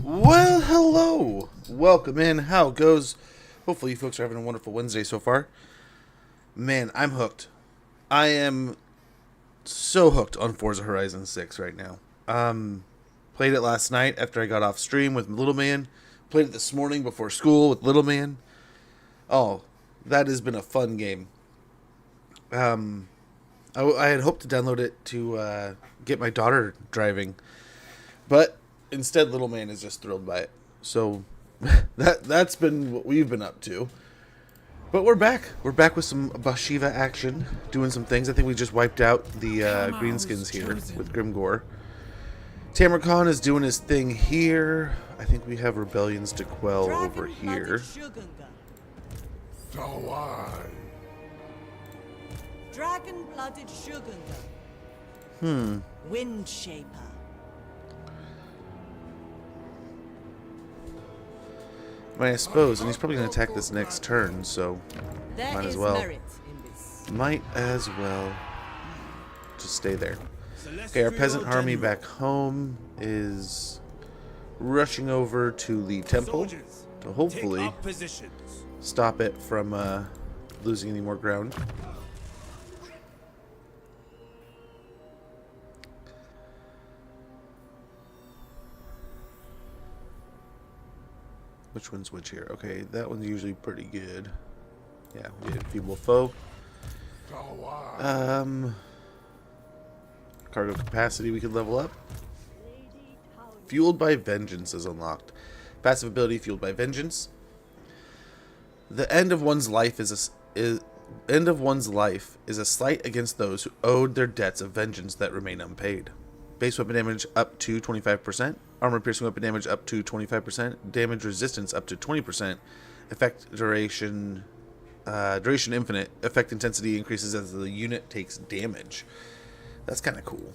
Well, hello. Welcome in. How it goes? Hopefully you folks are having a wonderful Wednesday so far. Man, I'm hooked. I am so hooked on Forza Horizon 6 right now. Played it last night after I got off stream with Little Man. Played it this morning before school with Little Man. Oh, that has been a fun game. I had hoped to download it to get my daughter driving, but instead Little Man is just thrilled by it. So that's been what we've been up to. But we're back. We're back with some Bhashiva action, doing some things. I think we just wiped out the greenskins here with Grimgore. Tamarcon is doing his thing here. I think we have rebellions to quell over here. Dragon-blooded Sugunga. Wind Shaper. I suppose, and he's probably going to attack this next turn, so might as well. Might as well just stay there. Okay, our peasant army back home is rushing over to the temple to hopefully stop it from losing any more ground. Which one's which here? Okay, that one's usually pretty good. Yeah, we did feeble foe. Cargo capacity we could level up. Fueled by Vengeance is unlocked. Passive ability Fueled by Vengeance. The end of one's life is a slight against those who owed their debts of vengeance that remain unpaid. Base weapon damage up to 25%. Armor piercing weapon damage up to 25%. Damage resistance up to 20%. Effect duration infinite. Effect intensity increases as the unit takes damage. That's kind of cool.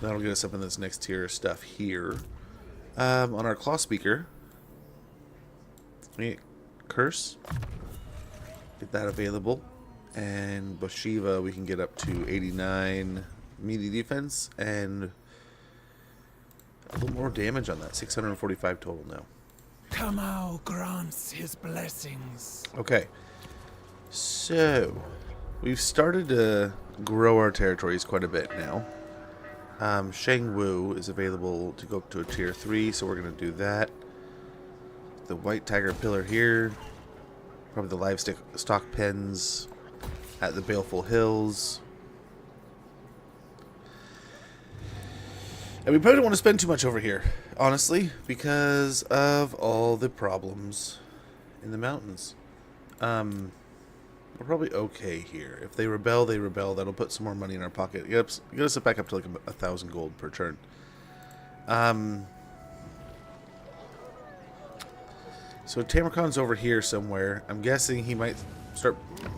That'll get us up in this next tier of stuff here. On our claw speaker, we get curse. Get that available. And Bhashiva we can get up to 89 melee defense and a little more damage on that. 645 total now. Kamau grants his blessings. Okay. So, we've started to grow our territories quite a bit now. Shangwu is available to go up to a tier 3, so we're going to do that. The White Tiger Pillar here. Probably the livestock pens at the Baleful Hills. And we probably don't want to spend too much over here, honestly, because of all the problems in the mountains. We're probably okay here. If they rebel, they rebel. That'll put some more money in our pocket. Get us back up to like 1,000 gold per turn. So Tamarcon's over here somewhere. I'm guessing he might start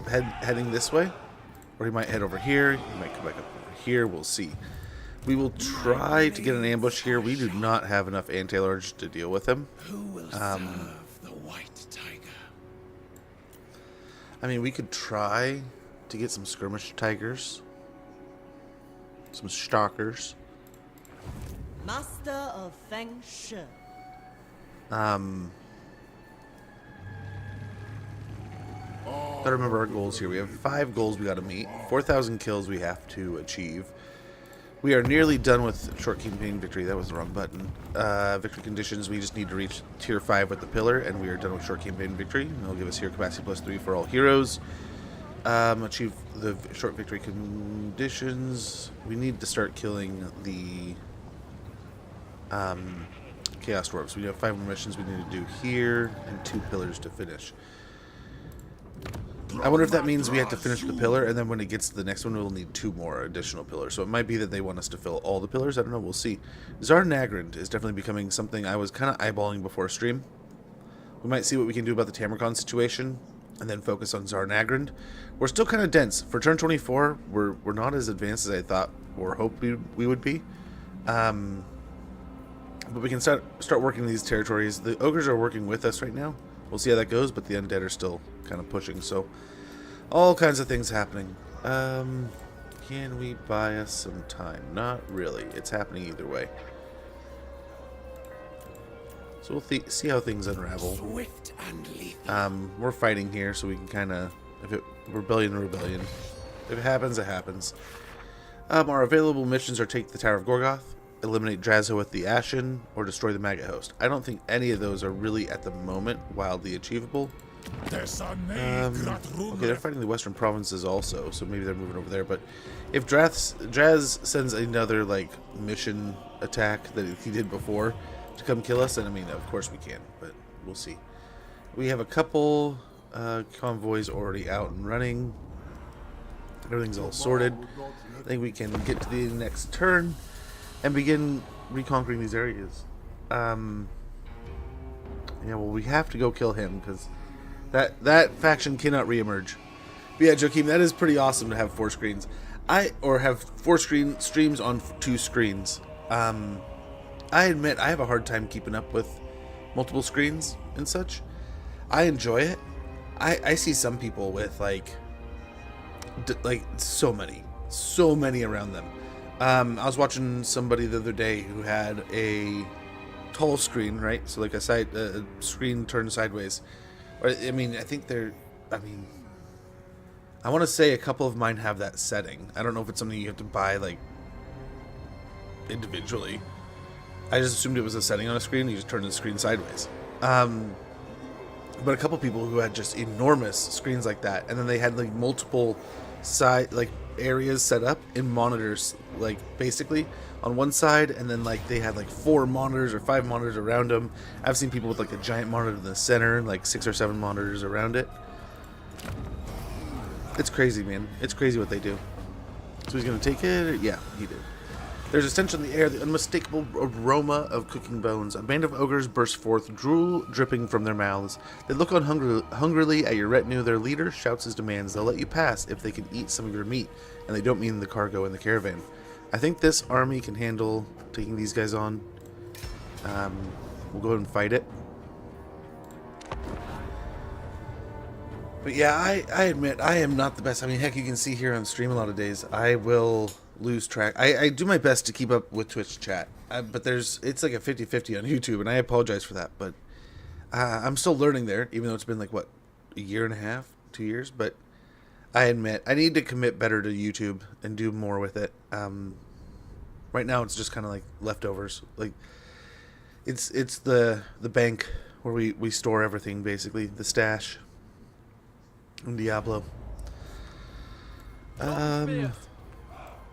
heading this way, or he might head over here. He might come back up over here. We'll see. We will try to get an ambush here. We do not have enough anti-large to deal with him. Who will serve the White Tiger? I mean, we could try to get some skirmish tigers. Some stalkers. Master of Feng Shi. Gotta remember our goals here. We have 5 goals we gotta meet. 4,000 kills we have to achieve. We are nearly done with short campaign victory. That was the wrong button. Victory conditions, we just need to reach tier 5 with the pillar, and we are done with short campaign victory. And it'll give us hero capacity +3 for all heroes. Achieve the short victory conditions. We need to start killing the Chaos Dwarves. We have 5 more missions we need to do here, and 2 pillars to finish. I wonder if that means we have to finish the pillar, and then when it gets to the next one, we'll need 2 more additional pillars. So it might be that they want us to fill all the pillars. I don't know. We'll see. Zar Nagrand is definitely becoming something I was kind of eyeballing before stream. We might see what we can do about the Tamarcon situation, and then focus on Zar Nagrand. We're still kind of dense. For turn 24, we're not as advanced as I thought or hoped we would be. But we can start working these territories. The ogres are working with us right now. We'll see how that goes, but the undead are still kind of pushing, so all kinds of things happening. Can we buy us some time? Not really. It's happening either way. So we'll see how things unravel. Swift and lethal. We're fighting here, so we can kind of, rebellion to rebellion. If it happens, it happens. Our available missions are take the Tower of Gorgoth, eliminate Drazo with the Ashen, or destroy the Maggot Host. I don't think any of those are really, at the moment, wildly achievable. Okay, they're fighting the Western Provinces also, so maybe they're moving over there. But if Draz sends another, like, mission attack that he did before to come kill us, then, I mean, of course we can, but we'll see. We have a couple convoys already out and running. Everything's all sorted. I think we can get to the next turn and begin reconquering these areas. Yeah, well, we have to go kill him, because that faction cannot reemerge. But yeah, Joakim, that is pretty awesome to have 4 screens. Or have 4 streams on 2 screens. I admit I have a hard time keeping up with multiple screens and such. I enjoy it. I see some people with like so many around them. I was watching somebody the other day who had a tall screen, right? So like a screen turned sideways. Or I mean, I think I want to say a couple of mine have that setting. I don't know if it's something you have to buy like individually. I just assumed it was a setting on a screen. You just turn the screen sideways. But a couple people who had just enormous screens like that, and then they had like multiple areas set up in monitors, like basically on one side, and then like they had like 4 monitors or 5 monitors around them. I've seen people with like a giant monitor in the center and like 6 or 7 monitors around it. It's crazy, man. It's crazy what they do. So he's gonna take it? Yeah, he did. There's a stench in the air, the unmistakable aroma of cooking bones. A band of ogres burst forth, drool dripping from their mouths. They look on hungrily at your retinue. Their leader shouts his demands. They'll let you pass if they can eat some of your meat, and they don't mean the cargo in the caravan. I think this army can handle taking these guys on. We'll go ahead and fight it. But yeah, I admit, I am not the best. I mean, heck, you can see here on stream a lot of days, I will lose track. I do my best to keep up with Twitch chat, but it's like a 50-50 on YouTube, and I apologize for that, but I'm still learning there, even though it's been like, what, a year and a half, 2 years, but I admit, I need to commit better to YouTube and do more with it. Right now, it's just kind of like leftovers. Like, it's the bank where we store everything, basically, the stash in Diablo.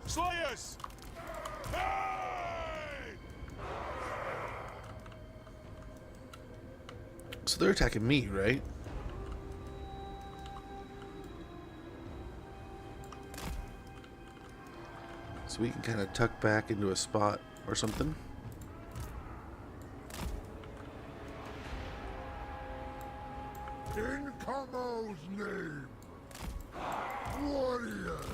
Slayers! So they're attacking me, right? So we can kind of tuck back into a spot or something. In Camo's name, warriors!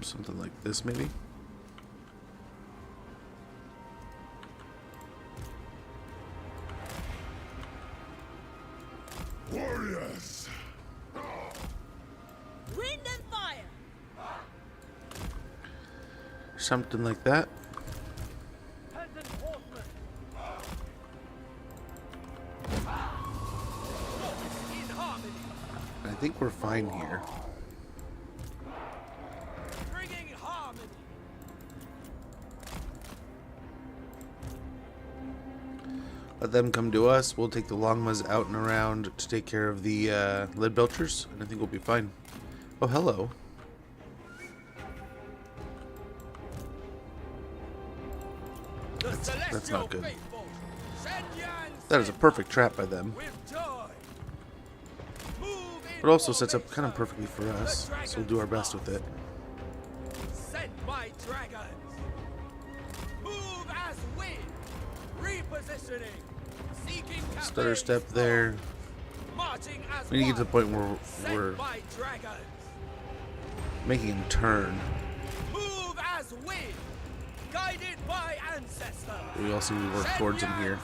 Something like this, maybe. Warriors! Wind and fire! Something like that. I think we're fine here. Let them come to us. We'll take the Longmas out and around to take care of the lead belchers, and I think we'll be fine. Oh, hello. That's not good. That is a perfect trap by them. It also sets up kind of perfectly for us, so we'll do our best with it. Send my dragons. Move as wind. Repositioning. Seeking Stutter step there. Marching as We need to get to the point where Send we're my dragons. making him turn. Move as wind. Guided by ancestors. We also need to work towards him here.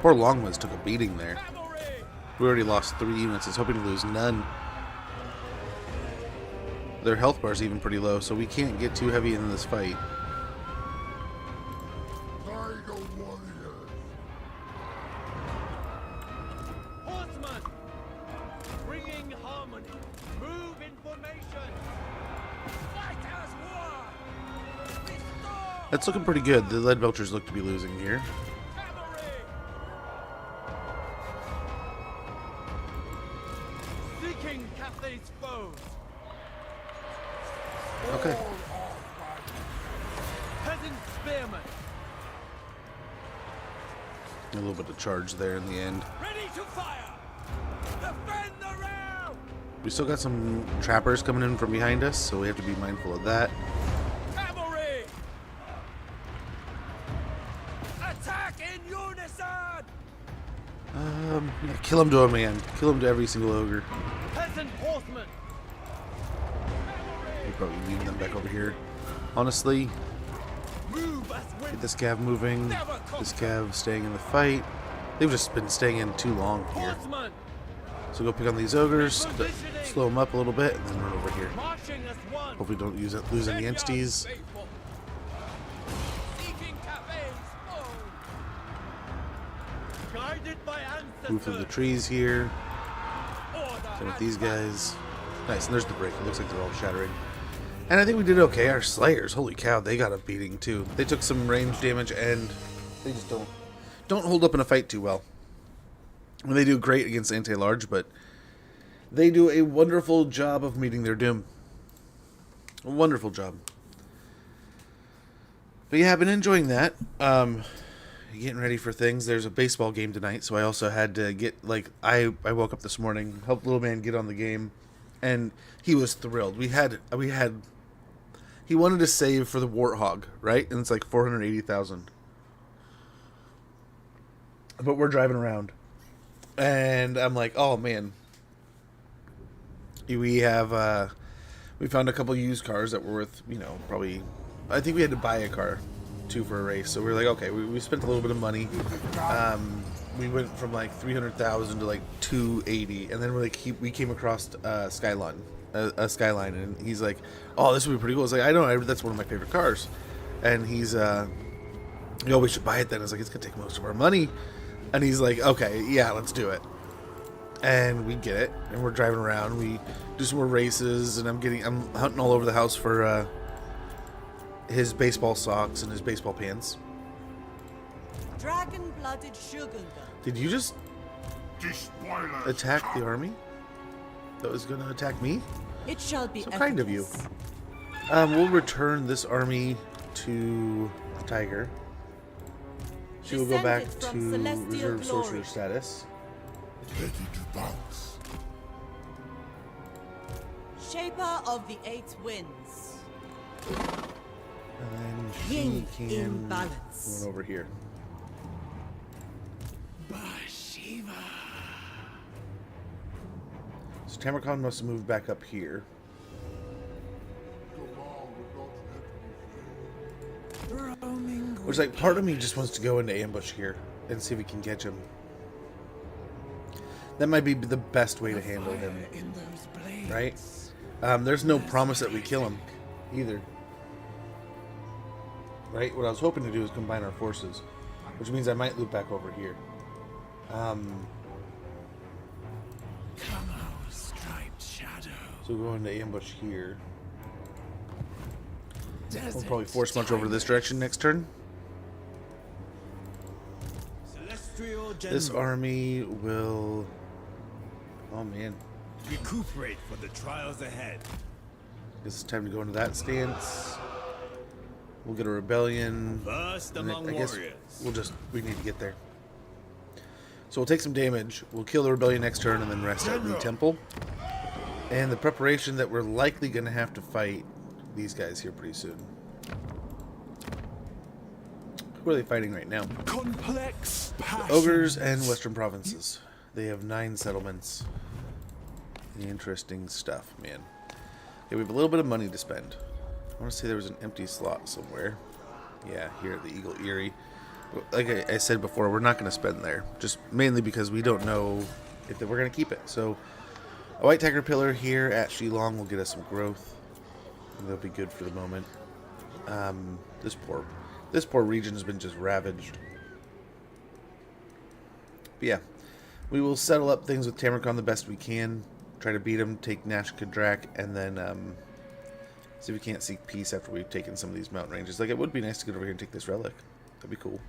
Poor Longmas took a beating there. Cavalry! We already lost 3 units. I was hoping to lose none. Their health bar is even pretty low, so we can't get too heavy in this fight. Tiger warriors. Horsemen! Bringing harmony. Move in formation. Fight as one! Restore! That's looking pretty good. The Lead Belchers look to be losing here. Cavalry! Seeking Cathay's foes. Okay. Peasant spearmen. A little bit of charge there in the end. Ready to fire! Defend the rail! We still got some trappers coming in from behind us, so we have to be mindful of that. Cavalry! Attack in unison! Yeah, kill him to a man. Kill him to every single ogre. Peasant horsemen! We'll probably leave them back over here. Honestly, Move as get wind! this cav moving. This cav staying in the fight. They've just been staying in too long here. Horsemen! So go pick on these ogres, slow them up a little bit, and then run over here. Marching as one! Hopefully don't lose any entities. Faithful. Seeking Cathay's foe! Guided by ancestors! Move through the trees here. Order Same with and these valor. guys. Nice, and there's the break. It looks like they're all shattering. And I think we did okay. Our Slayers, holy cow, they got a beating too. They took some range damage and they just don't hold up in a fight too well. And they do great against anti-large, but they do a wonderful job of meeting their doom. A wonderful job. But yeah, I've been enjoying that. Getting ready for things. There's a baseball game tonight, so I also had to get, like, I woke up this morning, helped little man get on the game, and he was thrilled. He wanted to save for the Warthog, right? And it's like 480,000. But we're driving around, and I'm like, oh man, we found a couple used cars that were worth, probably, I think we had to buy a car too for a race. So we were like, okay, we spent a little bit of money. We went from like 300,000 to like 280, and then we came across a Skyline, and he's like, oh, this would be pretty cool. I was like, I know, that's one of my favorite cars, and he's we should buy it then. I was like, it's gonna take most of our money, and he's like, okay, yeah, let's do it. And we get it, and we're driving around. We do some more races, and I'm hunting all over the house for his baseball socks and his baseball pants. Dragon-blooded sugar gun. Did you just Despoilers. attack the army that was going to attack me? It shall be So kind of you. effortless. We'll return this army to the Tiger. She will go back Descended to from celestial reserve glory. sorcerer status. Ready to bounce. Shaper of the eight winds. And then she Yin can in balance. run over here. Bhashiva. So Tamarkand must have moved back up here. Which, like, part of me just wants to go into ambush here and see if we can catch him. That might be the best way to handle him, In those blades. right? There's no promise that we kill him, either. Right? What I was hoping to do is combine our forces, which means I might loop back over here. Come out, striped shadow. So we'll go into ambush here. We'll Desert probably force march over this direction next turn. Celestial This General. army will... Oh man. Recuperate for the trials ahead. Guess it's time to go into that stance. We'll get a rebellion. First and then among I guess warriors. we need to get there. So we'll take some damage. We'll kill the rebellion next turn and then rest at the temple. And the preparation that we're likely going to have to fight these guys here pretty soon. Who are they fighting right now? Complex passion. Ogres and Western provinces. They have 9 settlements. Interesting stuff, man. Okay, we have a little bit of money to spend. I want to say there was an empty slot somewhere. Yeah, here at the Eagle Eyrie. like I said before, we're not going to spend there. Just mainly because we don't know if we're going to keep it. So a white tiger pillar here at Shilong will get us some growth. That'll be good for the moment. This poor region has been just ravaged. But yeah, we will settle up things with Tamarkon the best we can. Try to beat him, take Nash Kadrak, and then see if we can't seek peace after we've taken some of these mountain ranges. Like, it would be nice to get over here and take this relic. That'd be cool.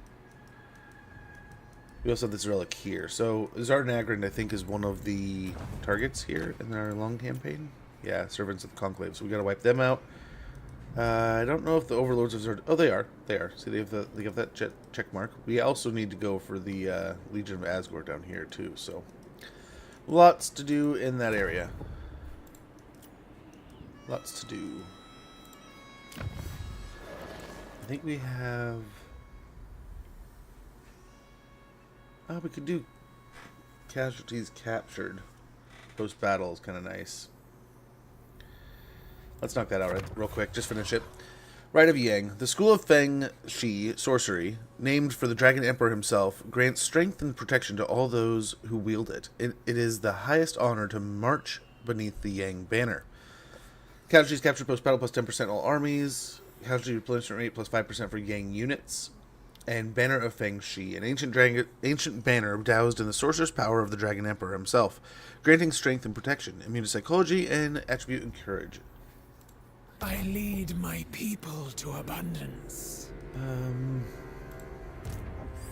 We also have this relic here. So Zarnagrind, I think, is one of the targets here in our long campaign. Yeah, Servants of the Conclave. So we gotta wipe them out. I don't know if the Overlords of Zard... Oh, they are. They are. See, they have that check mark. We also need to go for the Legion of Asgore down here, too. So, lots to do in that area. Lots to do. I think we have... Oh, we could do casualties captured. Post-battle is kind of nice. Let's knock that out real quick. Just finish it. Rite of Yang. The School of Feng Shi sorcery, named for the Dragon Emperor himself, grants strength and protection to all those who wield it. It is the highest honor to march beneath the Yang banner. Casualties captured post-battle plus 10% all armies. Casualty replenishment rate plus 5% for Yang units. And Banner of Feng Shi, an ancient banner doused in the sorcerer's power of the Dragon Emperor himself, granting strength and protection, immune to psychology, and attribute and courage. I lead my people to abundance.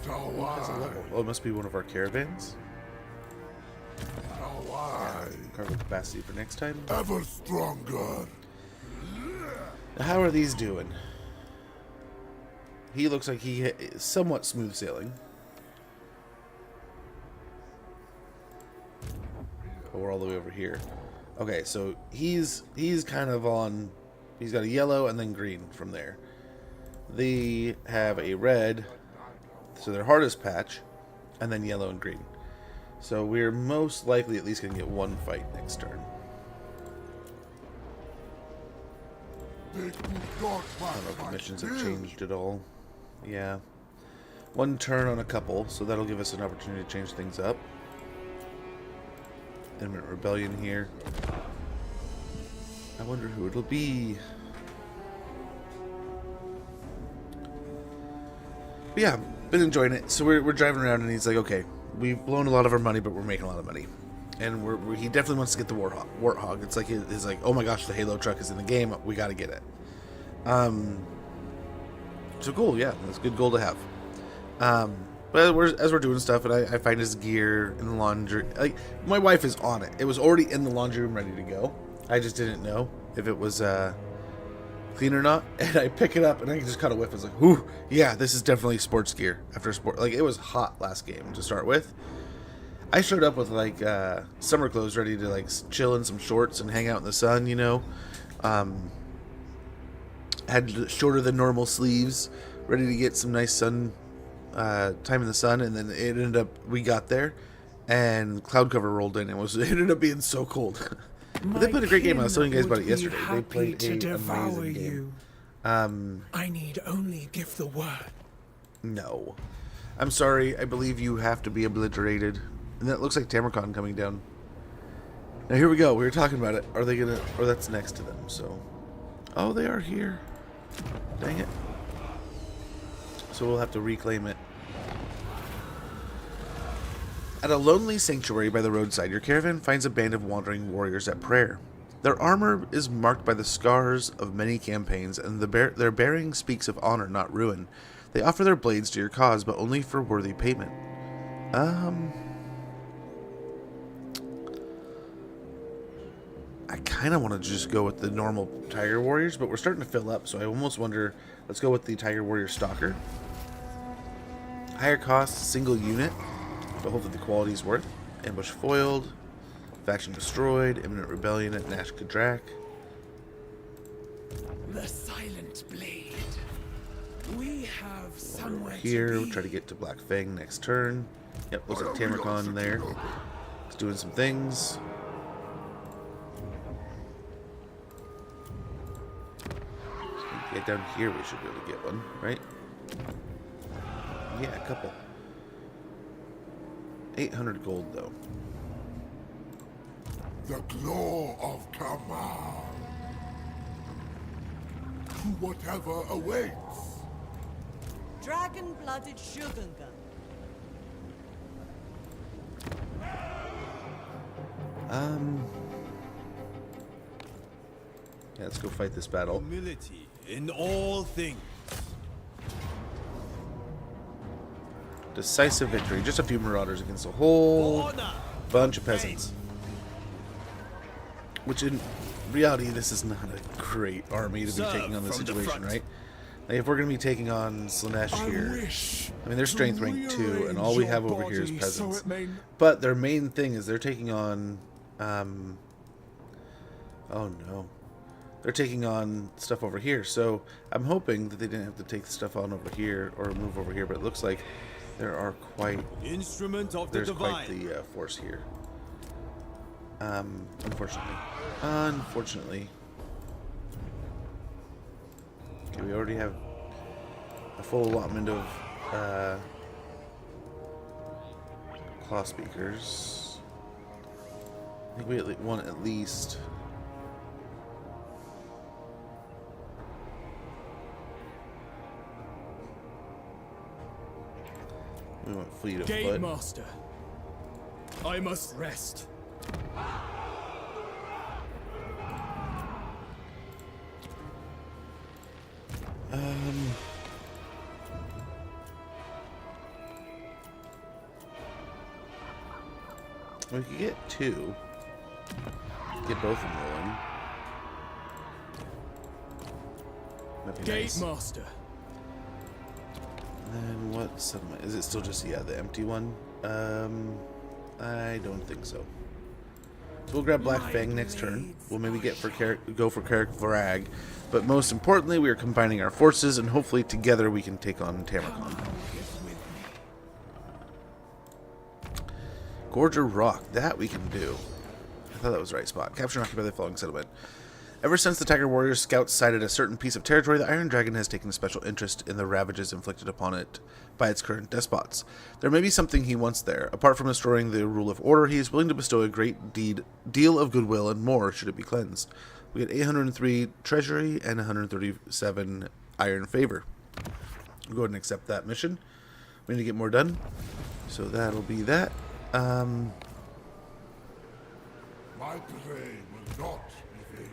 Oh, it must be one of our caravans. Cargo capacity for next time. Ever stronger. How are these doing? He looks like he is somewhat smooth sailing. Oh, we're all the way over here. Okay, so he's kind of on. He's got a yellow and then green from there. They have a red, so their hardest patch, and then yellow and green. So we're most likely at least going to get one fight next turn. I don't know if the missions have changed at all. Yeah. One turn on a couple, so that'll give us an opportunity to change things up. Imminent Rebellion here. I wonder who it'll be. But yeah, been enjoying it. So we're driving around and he's like, okay, we've blown a lot of our money, but we're making a lot of money. And he definitely wants to get the Warthog. It's like he's like, oh my gosh, the Halo truck is in the game. We got to get it. So cool, yeah, that's a good goal to have. But as we're doing stuff, and I find his gear in the laundry. Like, my wife is on it. It was already in the laundry room, ready to go. I just didn't know if it was clean or not. And I pick it up, and I just caught a whiff. I was like, "Whew, yeah, this is definitely sports gear." After sport, like, it was hot last game to start with. I showed up with like summer clothes, ready to like chill in some shorts and hang out in the sun. You know, had shorter than normal sleeves, ready to get some nice sun. Time in the sun, and then it ended up, we got there and cloud cover rolled in and it ended up being so cold. But they played a great game. I was telling you guys about it yesterday. They played an amazing game. I need only give the word. No, I'm sorry, I believe you have to be obliterated. And that looks like Tamarkon coming down. Now here we go, we were talking about it. Are they gonna, or that's next to them, so. Oh, they are here. Dang it. So we'll have to reclaim it. At a lonely sanctuary by the roadside, your caravan finds a band of wandering warriors at prayer. Their armor is marked by the scars of many campaigns, and their bearing speaks of honor, not ruin. They offer their blades to your cause, but only for worthy payment. I kind of want to just go with the normal Tiger Warriors, but we're starting to fill up, so I almost wonder, let's go with the Tiger Warrior Stalker. Higher cost, single unit, but hopefully the quality's worth. Ambush foiled, faction destroyed, imminent rebellion at Nash Kadrak. The silent blade. We have somewhere Here, to we'll be. try to get to Black Fang next turn. Yep, looks like Tamarkon there. It's doing some things. Get down here, we should be able to get one, right? Yeah, a couple. 800 gold, though. The claw of Kamal. To whatever awaits. Dragon-blooded Shogunga. Yeah, let's go fight this battle. Humility in all things. Decisive victory. Just a few marauders against a whole Honor. bunch of peasants. Which in reality, this is not a great army to be Serve taking on this from the situation, front. right? Like if we're going to be taking on Slanesh here, I mean, they're strength rank 2, and all we have over here is peasants. But their main thing is they're taking on, oh no. They're taking on stuff over here, so I'm hoping that they didn't have to take the stuff on over here or move over here, but it looks like there are quite, Instrument of the there's quite divine. the force here. Unfortunately. Okay, we already have a full allotment of claw speakers. I think we want at least. We want fleet of Gate foot. master, I must rest. We could get 2. Get both of them rolling. That'd be Gate nice. master, And what settlement? Is it still just, yeah, the empty one? I don't think so. So we'll grab Black Fang next turn. We'll maybe go for Carrick Varag. But most importantly, we are combining our forces, and hopefully together we can take on Tamarkon. Gorger Rock. That we can do. I thought that was the right spot. Capture and occupy the following settlement. Ever since the Tiger Warriors scouts sighted a certain piece of territory, the Iron Dragon has taken a special interest in the ravages inflicted upon it by its current despots. There may be something he wants there. Apart from restoring the rule of order, he is willing to bestow a great deal of goodwill and more should it be cleansed. We had 803 treasury and 137 iron favor. We'll go ahead and accept that mission. We need to get more done. So that'll be that. My prey will not evade me.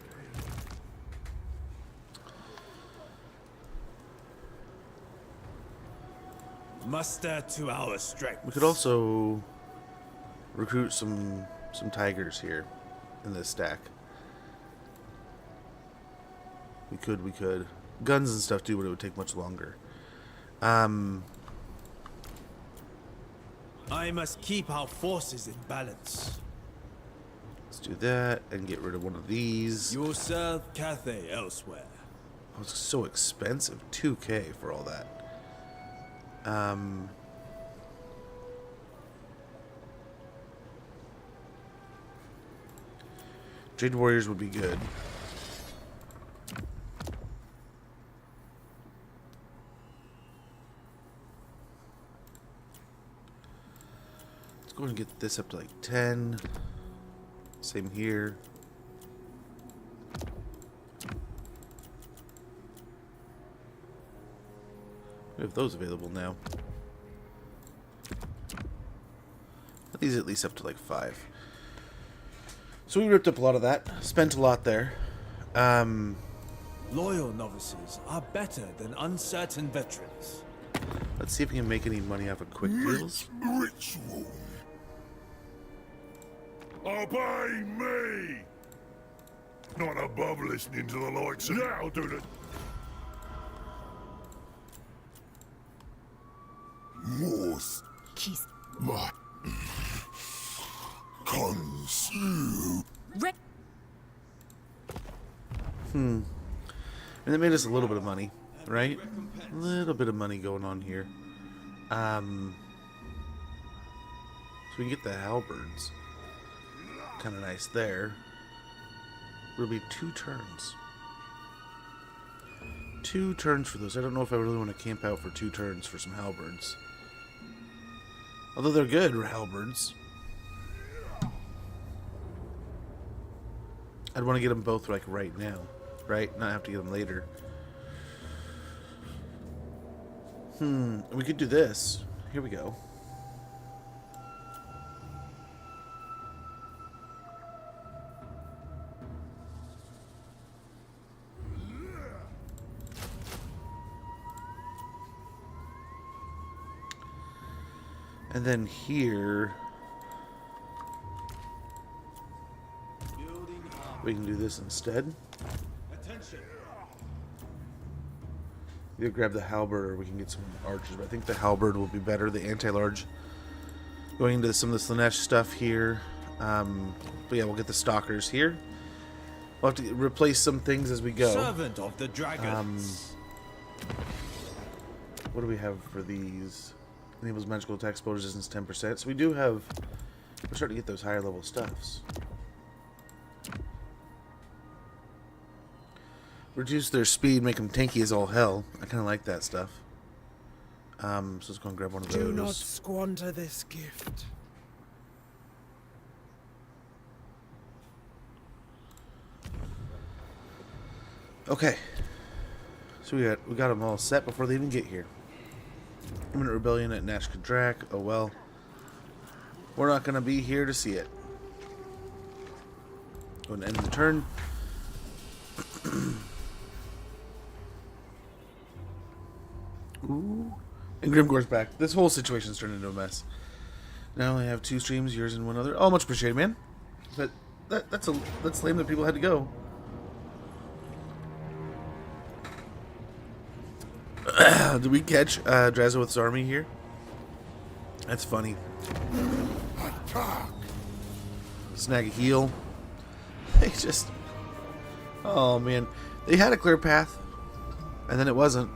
Muster to our strength. We could also recruit some tigers here in this stack. We could. Guns and stuff too, but it would take much longer. I must keep our forces in balance. Let's do that and get rid of one of these. You will serve Cathay elsewhere. Oh, it's so expensive. 2K for all that. Jade Warriors would be good. Let's go and get this up to like 10. Same here. We have those available now. These at least up to like 5. So we ripped up a lot of that. Spent a lot there. Loyal novices are better than uncertain veterans. Let's see if we can make any money off of quick deals. Ritual. Obey me! Not above listening to the likes of... Yeah, I'll do that. Most. Kiss. My... Consume. And it made us a little bit of money, right? A little bit of money going on here. So we can get the halberds. Kind of nice there. It'll be 2 turns. 2 turns for those. I don't know if I really want to camp out for 2 turns for some halberds. Although they're good halberds. I'd want to get them both like right now, right? Not have to get them later. We could do this. Here we go. And then here, we can do this instead. Attention. Either grab the halberd or we can get some archers, but I think the halberd will be better. The anti-large. Going into some of the Slanesh stuff here. But yeah, we'll get the stalkers here. We'll have to replace some things as we go. Servant of the dragons. What do we have for these? Enables magical attack exposure resistance 10%. So we do have... We're starting to get those higher level stuffs. Reduce their speed, make them tanky as all hell. I kind of like that stuff. So let's go and grab one of those. Do not squander this gift. Okay. So we got them all set before they even get here. Imminent rebellion at Nash Kadrak. Oh well. We're not gonna be here to see it. Go and end the turn. Ooh. And Grimgore's back. This whole situation's turned into a mess. Now I only have 2 streams, yours and one other. Oh, much appreciated, man. But that's lame that people had to go. Did we catch Drazowith's army here? That's funny. Attack! Snag a heal. They just... Oh, man. They had a clear path. And then it wasn't.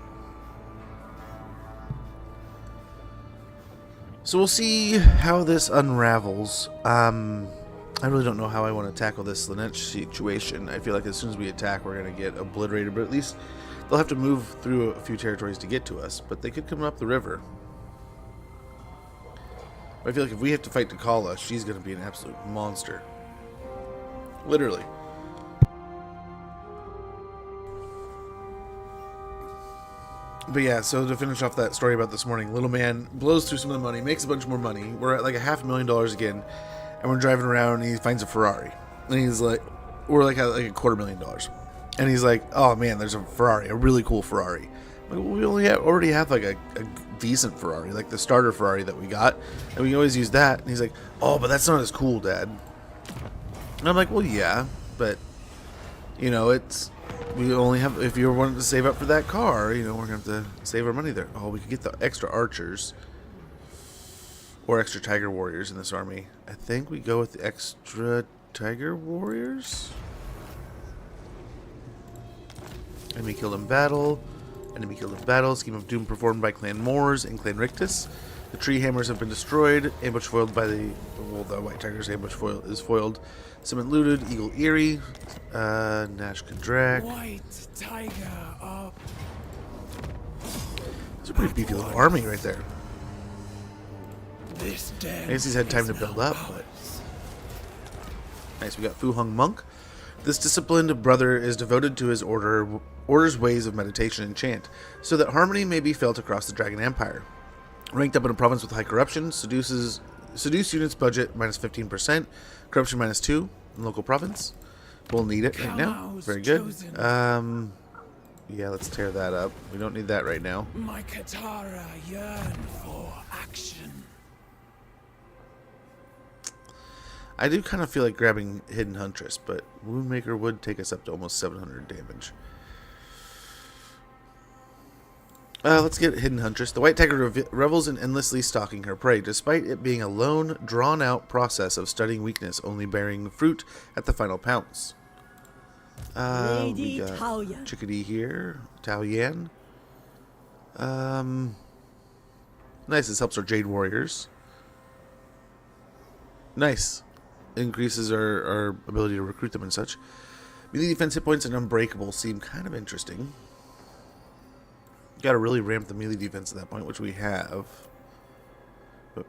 So we'll see how this unravels. I really don't know how I want to tackle this Slanesh situation. I feel like as soon as we attack, we're going to get obliterated. But at least they'll have to move through a few territories to get to us. But they could come up the river. But I feel like if we have to fight Takala, she's going to be an absolute monster. Literally. But yeah, so to finish off that story about this morning, little man blows through some of the money, makes a bunch more money. We're at like $500,000 again, and we're driving around, and he finds a Ferrari, and he's like, we're like at like $250,000, and he's like, oh man, there's a Ferrari, a really cool Ferrari. Like, well, we already have like a decent Ferrari, like the starter Ferrari that we got, and we always use that. And he's like, oh, but that's not as cool, Dad. And I'm like, well, yeah, but you know, it's. We only have, if you wanted to save up for that car, you know, we're going to have to save our money there. Oh, we could get the extra archers. Or extra tiger warriors in this army. I think we go with the extra tiger warriors. Enemy killed in battle. Enemy killed in battle. Scheme of doom performed by Clan Moors and Clan Rictus. The tree hammers have been destroyed. Ambush foiled by the... Well, the white tiger's ambush is foiled. Cement looted. Eagle Eerie. Nash Kadrak. White tiger up. It's a pretty beefy little army right there. This den I guess he's had time to is build now up, but... ours. Nice, we got Fu Hung Monk. This disciplined brother is devoted to his order's ways of meditation and chant, so that harmony may be felt across the Dragon Empire. Ranked up in a province with high corruption, seduce units budget minus 15%, corruption minus 2 in local province. We'll need it right now. Very good. Yeah, let's tear that up. We don't need that right now. My Katara yearn for action. I do kind of feel like grabbing Hidden Huntress, but Woundmaker would take us up to almost 700 damage. Let's get Hidden Huntress. The White Tiger revels in endlessly stalking her prey, despite it being a lone, drawn-out process of studying weakness, only bearing fruit at the final pounce. We Lady got Taoyan. Chickadee here. Taoyan. Nice, this helps our Jade Warriors. Nice. Increases our ability to recruit them and such. Melee defense, hit points, and unbreakable seem kind of interesting. Got to really ramp the melee defense at that point, which we have. But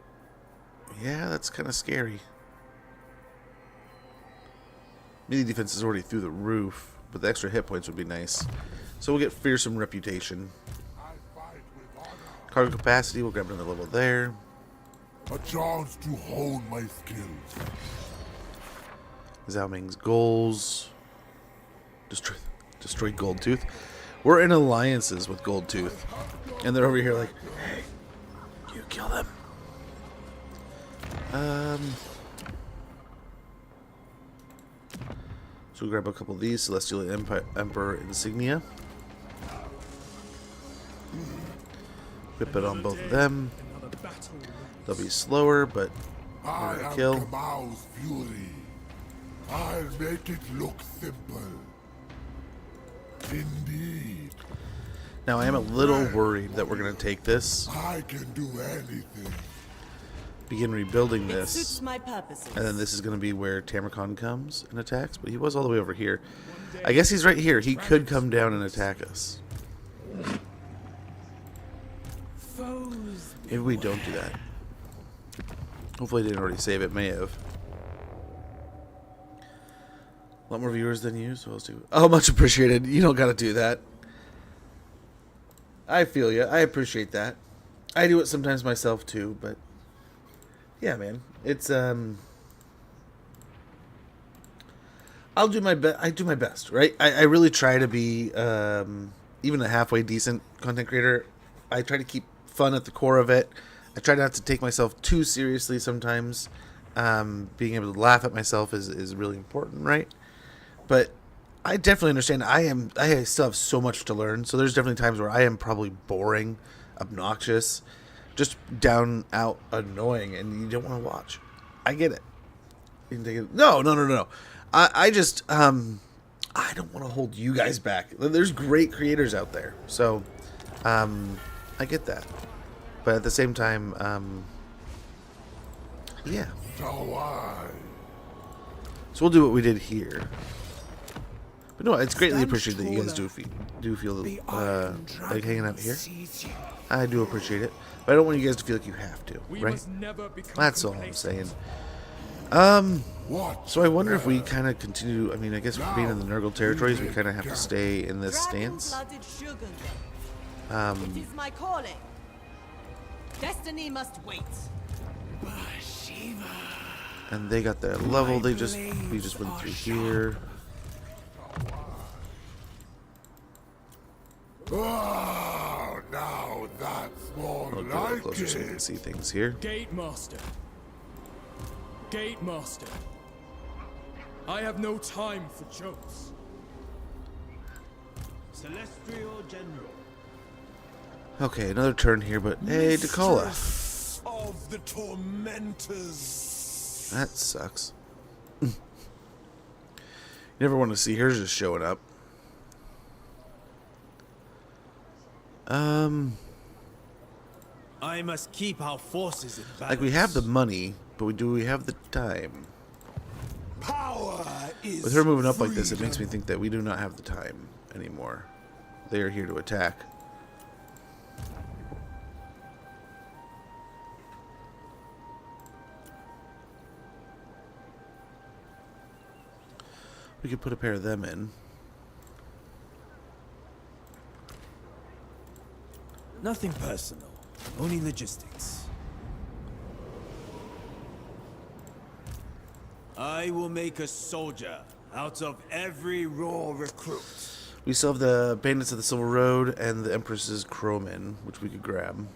Yeah, that's kind of scary. Melee defense is already through the roof, but the extra hit points would be nice. So we'll get fearsome reputation. Cargo capacity, we'll grab another level there. A chance to hone my skills. Zhao Ming's goals. Destroy Goldtooth. We're in alliances with Goldtooth. And they're over here like, hey, you kill them. So we'll grab a couple of these Celestial Emperor insignia. Whip it on both of them. Another battle. They'll be slower, but I we're gonna am kill. Kamau's fury. I'll make it look simple. Indeed, Now I am a little worried that we're gonna take this, I can do anything. begin rebuilding It suits this, my purposes. and then this is gonna be where Tamarcon comes and attacks. But he was all the way over here. I guess he's right here. He could come down and attack us. Foes Maybe we don't do that. Hopefully, I didn't already save it. May have. A lot more viewers than you, so I'll do. Oh, much appreciated. You don't gotta do that. I feel you. I appreciate that. I do it sometimes myself too, but yeah, man, it's I'll do my best. I do my best, right? I really try to be even a halfway decent content creator. I try to keep fun at the core of it. I try not to take myself too seriously sometimes. Being able to laugh at myself is really important, right? But I definitely understand. I still have so much to learn. So there's definitely times where I am probably boring, obnoxious, just down out annoying, and you don't want to watch. I get it. You can take it. No. I just I don't want to hold you guys back. There's great creators out there, so I get that. But at the same time, yeah. So I. So we'll do what we did here. But no, it's greatly appreciated that you guys do feel like hanging out here. I do appreciate it, but I don't want you guys to feel like you have to, We right? must never become That's all I'm complacent. saying. What? So I wonder if we kind of continue. I mean, I guess for being in the Nurgle territories, we kind of have to stay in this stance. Dragon-blooded Shogun. It is my calling. Destiny must wait. Bhashiva. And they got their level. We just went through here. Oh, now that's more I'll get a little like closer so we can it. see things here. Gate Master. Gate Master. I have no time for jokes. Celestial General. Okay, another turn here, but hey, Dakala. Mistress of the tormentors. That sucks. You never want to see her just showing up. I must keep our forces in balance. Like we have the money, but do we have the time? Power is With her moving up like this, it makes me think that we do not have the time anymore. They are here to attack. We could put a pair of them in. Nothing personal, only logistics. I will make a soldier out of every raw recruit. We still have the Bandits of the Silver Road and the Empress's Crowman, which we could grab.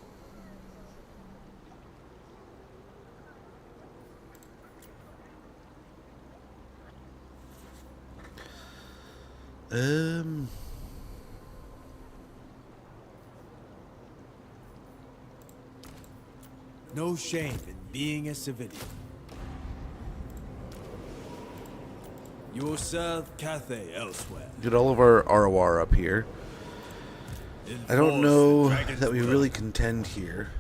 No shame in being a civilian. You will serve Cathay elsewhere. Get all of our ROR up here. I don't Enforce know the dragon's that we will. really contend here.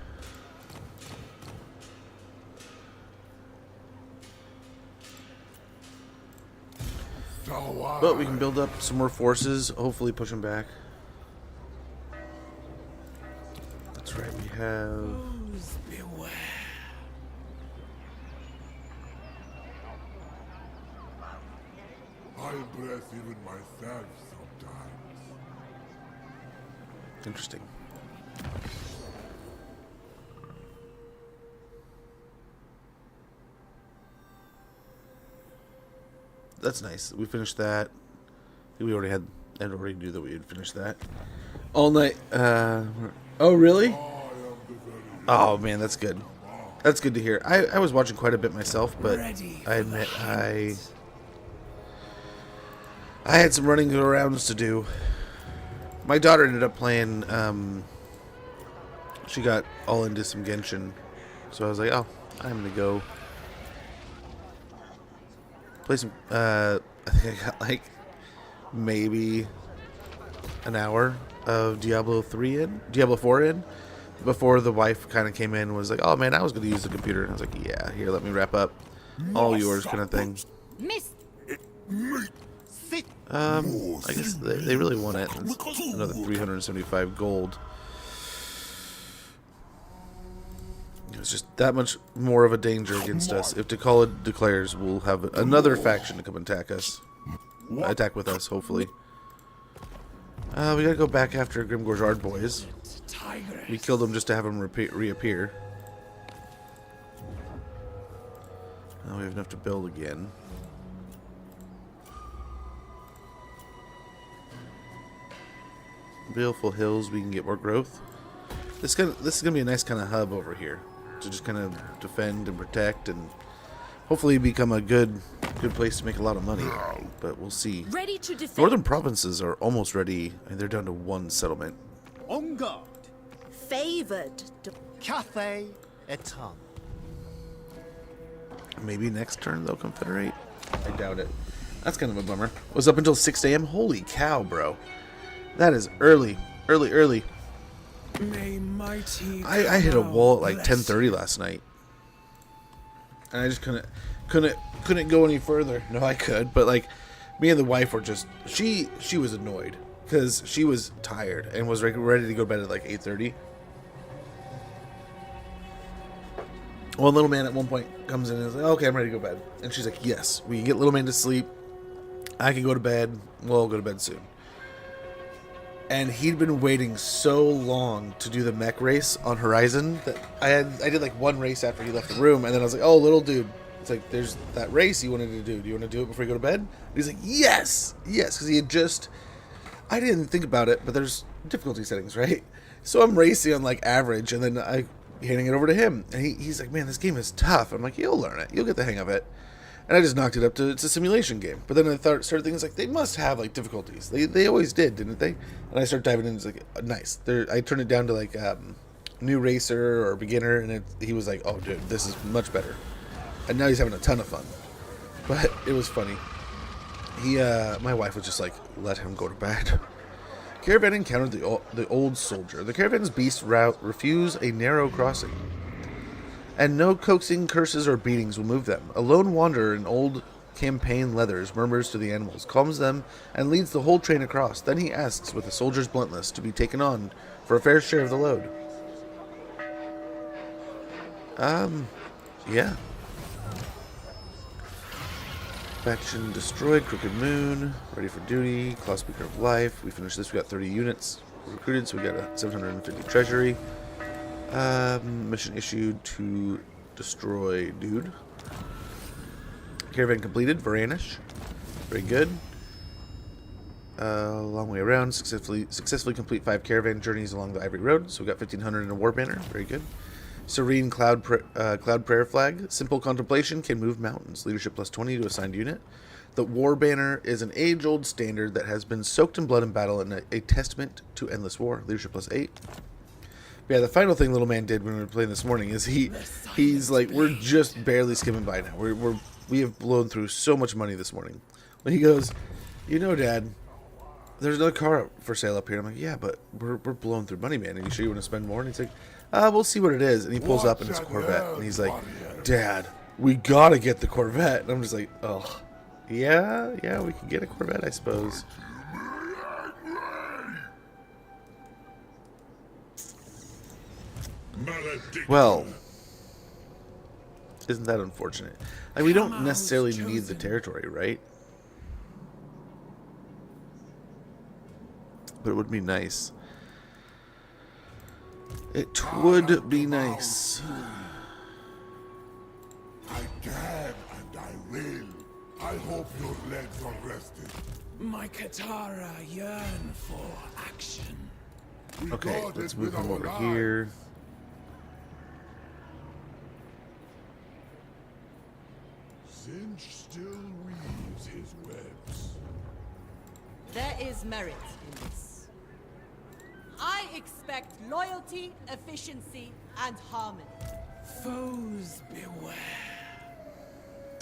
So I. But we can build up some more forces, hopefully push them back. That's right, we have... Foes beware. impress even myself sometimes. Interesting. That's nice. We finished that. I think we already had. I already knew that we had finished that. All night. Oh, really? Oh man, that's good. That's good to hear. I was watching quite a bit myself, but I admit I had some running arounds to do. My daughter ended up playing. She got all into some Genshin, so I was like, oh, I'm gonna go play some. I think I got like maybe an hour of Diablo 4 in, before the wife kind of came in and was like, oh man, I was going to use the computer. And I was like, yeah, here, let me wrap up. All yours kind of thing. Miss. I guess they really want it. It's another 375 gold. It's just that much more of a danger against us. If T'Challa declares, we'll have another faction to come attack us. Attack with us, hopefully. We gotta go back after Grimgorjard boys. We killed them just to have them reappear. Now we have enough to build again. Beautiful hills, we can get more growth. This is gonna be a nice kind of hub over here to just kind of defend and protect, and hopefully become a good place to make a lot of money. But we'll see. Ready to defend. Northern provinces are almost ready, and they're down to one settlement. On guard. Favored. Cathay etam. Maybe next turn they'll confederate. I doubt it. That's kind of a bummer. It was up until 6 a.m. Holy cow, bro. That is early. Early. I hit a wall at like 10:30 last night. And I just couldn't go any further. No, I could, but like me and the wife were just she was annoyed because she was tired and was ready to go to bed at like 8:30. Well, little man at one point comes in and is like, okay, I'm ready to go to bed. And she's like, yes, we can get little man to sleep. I can go to bed. We'll all go to bed soon. And he'd been waiting so long to do the mech race on Horizon that I did like one race after he left the room, and then I was like, oh, little dude, it's like, there's that race you wanted to do. Do you want to do it before you go to bed? And he's like, yes, because he had just, I didn't think about it, but there's difficulty settings, right? So I'm racing on like average, and then I handing it over to him, and he's like, man, this game is tough. I'm like, you'll learn it, you'll get the hang of it. And I just knocked it up to, it's a simulation game. But then I started thinking, like, they must have, like, difficulties. They always did, didn't they? And I started diving in, it's like, nice. I turned it down to, like, new racer or beginner, and he was like, oh, dude, this is much better. And now he's having a ton of fun. But it was funny. My wife was just like, let him go to bed. Caravan encountered the old soldier. The caravan's beasts refuse a narrow crossing, and no coaxing, curses, or beatings will move them. A lone wanderer in old campaign leathers murmurs to the animals, calms them, and leads the whole train across. Then he asks, with a soldier's bluntness, to be taken on for a fair share of the load. Yeah. Faction destroyed, Crooked Moon, ready for duty, Claw Speaker of Life. We finished this, we got 30 units recruited, so we got a 750 treasury. Mission issued to destroy dude. Caravan completed, Varanish. Very good. Long way around. Successfully complete 5 caravan journeys along the Ivory Road. So we got 1500 in a war banner. Very good. Serene Cloud Prayer Flag. Simple contemplation can move mountains. Leadership plus 20 to assigned unit. The war banner is an age-old standard that has been soaked in blood and battle and a testament to endless war. Leadership plus 8. Yeah, the final thing little man did when we were playing this morning is he's like, we're just barely skimming by now. We have blown through so much money this morning. When he goes, you know, Dad, there's another car for sale up here. I'm like, yeah, but we're blowing through money, man. Are you sure you want to spend more? And he's like, we'll see what it is. And he pulls up and it's a Corvette. And he's like, Dad, we gotta get the Corvette. And I'm just like, oh, yeah, we can get a Corvette, I suppose. Well, isn't that unfortunate? Like, we don't necessarily need the territory, right? But it would be nice. It would be nice. I can and I will. I hope your legs are rested. My Katara yearn for action. We Okay, guard let's it move with him our over lives. here. Singe still weaves his webs. There is merit in this. I expect loyalty, efficiency, and harmony. Foes beware.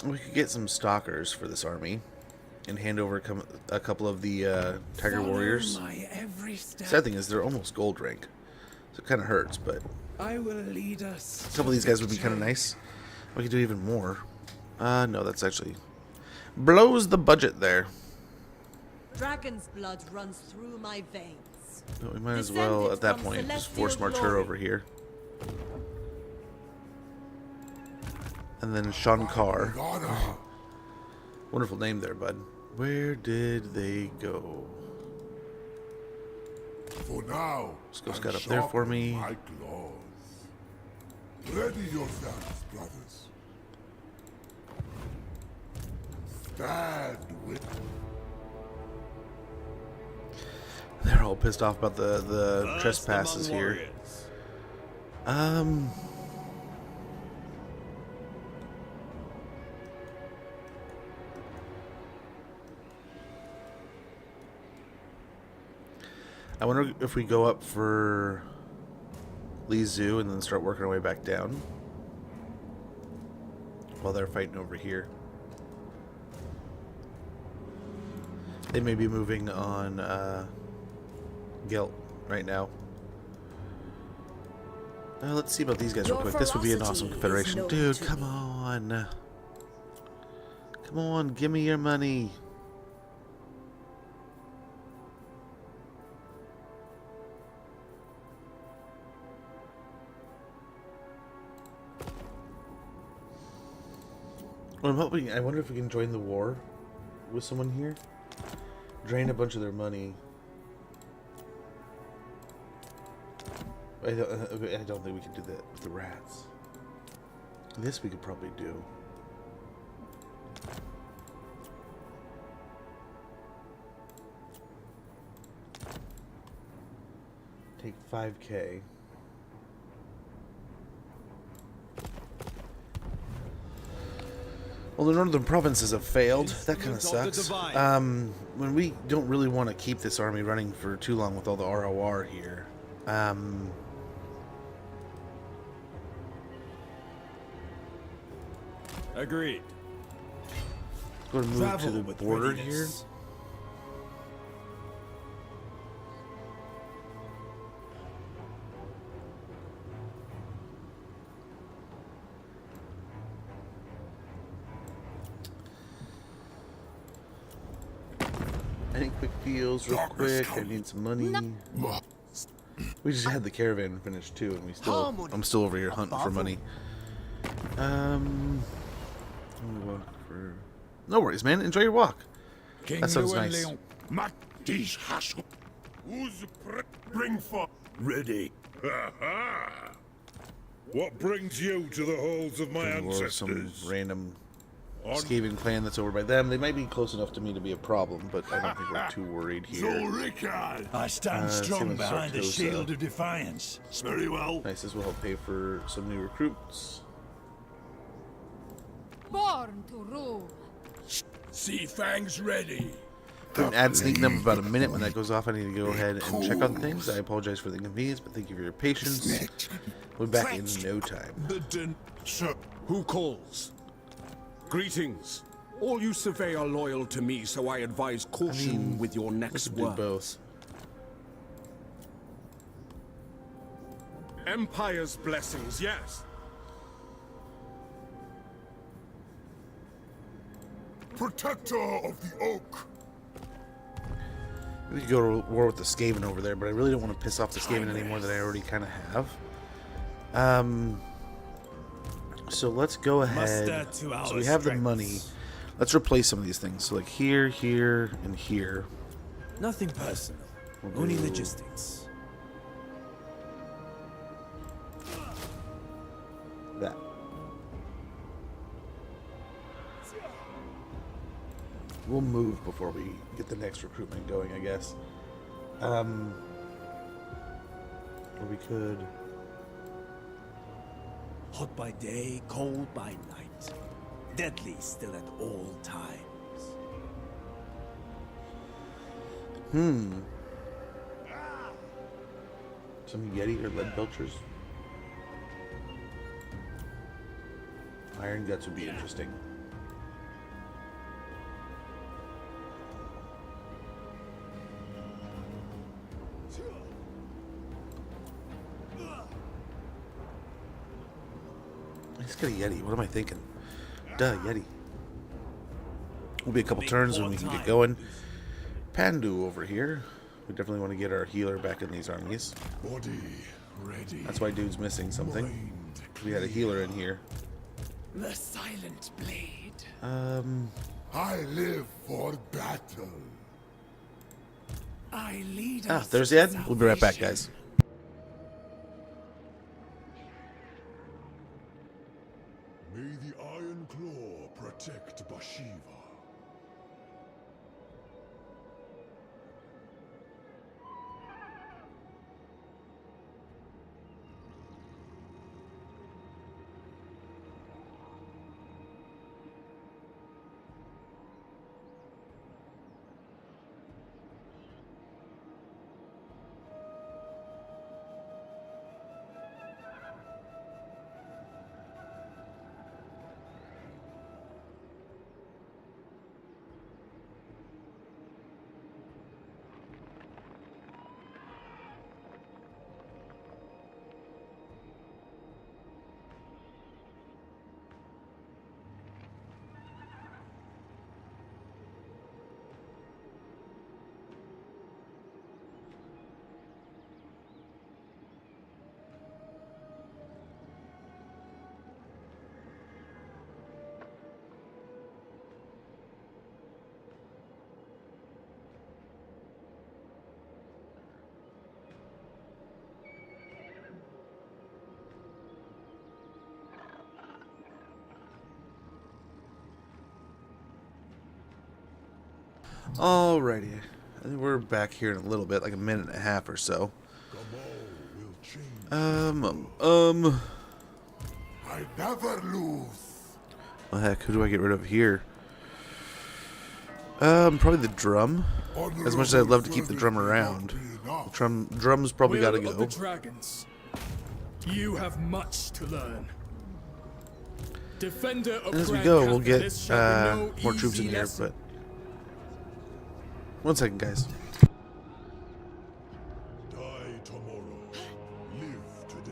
We could get some stalkers for this army and hand over a couple of the Tiger Follow Warriors. my every step. Sad thing is they're almost gold rank, so it kind of hurts, but I will lead us. a couple of these guys would be kind of nice. We could do even more. No, that's actually blows the budget there. Dragon's blood runs through my veins. But we might as well, at that Descended point, from just force celestial march her glory. over here. And then Shankar. Honor. Wonderful name there, bud. Where did they go? For now, Let's go I'm scout up there for sharpening me. my claws. Ready yourselves, brothers. Stand with. They're all pissed off about the First trespasses among here. warriors. I wonder if we go up for Li Zhu and then start working our way back down while they're fighting over here. They may be moving on Gelt right now. Let's see about these guys real quick. This would be an awesome confederation. Dude, come on. Come on, give me your money. Well, I'm hoping. I wonder if we can join the war with someone here. Drain a bunch of their money. I don't think we can do that with the rats. This we could probably do. Take 5K. Well, the northern provinces have failed. That kind of sucks. When we don't really want to keep this army running for too long with all the ROR here. Agreed. Go and move Travel to the with border readiness. here. Any quick deals real quick? I need some money. We just had the caravan finished too, and I'm still over here hunting for money. Walk for... No worries, man. Enjoy your walk. That sounds nice. Who's bring for ready? What brings you to the halls of my Or some ancestors? random Skaven clan that's over by them. They might be close enough to me to be a problem, but I don't think we're too worried here. Zolrika! I stand strong Simon behind the Sartosa. shield of defiance. Very well. Nice. This will help pay for some new recruits. Born to rule. See fangs ready. An ad sneaking up about a minute. When that goes off, I need to go ahead and check on things. I apologize for the inconvenience, but thank you for your patience. We'll be back in no time. Sir, Who calls? Greetings. All you survey are loyal to me, so I advise caution with your We next can do words. both. Empire's blessings, yes. protector of the oak. We could go to war with the Skaven over there, but I really don't want to piss off the Skaven any more than I already kind of have. So let's go ahead. So we have the money. Let's replace some of these things. So like here, here, and here. Nothing personal. We'll Only do logistics. that. We'll move before we get the next recruitment going, I guess. Or we could... Hot by day, cold by night. Deadly still at all times. Some Yeti or lead belchers. Iron guts would be interesting. I just got a Yeti. What am I thinking? Duh, Yeti. Will be a couple turns when we can get going. Pandu over here. We definitely want to get our healer back in these armies. Body ready. That's why dude's missing something. Mind We had a healer in here. The silent blade. I live for battle. I lead Ah, us there's to the end. We'll be right back, salvation. guys. May the Iron Claw protect Bhashiva. Alrighty. I think we're back here in a little bit, like a minute and a half or so. I never lose. Well, heck, who do I get rid of here? Probably the drum. As much as I'd love to keep the drum around, the drum's probably got to Will of go. the dragons. You have much to learn. Defender of And as we Grand go, we'll Cathay, get this shall be no more troops in easy here, lesson. but... One second, guys. Die tomorrow. Live today.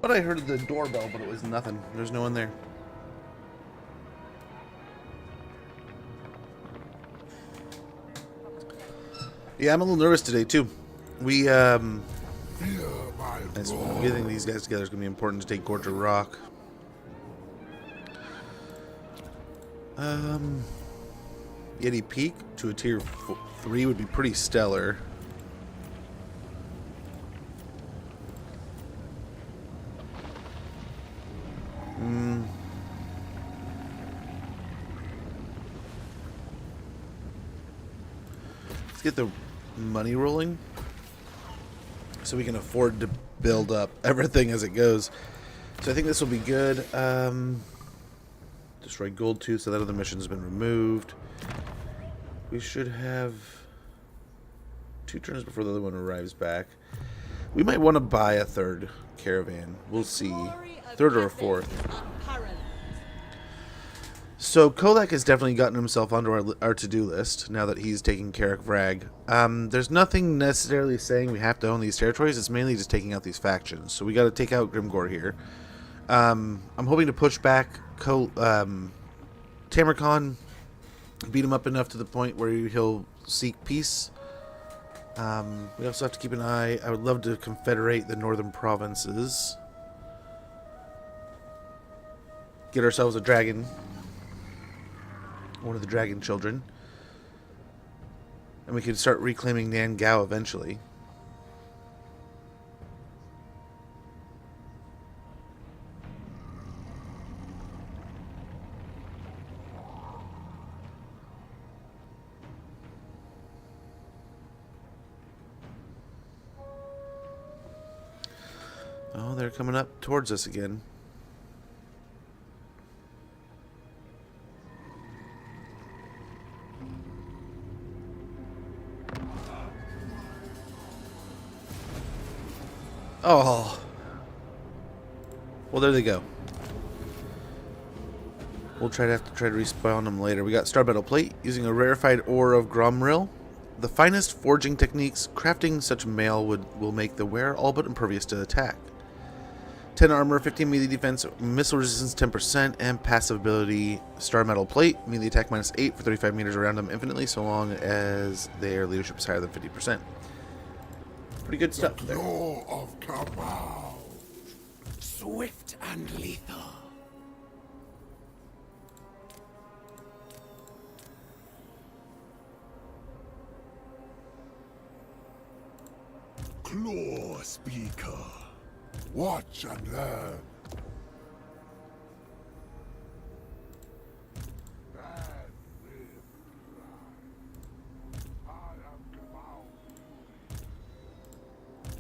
But I heard the doorbell, but it was nothing. There's no one there. Yeah, I'm a little nervous today too. We Fear my as roar. getting these guys together is gonna be important to take Gorger Rock. Yeti Peak to a tier 3 would be pretty stellar. get the money rolling so we can afford to build up everything as it goes. So I think this will be good. Destroy gold tooth, so that other mission's been removed. We should have 2 turns before the other one arrives back. We might want to buy a 3rd caravan. We'll see. 3rd or a 4th. So Kolak has definitely gotten himself onto our to-do list now that he's taking Karak Vrag. There's nothing necessarily saying we have to own these territories. It's mainly just taking out these factions. So we got to take out Grimgor here. I'm hoping to push back Tamarkon, beat him up enough to the point where he'll seek peace. We also have to keep an eye. I would love to confederate the northern provinces. Get ourselves a dragon. One of the dragon children. And we could start reclaiming Nan Gao eventually. Oh, they're coming up towards us again. Oh. Well, there they go. We'll have to try to respawn them later. We got Star Metal Plate using a rarefied ore of Gromril. The finest forging techniques. Crafting such mail will make the wearer all but impervious to attack. 10 armor, 15 melee defense, missile resistance 10%, and passive ability Star Metal Plate. Melee attack -8 for 35 meters around them infinitely, so long as their leadership is higher than 50%. Pretty good stuff there. Law of Cabal. Swift and lethal. Claw Speaker. Watch and learn.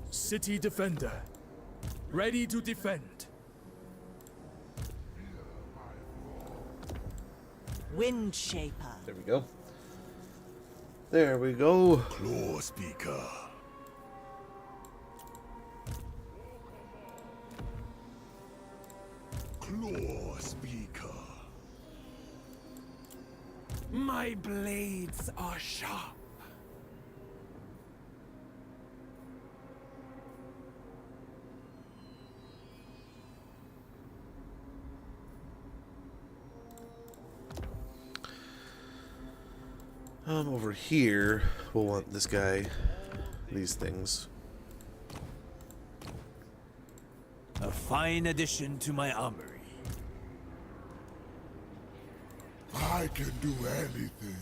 City defender. Ready to defend. Wind Shaper. There we go. There we go. Claw Speaker. Claw Speaker. My blades are sharp. Over here, we'll want this guy, these things. A fine addition to my armory. I can do anything.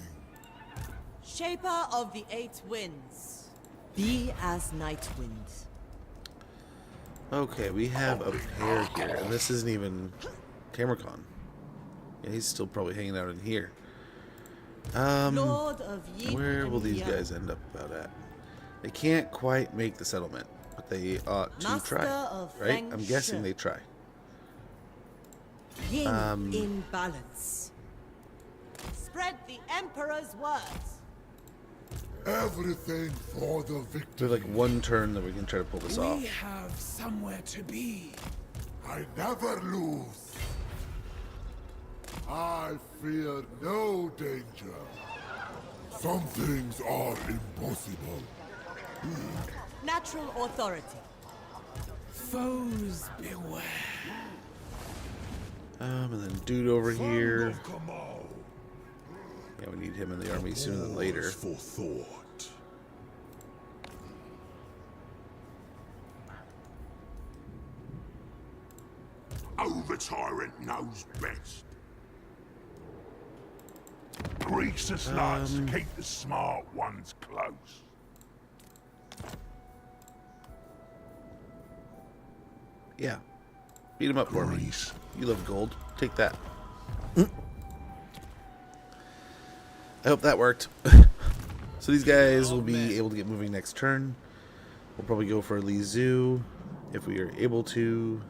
Shaper of the 8 winds. Be as night wind. Okay, we have a pair here, and this isn't even Tamarkon. Yeah, he's still probably hanging out in here. Lord of Yeep Where will and these Young. guys end up about at? They can't quite make the settlement, but they ought to Master try, of right? Feng I'm guessing Shui. they try. Yin in balance. Spread the Emperor's words. Everything for the victory. There's like one turn that we can try to pull this off. We have somewhere to be. I never lose. I fear no danger. Some things are impossible. Natural authority. Foes beware. And then dude over here. Come on. Yeah, we need him in the army sooner than later. For thought. Oh, the tyrant knows best. Grease the sluts, keep the smart ones close. Yeah. Beat him up for me. Grease. You love gold. Take that. I hope that worked. So these guys will be able to get moving next turn. We'll probably go for Li Zhu if we are able to.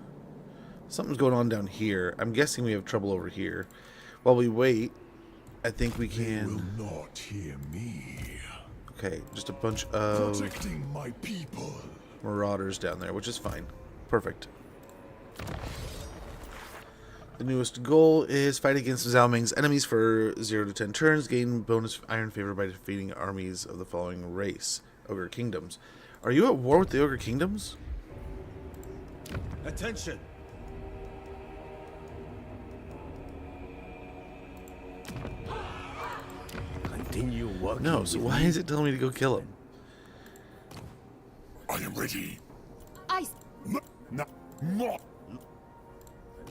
Something's going on down here. I'm guessing we have trouble over here. While we wait, I think we can. Will not hear me. Okay, just a bunch of Protecting my people. marauders down there, which is fine. Perfect. The newest goal is fight against Zhao Ming's enemies for 0 to 10 turns. Gain bonus iron favor by defeating armies of the following race. Ogre Kingdoms. Are you at war with the Ogre Kingdoms? Attention! Continue working. No, so why is it telling me to go kill him? I am ready. I Not.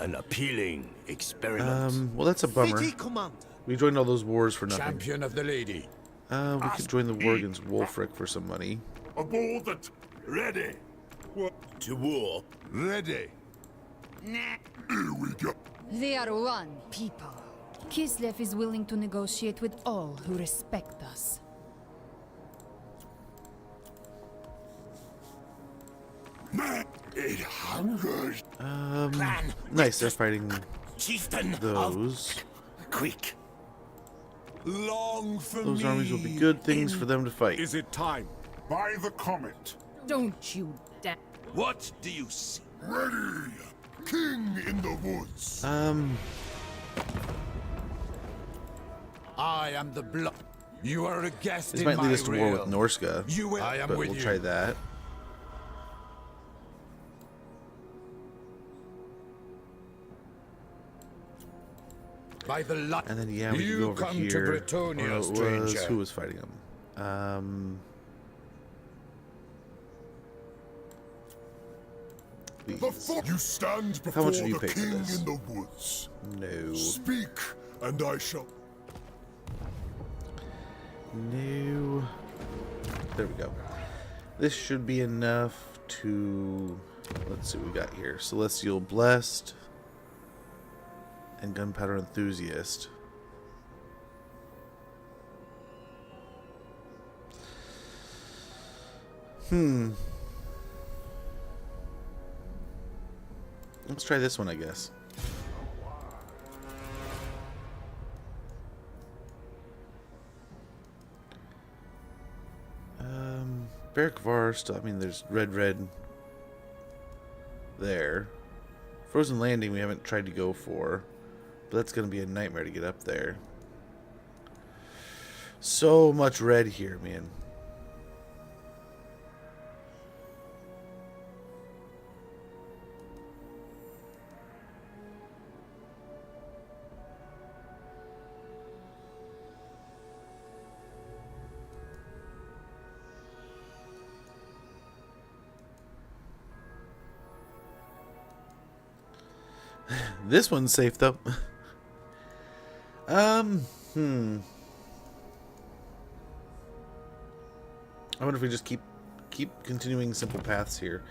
An appealing experiment. Well, that's a bummer. City Commander. We joined all those wars for nothing. Champion of the lady. We could join the war against Wolfric for some money. Aboard the. Ready. What? To war. Ready. Here we go. They are one people. Kislev is willing to negotiate with all who respect us. Man, it hungers. Nice, they're fighting Chieftain those. Quick. Long for Those me. armies will be good things for them to fight. Is it time? By the comet. Don't you dare. What do you see? Ready. King in the woods. I am the blood. You are a guest This in might my lead us to war with realm. Norska, You will. I am but with we'll you. try that. By the light. And then yeah, we can You go over come here. to Bretonia, Oh, no, it was stranger. who was fighting them? The These. you stand before much did you the pay for king this? in the woods. No. Speak, and I shall. No. There we go. This should be enough to. Let's see what we got here. Celestial Blessed and Gunpowder Enthusiast. Let's try this one, I guess. Barrack Var still, I mean, there's red there. Frozen Landing we haven't tried to go for, but that's going to be a nightmare to get up there. So much red here, man. This one's safe though. I wonder if we just keep continuing simple paths here.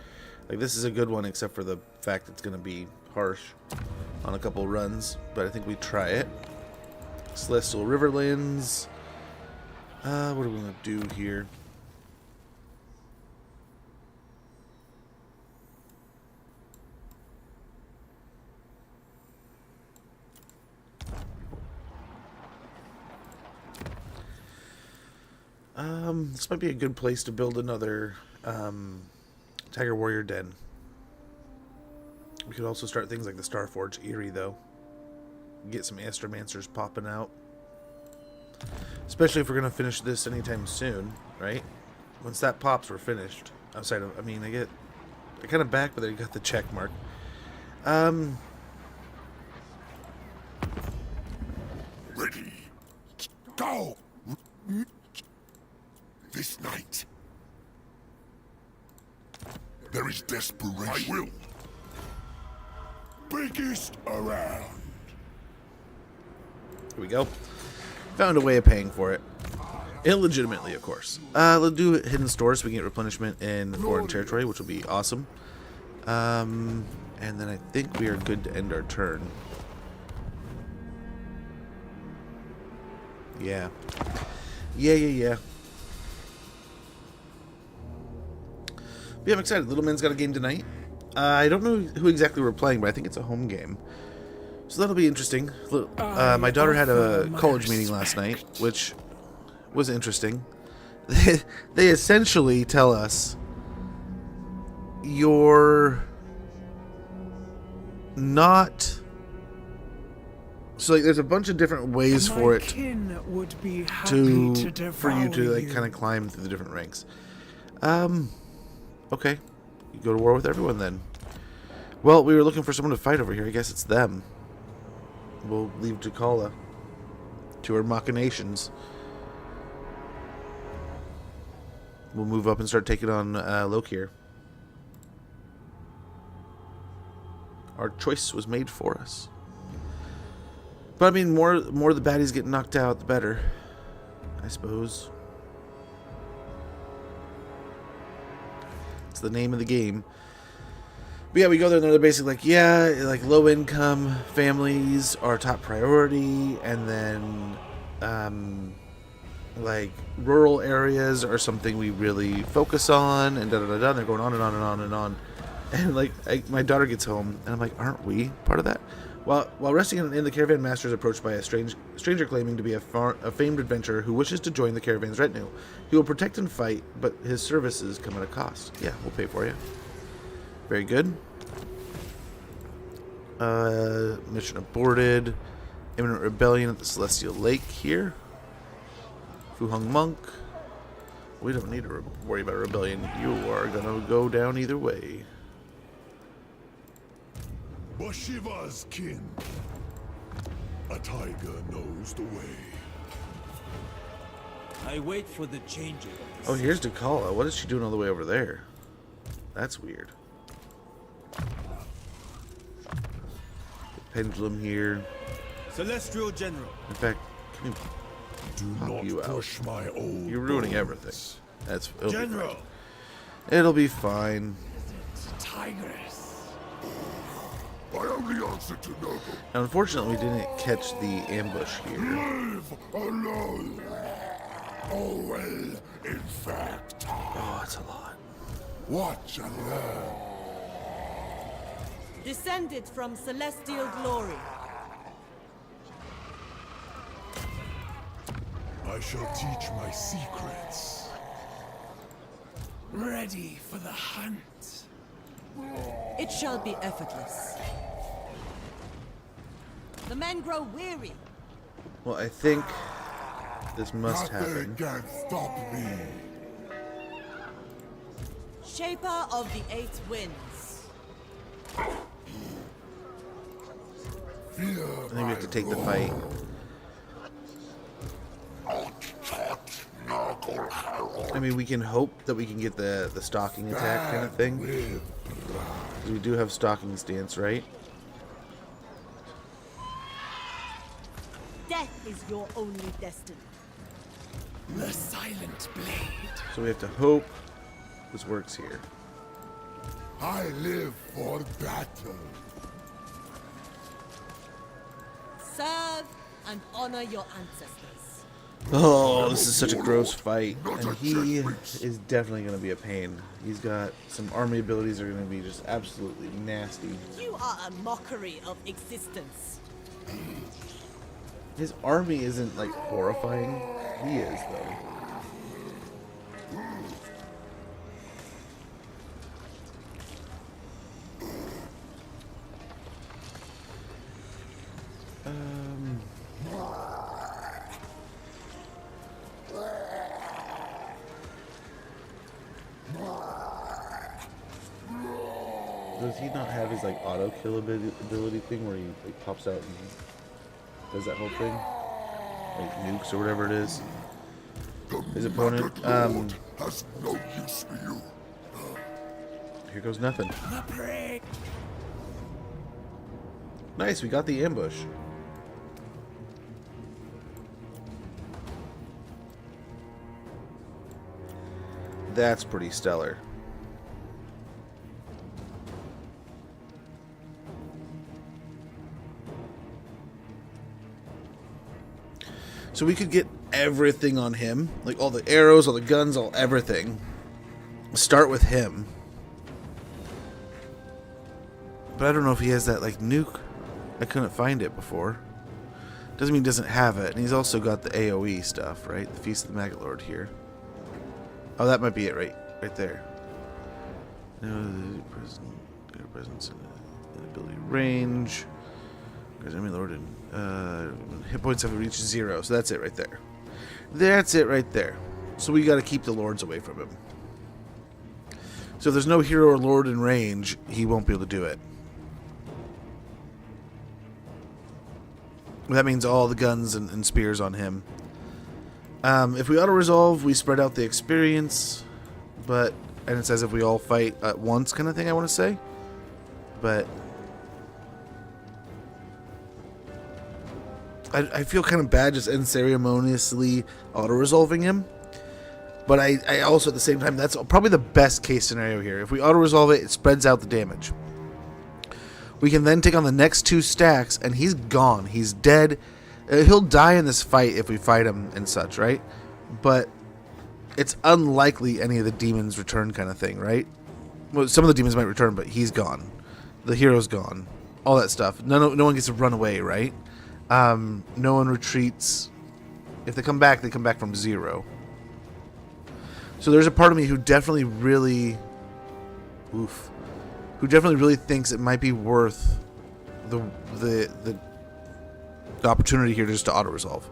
Like this is a good one, except for the fact it's going to be harsh on a couple runs. But I think we try it. Celestial Riverlands. What are we going to do here? This might be a good place to build another Tiger Warrior Den. We could also start things like the Starforge Eyrie, though. Get some Astromancers popping out. Especially if we're going to finish this anytime soon, right? Once that pops, we're finished. Outside of, I mean, I kind of back, but I got the check mark. Ready. Go. This night. There is desperation. I will. Biggest around. Here we go. Found a way of paying for it. Illegitimately, of course. Let's do hidden stores so we can get replenishment in foreign territory, which will be awesome. And then I think we are good to end our turn. Yeah. Yeah. yeah, I'm excited. Little Man's got a game tonight. I don't know who exactly we're playing, but I think it's a home game. So that'll be interesting. My daughter had a college meeting last night, which was interesting. They essentially tell us you're not... So like, there's a bunch of different ways for it would be for you to like kind of climb through the different ranks. Okay, you go to war with everyone then. Well, we were looking for someone to fight over here. I guess it's them. We'll leave Jakala to her machinations. We'll move up and start taking on Lokir. Our choice was made for us. But I mean, more the baddies get knocked out, the better, I suppose. It's the name of the game. But yeah, we go there and they're basically like, yeah, like low income families are top priority, and then like rural areas are something we really focus on, and da da da da. And they're going on and on and on and on. And like my daughter gets home and I'm like, aren't we part of that? While resting in the caravan, master is approached by a stranger claiming to be a famed adventurer who wishes to join the caravan's retinue. He will protect and fight, but his services come at a cost. Yeah, we'll pay for you. Very good. Mission aborted. Imminent rebellion at the Celestial Lake here. Fu Hung Monk. We don't need to worry about a rebellion. You are gonna go down either way. Bhashiva's kin. A tiger knows the way. I wait for the changing. Oh, here's Dakala. What is she doing all the way over there? That's weird. Pendulum here. Celestial General. In fact, can you Do pop not you out? push my old You're ruining bones. everything. It'll General. be fine. It'll be fine. Tigress. I only answer to noble. Now, unfortunately, we didn't catch the ambush here. Live alone. Oh well, in fact. Oh, that's a lot. Watch and learn. Descended from celestial glory. I shall teach my secrets. Ready for the hunt. It shall be effortless. The men grow weary. Well, I think this must Nothing happen. can stop me. Shaper of the eight winds. Fear I think we have to take the fight. I mean, we can hope that we can get the stalking attack kind of thing. We do have stalking stance, right? Death is your only destiny. The silent blade. So we have to hope this works here. I live for battle. Serve and honor your ancestors. Oh, this is such a gross fight. And he is definitely going to be a pain. He's got some army abilities that are going to be just absolutely nasty. You are a mockery of existence. His army isn't, like, horrifying. He is, though. Does he not have his like auto kill ability thing where he like pops out and does that whole thing, like nukes or whatever it is? His opponent. Has no use for you. Here goes nothing. The prey. Nice, we got the ambush. That's pretty stellar. So we could get everything on him, like all the arrows, all the guns, all everything. Start with him. But I don't know if he has that, like, nuke. I couldn't find it before. Doesn't mean he doesn't have it. And he's also got the AoE stuff, right? The Feast of the Maggot Lord here. Oh, that might be it right there. No, presence and ability range. Because enemy lord and hit points have reached 0. So that's it right there. That's it right there. So we got to keep the lords away from him. So if there's no hero or lord in range, he won't be able to do it. That means all the guns and spears on him. If we auto-resolve, we spread out the experience. And it says if we all fight at once kind of thing, I want to say. But I feel kind of bad just unceremoniously auto-resolving him. But I also, at the same time, that's probably the best case scenario here. If we auto-resolve it, it spreads out the damage. We can then take on the next 2 stacks, and he's gone. He's dead. He'll die in this fight if we fight him and such, right? But it's unlikely any of the demons return kind of thing, right? Well, some of the demons might return, but he's gone. The hero's gone. All that stuff. No one gets to run away, right? No one retreats. If they come back from 0. So there's a part of me who definitely really... who definitely really thinks it might be worth the opportunity here just to auto-resolve.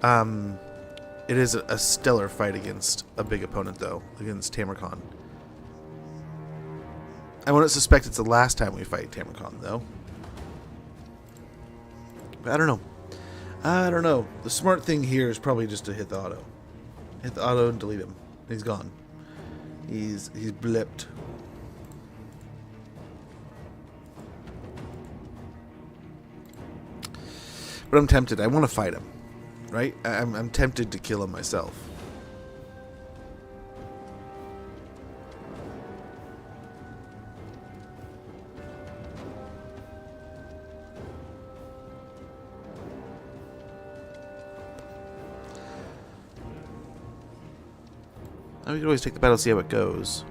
It is a stellar fight against a big opponent, though, against Tamarcon. I wouldn't suspect it's the last time we fight Tamarcon, though. But I don't know. I don't know. The smart thing here is probably just to hit the auto. Hit the auto and delete him. He's gone. He's blipped. But I'm tempted. I want to fight him. Right? I'm tempted to kill him myself. We can always take the battle, see how it goes.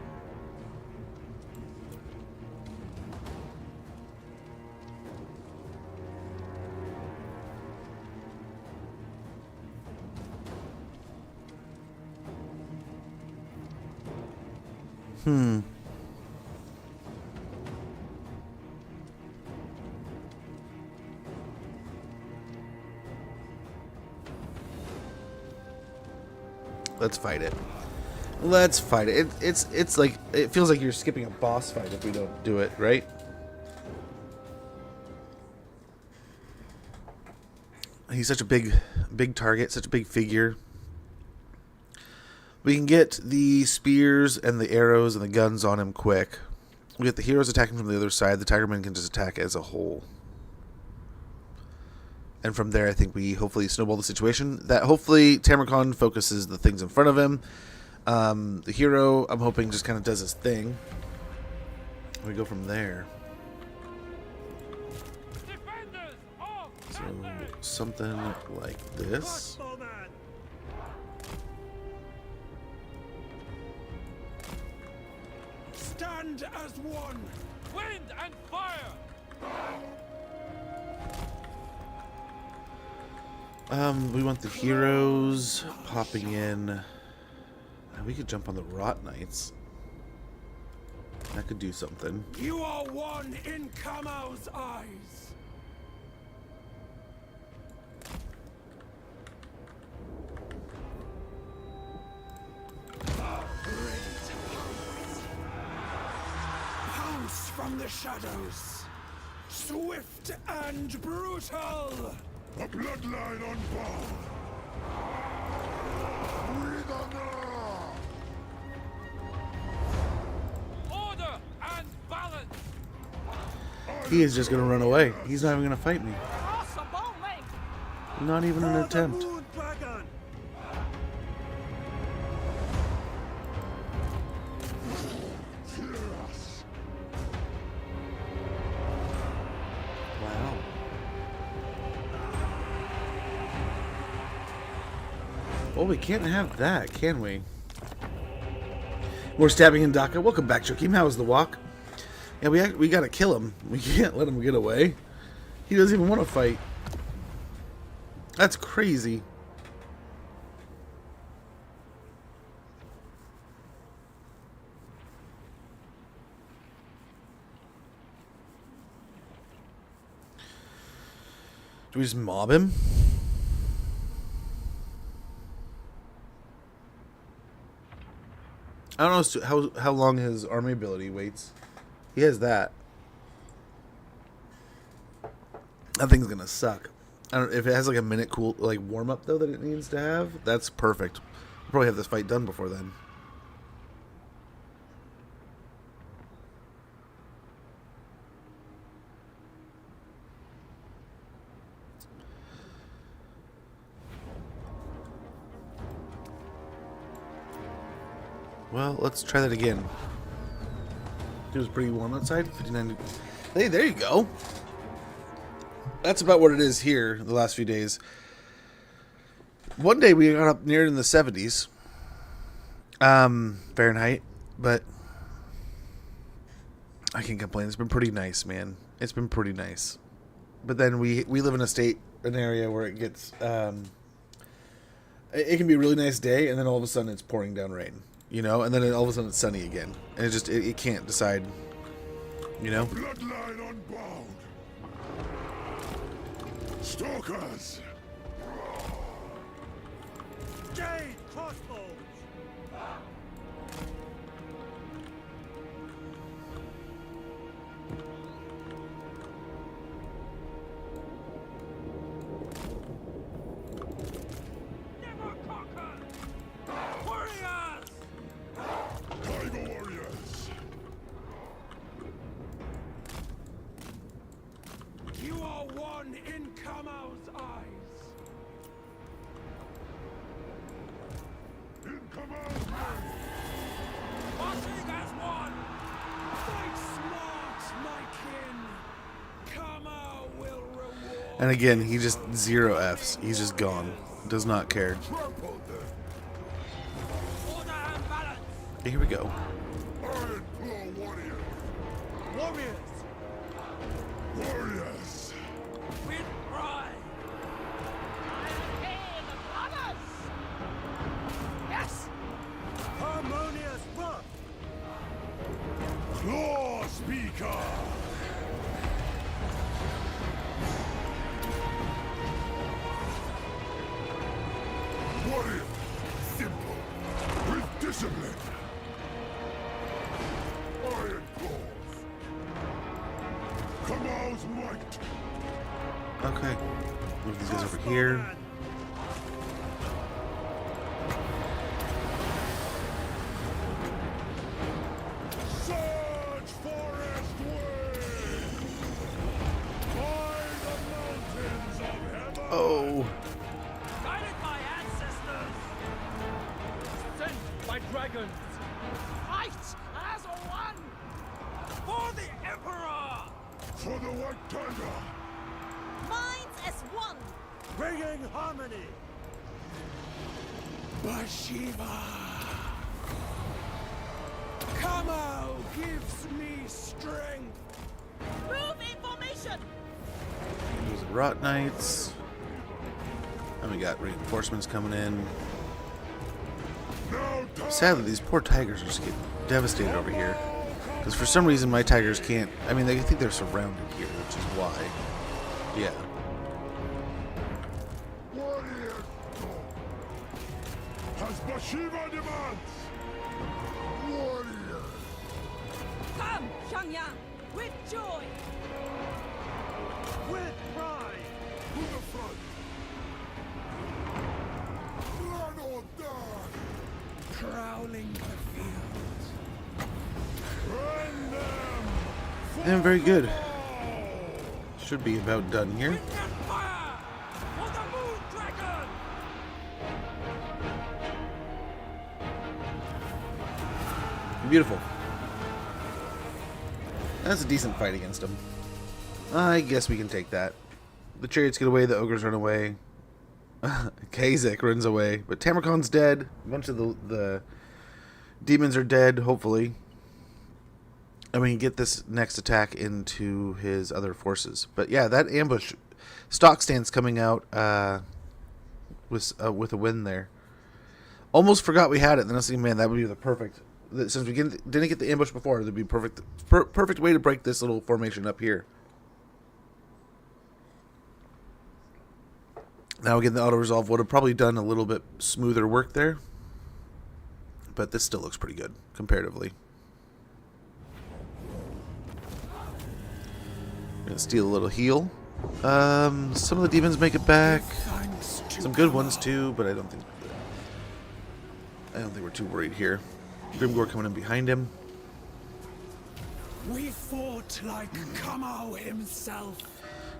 Let's fight it. Let's fight it. It's like, it feels like you're skipping a boss fight if we don't do it, right? He's such a big target, such a big figure. We can get the spears and the arrows and the guns on him quick. We get the heroes attacking from the other side. The Tigermen can just attack as a whole. And from there, I think we hopefully snowball the situation. That hopefully Tamarcon focuses the things in front of him. The hero, I'm hoping, just kind of does his thing. We go from there. So, something like this. Stand as one. Wind and fire. We want the heroes popping in. We could jump on the Rot Knights. That could do something. You are one in Kamo's eyes. Pounce from the shadows. Swift and brutal. A bloodline on board. Breathe on now. Order and balance. He is just going to run away. He's not even going to fight me. Not even an attempt. Wow. Well, we can't have that, can we? More stabbing in Dhaka. Welcome back, Joakim. How was the walk? Yeah, we gotta kill him. We can't let him get away. He doesn't even want to fight. That's crazy. Do we just mob him? I don't know how long his army ability waits. He has that. That thing's gonna suck. I don't if it has like a minute cool like warm up though that it needs to have. That's perfect. We'll probably have this fight done before then. Well, let's try that again. It was pretty warm outside. 59. Hey, there you go. That's about what it is here the last few days. One day we got up near in the 70s. Fahrenheit, but I can't complain. It's been pretty nice, man. It's been pretty nice. But then we live in an area where it gets it can be a really nice day and then all of a sudden it's pouring down rain. You know, and then all of a sudden it's sunny again. And it can't decide, you know? Bloodline unbound. Stalkers. Jade crossbows! Never conquer! Warriors! Tiger warriors. You are one in Kamau's eyes. In command. Bhashiva's one! Fight smart, my kin! Kamau will reward. And again, he just 0 Fs. He's just gone. Does not care. Trample them. Order and balance! Here we go. Iron claw warriors. Warriors! Warriors. With pride! Yes! Harmonious buff! Claw speaker. Warrior. Simple. With discipline. Iron claws. Kamau's might. Okay. Move these guys over here. Surge forest way. By the mountains of heaven. Oh. Guided by ancestors! Sent by dragons! Fight as one! For the Emperor! For the White Tiger. Minds as one. Bringing harmony! Bhashiva! Kamau gives me strength! Move in formation. Those are Rot Knights. And we got reinforcements coming in. Now time. Sadly, these poor tigers are just getting devastated over here. Because for some reason my tigers can't... I mean, they think they're surrounded here, which is why. Yeah. Warrior. As Bhashiva demands. Warrior. Come, Xiangyang, with joy. With pride! To the front. Blood or die. Prowling the fields. Burn them. And very good. Should be about done here. Wind and fire! For the Moon Dragon! Beautiful. That's a decent fight against him. I guess we can take that. The chariots get away, the ogres run away. Kazek runs away, but Tamarkon's dead. A bunch of the demons are dead, hopefully. And we can get this next attack into his other forces. But yeah, that ambush stock stance coming out with a win there. Almost forgot we had it. Then I was thinking, man, that would be the perfect. Since we didn't get the ambush before, that'd be perfect way to break this little formation up here. Now again, the auto resolve would have probably done a little bit smoother work there, but this still looks pretty good comparatively. Gonna steal a little heal. Some of the demons make it back. Some good ones too, but I don't think we're too worried here. Grimgore coming in behind him. We fought like Kamau himself.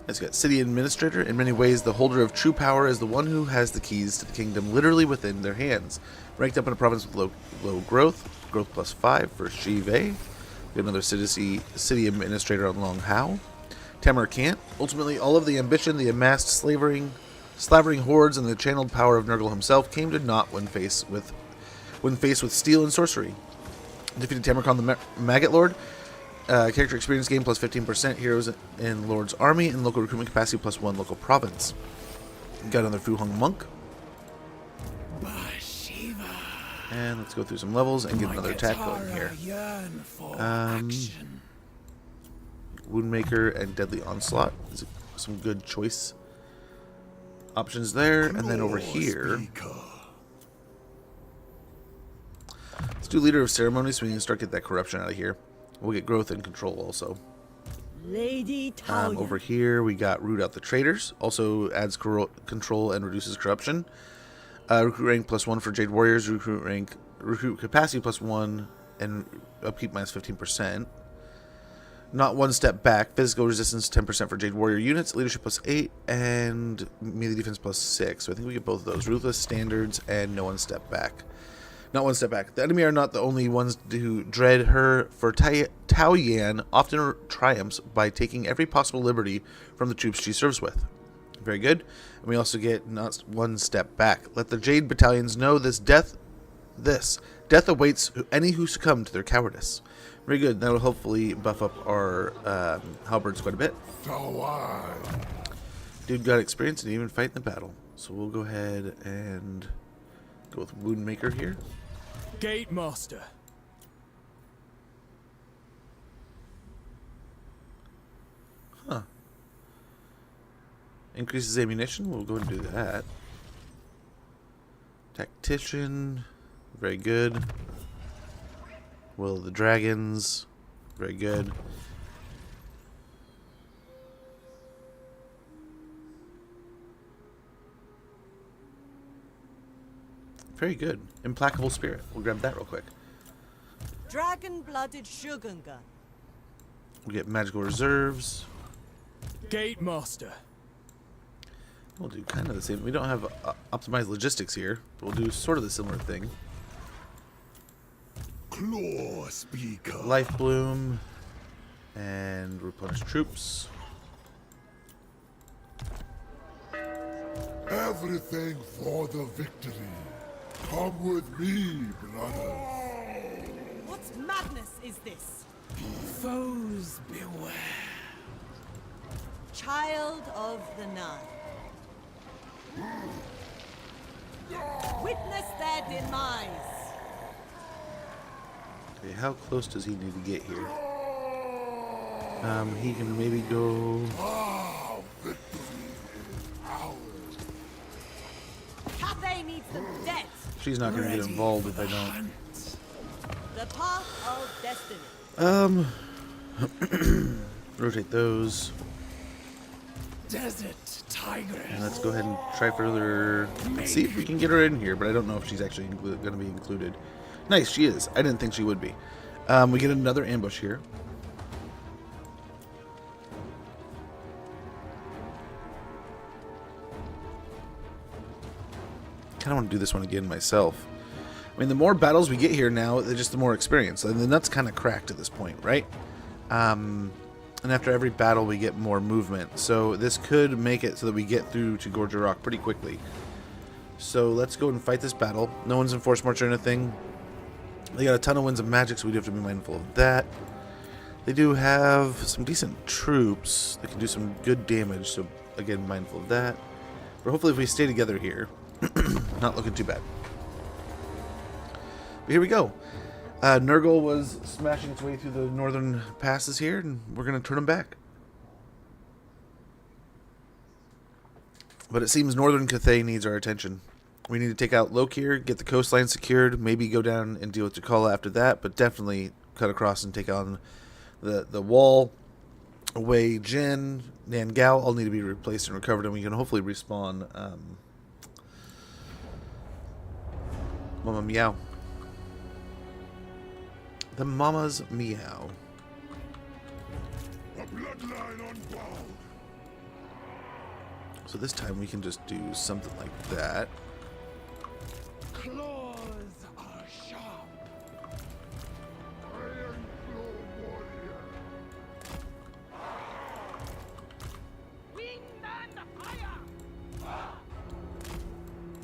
It's got City Administrator. In many ways, the holder of true power is the one who has the keys to the kingdom literally within their hands. Ranked up in a province with low growth plus 5 for Shive. Got another city Administrator on Long Hao. Tamarkant. Ultimately, all of the ambition, the amassed slavering hordes, and the channeled power of Nurgle himself came to naught when faced with steel and sorcery. Defeated Tamarkant the Maggot Lord. Character experience gain plus 15%. Heroes in Lord's army and local recruitment capacity plus 1 local province. Got another Fu Hong monk. Bhashiva. And let's go through some levels and get another attack going here. Woundmaker and Deadly Onslaught is some good choice options there. And then over here, let's do Leader of Ceremonies so we can start get that corruption out of here. We'll get growth and control also. Lady Talia. Over here we got Root Out the Traitors. Also adds control and reduces corruption. Recruit rank plus 1 for Jade Warriors. Recruit capacity plus 1 and upkeep minus 15%. Not one step back. Physical resistance 10% for Jade Warrior units. Leadership plus 8 and melee defense plus 6. So I think we get both of those. Ruthless standards and no one step back. Not one step back. The enemy are not the only ones who dread her, for Tao Yan often triumphs by taking every possible liberty from the troops she serves with. Very good. And we also get not one step back. Let the Jade battalions know death awaits any who succumb to their cowardice. Very good. That will hopefully buff up our halberds quite a bit. Dude got experience and even fight in the battle. So we'll go ahead and go with Woundmaker here. Gate Master. Huh. Increases ammunition. We'll go and do that. Tactician. Very good. Will of the Dragons. Very good. Very good. Implacable Spirit. We'll grab that real quick. Dragon-blooded Shugunga. We get Magical Reserves. Gate Master. We'll do kind of the same. We don't have optimized logistics here, but we'll do sort of the similar thing. Claw Speaker. Life Bloom. And replenish troops. Everything for the victory. Come with me, brothers. What madness is this? Foes beware. Child of the Nine. Witness their demise. Okay, how close does he need to get here? He can maybe go... Cathay needs them dead. She's not going to get involved if I don't. The path of destiny. Rotate those. Desert Tigress. And let's go ahead and try further. Let's see if we can get her in here, but I don't know if she's actually going to be included. Nice, she is. I didn't think she would be. We get another ambush here. Kind of want to do this one again myself. I mean, the more battles we get here now, just the more experience. And the nut's kind of cracked at this point, right? And after every battle, we get more movement. So this could make it so that we get through to Gorger Rock pretty quickly. So let's go and fight this battle. No one's in Force March or anything. They got a ton of winds of magic, so we do have to be mindful of that. They do have some decent troops that can do some good damage, so again, mindful of that. But hopefully if we stay together here, not looking too bad. But here we go. Nurgle was smashing its way through the northern passes here, and we're going to turn them back. But it seems northern Cathay needs our attention. We need to take out Lokir, get the coastline secured, maybe go down and deal with T'Challa after that, but definitely cut across and take on the wall. Wei Jin, Nangao all need to be replaced and recovered, and we can hopefully respawn Mama Meow. The Mama's Meow. A bloodline on board. So this time we can just do something like that. Claws are sharp. Iron Claw warrior. Wind and fire.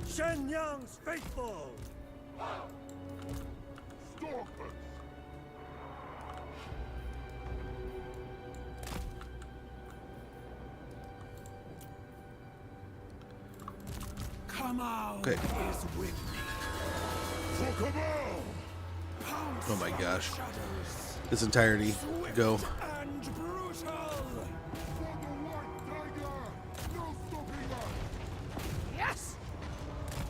Shen Yang's faithful. Stalkers. Come out. Okay. Is with me. For Cabal. Pounce Oh my on gosh. shadows. This entirety. Go. And brutal. For the White Tiger. No stopping us. Yes.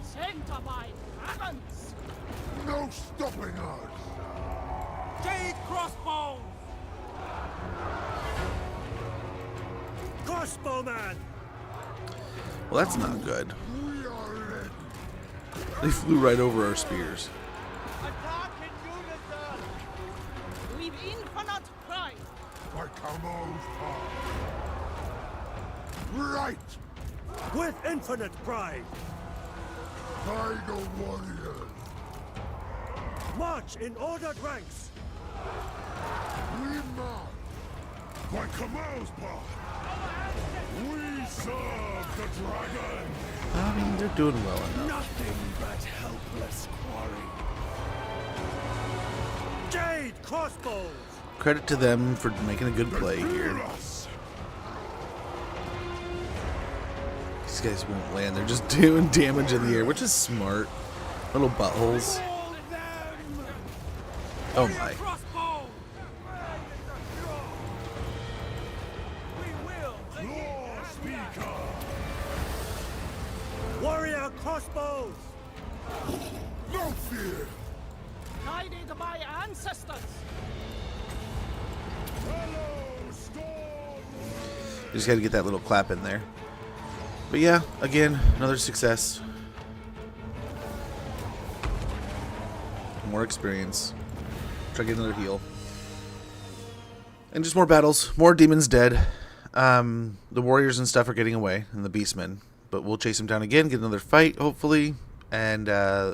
Sent by dragons. No stopping us. Jade crossbow. Crossbowman. Well, that's not good. We are ready. They flew right over our spears. Attack in unison. With infinite pride. By Camo's power. Right. With infinite pride. Tiger warriors. March in ordered ranks. We march. By Camo's power. We serve the dragon. I mean, they're doing well enough. Nothing but helpless quarry. Jade crossbows. Credit to them for making a good play here. Us. These guys won't land. They're just doing damage in the air, which is smart. Little buttholes. All them. Oh my. Crossbow. We will. Law speaker. Warrior crossbows. No fear. Guided by ancestors. Hello, storm. Just got to get that little clap in there. But yeah, again, another success. More experience. Try to get another heal. And just more battles. More demons dead. The warriors and stuff are getting away. And the beastmen. But we'll chase them down again. Get another fight, hopefully. And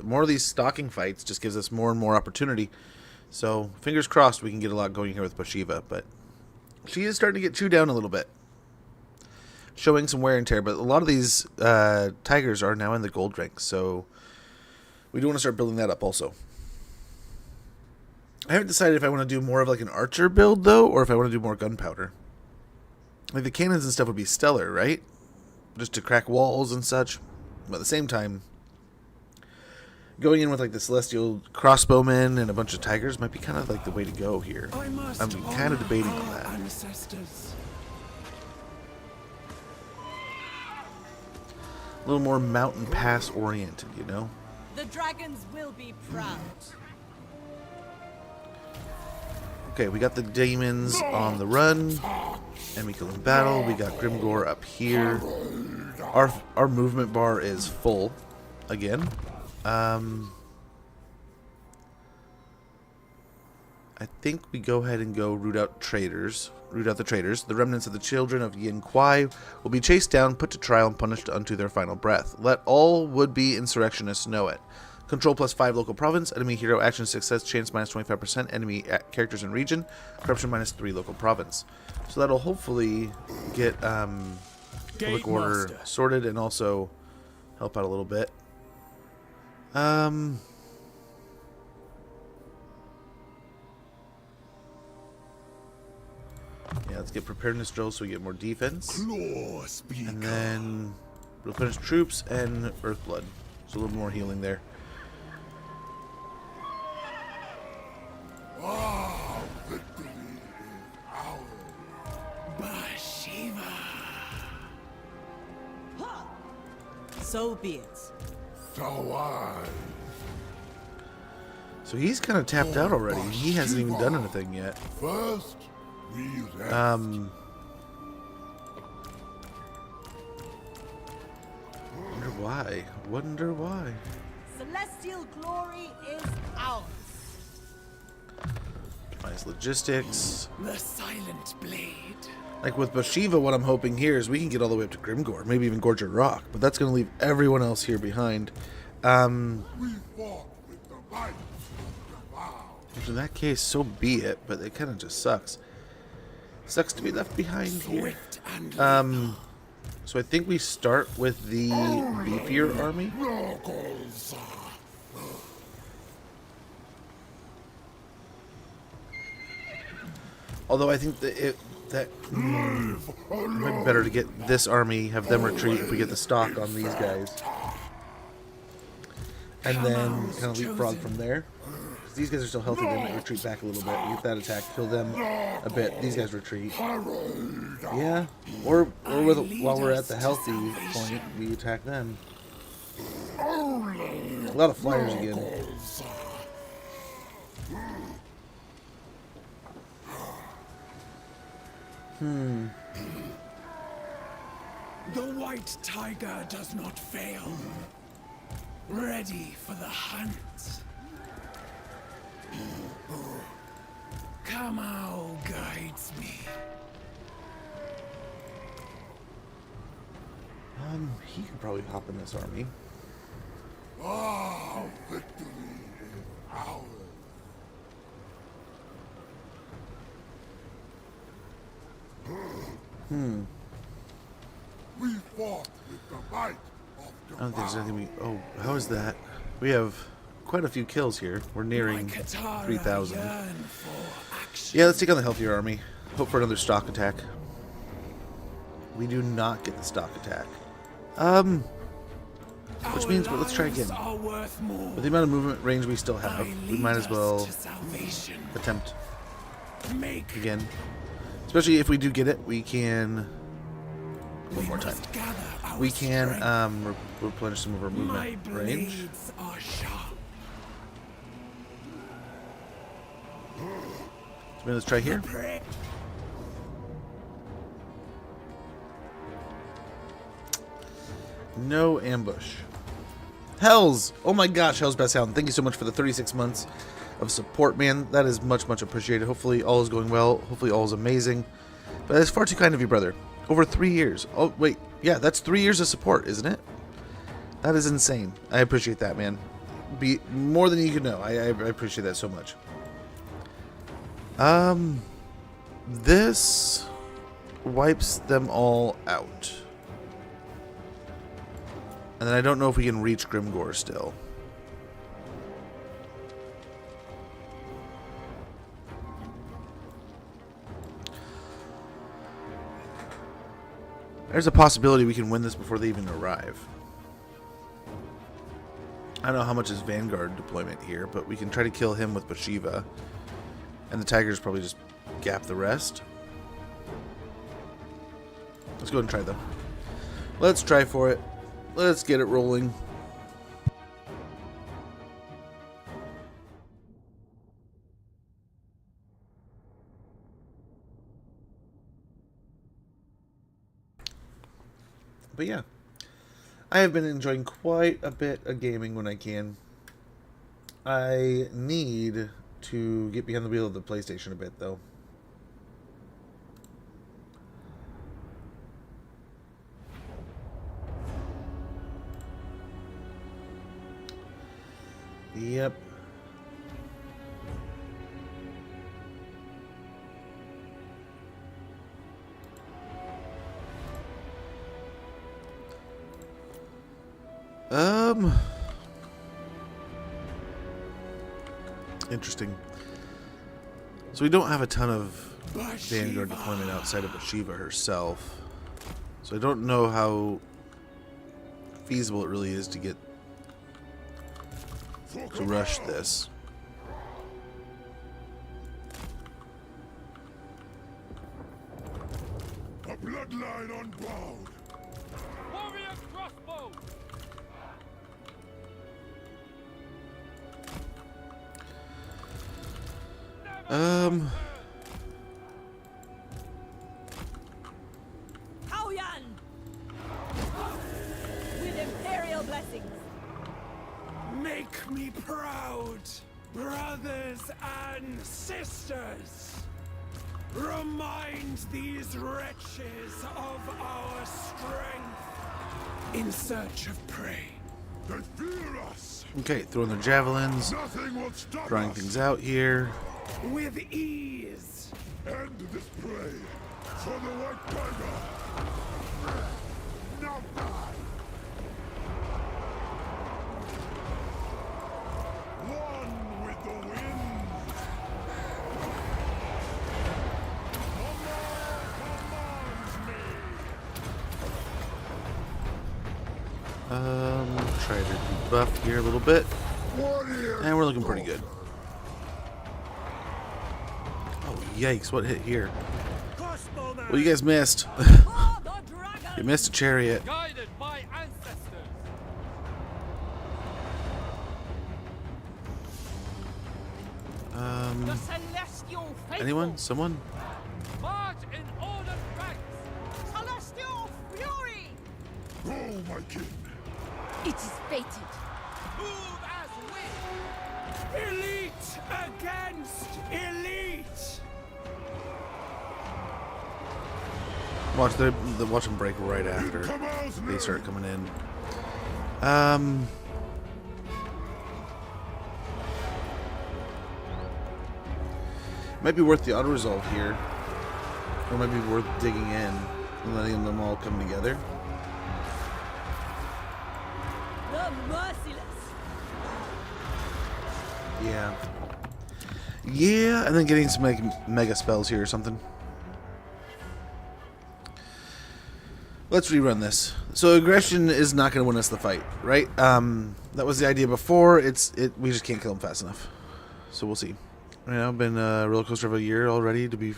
more of these stalking fights just gives us more and more opportunity. So, fingers crossed we can get a lot going here with Bhashiva. But she is starting to get chewed down a little bit. Showing some wear and tear. But a lot of these tigers are now in the gold rank. So, we do want to start building that up also. I haven't decided if I want to do more of like an archer build, though, or if I want to do more gunpowder. Like, the cannons and stuff would be stellar, right? Just to crack walls and such. But at the same time, going in with like the celestial crossbowmen and a bunch of tigers might be kind of like the way to go here. I'm kind of debating on that. Ancestors. A little more mountain pass oriented, you know? The dragons will be proud. Okay, we got the demons on the run. And we kill in battle. We got Grimgor up here. Our movement bar is full again. I think we go ahead and go root out traitors. Root out the traitors. The remnants of the children of Yin Kwai will be chased down, put to trial, and punished unto their final breath. Let all would-be insurrectionists know it. Control +5 local province. Enemy hero action success chance -25%. Enemy characters in region. Corruption -3 local province. So that'll hopefully get public order sorted and also help out a little bit. Let's get preparedness drills so we get more defense. Claw speaker. And then replenish troops and Earthblood. So a little more healing there. Ah, victory is ours. Bhashiva. So be it. So I. So he's kind of tapped out already. He hasn't even done anything yet. First, we rest. Wonder why. Wonder why. Celestial glory is ours. Nice logistics. The silent blade. Like with Bhashiva, what I'm hoping here is we can get all the way up to Grimgore, maybe even Gorger Rock, but that's going to leave everyone else here behind. We fought with the might of the vow. Which in that case, so be it, but it kind of just sucks. Sucks to be left behind here. So I think we start with the beefier army. Knuckles. Although I think that it might be better to get this army, have them retreat if we get the stock on these guys. And then kind of leapfrog from there. Because these guys are still healthy, they might retreat back a little bit. We get that attack, kill them a bit. These guys retreat. Yeah. Or while we're at the healthy point, we attack them. A lot of flyers again. The white tiger does not fail. Ready for the hunt. Kamau guides me. He could probably hop in this army. Ah, victory is ours. We fought with the might of the I don't think there's vow. anything we... Oh, how is that? We have quite a few kills here. We're nearing 3,000. Yeah, let's take on the healthier army. Hope for another stock attack. We do not get the stock attack. Which means, well, let's try again. With the amount of movement range we still have, we might as well attempt again. Especially if we do get it, we can... One more time. We can replenish some of our movement range. So let's try here. No ambush. Hells! Oh my gosh, Hell's Best Hound. Thank you so much for the 36 months of support, man. That is much, much appreciated. Hopefully all is going well. Hopefully all is amazing. But that's far too kind of you, brother. Over 3 years. Oh, wait. Yeah, that's 3 years of support, isn't it? That is insane. I appreciate that, man. Be more than you could know. I appreciate that so much. This wipes them all out. And then I don't know if we can reach Grimgore still. There's a possibility we can win this before they even arrive. I don't know how much is Vanguard deployment here, but we can try to kill him with Bhashiva. And the Tigers probably just gap the rest. Let's go ahead and try though. Let's try for it. Let's get it rolling. But yeah, I have been enjoying quite a bit of gaming when I can. I need to get behind the wheel of the PlayStation a bit though. Yep. Interesting. So we don't have a ton of vanguard deployment outside of Bhashiva herself. So I don't know how feasible it really is to get to rush this. A bloodline unbowed. Warrior crossbow! Haoyan! With imperial blessings. Make me proud, brothers and sisters. Remind these wretches of our strength in search of prey. They fear us. Okay, throwing their javelins, Nothing will stop drawing us. things out here. With ease. End this prey for the White Tiger. Now die. One with the wind. Try to buff here a little bit. Warrior. And we're looking pretty good. Oh, yikes, what hit here? Crossbowman! Well, you guys missed. For the dragon! You missed a chariot. Guided by ancestors. The celestial faithful. Anyone? Someone? March in ordered ranks. Celestial fury. Oh, my king. It is fated. Move as wind. Elite against elite. Watch watch them break right after they start coming in. Might be worth the auto resolve here, or might be worth digging in and letting them all come together. The merciless. Yeah. Yeah, and then getting some like mega spells here or something. Let's rerun this. So aggression is not going to win us the fight, right? That was the idea before. We just can't kill him fast enough. So we'll see. You know, been a roller coaster of a year already to be.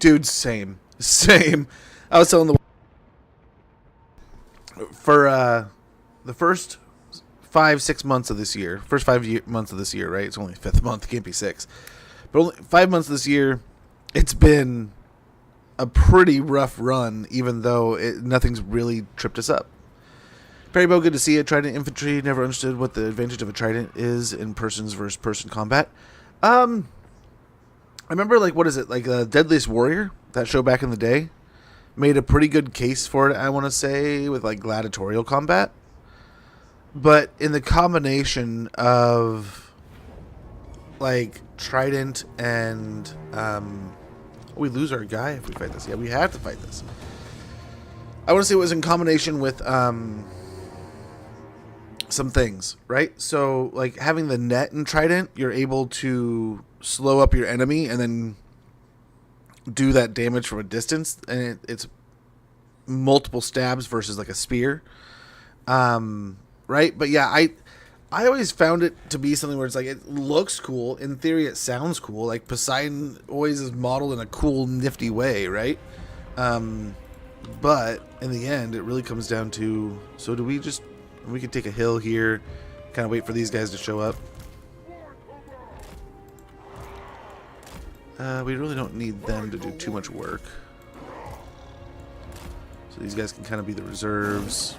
Dude, same. I was telling for the first 5-6 months of this year, months of this year, right? It's only 5th month, it can't be 6. But only 5 months of this year, it's been a pretty rough run, even though nothing's really tripped us up. Perrybow, good to see it. Trident infantry, never understood what the advantage of a trident is in persons versus person combat. I remember, like, what is it, like Deadliest Warrior, that show back in the day, made a pretty good case for it, I want to say, with like gladiatorial combat. But in the combination of like trident and we lose our guy if we fight this. Yeah, we have to fight this. I want to say it was in combination with some things, right? So like having the net and trident, you're able to slow up your enemy and then do that damage from a distance, and it's multiple stabs versus like a spear. Right? But yeah, I always found it to be something where it's like, it looks cool. In theory, it sounds cool. Like, Poseidon always is modeled in a cool, nifty way, right? But in the end, it really comes down to, so do we just, we could take a hill here, kind of wait for these guys to show up. We really don't need them to do too much work. So these guys can kind of be the reserves.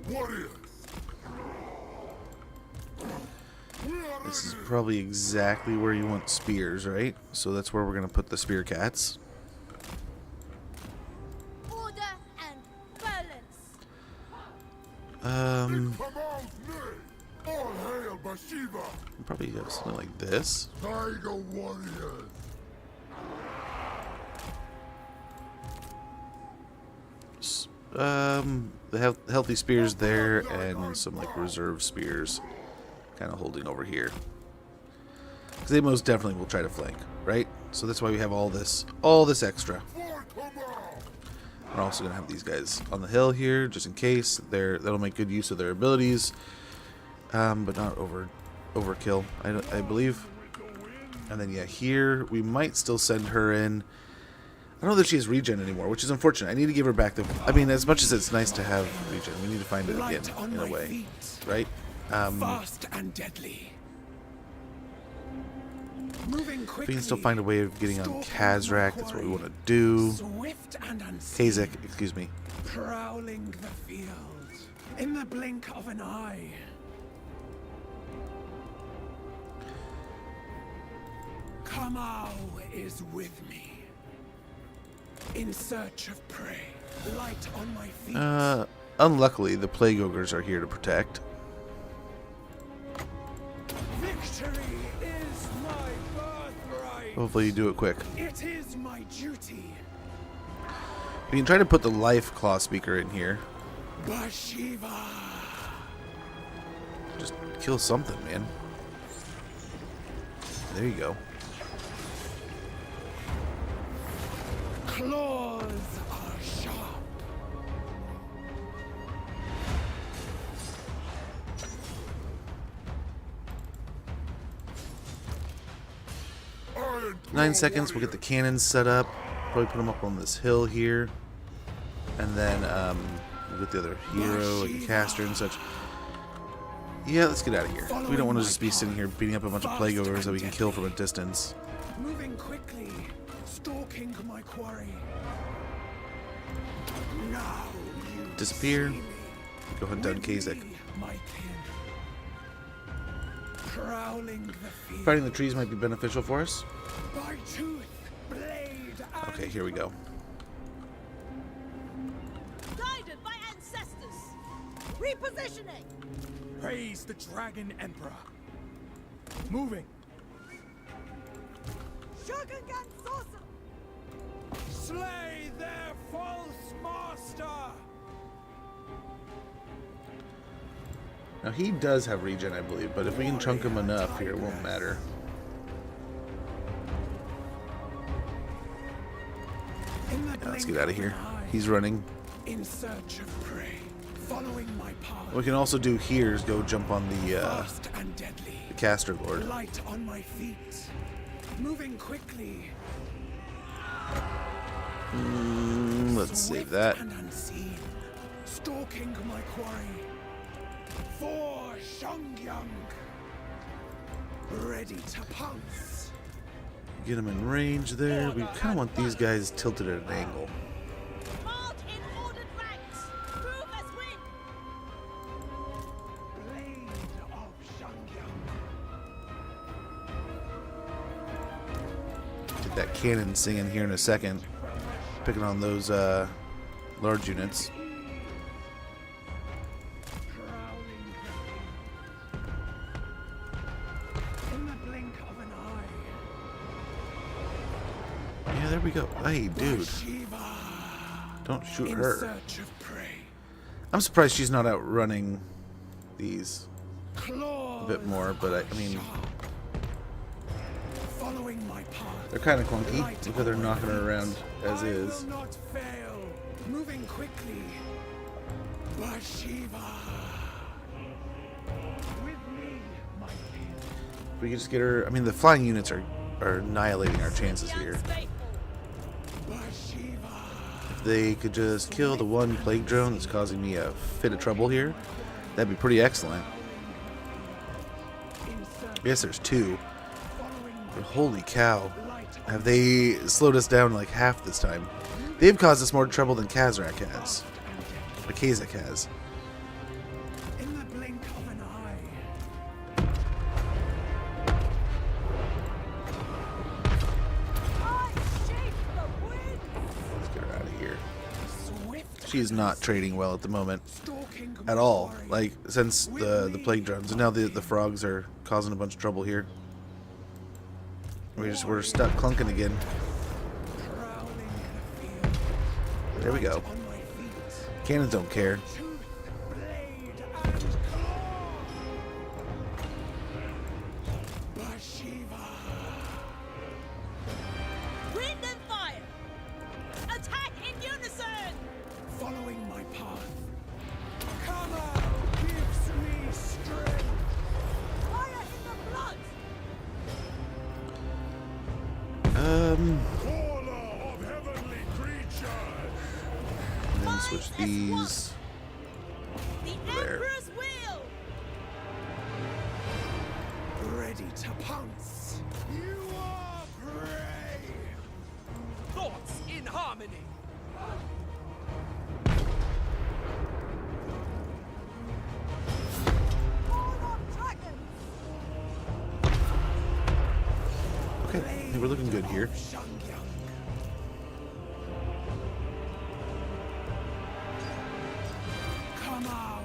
Warriors. This is probably exactly where you want spears, right? So that's where we're going to put the spear cats. Order and balance. All hail Bhashiva. Probably have something like this. Tiger warriors. the healthy spears there, and some like reserve spears kind of holding over here. Because they most definitely will try to flank, right? So that's why we have all this extra. We're also gonna have these guys on the hill here, just in case. That'll make good use of their abilities, but not overkill, I believe. And then yeah, here we might still send her in. I don't know that she has regen anymore, which is unfortunate. I need to give her back the. I mean, as much as it's nice to have regen, we need to find it again in a way, right? Fast and deadly. Moving quickly. If we can still find a way of getting on Kazrak, that's what we want to do. Swift and unseen. Kazak, excuse me. Prowling the field in the blink of an eye. Kamau is with me. In search of prey. Light on my feet. Unluckily, the Plague Ogres are here to protect. Victory is my birthright. Hopefully you do it quick. It is my duty. We can try to put the Life Claw Speaker in here. Bhashiva. Just kill something, man. There you go. Claws are sharp. Iron 9 seconds, we'll get the cannons set up. Probably put them up on this hill here. And then we'll get the other hero, like the caster and such. Yeah, let's get out of here. We don't want to just be sitting here beating up a bunch of Plague Ogres that we can kill from a distance. Moving quickly, stalking my quarry. Now you Disappear. see me. Go hunt down With Kazak. me, my kin. Prowling the field. Fighting the trees might be beneficial for us. By tooth, blade, and Okay, here we go. Guided by ancestors. Repositioning. Praise the Dragon Emperor. Moving. Shogungan sorcerer. slay their false master. Now he does have regen, I believe, but if we can chunk him enough here, it won't matter. Yeah, let's get out of here. He's running. In search of prey, following my path. What we can also do here is go jump on the Fast and deadly. caster lord. Light on my feet. Moving quickly. Let's save Swift that. and unseen. Stalking my quarry. For Shongyang. Ready to pounce. Get him in range there. We kind of want these guys tilted at an angle. March in ordered ranks. Prove as win. Blade of Shongyang. Get that cannon singing here in a second. Picking on those large units. In the blink of an eye. Yeah, there we go. Hey, dude. Bhashiva. Don't shoot In her. search of prey. I'm surprised she's not outrunning these Claws a bit more, but I mean, following my path. they're kind of clunky. Look how they're knocking her around as I is. will not fail. Moving quickly. Bhashiva. With me, my king. If we could just get her. I mean, the flying units are annihilating our chances here. Bhashiva. If they could just kill the one plague drone that's causing me a fit of trouble here, that'd be pretty excellent. Yes, there's two. But holy cow. Have they slowed us down like half this time? They've caused us more trouble than Kazrak has. Or Kazak has. In the blink of an eye. I shape the wind. Let's get her out of here. Swift. She's not trading well at the moment. Stalking At my all. quarry. Like, since the plague drones. And now the frogs are causing a bunch of trouble here. We're stuck clunking again. Prowling the field. There we go. On my feet. Cannons don't care. Blade and claw. Bhashiva. Wind and fire! Attack in unison! Following my path. Kama gives me strength. Fire in the blood! Caller of heavenly creatures! And then switch these. The There. Emperor's will! Ready to pounce. You are prey. Thoughts in harmony. Born of dragons! Okay, I think we're looking good here. Kamau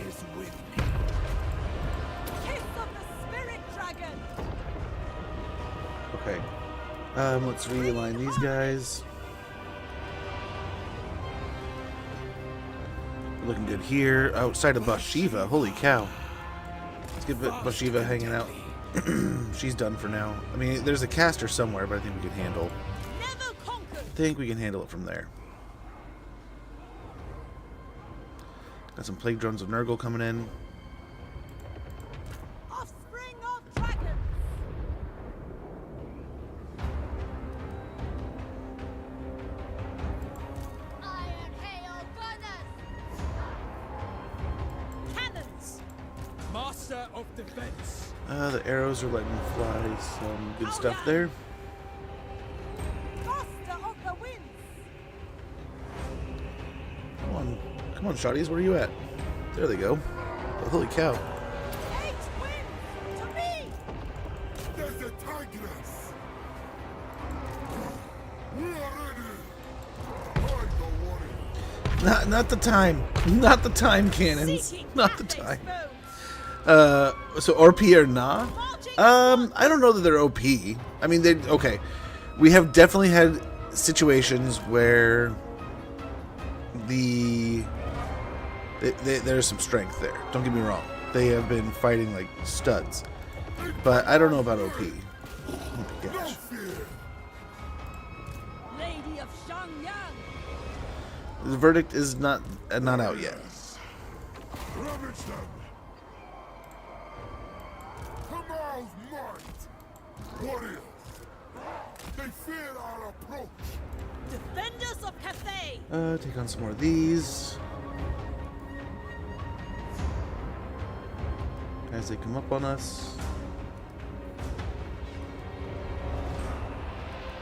is with me. Kiss of the spirit dragon! Okay. Let's realign these guys. We're looking good here. Outside of Bhashiva. Holy cow. Let's get Bhashiva hanging out. She's done for now. I mean, there's a caster somewhere, but I think we can handle. Never conquered! I think we can handle it from there. Got some plague drones of Nurgle coming in. Offspring of dragons! Iron hail gunners! Cannons! Master of defense. The arrows are letting me fly. Some good stuff there. Master of the winds! Come on, shotties. Where are you at? There they go. Oh, holy cow. Eight winds! To me! There's a tigress! We are ready! Hide the warrior! Not the time. Not the time, cannons. Seeking Not the Cathay's time. bones. So RP or nah? I don't know that they're OP. I mean, okay. We have definitely had situations where there's some strength there. Don't get me wrong. They have been fighting like studs. But I don't know about OP. Oh my gosh. Lady of Shangyang! The verdict is not out yet. Ravage them! Kamau's might! Warriors! They fear our approach! Defenders of Cathay! Take on some more of these. As they come up on us.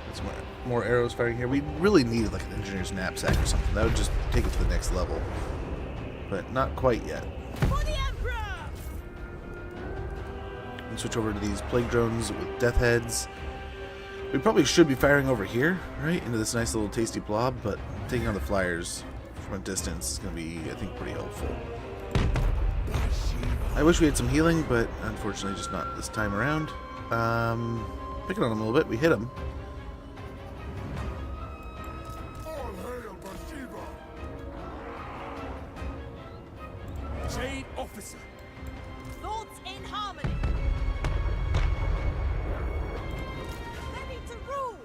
Get some more arrows firing here. We really needed like an engineer's knapsack or something. That would just take it to the next level. But not quite yet. For the Emperor! And switch over to these plague drones with death heads. We probably should be firing over here, right? Into this nice little tasty blob, but taking on the flyers from a distance is going to be, I think, pretty helpful. I wish we had some healing, but unfortunately just not this time around. Picking on him a little bit. We hit him. All hail Bhashiva! Jade officer. Thoughts in harmony! Ready to rule!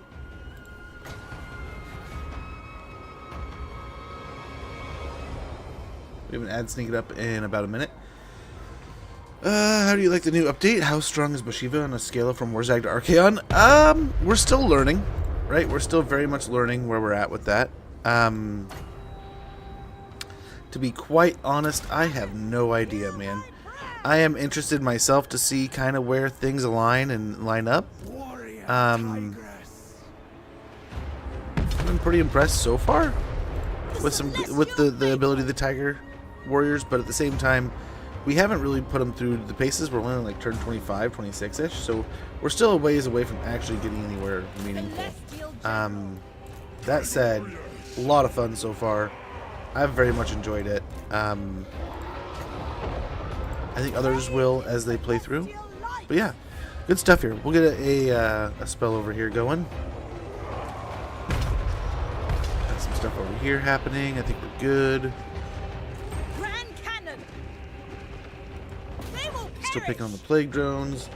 We have an ad sneaking up in about a minute. How do you like the new update? How strong is Bhashiva on a scale from Warzag to Archaon? We're still learning, right? We're still very much learning where we're at with that. To be quite honest, I have no idea, man. I am interested myself to see kind of where things align and line up. I've been pretty impressed so far with the ability of the Tiger Warriors, but at the same time, we haven't really put them through the paces. We're only on like turn 25, 26-ish, so we're still a ways away from actually getting anywhere meaningful. That said, a lot of fun so far. I've very much enjoyed it. I think others will as they play through. But yeah, good stuff here. We'll get a spell over here going. Got some stuff over here happening. I think we're good. Grand cannon. They will Still perish. picking on the plague drones.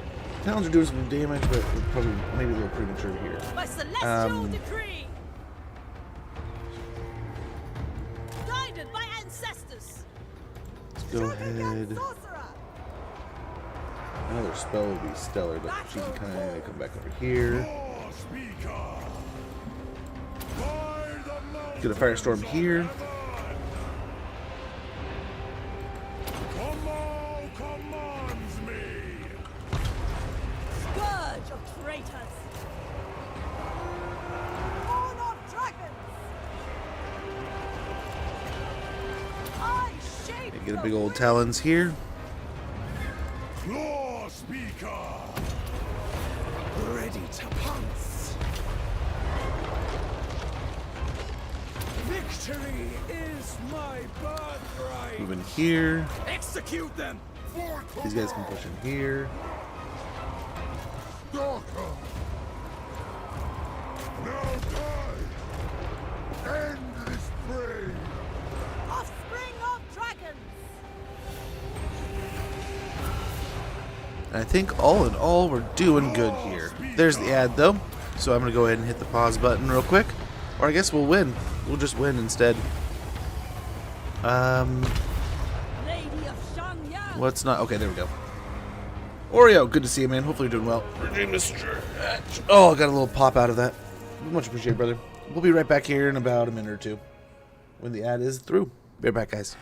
Talons are doing some damage, but we're probably maybe a little premature here. By celestial decree. Guided by ancestors. Let's go ahead. Another spell would be stellar, but she can kind of come back over here. Get a firestorm here. Commands me. Scourge of traitors. Horn of dragons. I shape. Get a big old talons here. Law speaker. Ready to pounce. Victory is my birthright. Move in here. Execute them. These guys can push in here. Darker. Now die. End this fray. Offspring of dragons. And I think all in all, we're doing good here. There's the ad though. So I'm going to go ahead and hit the pause button real quick. Or I guess we'll win. We'll just win instead. Lady of Shangyang. What's not? Okay, there we go. Oreo, good to see you, man. Hopefully you're doing well. Oh, got a little pop out of that. Much appreciated, brother. We'll be right back here in about a minute or two when the ad is through. Be right back, guys.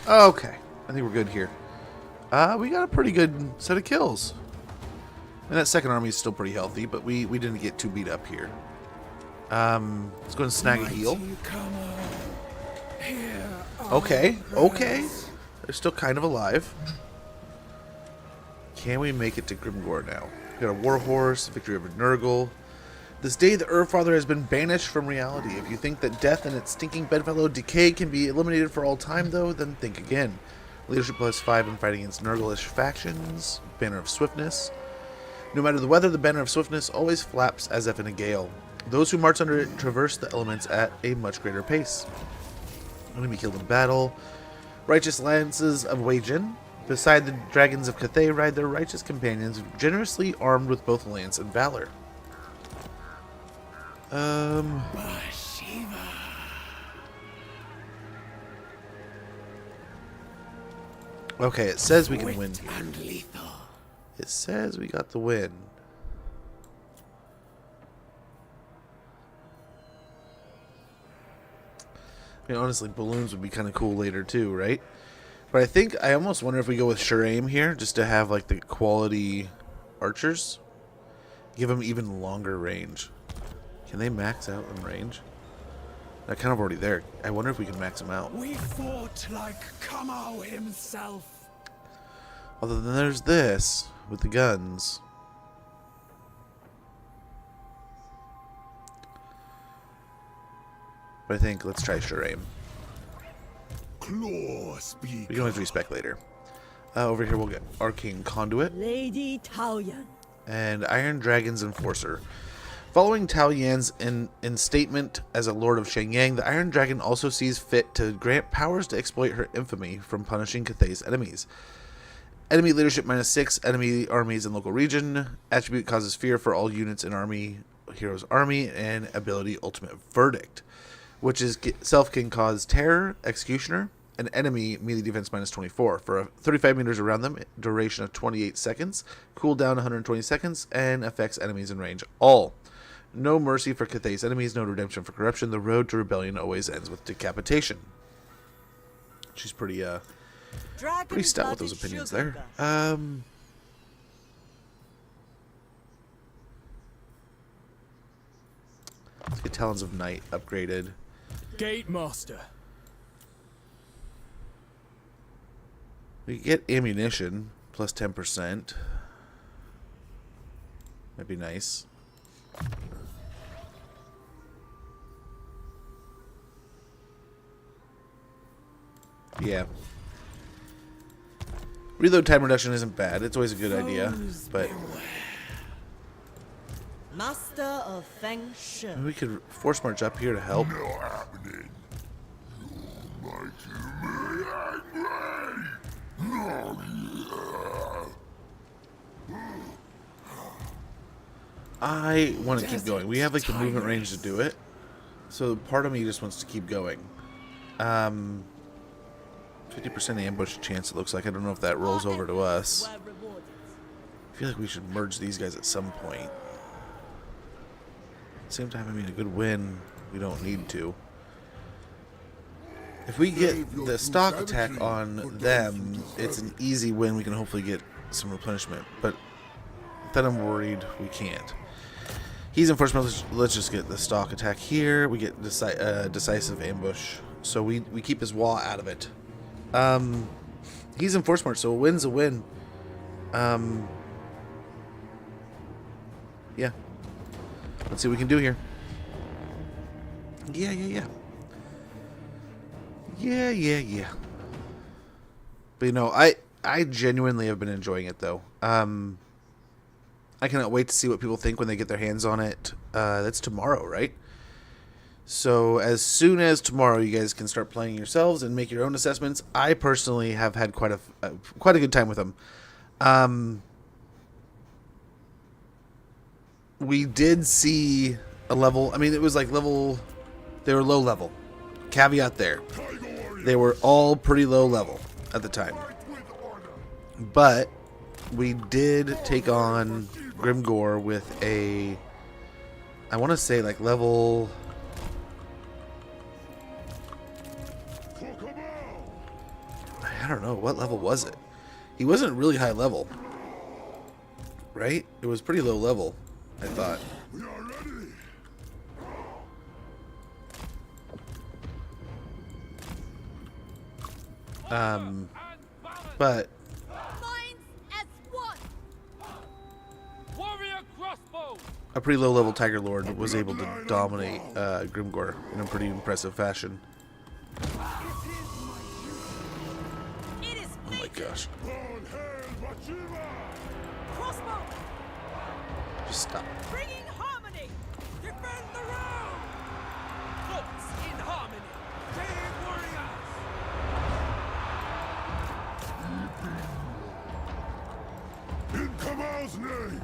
Okay, I think we're good here. We got a pretty good set of kills. And that second army is still pretty healthy, but we didn't get too beat up here. Let's go and snag a heal. Okay, okay. They're still kind of alive. Can we make it to Grimgor now? We got a Warhorse, victory over Nurgle. This day, the Earthfather has been banished from reality. If you think that death and its stinking bedfellow Decay can be eliminated for all time, though, then think again. Leadership +5 in fighting against Nurglish factions. Banner of Swiftness. No matter the weather, the Banner of Swiftness always flaps as if in a gale. Those who march under it traverse the elements at a much greater pace. Enemy killed in battle. Righteous lances of Wagen. Beside the dragons of Cathay ride their righteous companions, generously armed with both lance and valor. Bhashiva. Okay, it says we can win. And lethal. It says we got the win. I mean, honestly, balloons would be kind of cool later too, right? But I almost wonder if we go with sure aim here, just to have like the quality archers. Give them even longer range. Can they max out in range? They're kind of already there. I wonder if we can max them out. We fought like Kamau himself. Other than there's this with the guns. But I think let's try sure aim. Claw speak. We can always respec later. Over here we'll get Arcane Conduit Lady Taoyan. and Iron Dragon's Enforcer. Following Tao Yan's instatement as a Lord of Shenyang, the Iron Dragon also sees fit to grant powers to exploit her infamy from punishing Cathay's enemies. Enemy leadership -6, enemy armies in local region. Attribute causes fear for all units in hero's army, and ability Ultimate Verdict, which is self can cause terror, executioner, and enemy melee defense -24 for 35 meters around them, duration of 28 seconds, cooldown 120 seconds, and affects enemies in range all. No mercy for Cathay's enemies, no redemption for corruption. The road to rebellion always ends with decapitation. She's pretty stout with those opinions there. Let's get Talons of Night upgraded. Gate Master. We get ammunition plus 10%. That'd be nice. Yeah. Reload time reduction isn't bad. It's always a good idea, but Master of Feng Shui. we could force march up here to help. Not happening. You making me angry. No, I want to keep going. We have like the movement range to do it, so part of me just wants to keep going. 50% ambush chance, it looks like. I don't know if that rolls over to us. I feel like we should merge these guys at some point. At the same time, I mean, a good win, we don't need to. If we get the stock attack on them, it's an easy win. We can hopefully get some replenishment. But then I'm worried we can't. He's enforcement. Let's just get the stock attack here. We get decisive ambush. So we keep his wall out of it. He's enforcement, so a win's a win. Yeah. Let's see what we can do here. Yeah. But you know, I genuinely have been enjoying it though. I cannot wait to see what people think when they get their hands on it. That's tomorrow, right? So as soon as tomorrow, you guys can start playing yourselves and make your own assessments. I personally have had quite a good time with them. We did see a level. I mean, it was like level. They were low level. Caveat there. They were all pretty low level at the time. But we did take on Grimgor with a, I want to say like level. I don't know, what level was it? He wasn't really high level, right? It was pretty low level, I thought. We are ready. But Minds as one. Warrior crossbow. a pretty low level Tiger Lord was able to dominate Grimgor in a pretty impressive fashion. It is Oh my gosh. All hail Bhashiva! crossbow. Just stop. Bringing harmony. Defend the round. Thoughts in harmony. Brave warriors. In Kamal's name,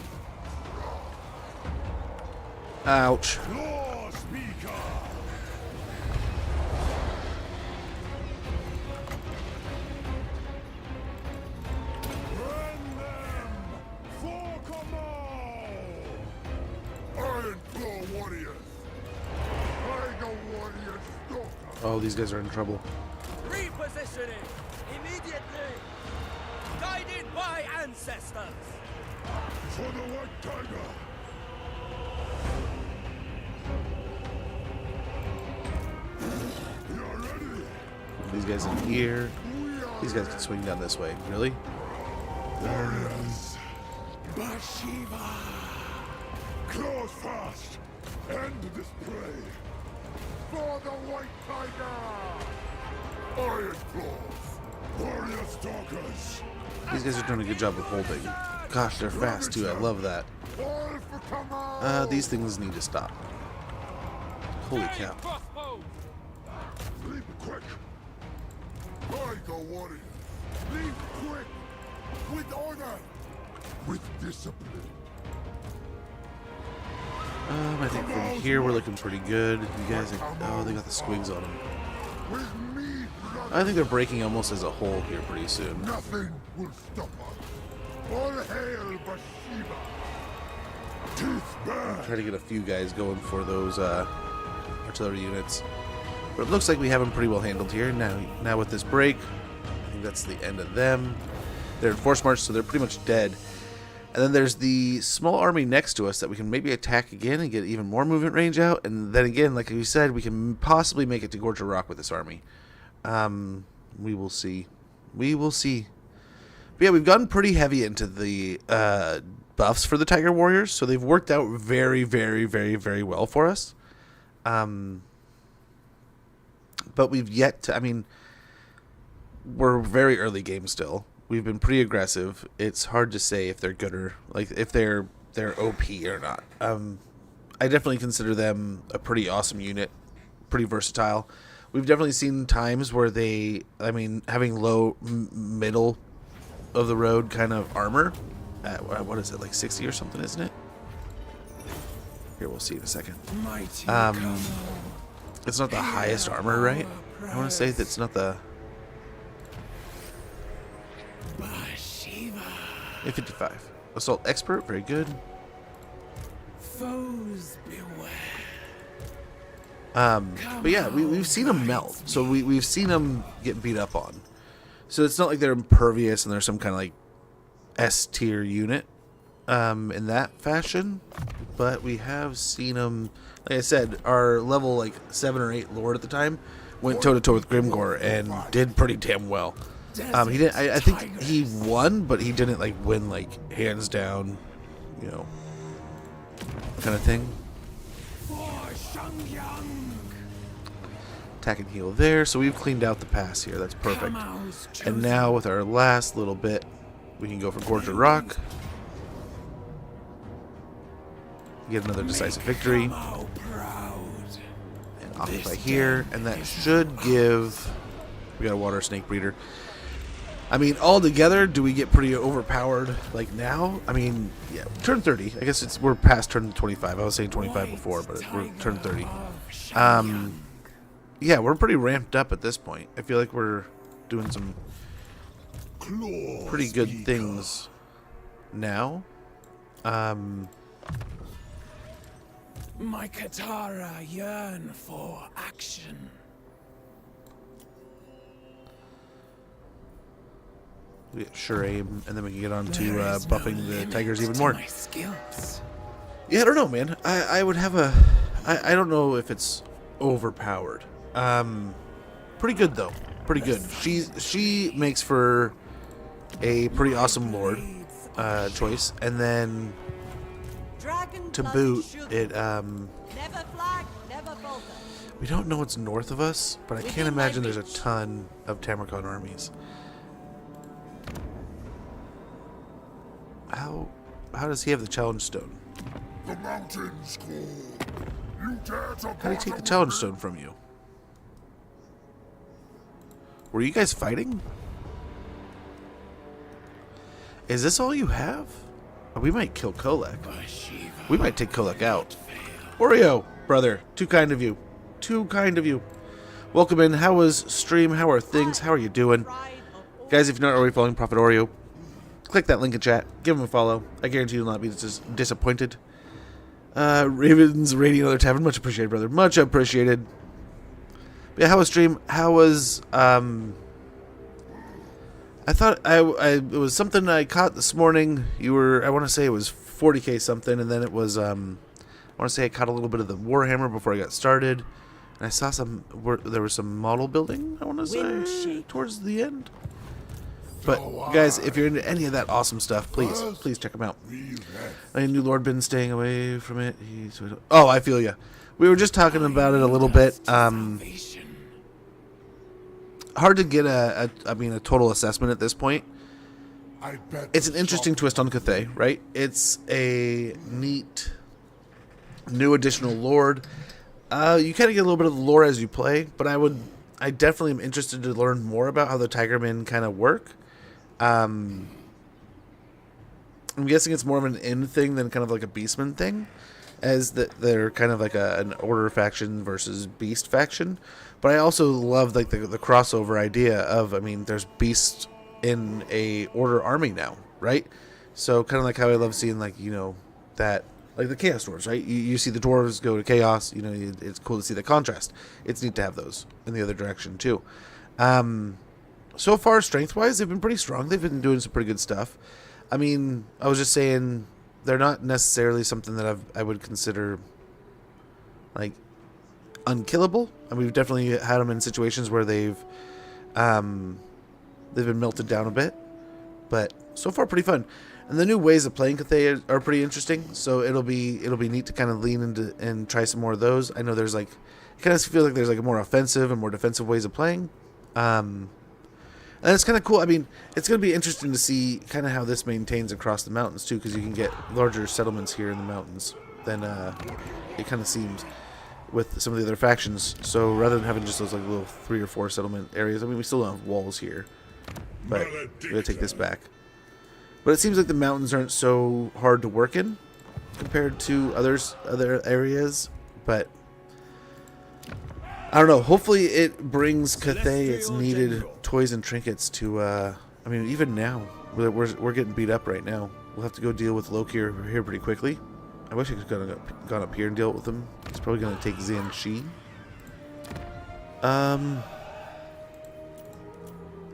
Ouch. Law Speaker! Run them for Kamal! Iron Claw Warriors! Tiger Warriors Stalker! Oh, these guys are in trouble. Repositioning immediately. Guided by ancestors. For the White Tiger! We are ready! These guys in here. These guys can swing down this way. Really? Warriors! Bhashiva! Claws fast! End display! For the White Tiger! Iron Claws! Warrior Stalkers! These guys are doing a good job of holding. Gosh, they're fast too. I love that. All for Kamal! These things need to stop. Holy cow. Crossbow. Leap quick! Tiger Warriors! Leap quick! With honor! With discipline! I think from here we're looking pretty good. You guys are, oh, they got the squigs on them. With me, brother! I think they're breaking almost as a whole here pretty soon. Nothing will stop us! All hail Bhashiva! Teeth back! Try to get a few guys going for those artillery units. But it looks like we have them pretty well handled here. Now with this break, I think that's the end of them. They're in force march, so they're pretty much dead. And then there's the small army next to us that we can maybe attack again and get even more movement range out. And then again, like we said, we can possibly make it to Gorge Rock with this army. We will see. We will see. But yeah, we've gotten pretty heavy into the buffs for the Tiger Warriors, so they've worked out very, very, very, very well for us. But we've yet to, I mean, we're very early game still. We've been pretty aggressive. It's hard to say if they're good or, like, if they're OP or not. I definitely consider them a pretty awesome unit, pretty versatile. We've definitely seen times where they, I mean, having low, middle of the road kind of armor at, what is it, like 60 or something, isn't it? Here, we'll see in a second. It's not the highest armor, right? I want to say that's not the... Bhashiva. 55. Assault expert, very good. Foes beware. But yeah, we've seen them melt, so we've seen them get beat up on. So it's not like they're impervious and they're some kind of like S tier unit in that fashion. But we have seen them, like I said, our level like 7 or 8 Lord at the time went toe to toe with Grimgor and did pretty damn well. He didn't. I think he won, but he didn't like win like hands down, you know, kind of thing. Attack and heal there, so we've cleaned out the pass here. That's perfect. And now with our last little bit, we can go for Gorge Rock. Get another decisive victory. And occupy here, and that should give. We got a water snake breeder. I mean, all together, do we get pretty overpowered like now? I mean, yeah, turn 30. I guess we're past turn 25. I was saying 25 before, but we're turn 30. Yeah, we're pretty ramped up at this point. I feel like we're doing some pretty good things now. My Katara yearn for action. We get sure aim, and then we can get on to buffing the tigers even more. Yeah, I don't know, man. I would have a... I don't know if it's overpowered. Pretty good, though. Pretty good. She makes for a pretty awesome lord choice. And then, to boot, it... Never flag, never falter. We don't know what's north of us, but I can't imagine there's a ton of Tamarkon armies. How does he have the challenge stone? The mountains call. You dare to How did he take the challenge stone from you? Were you guys fighting? Is this all you have? Oh, we might kill Kolek. We might take Kolek out. Oreo, brother, too kind of you. Too kind of you. Welcome in. How was stream? How are things? How are you doing? Guys, if you're not already following Prophet Oreo, click that link in chat. Give him a follow. I guarantee you'll not be disappointed. Ravens raiding another tavern. Much appreciated, brother. Much appreciated. But yeah, how was stream? How was... I thought it was something I caught this morning. You were... I want to say it was 40k something, and then it was... I want to say I caught a little bit of the Warhammer before I got started. And I saw some... there was some model building, I want to say, towards the end. But, guys, if you're into any of that awesome stuff, please check them out. I knew Lord been staying away from it. Oh, I feel ya. We were just talking about it a little bit. Hard to get a total assessment at this point. It's an interesting twist on Cathay, right? It's a neat new additional Lord. You kind of get a little bit of the lore as you play, but I definitely am interested to learn more about how the Tigermen kind of work. I'm guessing it's more of an in thing than kind of like a Beastman thing, as that they're kind of like an Order faction versus Beast faction. But I also love like the crossover idea of, there's Beast in a Order army now, right? So kind of like how I love seeing that, like the Chaos Dwarves, right? You see the Dwarves go to Chaos, it's cool to see the contrast. It's neat to have those in the other direction too. So far, strength-wise, they've been pretty strong. They've been doing some pretty good stuff. I was just saying, they're not necessarily something that I would consider, like, unkillable. We've definitely had them in situations where they've been melted down a bit. But so far, pretty fun. And the new ways of playing Cathay are pretty interesting. So it'll be neat to kind of lean into and try some more of those. I know there's it kind of feels like there's a more offensive and more defensive ways of playing. And it's kind of cool. It's going to be interesting to see kind of how this maintains across the mountains, too, because you can get larger settlements here in the mountains than it kind of seems with some of the other factions. So rather than having just those little 3 or 4 settlement areas, we still don't have walls here. But we're going to take this back. But it seems like the mountains aren't so hard to work in compared to other areas. But I don't know. Hopefully it brings Cathay its needed toys and trinkets to, even now. We're getting beat up right now. We'll have to go deal with Loki here pretty quickly. I wish I could have gone up here and deal with him. It's probably going to take Zan Shi.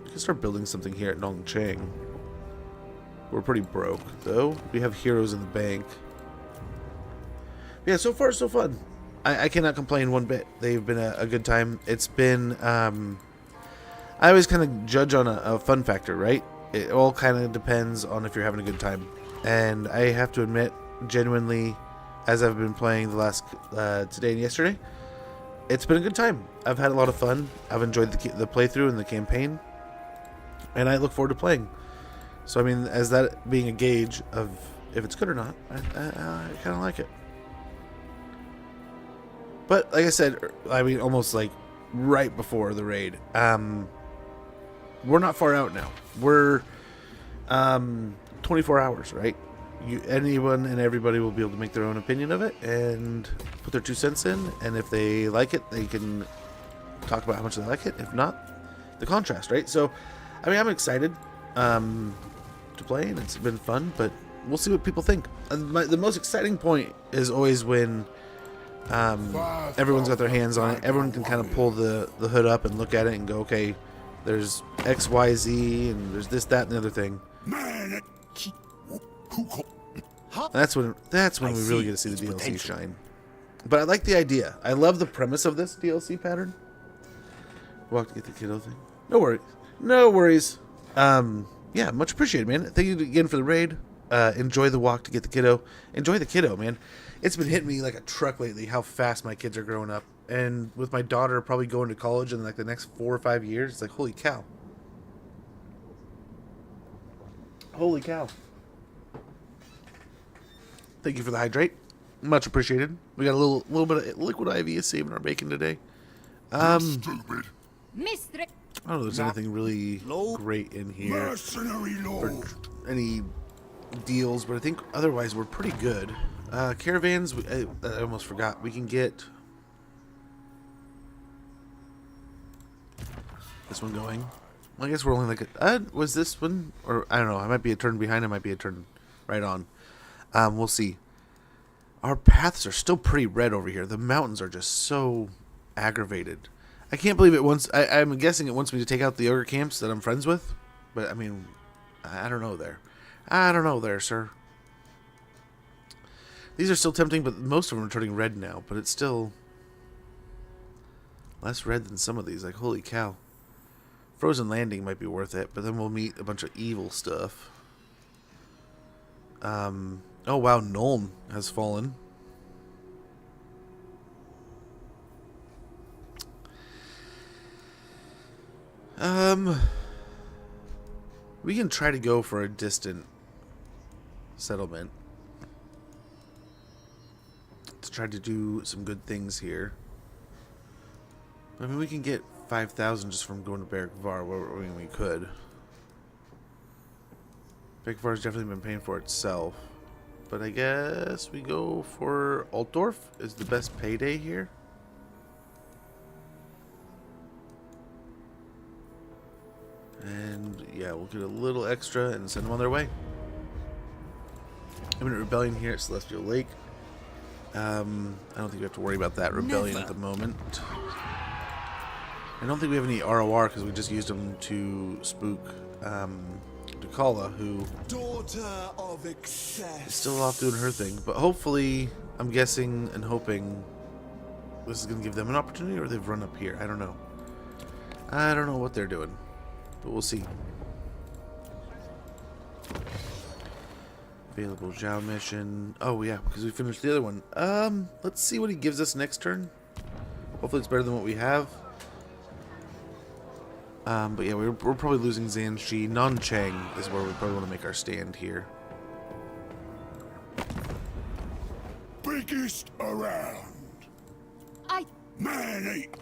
We can start building something here at Nongchang. We're pretty broke, though. We have heroes in the bank. Yeah, so far so fun. I cannot complain one bit. They've been a good time. It's been, I always kind of judge on a fun factor, right? It all kind of depends on if you're having a good time. And I have to admit, genuinely, as I've been playing the last, today and yesterday, it's been a good time. I've had a lot of fun. I've enjoyed the playthrough and the campaign. And I look forward to playing. So, as that being a gauge of if it's good or not, I kind of like it. But like I said, almost like right before the raid. We're not far out now. We're 24 hours, right? Anyone and everybody will be able to make their own opinion of it and put their 2 cents in. And if they like it, they can talk about how much they like it. If not, the contrast, right? So, I'm excited to play, and it's been fun. But we'll see what people think. And the most exciting point is always when everyone's got their hands on it. Everyone can kind of pull the hood up and look at it and go, okay, There's XYZ, and there's this, that, and the other thing. Man, That's when we really get to see the DLC shine. But I like the idea. I love the premise of this DLC pattern. Walk to get the kiddo thing. No worries. No worries. Yeah, much appreciated, man. Thank you again for the raid. Enjoy the walk to get the kiddo. Enjoy the kiddo, man. It's been hitting me like a truck lately how fast my kids are growing up. And with my daughter probably going to college in like the next 4 or 5 years, it's like, holy cow. Holy cow. Thank you for the hydrate. Much appreciated. We got a little bit of liquid IV saving our bacon today. stupid. Mistress. I don't know if there's anything really great in here. Mercenary lord. Any deals, but I think otherwise we're pretty good. Caravans, I almost forgot. We can get this one going. Well, I guess we're only like was this one? Or I don't know. I might be a turn behind. I might be a turn right on. We'll see. Our paths are still pretty red over here. The mountains are just so aggravated. I can't believe it wants... I'm guessing it wants me to take out the ogre camps that I'm friends with. But, I mean, I don't know there. I don't know there, sir. These are still tempting, but most of them are turning red now. But it's still less red than some of these. Like, holy cow. Frozen Landing might be worth it, but then we'll meet a bunch of evil stuff. Oh, wow, Nuln has fallen. We can try to go for a distant settlement to try to do some good things here. I mean, we can get 5,000 just from going to Barrack Var. I mean, we could. Barrack Var has definitely been paying for itself, but I guess we go for Altdorf is the best payday here. And yeah, we'll get a little extra and send them on their way. Imminent rebellion here at Celestial Lake. I don't think we have to worry about that rebellion at the moment. I don't think we have any ROR because we just used them to spook Dakala, who Daughter of excess. is still off doing her thing. But hopefully, I'm guessing and hoping this is going to give them an opportunity, or they've run up here. I don't know. I don't know what they're doing. But we'll see. Available Zhao mission. Oh yeah, because we finished the other one. Let's see what he gives us next turn. Hopefully it's better than what we have. But yeah, we're probably losing Zanshi. Nanchang is where we probably want to make our stand here. Biggest around. Man eat.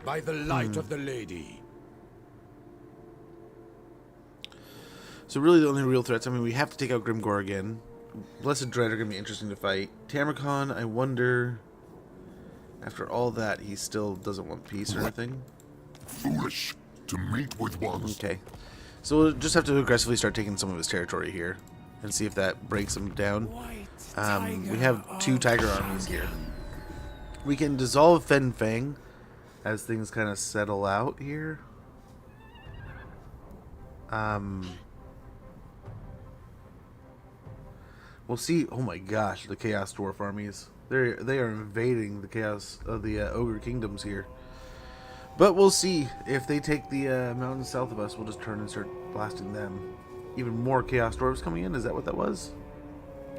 By the light of the lady. So really the only real threats, I mean, we have to take out Grimgor again. Blessed Dread are going to be interesting to fight. Tamarcon, I wonder, after all that, he still doesn't want peace or anything. Foolish to meet with one. Okay. So we'll just have to aggressively start taking some of his territory here and see if that breaks him down. We have 2 tiger armies here. We can dissolve Fen Fang as things kind of settle out here. We'll see. Oh my gosh, the Chaos Dwarf armies. They are invading the chaos of the Ogre Kingdoms here. But we'll see. If they take the mountains south of us, we'll just turn and start blasting them. Even more Chaos Dwarves coming in? Is that what that was?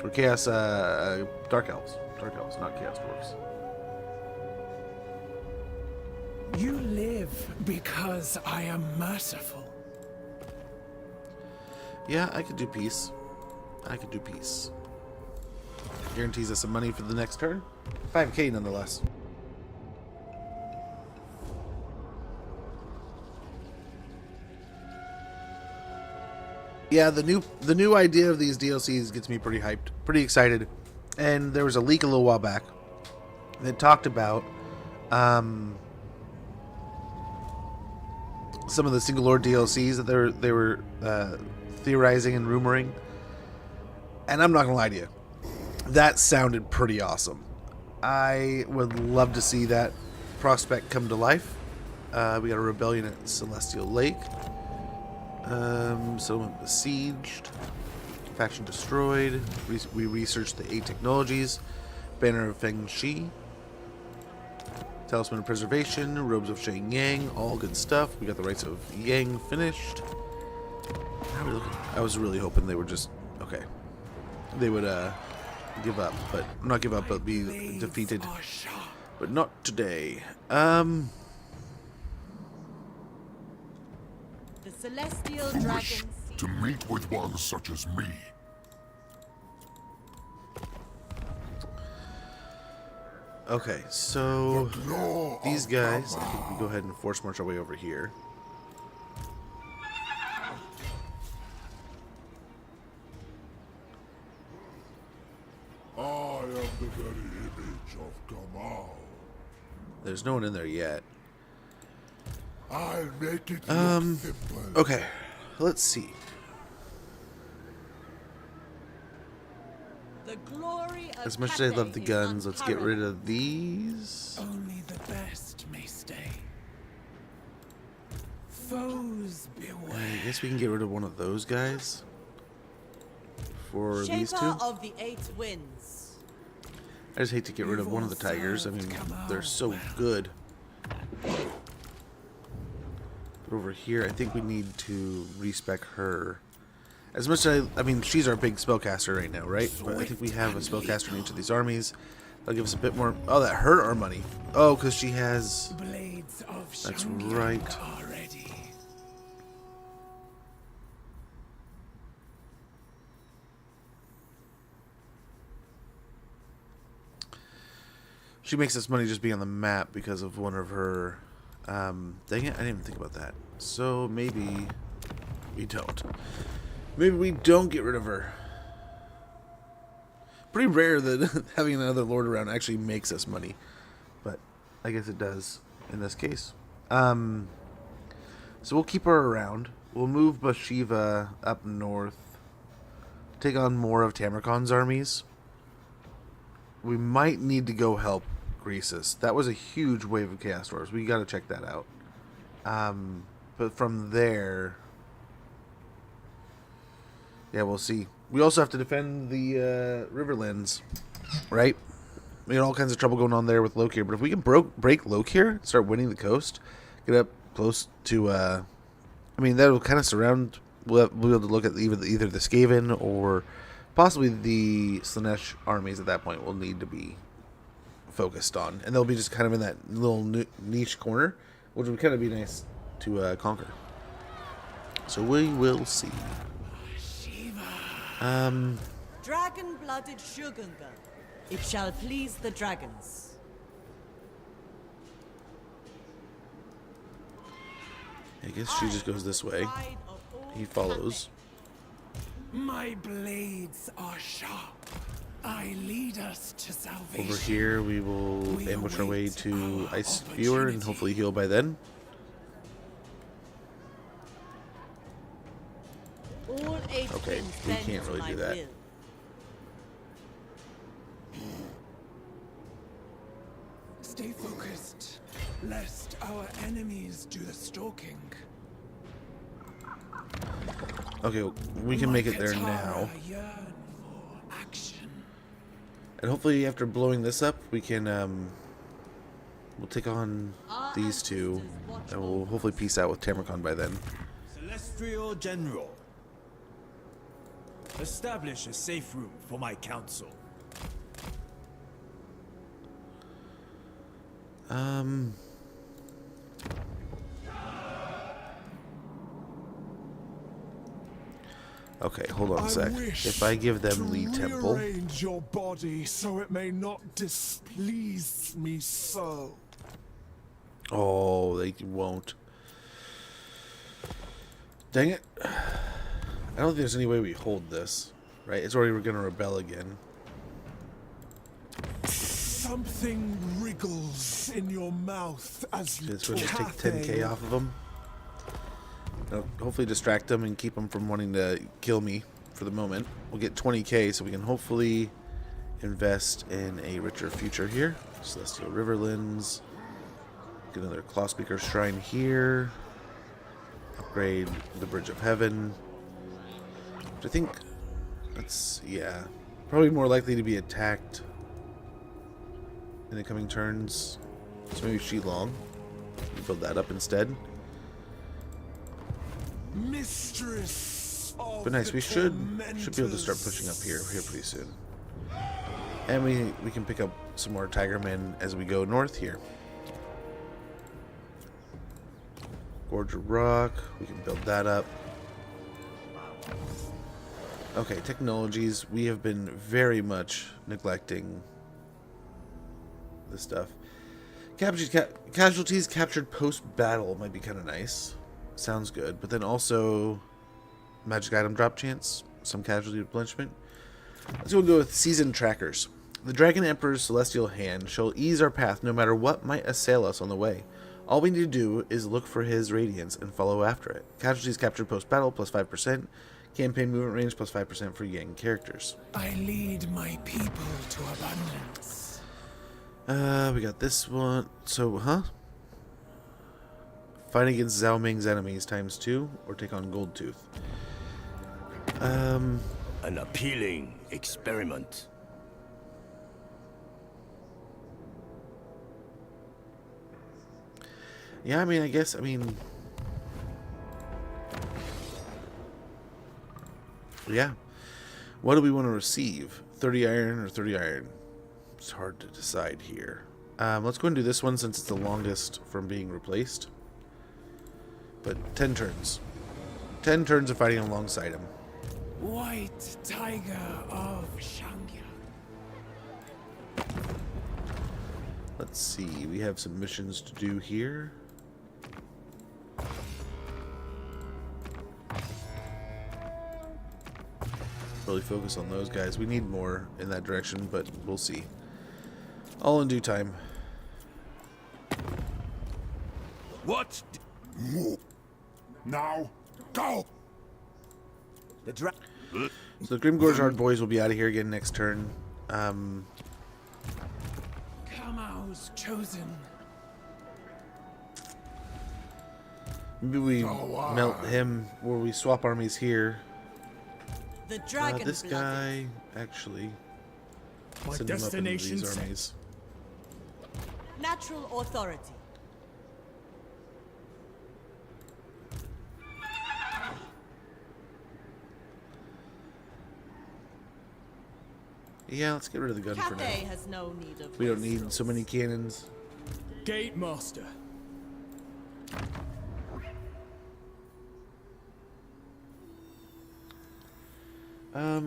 Or Chaos, Dark Elves. Dark Elves, not Chaos Dwarves. You live because I am merciful. Yeah, I could do peace. I could do peace. Guarantees us some money for the next turn. 5k nonetheless. Yeah, the new idea of these DLCs gets me pretty hyped, pretty excited. And there was a leak a little while back that talked about some of the single lord DLCs that they were theorizing and rumoring. And I'm not gonna lie to you, that sounded pretty awesome. I would love to see that. prospect come to life. We got a rebellion at Celestial Lake. Settlement besieged. Faction destroyed. We researched the 8 technologies. Banner of Feng Shi. Talisman of Preservation. Robes of Shang Yang. All good stuff. We got the Rights of Yang finished. How are we looking? I was really hoping they were just... Okay. They would give up. But not give up, but be defeated. But not today. The celestial Who dragon wish to meet with one such as me? Okay, so The law these of guys, I Gamma. think we go ahead and force march our way over here. I am the very image of Gamal. There's no one in there yet. I'll make it look simple. Okay, let's see. The glory of As much as I love the Cathay guns, is let's get rid unparalleled. of these. Only the best may stay. Foes beware. I guess we can get rid of one of those guys. For these two. Shaper of the 8 winds. I just hate to get rid of one of the tigers. I mean, they're so good. But over here, I think we need to respec her. As much as I mean, she's our big spellcaster right now, right? But I think we have a spellcaster in each of these armies. That'll give us a bit more. Oh, that hurt our money. Oh, because she has. Blades of That's Shangyang right. are ready. She makes us money just being on the map because of one of her. Dang it! I didn't even think about that. So maybe we don't. Maybe we don't get rid of her. Pretty rare that having another lord around actually makes us money, but I guess it does in this case. So we'll keep her around. We'll move Bhashiva up north. Take on more of Tamarkon's armies. We might need to go help Greasus. That was a huge wave of Chaos Dwarves. We got to check that out. But from there, yeah, we'll see. We also have to defend the Riverlands, right? We got all kinds of trouble going on there with Lokir. But if we can break Lokir, start winning the coast, get up close to, I mean, that'll kind of surround. We'll be able to look at either the Skaven or possibly the Slanesh armies at that point will need to be focused on. And they'll be just kind of in that little niche corner, which would kind of be nice to conquer. So we will see. Dragon-blooded Shugunga. It shall please the dragons. I guess she just goes this way. Pride of all He follows. My blades are sharp. I lead us to salvation. Over here, we will ambush our way to Ice Viewer and hopefully heal by then. All 8 Okay, winds we bend can't to really my do that. will. Stay focused, lest our enemies do the stalking. Okay, we can make it there now. Yearn for action. And hopefully after blowing this up, we can, we'll take on these two. And we'll hopefully peace out with Tamarkon by then. Celestial General. Establish a safe room for my council. Okay, hold on a sec. If I give them Lee Temple, Rearrange your body so it may not displease me so. oh, they won't. Dang it! I don't think there's any way we hold this, right? It's already gonna rebel again. Something wriggles in your mouth as you This would just take Cathay. 10k off of them. Hopefully distract them and keep them from wanting to kill me for the moment. We'll get 20k so we can hopefully invest in a richer future here. Celestial Riverlands. Get another Claw Speaker Shrine here. Upgrade the Bridge of Heaven. Which I think that's, yeah, probably more likely to be attacked in the coming turns. So maybe Shilong. Build that up instead. Mistress of But nice, the we should be able to start pushing up here pretty soon. And we can pick up some more Tigermen as we go north here. Gorge of Rock, we can build that up. Okay, technologies, we have been very much neglecting this stuff. Casualties captured post-battle might be kind of nice. Sounds good. But then also magic item drop chance, some casualty replenishment. Let's go with season trackers. The Dragon Emperor's celestial hand shall ease our path no matter what might assail us on the way. All we need to do is look for his radiance and follow after it. Casualties captured post-battle plus 5%. Campaign movement range plus 5% for Yang characters. I lead my people to abundance. We got this one. So, fight against Zhao Ming's enemies ×2 or take on Goldtooth. An appealing experiment. Yeah, I guess, yeah. What do we want to receive? 30 iron or 30 iron? It's hard to decide here. Let's go and do this one since it's the longest from being replaced. But 10 turns. 10 turns of fighting alongside him. White Tiger of Shangya. Let's see. We have some missions to do here. Really focus on those guys. We need more in that direction, but we'll see. All in due time. What? Now, go! So the Grimgorge boys will be out of here again next turn. Kamau's chosen. Maybe we melt him, or we swap armies here. The dragon This guy, actually, My send him up into destination these set. armies. Natural authority. Yeah, let's get rid of the gun for Cathay now. has no need of We don't need so many cannons. Gate Master.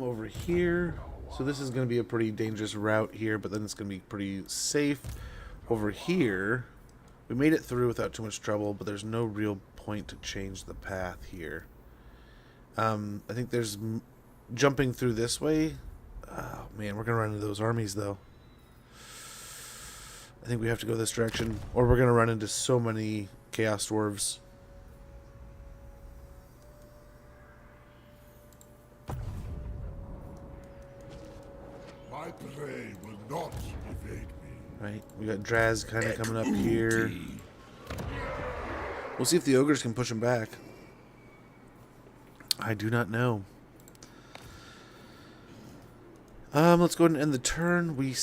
Over here. So this is going to be a pretty dangerous route here, but then it's going to be pretty safe. Over here, we made it through without too much trouble, but there's no real point to change the path here. I think there's jumping through this way. Oh man, we're going to run into those armies though. I think we have to go this direction, or we're going to run into so many Chaos Dwarves. My prey will not evade me. Right, we got Draz kind of coming up here. We'll see if the ogres can push him back. I do not know. Let's go ahead and end the turn. We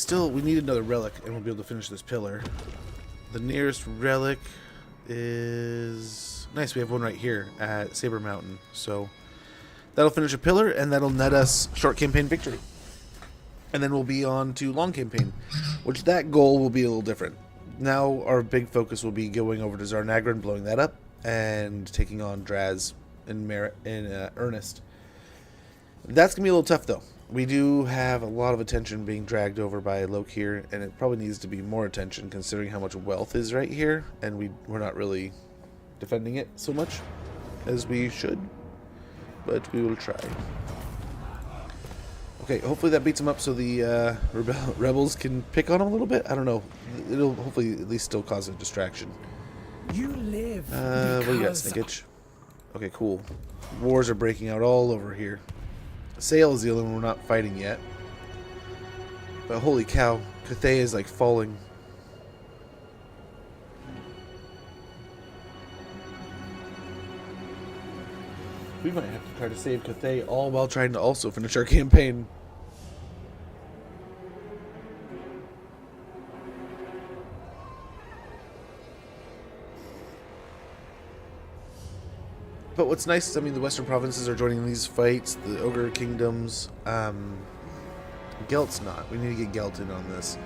need another relic, and we'll be able to finish this pillar. The nearest relic is nice. We have one right here at Saber Mountain, so that'll finish a pillar, and that'll net us short campaign victory. And then we'll be on to long campaign, which that goal will be a little different. Now our big focus will be going over to Zarnagran, blowing that up, and taking on Draz in earnest. That's gonna be a little tough though. We do have a lot of attention being dragged over by Lokir, and it probably needs to be more attention considering how much wealth is right here, and we're not really defending it so much as we should, but we will try. Okay, hopefully that beats him up so the rebels can pick on him a little bit. I don't know. It'll hopefully at least still cause a distraction. You live What do you got, Snickage? Okay, cool. Wars are breaking out all over here. Sail is the only one we're not fighting yet. But holy cow, Cathay is like falling. We might have to try to save Cathay all while trying to also finish our campaign. But what's nice is, I mean, the Western provinces are joining these fights, the Ogre Kingdoms. Gelt's not. We need to get Gelt in on this.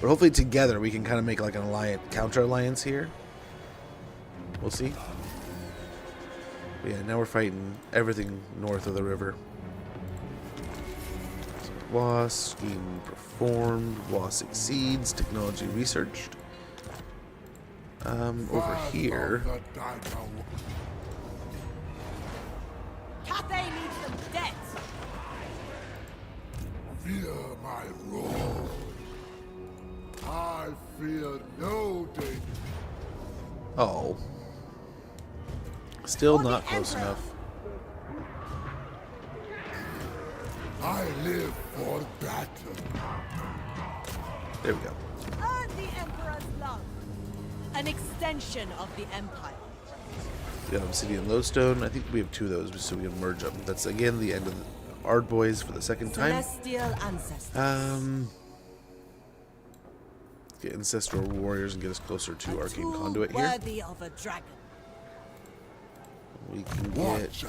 But hopefully together we can kind of make like an alliance, counter-alliance here. We'll see. But yeah, now we're fighting everything north of the river. So, WAS, scheme performed, WAS succeeds, technology researched. Over here... Cathay needs them dead. Fear my roar. I fear no danger. Oh. Still not close enough. I live for battle. There we go. Earn the Emperor's love. An extension of the Empire. We got Obsidian Lodestone. I think we have 2 of those so we can merge them. That's again the end of the Ardboys for the second time. Celestial ancestors. Get Ancestral Warriors and get us closer to Arcane Tool Conduit here. worthy of a dragon. We can get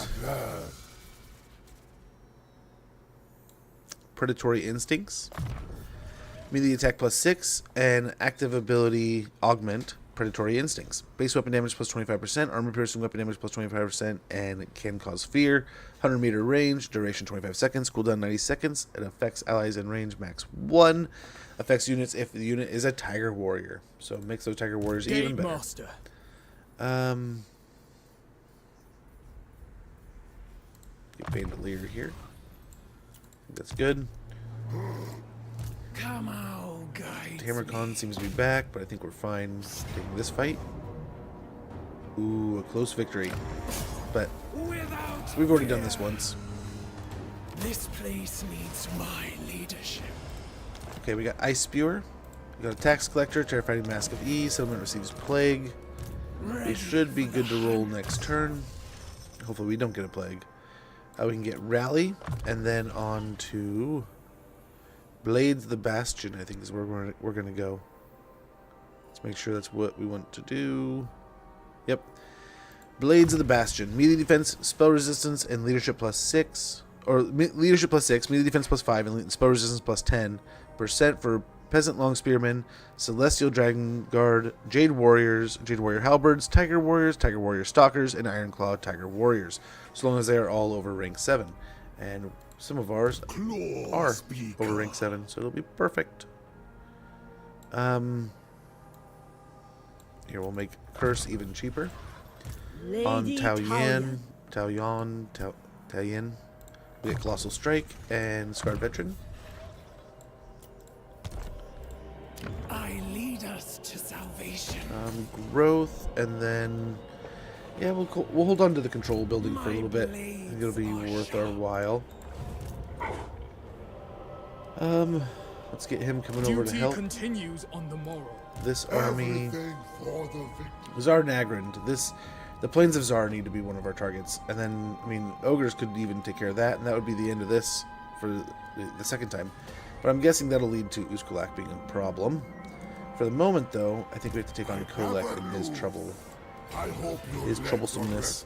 Predatory Instincts. Melee attack +6 and active ability augment Predatory Instincts. Base weapon damage +25%, armor piercing weapon damage +25%, and can cause fear. 100-meter range, duration 25 seconds, cooldown 90 seconds. It affects allies in range max 1. Affects units if the unit is a Tiger Warrior. So it makes those Tiger Warriors even better. Master. Get Bandolier here. That's good. Come on, guys. Hammercon seems to be back, but I think we're fine taking this fight. Ooh, a close victory. But we've already done this once. This place needs my leadership. Okay, we got Ice Spewer. We got a Tax Collector, Terrifying Mask of E, Settlement receives Plague. We should be good to roll next turn. Hopefully we don't get a Plague. We can get Rally, and then on to Blades the Bastion, I think is where we're going to go. Let's make sure that's what we want to do. Yep. Blades of the Bastion. Melee defense, spell resistance, and leadership +6. Or leadership +6, melee defense +5, and spell resistance +10% for Peasant Long Spearmen, Celestial Dragon Guard, Jade Warriors, Jade Warrior Halberds, Tiger Warriors, Tiger Warrior Stalkers, and Ironclaw Tiger Warriors. So long as they are all over rank 7. And some of ours are over rank 7, so it'll be perfect. Here, we'll make Curse even cheaper. On Taoyan, we get Colossal Strike and Scarred Veteran. I lead us to salvation. Growth, and then yeah, we'll hold on to the control building for a little bit. I think it'll be worth our while. Let's get him coming over to help. Continues on the morrow. This army, Everything for the victory. Zar Nagrand. The Plains of Zar need to be one of our targets, and then I mean ogres could even take care of that, and that would be the end of this for the second time. But I'm guessing that'll lead to Uskulak being a problem. For the moment, though, I think we have to take on Kolek and his trouble. I hope His troublesomeness.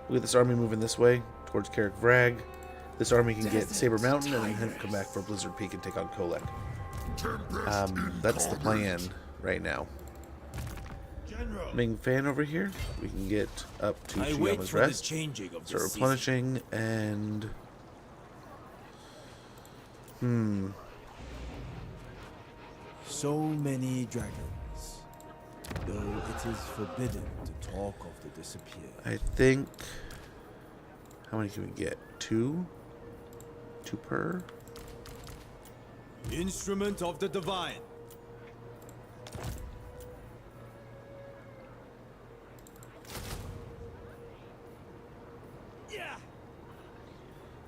Look at this army moving this way towards Carrick Vrag. This army can get Saber Mountain and then come back for Blizzard Peak and take on Kolek. That's the plan right now. Ming Fan over here. We can get up to Shiyama's Rest. Start replenishing and... So many dragons, though it is forbidden to talk of the disappeared. I think... How many can we get? 2? 2 per? Instrument of the divine.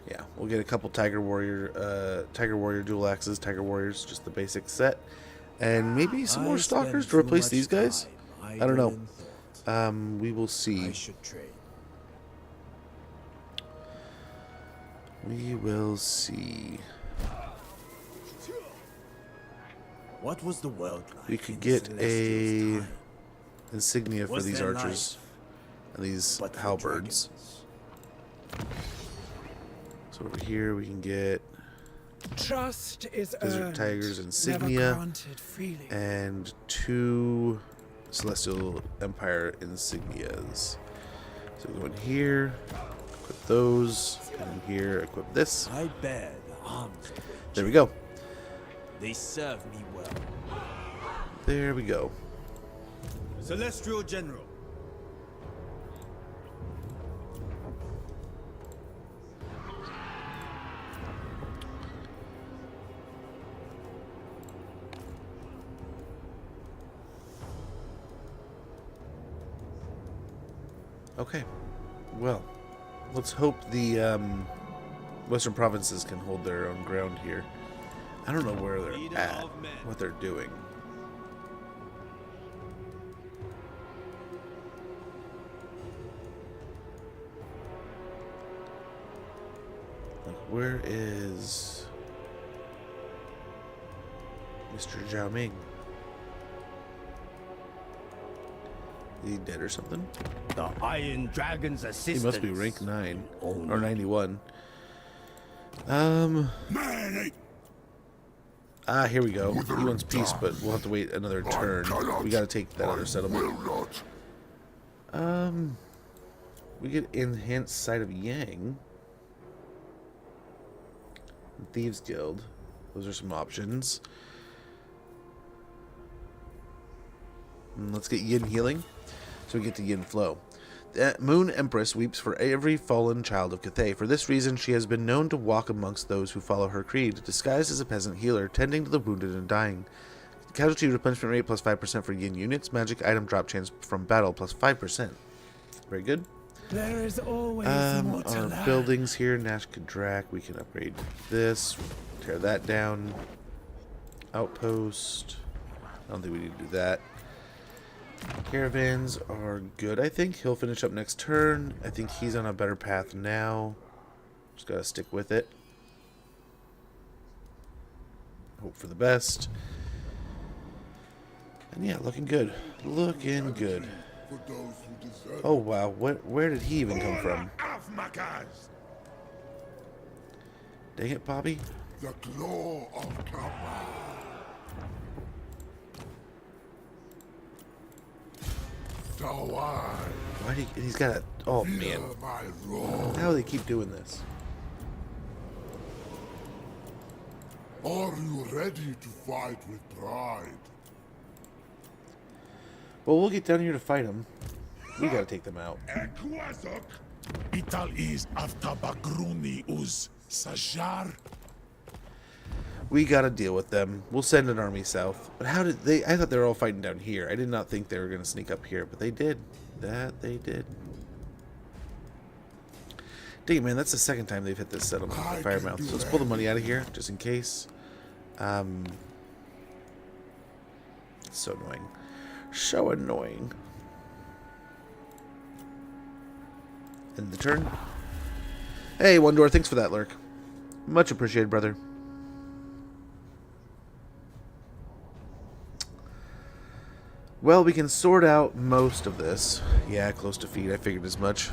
Yeah, we'll get a couple Tiger Warrior dual axes, Tiger Warriors, just the basic set. And maybe some more stalkers to replace these guys? I don't know. We will see. I should trade. We will see. What was the world like? We could in get Celestial's a time? insignia for Was these their archers and these But for halberds. dragons. So over here we can get Trust is Desert earned, Tiger's never insignia granted freely. and 2 Celestial Empire insignias. So go in here, equip those, and in here equip this. I bear the arms of the There we go. They serve me well. There we go. Celestial General. Okay. Well, let's hope the Western provinces can hold their own ground here. I don't know where they're Leader at, of men. what they're doing. Like, where is Mr. Zhao Ming? Is he dead or something? The Iron Dragon's He assistance. must be rank 9 or 91. Man, ain't Here we go. He wants peace, but we'll have to wait another turn. We gotta take that other settlement. will not. We get enhanced sight of Yang. Thieves Guild. Those are some options. Let's get Yin healing, so we get to Yin flow. The Moon Empress weeps for every fallen child of Cathay. For this reason, she has been known to walk amongst those who follow her creed, disguised as a peasant healer, tending to the wounded and dying. Casualty replenishment rate plus 5% for Yin units. Magic item drop chance from battle plus 5%. Very good. There is always more to Our learn. buildings here, Nash Kadrak, we can upgrade this, tear that down. Outpost. I don't think we need to do that. Caravans are good, I think. He'll finish up next turn. I think he's on a better path now. Just gotta stick with it. Hope for the best. And yeah, looking good. Looking good. For those who deserve Oh wow, where did he even come from? Afmakas, Dang it, Bobby. the claw of Kappa. Tawai, Why do he's got a... Oh man. fear my roar. How do they keep doing this? Are you ready to fight with pride? Well, we'll get down here to fight them. We gotta take them out. Ekwazok, Ital is after Bagruni uz Sajar. We gotta deal with them. We'll send an army south. But how did they... I thought they were all fighting down here. I did not think they were gonna sneak up here, but they did. That they did. Dang it, man, that's the second time they've hit this settlement with the Firemouth. So let's pull the money out of here, just in case. It's so annoying. So annoying. End the turn. Hey, One Door, thanks for that lurk. Much appreciated, brother. Well, we can sort out most of this. Yeah, close to feet. I figured as much.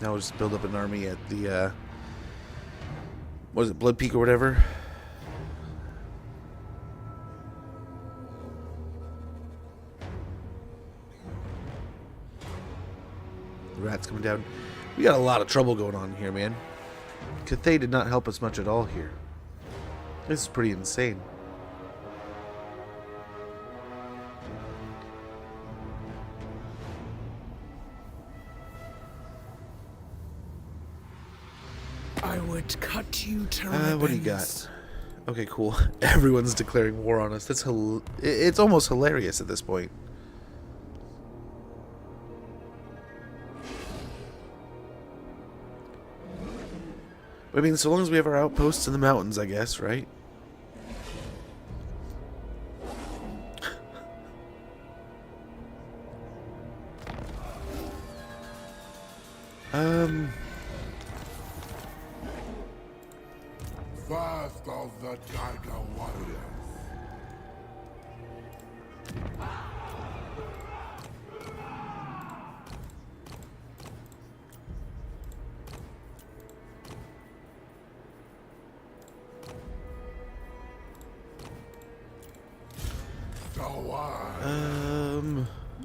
Now we'll just build up an army at the, what is it, Blood Peak or whatever? The rat's coming down. We got a lot of trouble going on here, man. Cathay did not help us much at all here. This is pretty insane. I would cut you to What do you ribbons. got? Okay, cool. Everyone's declaring war on us. That's it's almost hilarious at this point. I mean, so long as we have our outposts in the mountains, I guess, right? First of the Tiger Warriors. So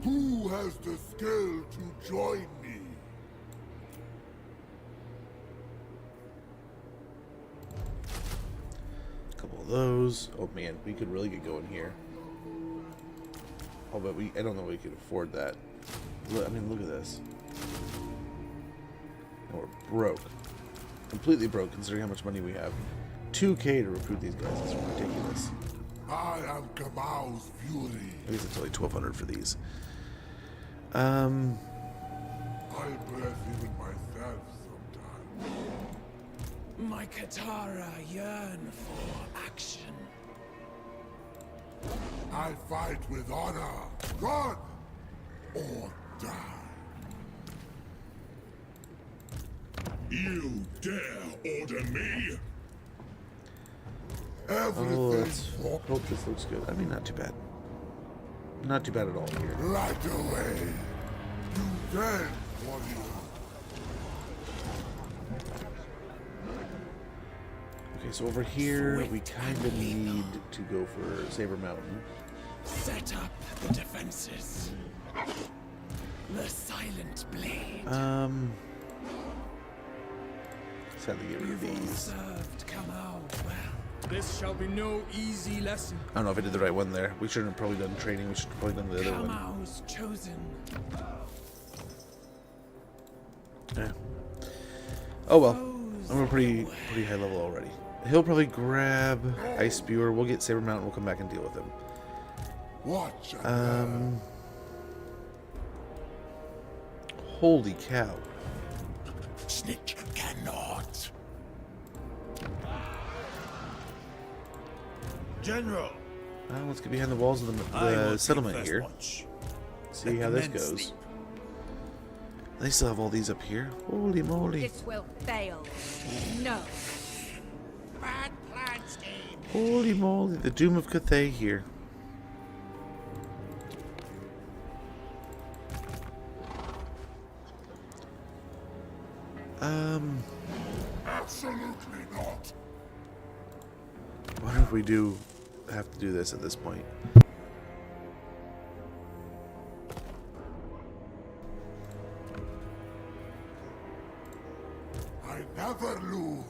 who has the skill to join me? A couple of those. Oh man, we could really get going here. Oh, but I don't know if we could afford that. Look, I mean, look at this. And we're broke. Completely broke considering how much money we have. 2K to recruit these guys. It's ridiculous. I am Kamau's fury. I guess it's only 1,200 for these. I bless even myself sometimes. My Katara yearn for action. I fight with honor, run or die. You dare order me? Oh, let's hope this looks good. I mean, not too bad. Not too bad at all here. Right away. You then, warrior. Okay, so over here, we kind of need to go for Saber Mountain. Set up the defenses. The silent blade. Sadly, get rid of You've all these. served Kamau well. This shall be no easy lesson. I don't know if I did the right one there. We shouldn't have probably done training. We should have probably done the other one. Kamau's chosen. Yeah. Oh well. I'm pretty high level already. He'll probably grab Ice Spewer. We'll get Saber Mountain. We'll come back and deal with him. Watch. Holy cow. Snitch cannot. General. Let's get behind the walls of the settlement here. See how this goes. They still have all these up here. Holy moly. This will fail. No. Bad plan, Steve. Holy moly. The Doom of Cathay here. Absolutely not. What if we do have to do this at this point? I never lose.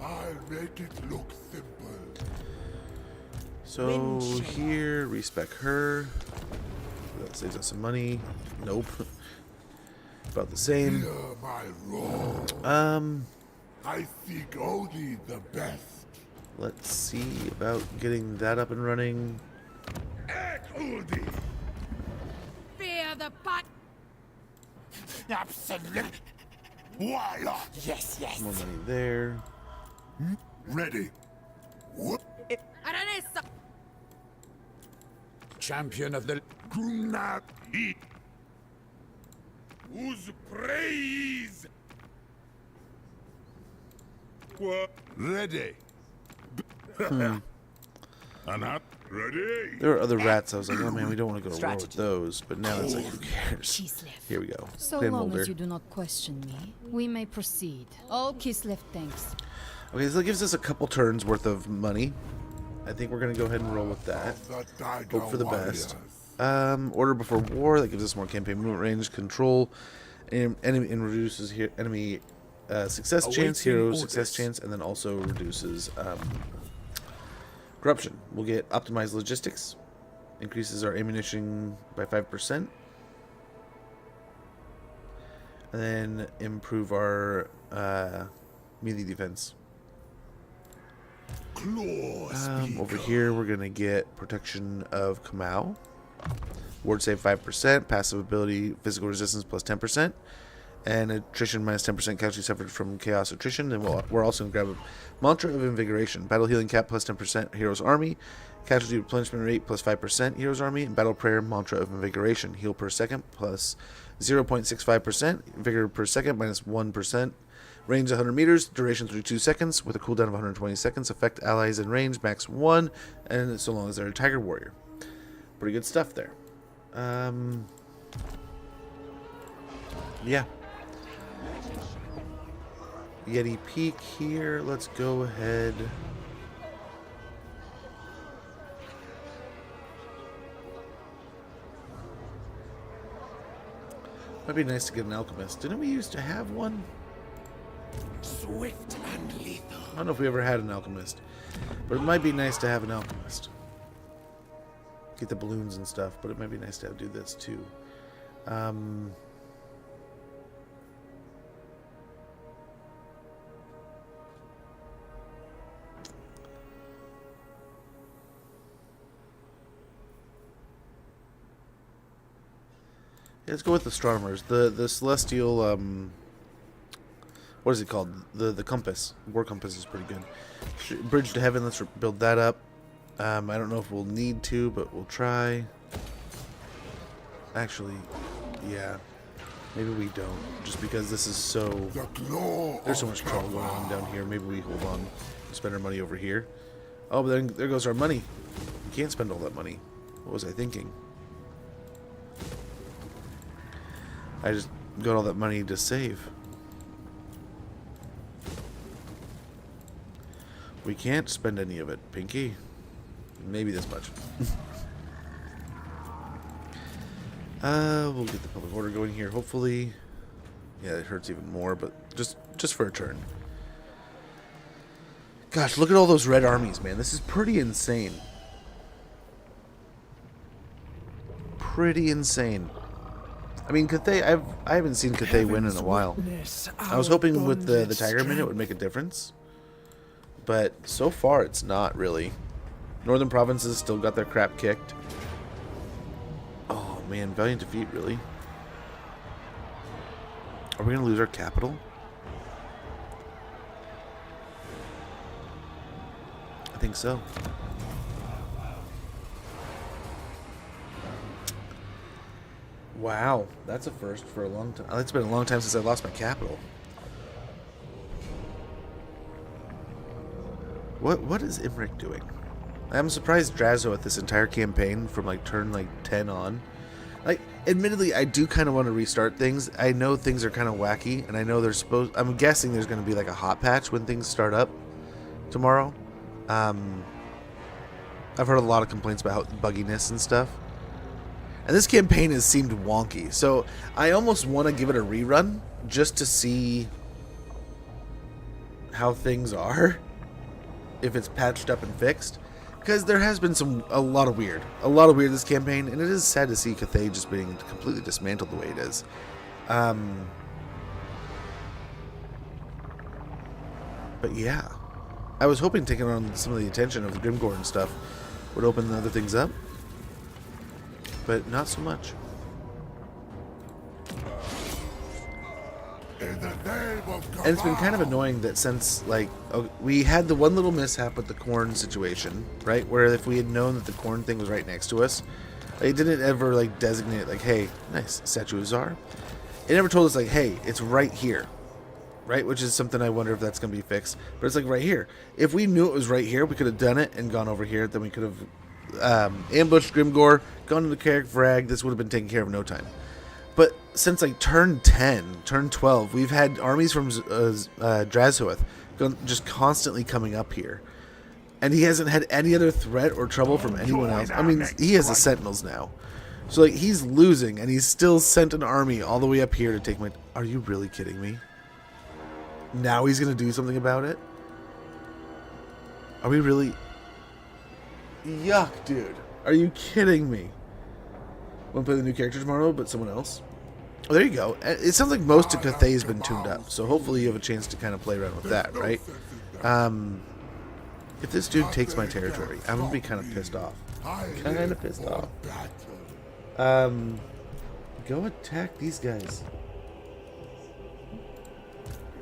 I'll make it look simple. So here, respec her. That saves us some money. Nope. About the same. Hear my roar. I seek only the best. Let's see about getting that up and running. Uldi. Fear the butt. Absolutely. Why not? Yes, yes. More money there. Ready. Whoop. Aranesa. Champion of the Kunat eat. Whose praise? What? Ready. Anat. Ready. There were other rats. I was like, oh man, we don't want to go to war with those. But now it's like, who cares? Here we go. So Clan long Molder. as you do not question me, we may proceed. All Kislev thanks. Okay, so that gives us a couple turns worth of money. I think we're gonna go ahead and roll with that. Hope for the best. Order before war. That gives us more campaign movement range, control, and reduces enemy success chance, hero success chance, and then also reduces corruption. We'll get optimized logistics, increases our ammunition by 5%, and then improve our melee defense. Over here, we're gonna get protection of Kamau. Ward save 5%, passive ability physical resistance plus 10%, and attrition minus 10% casualty suffered from chaos attrition. And we're also going to grab a Mantra of Invigoration. Battle healing cap plus 10% Hero's Army. Casualty replenishment rate plus 5% Hero's Army. And Battle Prayer Mantra of Invigoration. Heal per second plus 0.65%. Vigor per second minus 1%. Range 100 meters. Duration 32 seconds with a cooldown of 120 seconds. Affect allies in range max 1. And so long as they're a Tiger Warrior. Pretty good stuff there. Yeah. Yeti Peak here. Let's go ahead. Might be nice to get an alchemist. Didn't we used to have one? Swift and lethal. I don't know if we ever had an alchemist, but it might be nice to have an alchemist. Get the balloons and stuff, but it might be nice to do this too. Yeah, let's go with astronomers. The celestial what is it called? The compass. War compass is pretty good. Bridge to heaven. Let's build that up. I don't know if we'll need to, but we'll try. Actually, yeah. Maybe we don't, just because this is so... There's so much trouble going on down here. Maybe we hold on, spend our money over here. Oh, but then there goes our money. We can't spend all that money. What was I thinking? I just got all that money to save. We can't spend any of it, Pinky. Maybe this much. We'll get the public order going here, hopefully. Yeah, it hurts even more, but just for a turn. Gosh, look at all those red armies, man. This is pretty insane. Pretty insane. I mean, Cathay, I haven't seen Cathay win in a while. I was hoping with the Tiger Minute it would make a difference. But so far, it's not really. Northern provinces still got their crap kicked. Oh, man. Valiant defeat, really? Are we going to lose our capital? I think so. Wow. That's a first for a long time. It's been a long time since I lost my capital. What is Imric doing? I'm surprised Drazo at this entire campaign from like turn 10 on. Like, admittedly, I do kind of want to restart things. I know things are kind of wacky, and I know I'm guessing there's going to be like a hot patch when things start up tomorrow. I've heard a lot of complaints about bugginess and stuff. And this campaign has seemed wonky, so I almost want to give it a rerun just to see how things are, if it's patched up and fixed. Because there has been a lot of weird this campaign, and it is sad to see Cathay just being completely dismantled the way it is. But yeah, I was hoping taking on some of the attention of the Grimgore and stuff would open the other things up, but not so much. And it's been kind of annoying that since, we had the one little mishap with the corn situation, right? Where if we had known that the corn thing was right next to us, it didn't ever, designate, hey, nice, Statue of Czar. It never told us, hey, it's right here, right? Which is something I wonder if that's going to be fixed. But it's, right here. If we knew it was right here, we could have done it and gone over here. Then we could have ambushed Grimgore, gone to the Carrick Frag. This would have been taken care of in no time. But since turn 10, turn 12, we've had armies from Drazhoath just constantly coming up here. And he hasn't had any other threat or trouble from anyone else. I mean, he has the Sentinels now. So, he's losing, and he's still sent an army all the way up here to take my... Are you really kidding me? Now he's going to do something about it? Are we really... Yuck, dude. Are you kidding me? Want to play the new character tomorrow, but someone else? Oh, there you go. It sounds like most of Cathay has been tuned up, so hopefully you have a chance to kind of play around with that, right? If this dude takes my territory, I'm going to be kind of pissed off. Go attack these guys.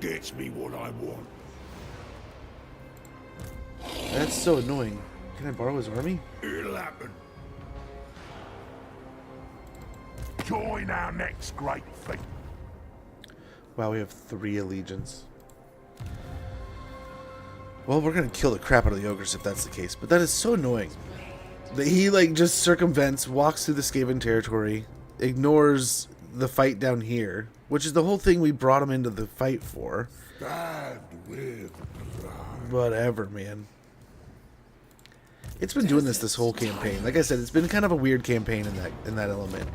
gets me what I want. That's so annoying. Can I borrow his army? It'll happen. Join our next great feat. Wow, we have 3 allegiance. Well, we're gonna kill the crap out of the ogres if that's the case, but that is so annoying. That he like just circumvents, walks through the Skaven territory, ignores the fight down here, which is the whole thing we brought him into the fight for. Stabbed with pride. Whatever, man. It's been doing this whole campaign. Like I said, it's been kind of a weird campaign in that element.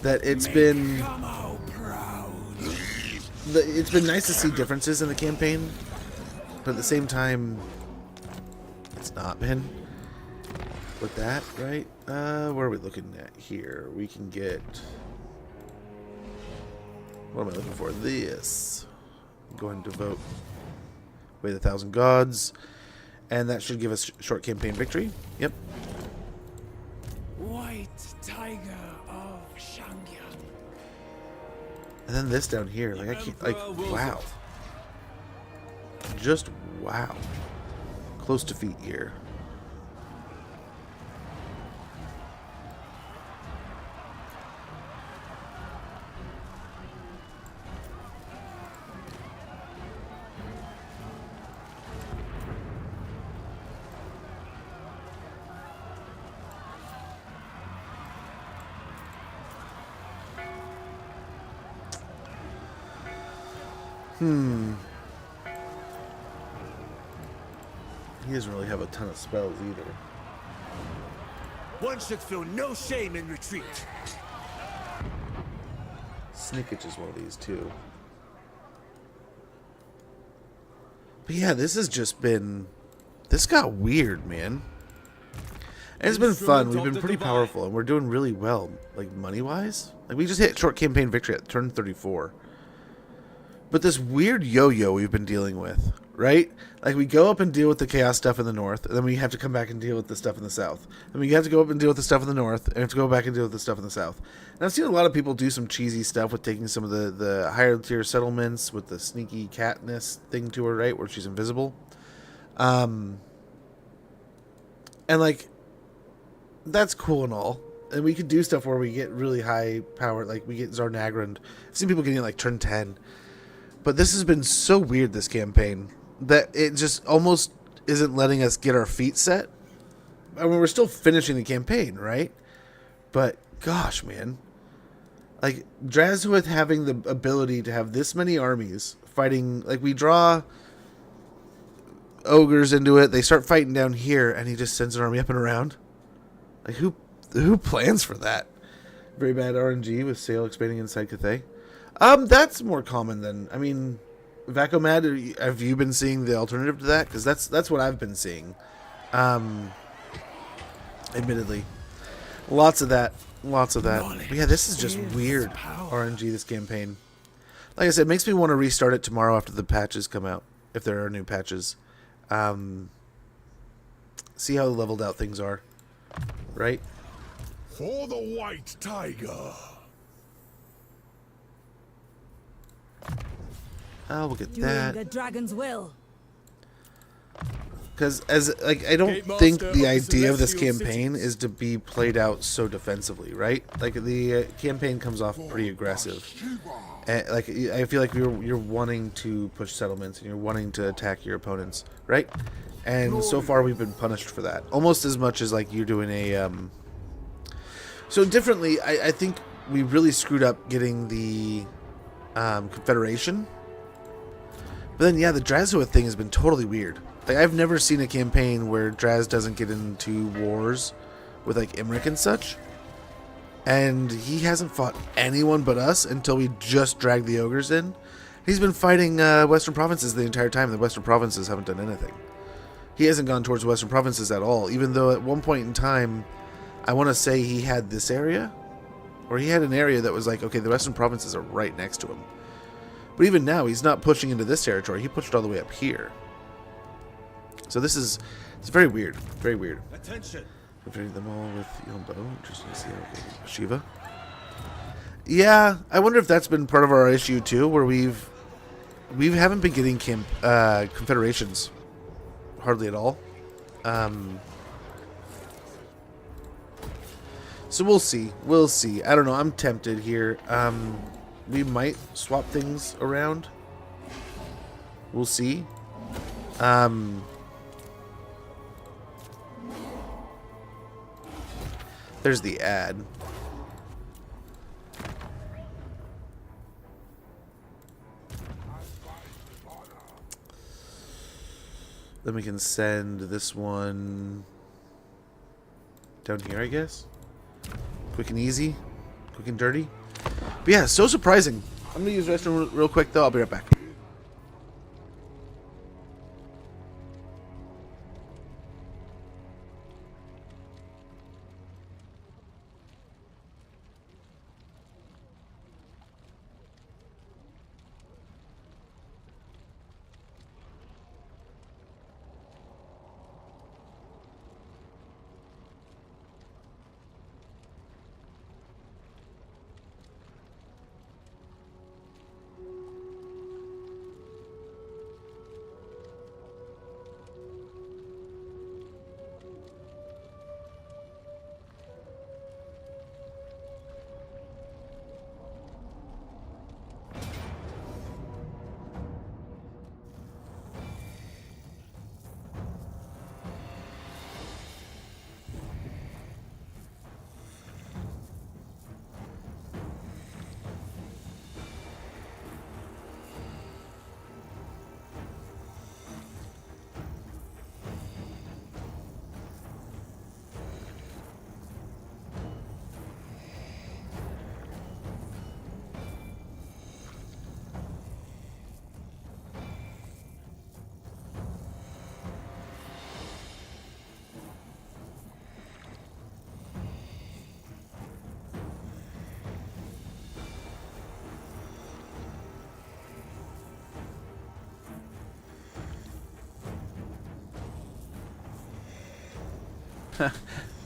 That it's been it's been nice to see differences in the campaign, but at the same time, it's not been. With that, right? Where are we looking at here? We can get. What am I looking for? This. Go ahead and devote. Way the 1,000 gods. And that should give us short campaign victory. Yep. White tiger of Shangya. And then this down here. Like, I can't. Like, wow. Just wow. Close defeat here. He doesn't really have a ton of spells either. One should feel no shame in retreat. Snickage is one of these too. But yeah, this has just been... This got weird, man. And it's been fun. We've been pretty powerful, and we're doing really well, like, money-wise. Like, we just hit short campaign victory at turn 34. But this weird yo-yo we've been dealing with, right? Like, we go up and deal with the chaos stuff in the north, and then we have to come back and deal with the stuff in the south. And we have to go up and deal with the stuff in the north, and have to go back and deal with the stuff in the south. And I've seen a lot of people do some cheesy stuff with taking some of the higher tier settlements with the sneaky Katniss thing to her, right? Where she's invisible. And, like, that's cool and all. And we could do stuff where we get really high power, like we get Zarnagrand. I've seen people getting it like turn 10. But this has been so weird, this campaign, that it just almost isn't letting us get our feet set. I mean, we're still finishing the campaign, right? But, gosh, man. Like, Drazhuith having the ability to have this many armies fighting... Like, we draw ogres into it, they start fighting down here, and he just sends an army up and around. Like, who plans for that? Very bad RNG with Sail expanding inside Cathay. That's more common than, I mean, Vacomad, have you been seeing the alternative to that? Because that's what I've been seeing. Admittedly. Lots of that. But yeah, this is just weird RNG, this campaign. Like I said, it makes me want to restart it tomorrow after the patches come out, if there are new patches. See how leveled out things are, right? For the white tiger. Oh, we'll get Doing that. the dragon's will. Because I don't think the idea of this campaign is to be played out so defensively, right? Like the campaign comes off pretty aggressive. And, like, I feel like you're wanting to push settlements and you're wanting to attack your opponents, right? And so far we've been punished for that, almost as much as like you're doing a. So differently, I think we really screwed up getting the Confederation. But then, yeah, the Drazhuith thing has been totally weird. Like, I've never seen a campaign where Draz doesn't get into wars with, like, Imric and such. And he hasn't fought anyone but us until we just dragged the ogres in. He's been fighting Western Provinces the entire time. The Western Provinces haven't done anything. He hasn't gone towards Western Provinces at all, even though at one point in time, I want to say he had this area. Or he had an area that was like, okay, the Western Provinces are right next to him. But even now, he's not pushing into this territory. He pushed all the way up here. So it's very weird. Very weird. Attention. Infecting them all with Yombo. Interesting to see. Okay, Bhashiva. Yeah, I wonder if that's been part of our issue too, where we've we haven't been getting confederations hardly at all. So we'll see. We'll see. I don't know. I'm tempted here. We might swap things around. We'll see. There's the ad. Then we can send this one down here, I guess. Quick and easy. Quick and dirty. But yeah, so surprising. I'm going to use the restroom real quick, though. I'll be right back.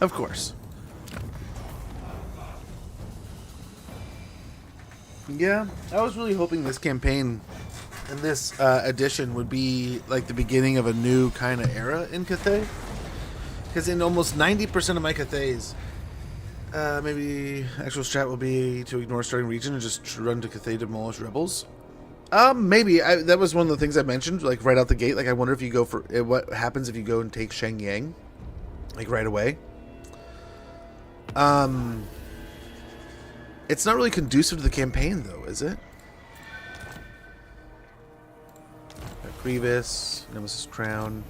Of course. Yeah, I was really hoping this campaign and this edition would be like the beginning of a new kind of era in Cathay. Because in almost 90% of my Cathays, maybe actual strat will be to ignore starting region and just run to Cathay to demolish rebels. Maybe. That was one of the things I mentioned, like right out the gate. Like, I wonder if you go for what happens if you go and take Shenyang, like right away. It's not really conducive to the campaign, though, is it? Grievous, Nemesis Crown.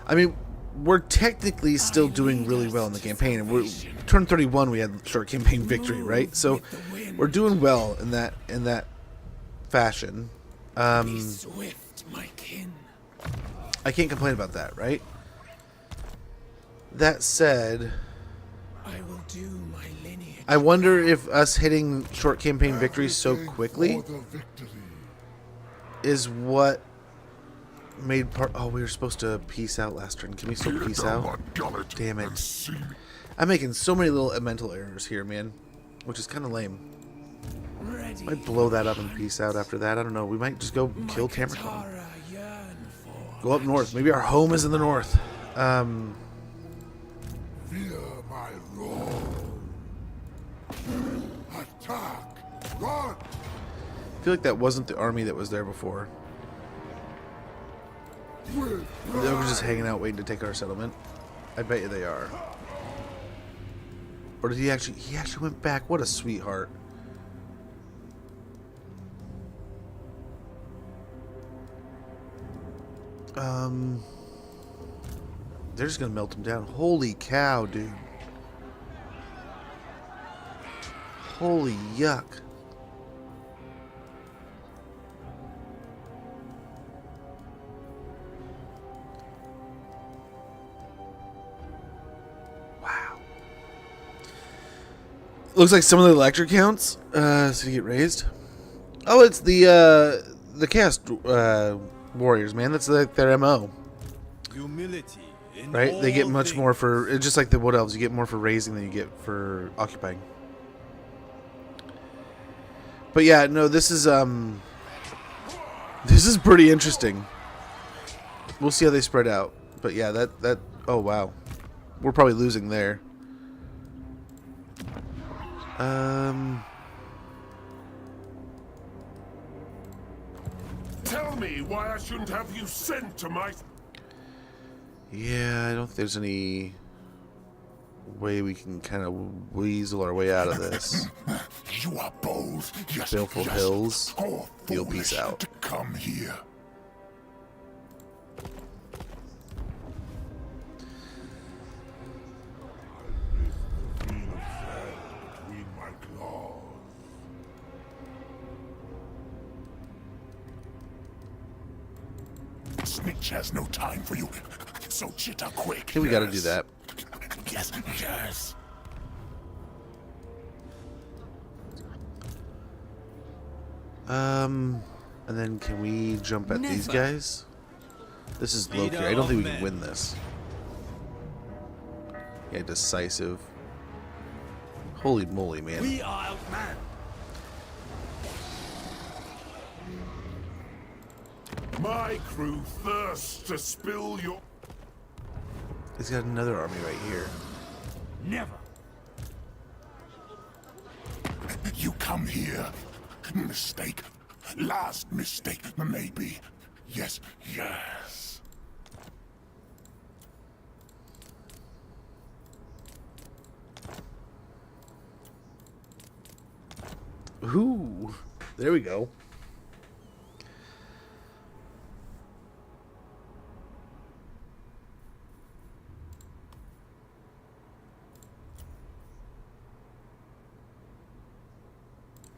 I mean, we're technically still doing really well in the campaign. And we're turn 31, we had short campaign victory, right? So we're doing well in that fashion. Be swift, my kin. I can't complain about that, right? That said, I will do my lineage. I wonder if us hitting short campaign victories so quickly is what made part. Oh, we were supposed to peace out last turn. Can we still peace out? Damn it! I'm making so many little mental errors here, man, which is kind of lame. Might blow that up and peace out after that. I don't know. We might just go kill Tamarcon. Go up north. Maybe our home is in the north. My roar. Attack! Run! I feel like that wasn't the army that was there before. They were just hanging out waiting to take our settlement. I bet you they are. Or did he actually went back? What a sweetheart. They're just gonna melt him down. Holy cow, dude. Holy yuck. Wow. Looks like some of the electric counts so you get raised. Oh, it's the Chaos Warriors, man. That's like their MO. Humility. Right? They get much more for... It's just like the Wood Elves. You get more for raising than you get for occupying. But yeah, no, this is... This is pretty interesting. We'll see how they spread out. But yeah, that oh wow. We're probably losing there. Tell me why I shouldn't have you sent to my... Yeah, I don't think there's any way we can kind of weasel our way out of this. You are bold. Yes, Baleful yes. Hills. Or You'll peace foolish out. to come here. Between my claws. Snitch has no time for you, so chitter quick. I think we gotta do that. Yes, yes. And then can we jump at these guys? This is low tier. I don't think we can win this. Yeah, decisive. Holy moly, man. We are outmanned. My crew thirsts to spill your... He's got another army right here. Never. You come here. Mistake. Last mistake, maybe. Yes, yes. Ooh, there we go.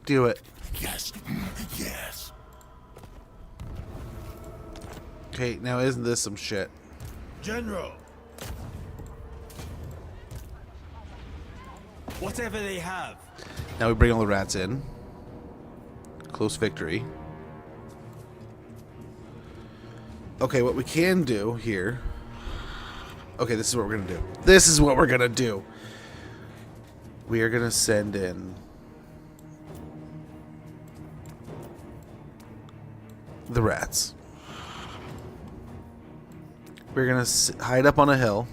Do it. Yes, yes. Okay, now isn't this some shit? General. Whatever they have. Now we bring all the rats in. Close victory. Okay, what we can do here... Okay, this is what we're gonna do. This is what we're gonna do. We are gonna send in... the rats. We're gonna hide up on a hill,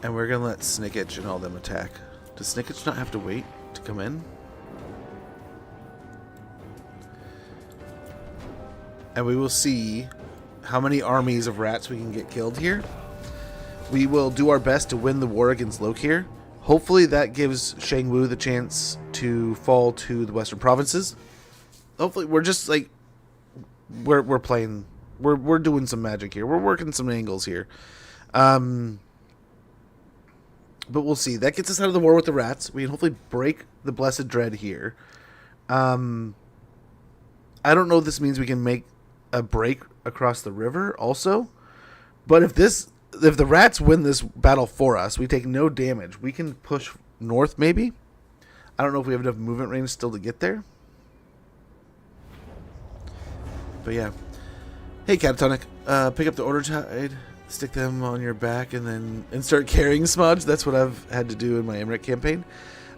and we're gonna let Snicketch and all them attack. Does Snicketch not have to wait to come in? And we will see how many armies of rats we can get killed here. We will do our best to win the war against Lokir. Hopefully that gives Shangwu the chance to fall to the Western provinces. Hopefully we're just like we're playing, we're doing some magic here. We're working some angles here. But we'll see. That gets us out of the war with the rats. We can hopefully break the Blessed Dread here. I don't know if this means we can make a break across the river also. But if the rats win this battle for us, we take no damage. We can push north maybe. I don't know if we have enough movement range still to get there. But yeah. Hey, Catatonic. Pick up the Order Tide, stick them on your back, and start carrying Smudge. That's what I've had to do in my Emmerich campaign.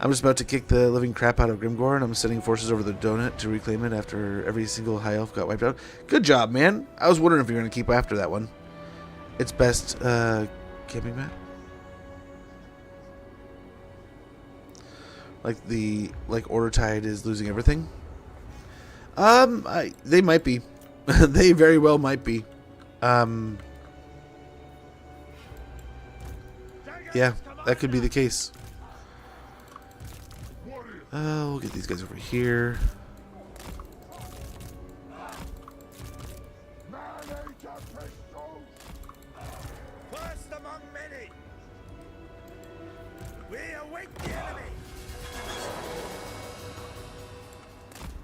I'm just about to kick the living crap out of Grimgor, and I'm sending forces over the donut to reclaim it after every single high elf got wiped out. Good job, man. I was wondering if you're going to keep after that one. It's best camping mat. Like Order Tide is losing everything. They might be. They very well might be. Yeah, that could be the case. We'll get these guys over here. First among many. We await the enemy.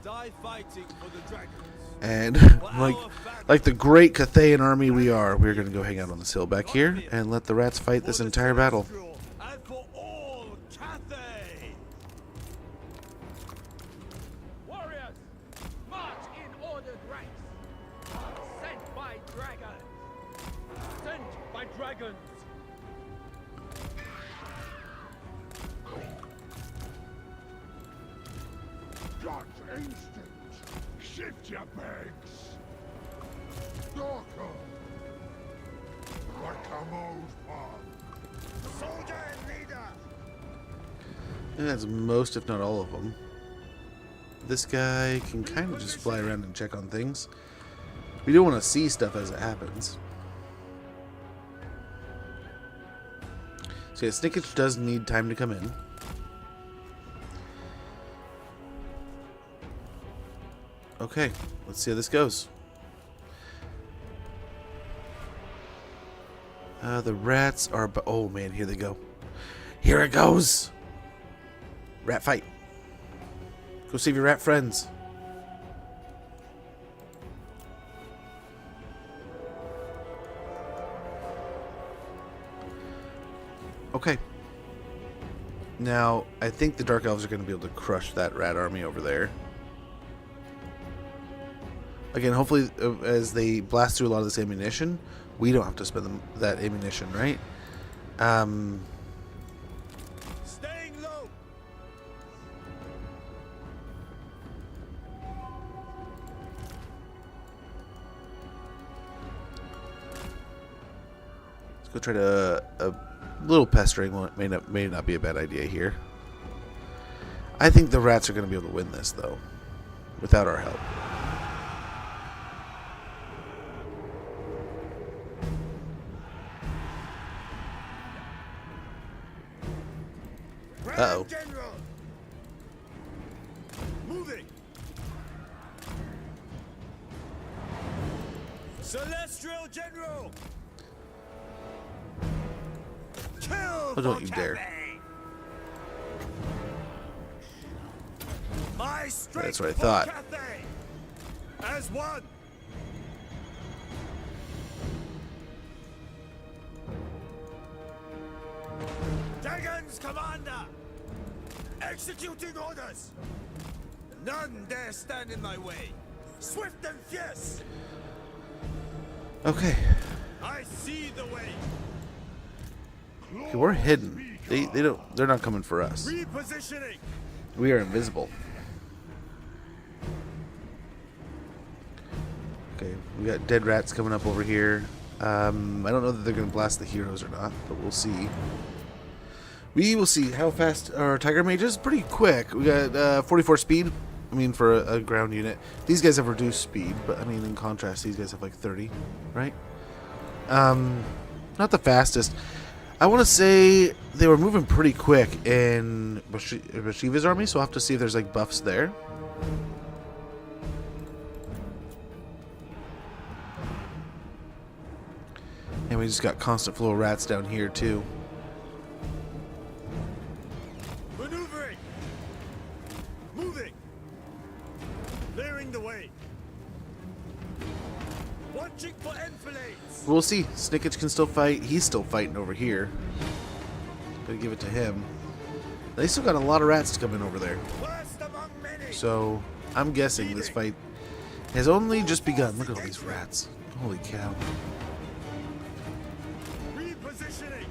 Die fighting for the dragons. And like the great Cathayan army we are, we're going to go hang out on this hill back here and let the rats fight this entire battle. And for all Cathay. Warriors, march in ordered ranks. Sent by dragons. Sent by dragons. God's instinct. Shift your pegs. Darker. Like a old one. Soldier and leader. And that's most, if not all of them. This guy can kind of just fly around and check on things. We do want to see stuff as it happens. So yeah, Snickage does need time to come in. Okay, let's see how this goes. The rats are... Oh man, here they go. Here it goes! Rat fight. Go save your rat friends. Okay. Now, I think the Dark Elves are going to be able to crush that rat army over there. Again, hopefully, as they blast through a lot of this ammunition, we don't have to spend that ammunition, right? Staying low. Let's go try to... a little pestering may not be a bad idea here. I think the rats are going to be able to win this, though, without our help. Uh-oh. General. Moving. Celestial General. Kill. Oh, don't you dare. My strength That's what I for thought. Cathay. As one. Dragons Commander. Executing orders. None dare stand in my way. Swift and fierce. Okay. I see the way. Okay, we're hidden. They're not coming for us. Repositioning. We are invisible. Okay, we got dead rats coming up over here. I don't know that they're going to blast the heroes or not, but we'll see. We will see how fast our Tiger Mage is. Pretty quick. We got 44 speed. I mean, for a ground unit. These guys have reduced speed, but I mean, in contrast, these guys have like 30, right? Not the fastest. I want to say they were moving pretty quick in Bhashiva's army, so I'll have to see if there's like buffs there. And we just got constant flow of rats down here too. Maneuvering. Moving. Clearing the way. Watching for enfilades. We'll see. Snickage can still fight. He's still fighting over here. Gonna give it to him. They still got a lot of rats to come in over there. First among many. So I'm guessing this fight has only just begun. Look at all these rats. Holy cow. Repositioning.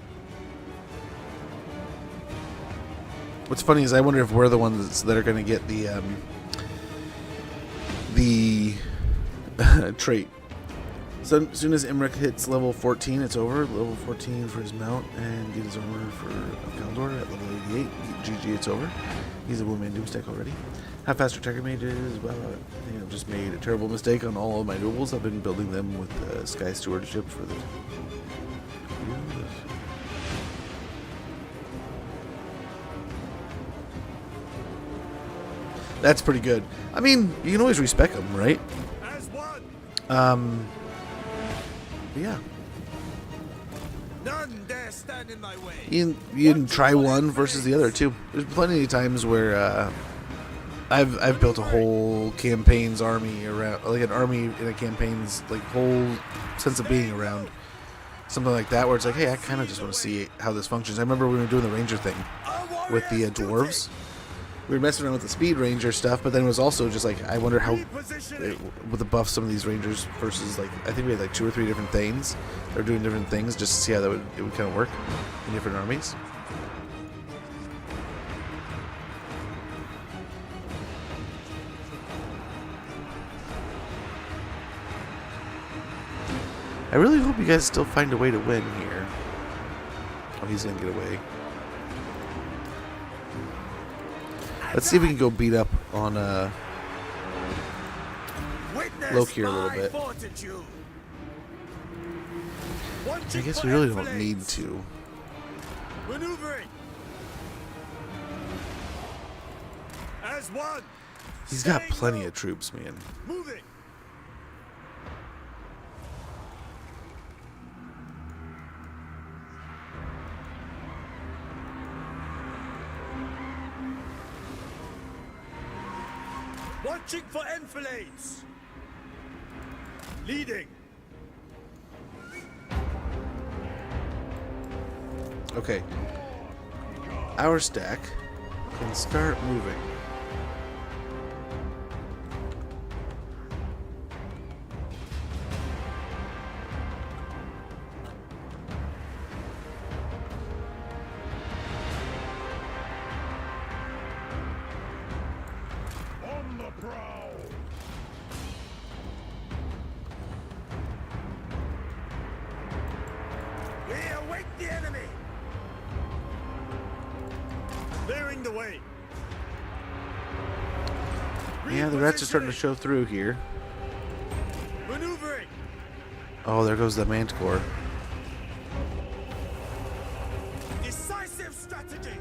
What's funny is I wonder if we're the ones that are going to get the trait. So as soon as Imric hits level 14, it's over. Level 14 for his mount and get his armor for Kaldor at level 88. GG, it's over. He's a Woolman Doomstack already. How fast are Tiger Mages? Well, I think I've just made a terrible mistake on all of my nobles. I've been building them with Sky Stewardship for the... That's pretty good. I mean, you can always respec them, right? As one. Yeah. None dare stand in my way. You can try one versus the other too. There's plenty of times where I've built a whole campaign's army around, like an army in a campaign's like whole sense of being around something like that, where it's like, hey, I kind of just want to see how this functions. I remember when we were doing the ranger thing with the dwarves. We were messing around with the speed ranger stuff, but then it was also just like, I wonder how with the buff some of these rangers versus like, I think we had like 2 or 3 different things. They're doing different things just to see how it would kind of work in different armies. I really hope you guys still find a way to win here. Oh, he's gonna get away. Let's see if we can go beat up on Loki here a little bit. I guess we really don't need to. Maneuvering. As one. He's got plenty of troops, man. Moving. Watching for enfilades. Leading. Okay. Our stack can start moving. On the prowl. We await the enemy. Clearing the way. Yeah, the rats are starting to show through here. Maneuvering. Oh, there goes the Manticore. Decisive strategy.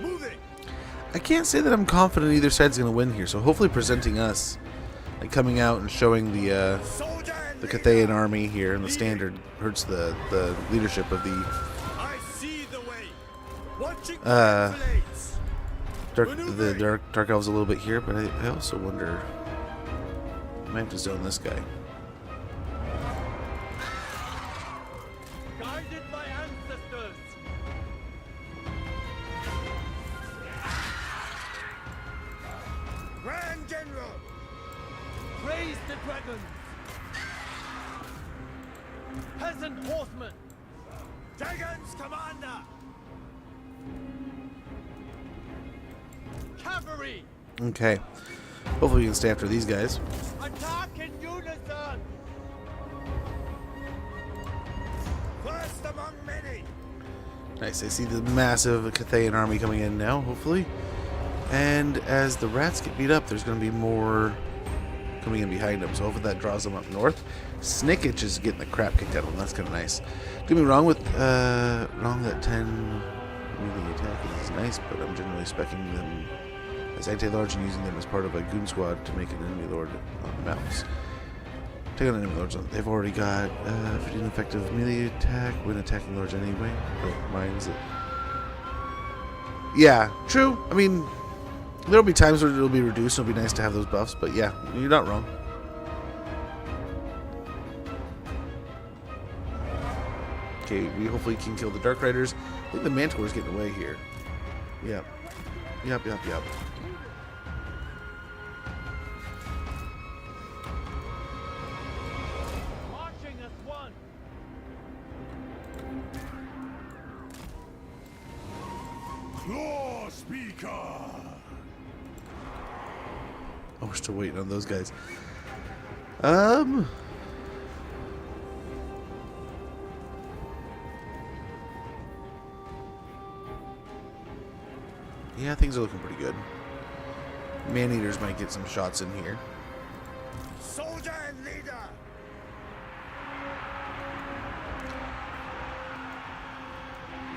Moving. I can't say that I'm confident either side's going to win here, so hopefully presenting us, like coming out and showing the Soldier and Cathayan leader. army here and the standard hurts the leadership of the I see the way. Watching for Uh, enfilades. dark elves a little bit here, but I also wonder, I might have to zone this guy. Guided by ancestors. Grand General. Praise the dragons. Peasant horsemen. Dragons Commander. Cavalry. Okay, hopefully we can stay after these guys. Attack in unison. First among many. Nice, I see the massive Cathayan army coming in now, hopefully. And as the rats get beat up, there's going to be more coming in behind them, so hopefully that draws them up north. Snickitch is getting the crap kicked out of him, that's kind of nice. Don't get me wrong with, wrong that 10 melee attack is nice, but I'm generally specking them as anti-large and using them as part of a goon squad to make an enemy lord on mouse. Take on enemy lords, they've already got 15 effective melee attack when attacking lords anyway. Oh, mine's it. Yeah, true. I mean, there'll be times where it'll be reduced. It'll be nice to have those buffs, but yeah, you're not wrong. Okay, we hopefully can kill the Dark Riders. I think the Manticore's getting away here. Yep. Yep. Marching as one. Claw Speaker. Oh, we're still waiting on those guys. Yeah, things are looking pretty good. Man-eaters might get some shots in here. Soldier and leader.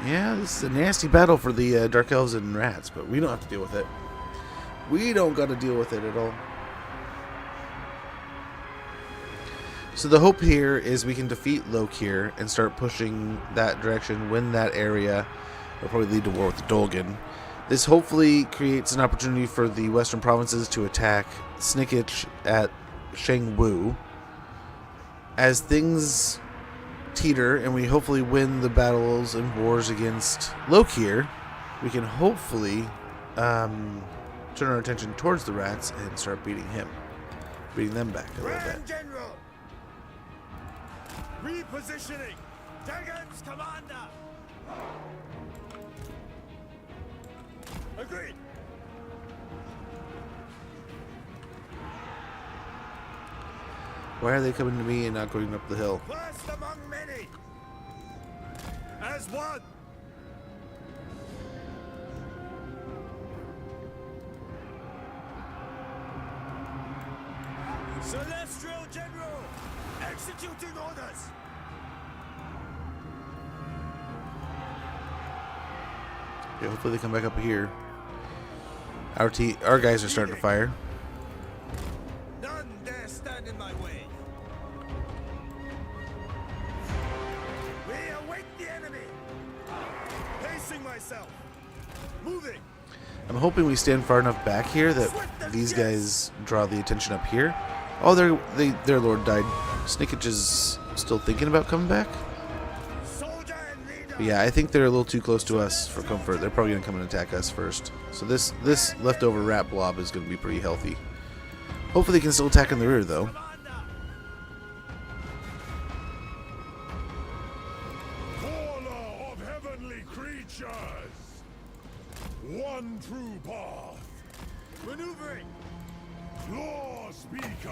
Yeah, this is a nasty battle for the Dark Elves and Rats, but we don't have to deal with it. We don't got to deal with it at all. So the hope here is we can defeat Lokir and start pushing that direction, win that area. It'll probably lead to war with the Dolgan. This hopefully creates an opportunity for the western provinces to attack Snickitch at Shangwu. As things teeter and we hopefully win the battles and wars against Lokir, we can hopefully turn our attention towards the rats and start beating them back a little bit. Grand General. Repositioning. Dragons Commander. Agreed. Why are they coming to me and not going up the hill? First among many. As one. Celestial General, executing orders. Okay, hopefully they come back up here. Our guys are starting to fire. None dare stand in my way. We await the enemy. Pacing myself. Moving. I'm hoping we stand far enough back here that these guys draw the attention up here. Oh, their lord died. Snickage is still thinking about coming back. Soldier and leader. But yeah, I think they're a little too close to us for comfort. They're probably gonna come and attack us first. So this leftover rat blob is gonna be pretty healthy. Hopefully they can still attack in the rear though. Caller of heavenly creatures. One true path. Maneuvering. Law speaker.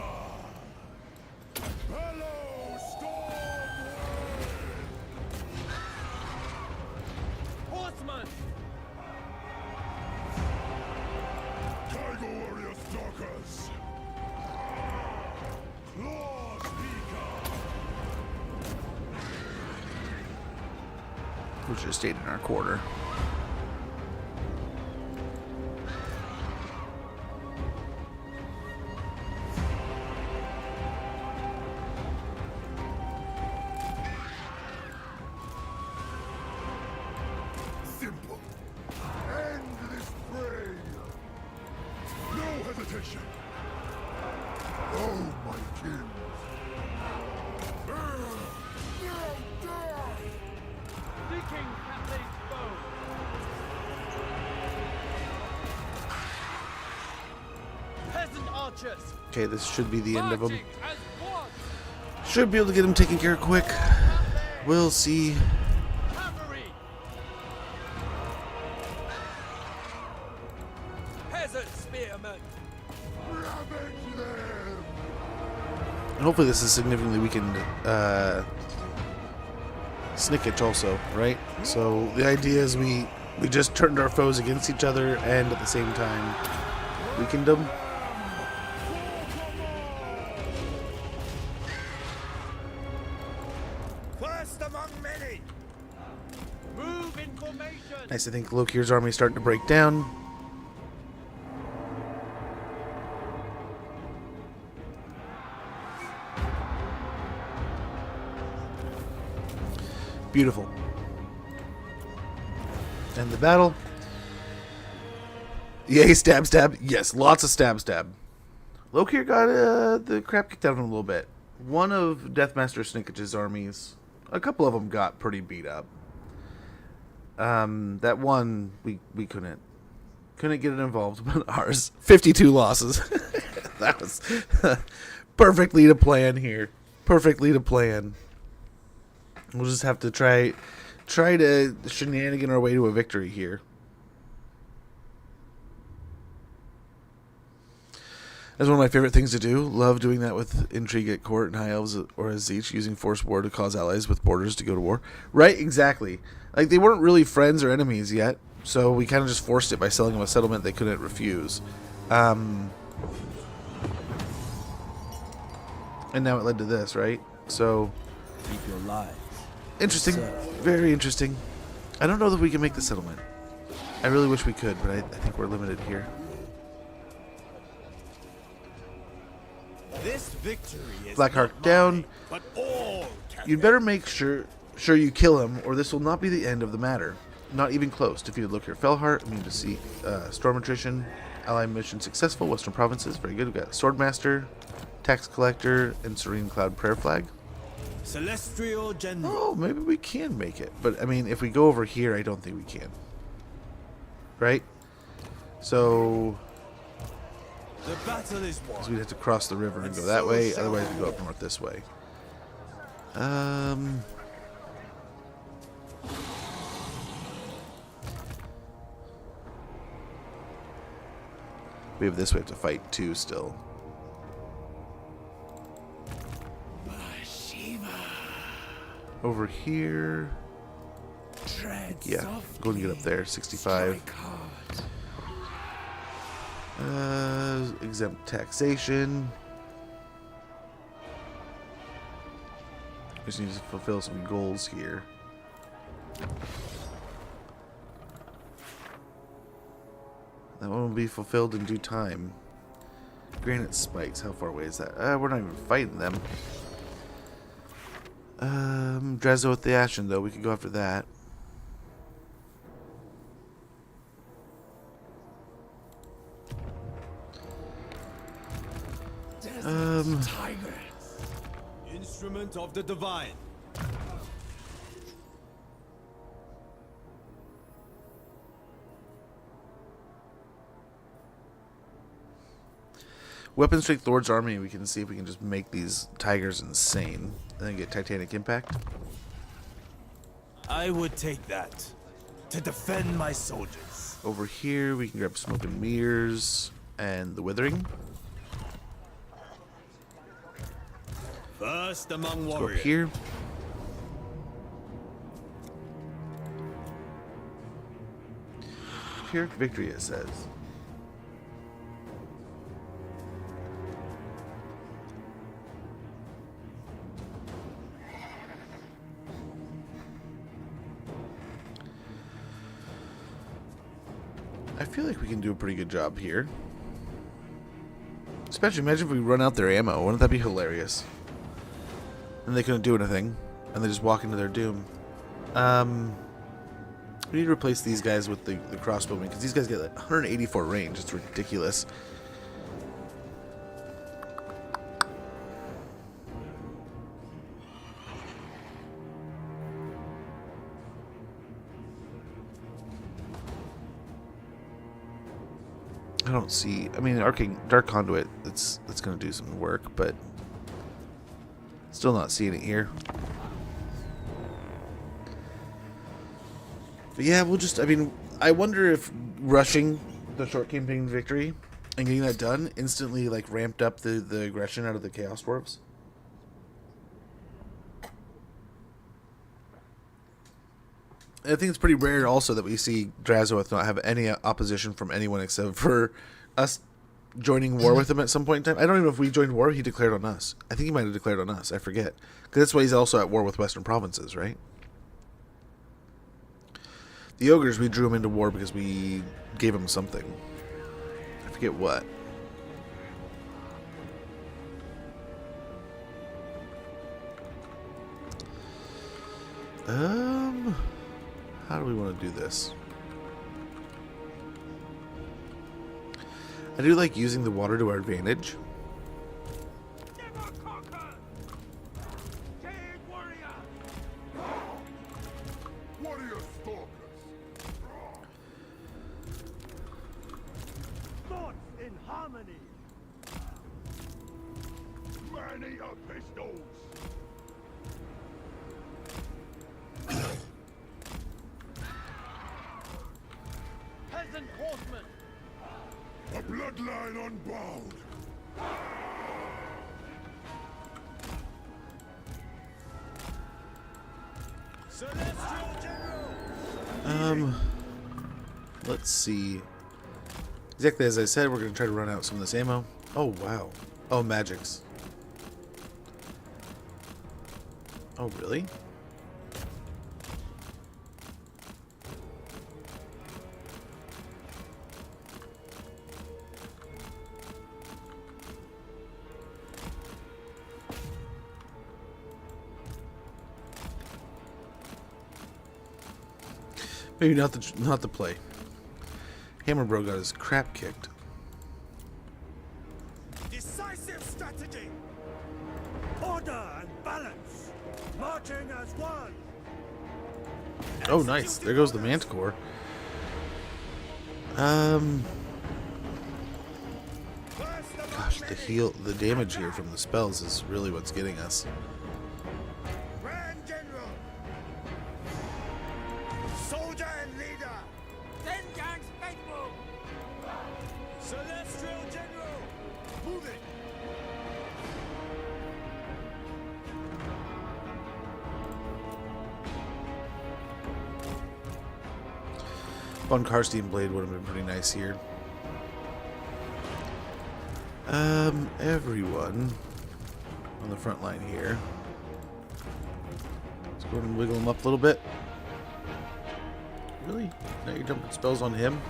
Bellow storm wind. Horseman! Tiger warrior stalkers. Law speaker. We should have stayed in our quarter. Simple. End this fray. No hesitation. Oh, my kin. Now die! Seeking Cathay's foe! Peasant archers! Okay, this should be the end of them. Marching as one! Should be able to get them taken care of quick. We'll see. Cavalry! Peasant spearmen! Ravage them! And hopefully this is significantly weakened Snickage also, right? So the idea is we just turned our foes against each other and at the same time weakened them. First among many. Move in formation! Nice, I think Lokir's army is starting to break down. Beautiful. And the battle. Yay, stab, stab. Yes, lots of stab, stab. Lokir got the crap kicked out of him a little bit. One of Deathmaster Snickage's armies, a couple of them got pretty beat up. That one, we couldn't get it involved, but ours, 52 losses. That was perfectly to plan here. Perfectly to plan. We'll just have to try to shenanigan our way to a victory here. That's one of my favorite things to do. Love doing that with intrigue at court and high elves or as Zeech, using forced war to cause allies with borders to go to war. Right, exactly. Like, they weren't really friends or enemies yet, so we kind of just forced it by selling them a settlement they couldn't refuse. And now it led to this, right? So, Keep your lives. interesting. Very interesting. I don't know that we can make the settlement. I really wish we could, but I think we're limited here. This victory is Blackheart not down. mine, but all You'd better make sure you kill him, or this will not be the end of the matter. Not even close. Defeated Lokir Fellheart, immune to sea, storm attrition, ally mission successful, Western provinces, very good. We've got Swordmaster, Tax Collector, and Serene Cloud Prayer Flag. Celestial General. Oh, maybe we can make it. But, I mean, if we go over here, I don't think we can. Right? So, The battle is won. we'd have to cross the river and go that way. Otherwise, we go up north this way. We have this we have to fight too still. Over here. Yeah, going to get up there. 65. Exempt taxation. Just need to fulfill some goals here. That one will be fulfilled in due time. Granite spikes. How far away is that? We're not even fighting them. Drazzo with the Ashen, though. We could go after that. Instrument of the divine. Weapon Strength Lord's Army. We can see if we can just make these tigers insane. And then get Titanic Impact. I would take that to defend my soldiers. Over here, we can grab Smoke and Mirrors and the Withering. First among Let's go up warriors. here. Pyrrhic Victory, it says. I feel like we can do a pretty good job here. Especially, imagine if we run out their ammo. Wouldn't that be hilarious? And they couldn't do anything. And they just walk into their doom. We need to replace these guys with the crossbowmen. Because these guys get like 184 range. It's ridiculous. I don't see. I mean, Dark Conduit. That's going to do some work, but still not seeing it here. But yeah, we'll just. I mean, I wonder if rushing the short campaign victory and getting that done instantly like ramped up the aggression out of the Chaos Dwarves. And I think it's pretty rare also that we see Drazzoth not have any opposition from anyone except for us joining war with him at some point in time. I don't even know if we joined war. He declared on us. I think he might have declared on us. I forget. Because that's why he's also at war with Western provinces, right? The Ogres, we drew him into war because we gave him something. I forget what. How do we want to do this? I do like using the water to our advantage. Never conquer! Jade warrior! Warrior stalkers. Thoughts in harmony! Man-eater pistols. Peasant horsemen! A bloodline unbound. Celestial General. Let's see. Exactly as I said, we're going to try to run out some of this ammo. Oh, wow. Oh, magics. Oh, really? Maybe not the play. Hammer Bro got his crap kicked. Decisive strategy. Order and balance. Marching as one. Oh, nice. There goes the Manticore. Gosh, the damage here from the spells is really what's getting us. Grand General. Soldier and leader. Ten gangs faithful! Celestial General. Move it. One Karstein blade would have been pretty nice here. Everyone on the front line here. Let's go ahead and wiggle him up a little bit. Really? Now you're dumping spells on him?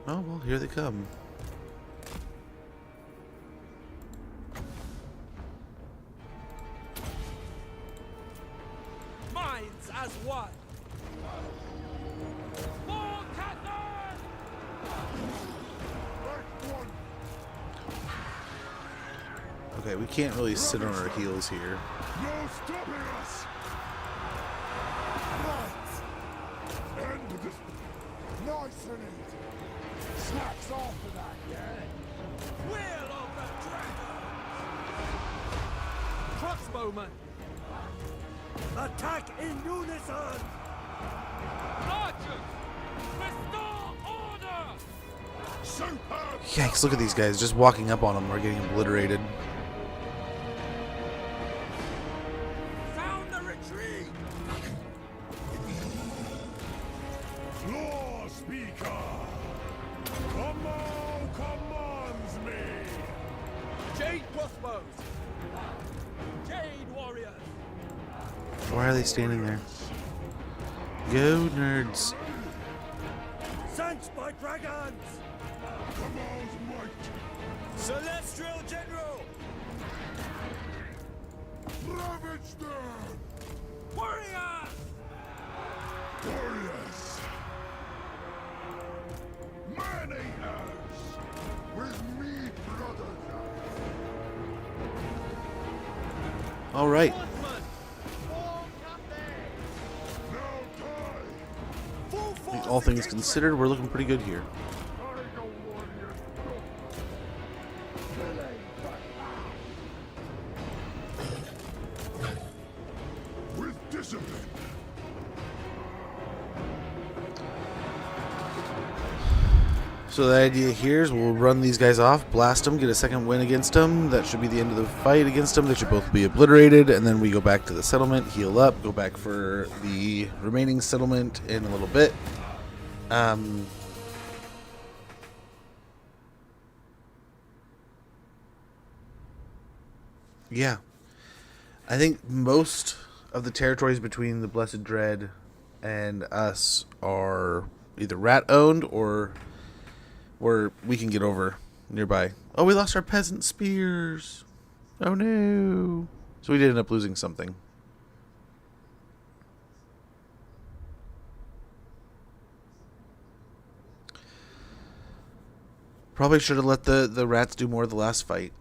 Oh, well, here they come. Minds as one. More Cathay! Okay, we can't really sit on our heels here. No stopping us! Right! End this. Nice and easy. Snacks after that, yeah? Wheel of the dragon! Crossbowman! Attack in unison! Archers! Restore order! Superb! Yikes, look at these guys. Just walking up on them are getting obliterated. Sound the retreat! Law speaker! Commands me! Jade crossbows! Jade warriors! Why are they standing there? Go, nerds. Sent by dragons! Commands might! Celestial General! Ravage them! Warriors! Warriors! Man-eaters! With me, brothers! All right. Swordsman! Form Cathay! Now die! Full I think force all things against considered, we're looking pretty good here. I know warriors! With discipline! So the idea here is we'll run these guys off, blast them, get a second win against them. That should be the end of the fight against them. They should both be obliterated, and then we go back to the settlement, heal up, go back for the remaining settlement in a little bit. Yeah. I think most of the territories between the Blessed Dread and us are either rat-owned or where we can get over nearby. Oh, we lost our peasant spears. Oh, no. So we did end up losing something. Probably should have let the rats do more of the last fight.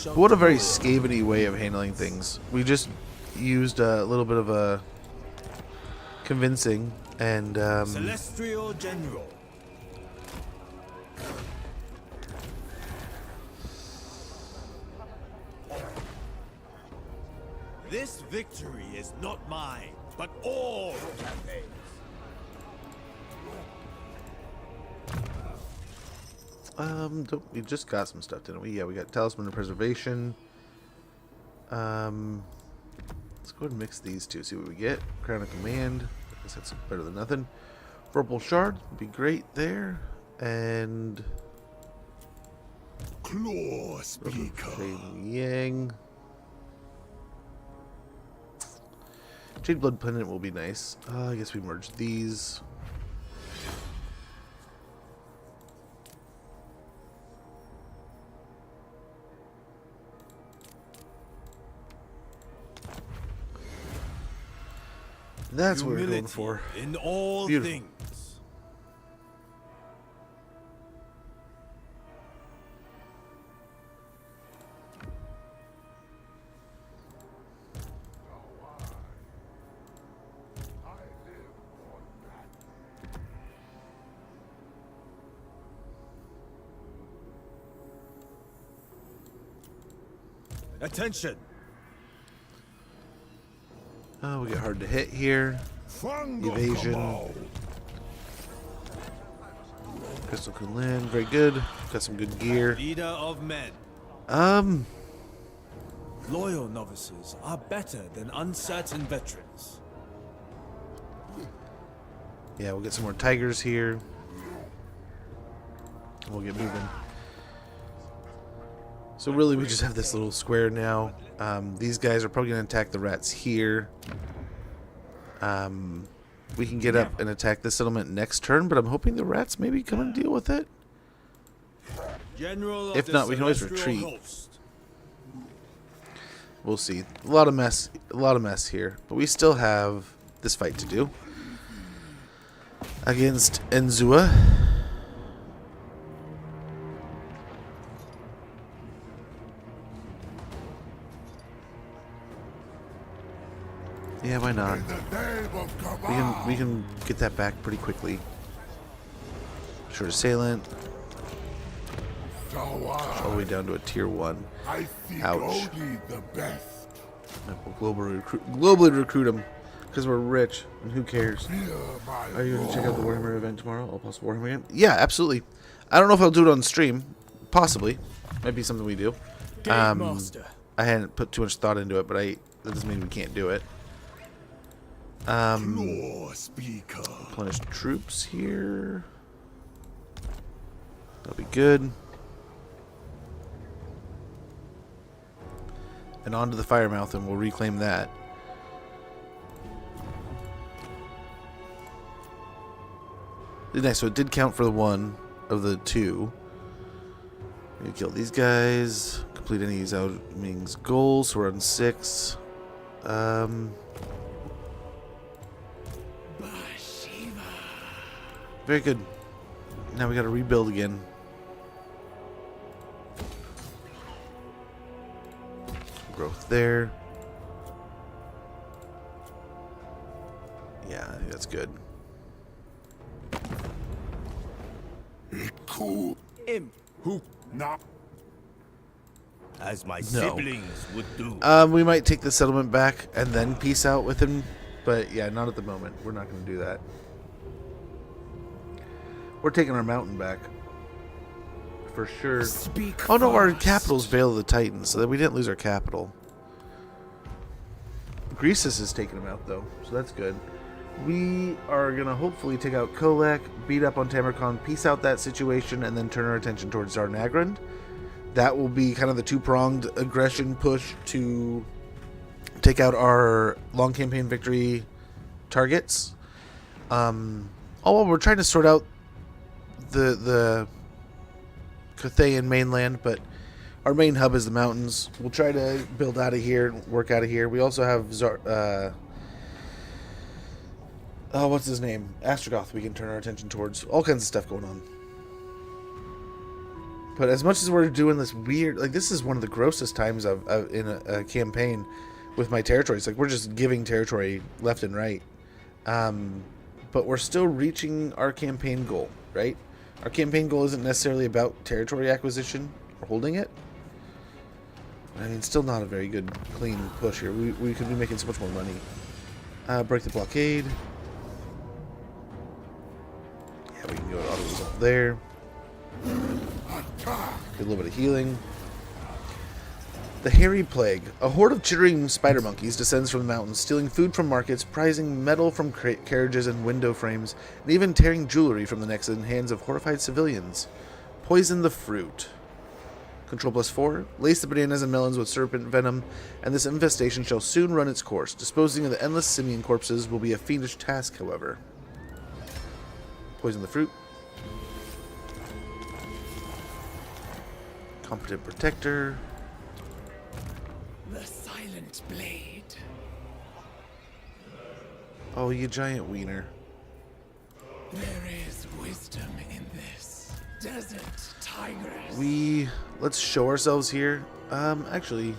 But what a very scaveny way of handling things. We just used a little bit of a convincing and Celestial General. This victory is not mine, but all Cathay's. we just got some stuff, didn't we? Yeah, we got Talisman of Preservation. Let's go ahead and mix these two, see what we get. Crown of Command. I guess that's better than nothing. Purple Shard would be great there. And Claw speaker! Yang. Jade Blood Pendant will be nice. I guess we merge these. That's what we're going Humility for. in all Beautiful. things. Attention! Oh, we get hard to hit here. Evasion. Crystal Kunlin, very good. Got some good gear. Leader of men. Loyal novices are better than uncertain veterans. Yeah, we'll get some more tigers here. We'll get moving. So really, we just have this little square now. These guys are probably going to attack the rats here. We can get up and attack this settlement next turn, but I'm hoping the rats maybe come and deal with it. General If not, we can always retreat. We'll see. A lot of mess here, but we still have this fight to do against Enzua. Yeah, why not? We can get that back pretty quickly. Short assailant. All the way down to a tier 1. Ouch. We'll globally recruit them because we're rich and who cares? Are you going to check out the Warhammer event tomorrow? All possible Warhammer event? Yeah, absolutely. I don't know if I'll do it on stream. Possibly. Might be something we do. I hadn't put too much thought into it, but that doesn't mean we can't do it. Replenish troops here. That'll be good. And on to the Firemouth, and we'll reclaim that. Nice, so it did count for the one of the two. We kill these guys. Complete any of Zhao Ming's goals, so we're on 6. Very good. Now we gotta rebuild again. Growth there. Yeah, I think that's good. Cool. Who? Nah. As my siblings would do. We might take the settlement back and then peace out with him, but yeah, not at the moment. We're not going to do that. We're taking our mountain back for sure. Oh no, our capital's Vale of the Titans, so that we didn't lose our capital. Greasus is taking him out though, so that's good. We are gonna hopefully take out Kolek, beat up on Tamarkand, peace out that situation, and then turn our attention towards Zarnagrand. That will be kind of the two-pronged aggression push to take out our long campaign victory targets. All while we're trying to sort out the Cathay mainland, but our main hub is the mountains. We'll try to build out of here, work out of here. We also have what's his name? Astrogoth we can turn our attention towards. All kinds of stuff going on. But as much as we're doing this weird, like this is one of the grossest times in a campaign with my territories. Like we're just giving territory left and right. But we're still reaching our campaign goal, right? Our campaign goal isn't necessarily about territory acquisition or holding it. I mean, still not a very good, clean push here. We could be making so much more money. Break the blockade. Yeah, we can go to auto resolve there. Get a little bit of healing. The Hairy Plague. A horde of chittering spider monkeys descends from the mountains, stealing food from markets, prizing metal from carriages and window frames, and even tearing jewelry from the necks and hands of horrified civilians. Poison the fruit. Control +4. Lace the bananas and melons with serpent venom, and this infestation shall soon run its course. Disposing of the endless simian corpses will be a fiendish task, however. Poison the fruit. Competent protector. The silent blade. Oh, you giant wiener. There is wisdom in this. Desert tigress. Let's show ourselves here. Actually.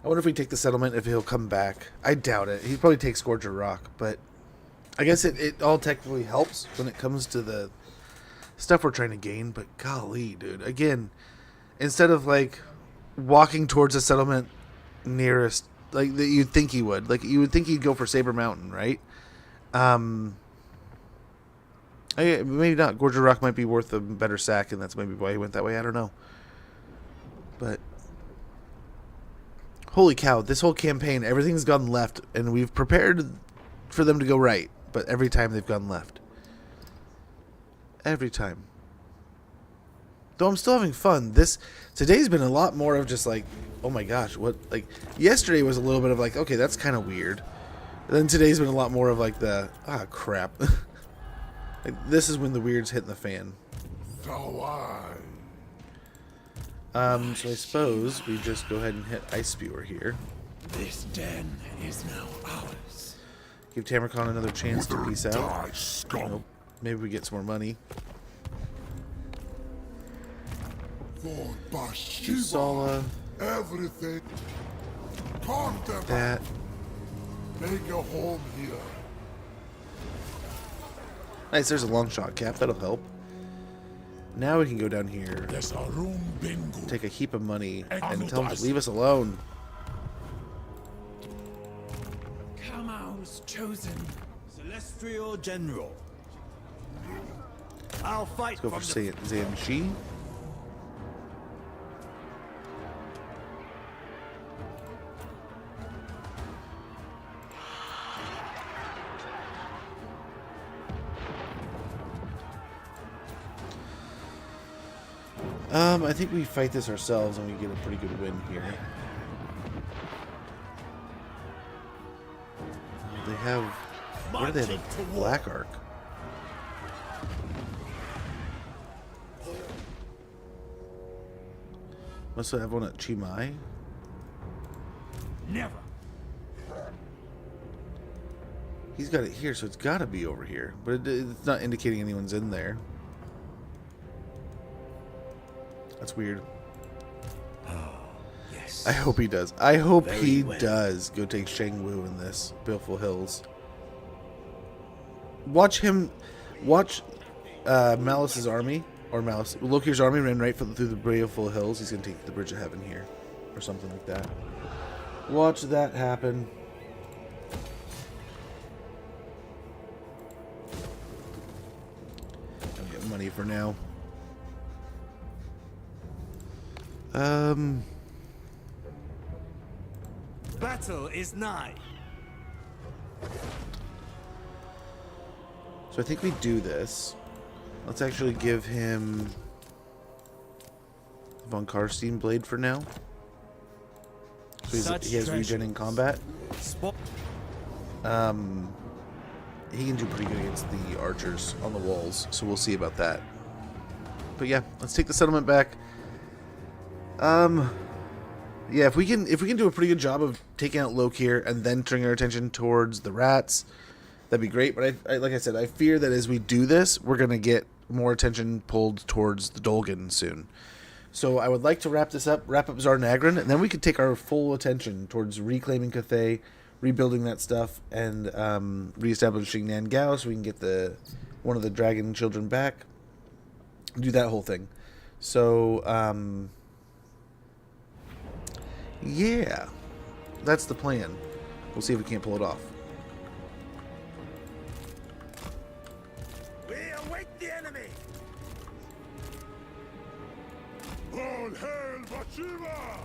I wonder if we take the settlement, if he'll come back. I doubt it. He'd probably take Scourger Rock, but I guess it all technically helps when it comes to the stuff we're trying to gain, but golly, dude. Again, instead of like walking towards a settlement nearest, like that you'd think he would, like you would think he'd go for Saber Mountain, right? Maybe not. Gorger Rock might be worth a better sack, and that's maybe why he went that way. I don't know. But holy cow, this whole campaign, everything's gone left, and we've prepared for them to go right, but every time they've gone left. Every time. Though I'm still having fun. Today's been a lot more of just like, oh my gosh, what, like, yesterday was a little bit of like, okay, that's kind of weird. And then today's been a lot more of like crap. Like, this is when the weird's hitting the fan. So I suppose we just go ahead and hit Ice Spewer here. This den is now ours. Give Tamarcon another chance to peace out. Nope. Maybe we get some more money. For Sala. everything. That. Make a home here. Nice, there's a long shot cap. That'll help. Now we can go down here, take a heap of money, and tell them to leave us alone. Kamau's chosen. Celestial General. I'll fight. Let's go for Zan-Shi. I think we fight this ourselves and we get a pretty good win here. They have... What do they have? A Black Arc. Must have one at Chimai. Never. He's got it here, so it's got to be over here. But it's not indicating anyone's in there. That's weird. Oh, yes. I hope he does. I hope he does go take Shangwu in this. Baleful Hills. Watch him. Watch Malice's army. Or Malice. Lokir's army ran right through the Baleful Hills. He's going to take the Bridge of Heaven here. Or something like that. Watch that happen. I'll get money for now. Battle is nigh. So I think we do this. Let's actually give him Von Karstein Blade for now. So he has regen in combat. He can do pretty good against the archers on the walls, so we'll see about that. But yeah, let's take the settlement back. Yeah, if we can do a pretty good job of taking out Lokir and then turning our attention towards the rats, that'd be great. But I like I said, I fear that as we do this, we're gonna get more attention pulled towards the Dolgan soon. So I would like to wrap up Zarnagran, and then we could take our full attention towards reclaiming Cathay, rebuilding that stuff, and reestablishing Nangao so we can get one of the dragon children back. Do that whole thing. So yeah, that's the plan. We'll see if we can't pull it off. We await the enemy. All hail Bhashiva!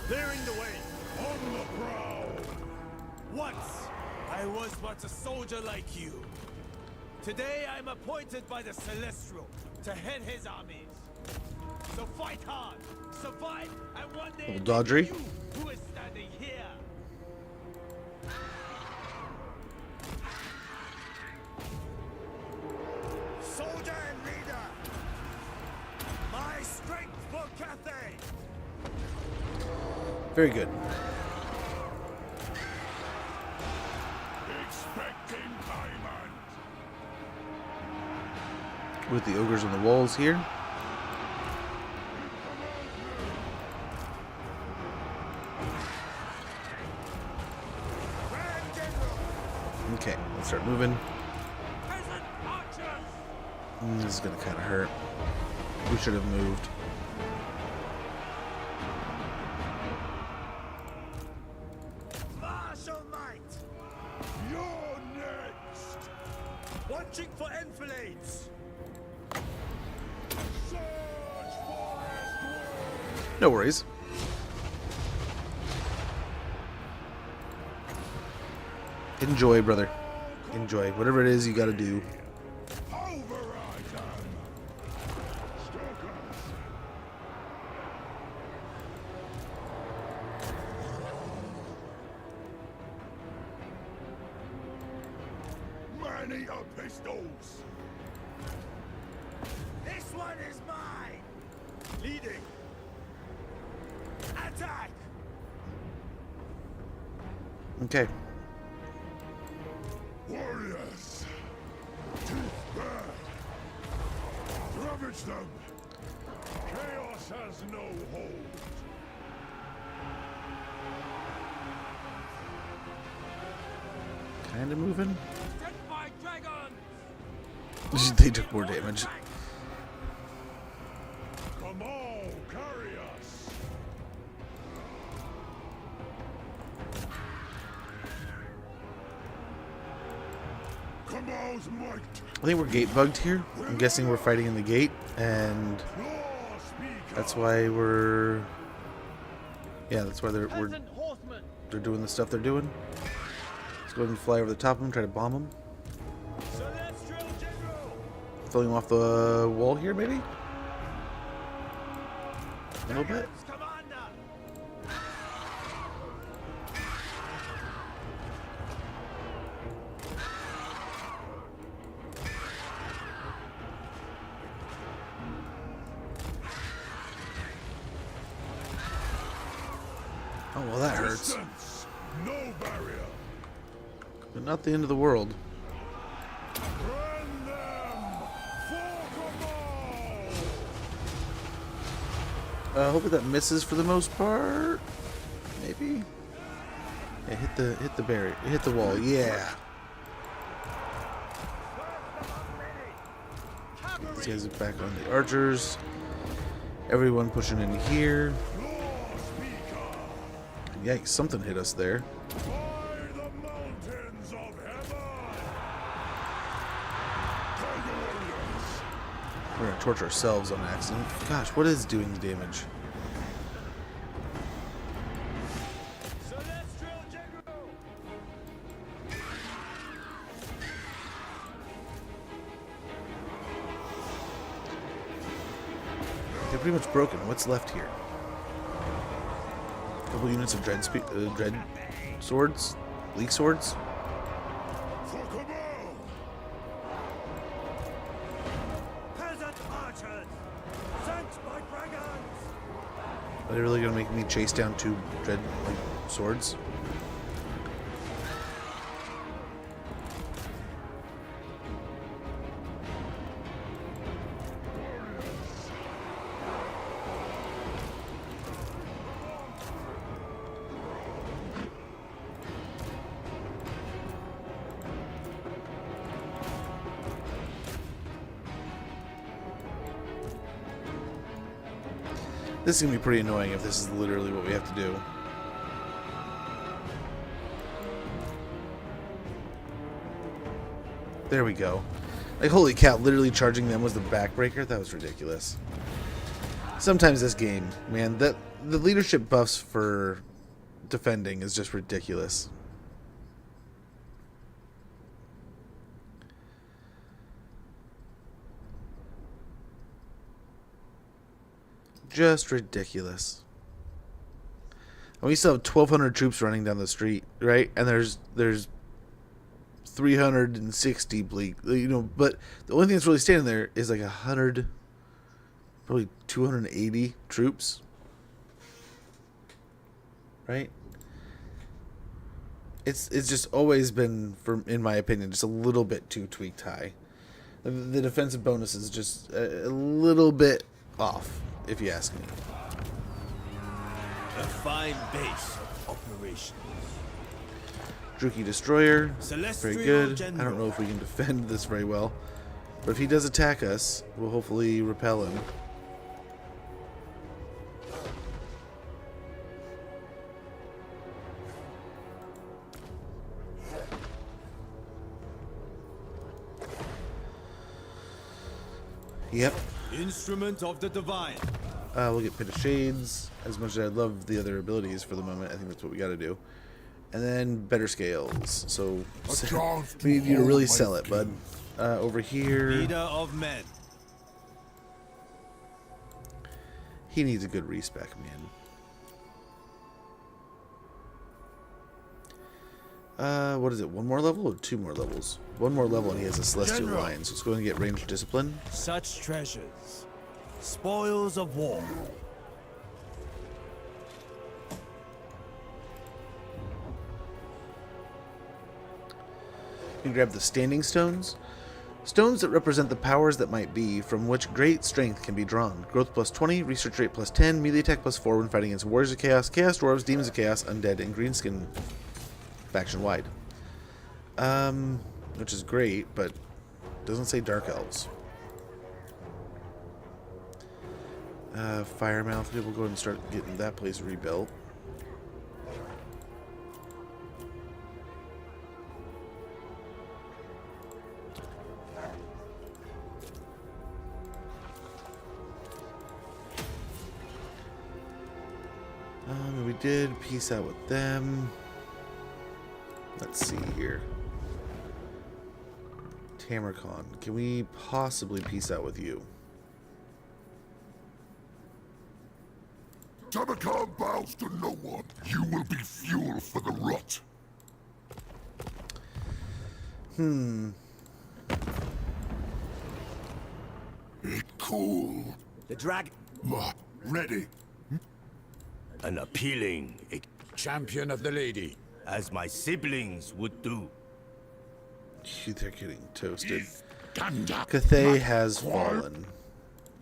Clearing the way. On the prowl. Once, I was but a soldier like you. Today, I'm appointed by the Celestial to head his armies. So fight hard, survive, and one day Little Dodgery. you who is standing here. Soldier and leader. Very good. Expecting payment. With the ogres on the walls here. Okay, let's start moving. This is gonna kind of hurt. We should have moved. Martial might! You're next. Watching for enfilades! Search forest. No worries. Enjoy, brother. Enjoy. Whatever it is you gotta do. Override them. Stalkers. Man-eater pistols. This one is mine! Leading! Attack! Okay. Warriors. Teeth back. Ravage them. Chaos has no hold. Kinda moving. Dead by dragon! They took more damage. Come on, carry us. Como's might. I think we're gate bugged here. I'm guessing we're fighting in the gate, and Claw speaker. that's why we're. Yeah, that's why they're Horseman! doing the stuff they're doing. Let's go ahead and fly over the top of them, try to bomb them. Celestial General! Filling them off the wall here, maybe? A little bit. Commander! Oh, well, that hurts. Distance. No barrier. But not the end of the world. Run them. For Camo. Hopefully that misses for the most part. Maybe. Yeah, hit the barrier. Hit the wall. Yeah. These guys are back on the archers. Everyone pushing in here. Yikes, something hit us there. By the mountains of heaven. Tiger warriors. We're gonna torch ourselves on accident. Gosh, what is doing the damage? Celestial General! They're pretty much broken. What's left here? Couple units of dread swords, leak swords. For Camo. Peasant archers! Sent by dragons! Are they really gonna make me chase down two dread swords? This is gonna be pretty annoying if this is literally what we have to do. There we go. Like, holy cow, literally charging them was the backbreaker? That was ridiculous. Sometimes this game, man, the leadership buffs for defending is just ridiculous. Just ridiculous. And we still have 1,200 troops running down the street, right? And there's 360 bleak, you know. But the only thing that's really standing there is like 100, probably 280 troops. right? It's just always been, in my opinion, just a little bit too tweaked high. The defensive bonus is just a little bit off, if you ask me. A fine base of operations. Druki Destroyer, very Celestial good. I General. don't know if we can defend this very well, but if he does attack us, we'll hopefully repel him. Yep. Instrument of the divine. We'll get Pit of Shades. As much as I love the other abilities for the moment, I think that's what we got to do. And then better scales. So we need you to really sell it, bud. Over here, Leader of men. he needs a good respec, man. What is it? One more level or 2 more levels? 1 more level, and he has a Celestial General. Line, so it's going to get ranged discipline. Such treasures. Spoils of war. You can grab the Standing Stones. Stones that represent the powers that might be, from which great strength can be drawn. Growth plus 20, research rate plus 10, melee attack plus 4 when fighting against Warriors of Chaos, Chaos Dwarves, Demons of Chaos, Undead, and Greenskin faction wide. Which is great, but doesn't say Dark Elves. Firemouth, we'll go ahead and start getting that place rebuilt. We did peace out with them. Let's see here. Tamarcon, can we possibly peace out with you? Tamarcon bows to no one. You will be fuel for the rot. It cool. The dragon. Ready. An appealing, Champion of the lady. as my siblings would do. They're getting toasted. Ganda. Cathay has fallen.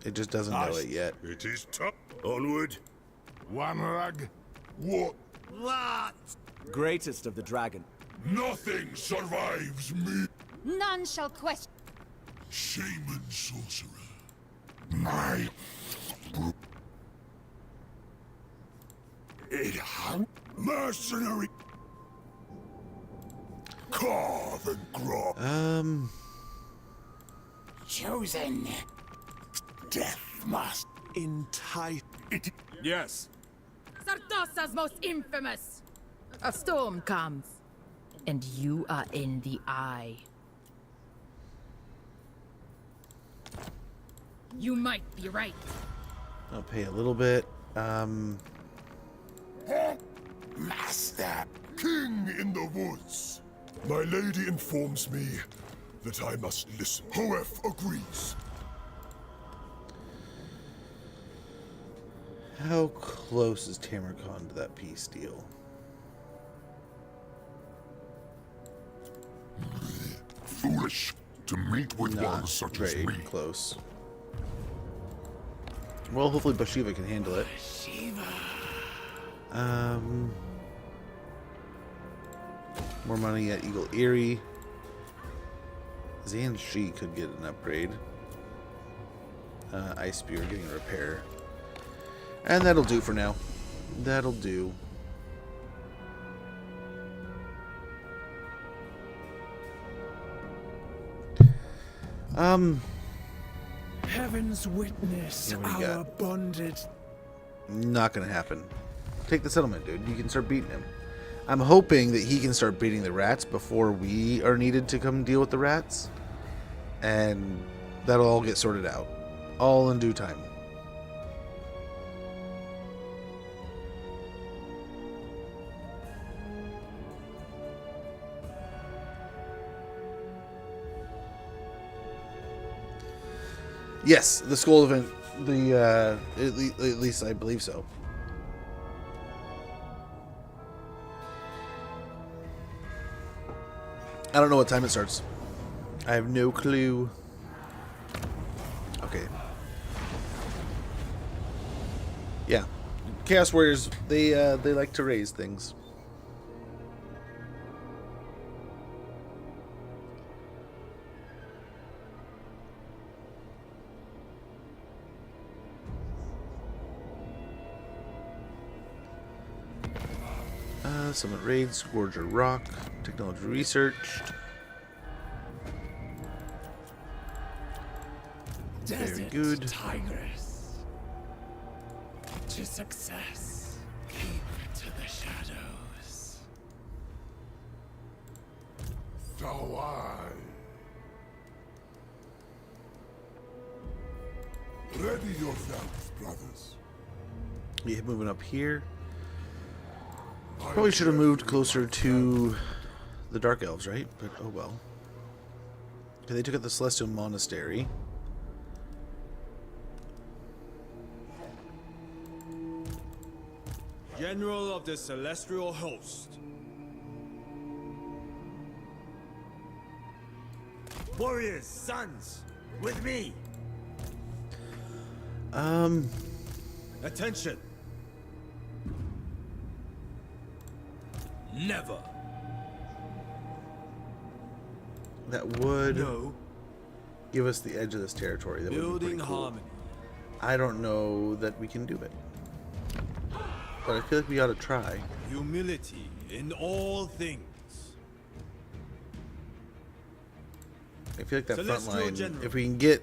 It just doesn't know it yet. It is tough. Onward. Wamrag. What? What? Greatest of the dragon. Nothing survives me. None shall question. Shaman sorcerer. My. It hung. Mercenary. Carve and grab. Chosen. Death must entice it. Yes. Sardasa's most infamous. A storm comes, and you are in the eye. You might be right. I'll pay a little bit. Master. King in the woods. My lady informs me that I must listen. Hoef agrees. How close is Tamarcon to that peace deal? Foolish to meet with one Not such as very me. close. Well, hopefully Bhashiva can handle it. More money at Eagle Eyrie. Zan Shi could get an upgrade. Ice Spear getting a repair. And that'll do for now. That'll do. Heaven's witness, What do you our got? bondage. Not gonna happen. Take the settlement, dude. You can start beating him. I'm hoping that he can start beating the rats before we are needed to come deal with the rats. And that'll all get sorted out. All in due time. Yes, the school event. At least I believe so. I don't know what time it starts. I have no clue. Okay. Yeah. Chaos Warriors, they like to raise things. Summit raids, Gorger Rock, technology researched. Very good. Tigress. To success. Keep to the shadows. So ready yourselves, brothers. Yeah, moving up here. Probably should have moved closer to the Dark Elves, right? But oh well. Okay, they took out the Celestial Monastery. General of the Celestial Host. Warriors, sons, with me. Attention. Never. That would No. give us the edge of this territory. That would be Building pretty cool. harmony. I don't know that we can do it, but I feel like we ought to try. Humility in all things. I feel like that front Celestial line, General. if we can get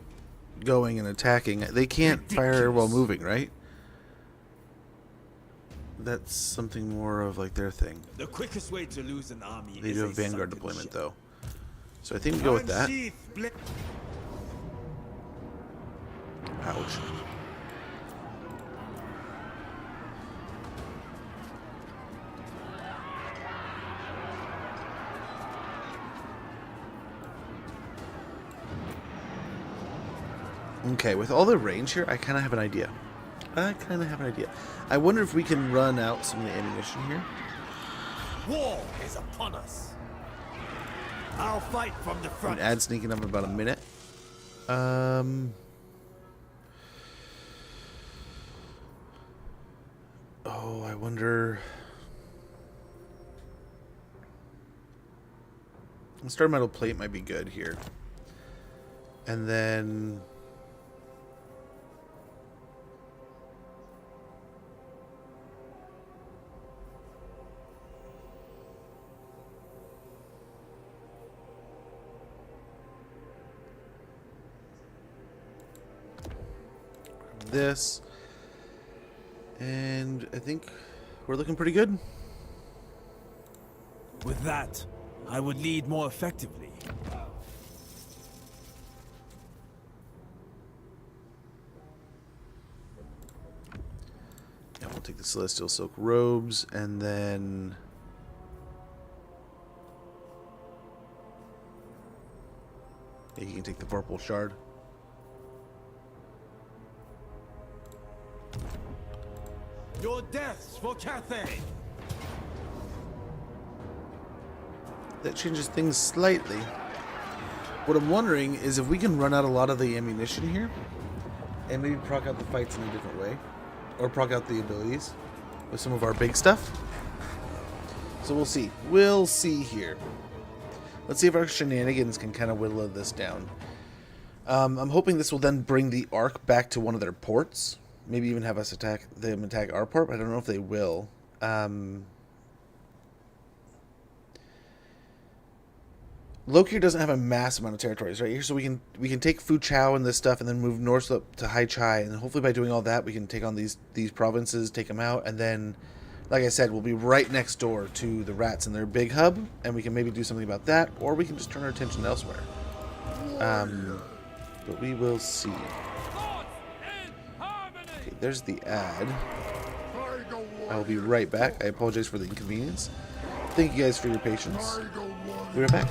going and attacking, they can't fire while moving, right? That's something more of like their thing. The quickest way to lose an army They is do a have Vanguard sunken deployment ship. though, so I think we go with that. Unsheath bla- Ouch. Okay, with all the range here, I kind of have an idea. I wonder if we can run out some of the ammunition here. War is upon us. I'll fight from the front. And add sneaking up about a minute. Oh, I wonder. Star metal plate might be good here. And then this, and I think we're looking pretty good. With that, I would lead more effectively. Yeah, we'll take the Celestial Silk robes, and then yeah, you can take the Purple Shard. Your deaths for Cathay. That changes things slightly. What I'm wondering is if we can run out a lot of the ammunition here, and maybe proc out the fights in a different way, or proc out the abilities with some of our big stuff. So we'll see. We'll see here. Let's see if our shenanigans can kind of whittle this down. I'm hoping this will then bring the Ark back to one of their ports. Maybe even have us attack our port, but I don't know if they will. Lokir doesn't have a massive amount of territories right here, so we can take Fu Chao and this stuff, and then move north up to Hai Chai, and hopefully by doing all that, we can take on these provinces, take them out, and then, like I said, we'll be right next door to the rats in their big hub, and we can maybe do something about that, or we can just turn our attention elsewhere. But we will see. Okay, there's the ad. I will be right back. I apologize for the inconvenience. Thank you guys for your patience. Be right back.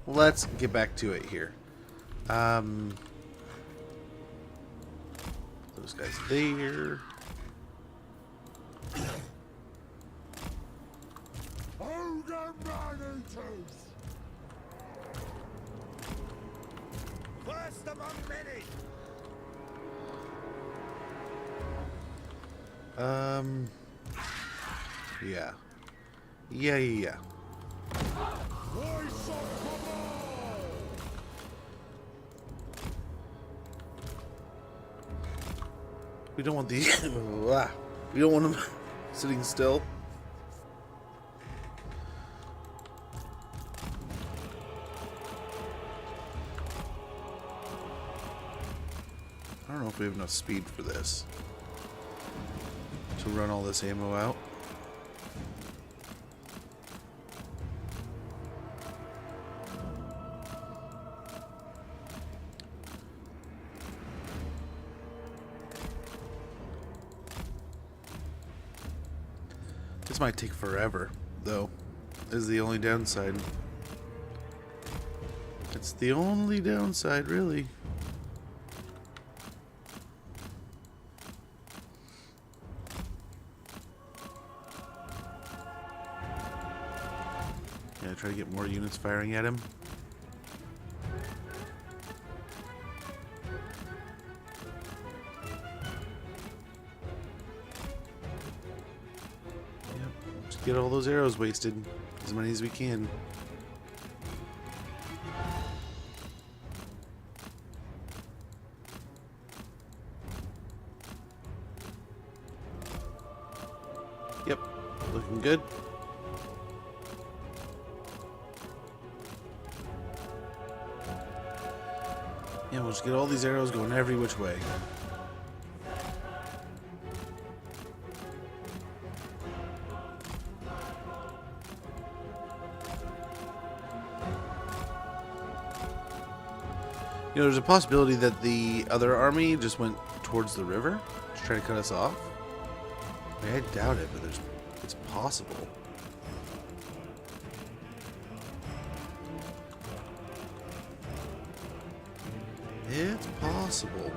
let's get back to it here. Those guys there. First among many. Yeah. Yeah. We don't want these. We don't want them sitting still. I don't know if we have enough speed for this to run all this ammo out. This might take forever, though, is the only downside. It's the only downside, really. Yeah, try to get more units firing at him. Get all those arrows wasted, as many as we can. Yep, looking good. Yeah, we'll just get all these arrows going every which way. You know, there's a possibility that the other army just went towards the river to try to cut us off. I mean, I doubt it, but it's possible. It's possible.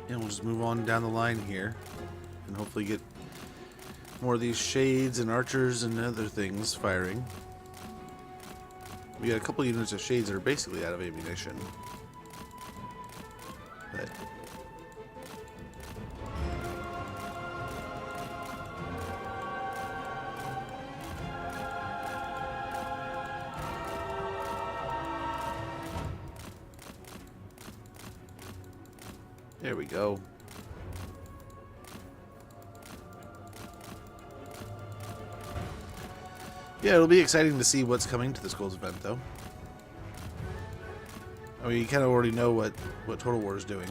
Yeah, we'll just move on down the line here and hopefully get more of these shades and archers and other things firing. We got a couple units of shades that are basically out of ammunition. But there we go. Yeah, it'll be exciting to see what's coming to the Skulls event, though. I mean, you kind of already know what Total War is doing.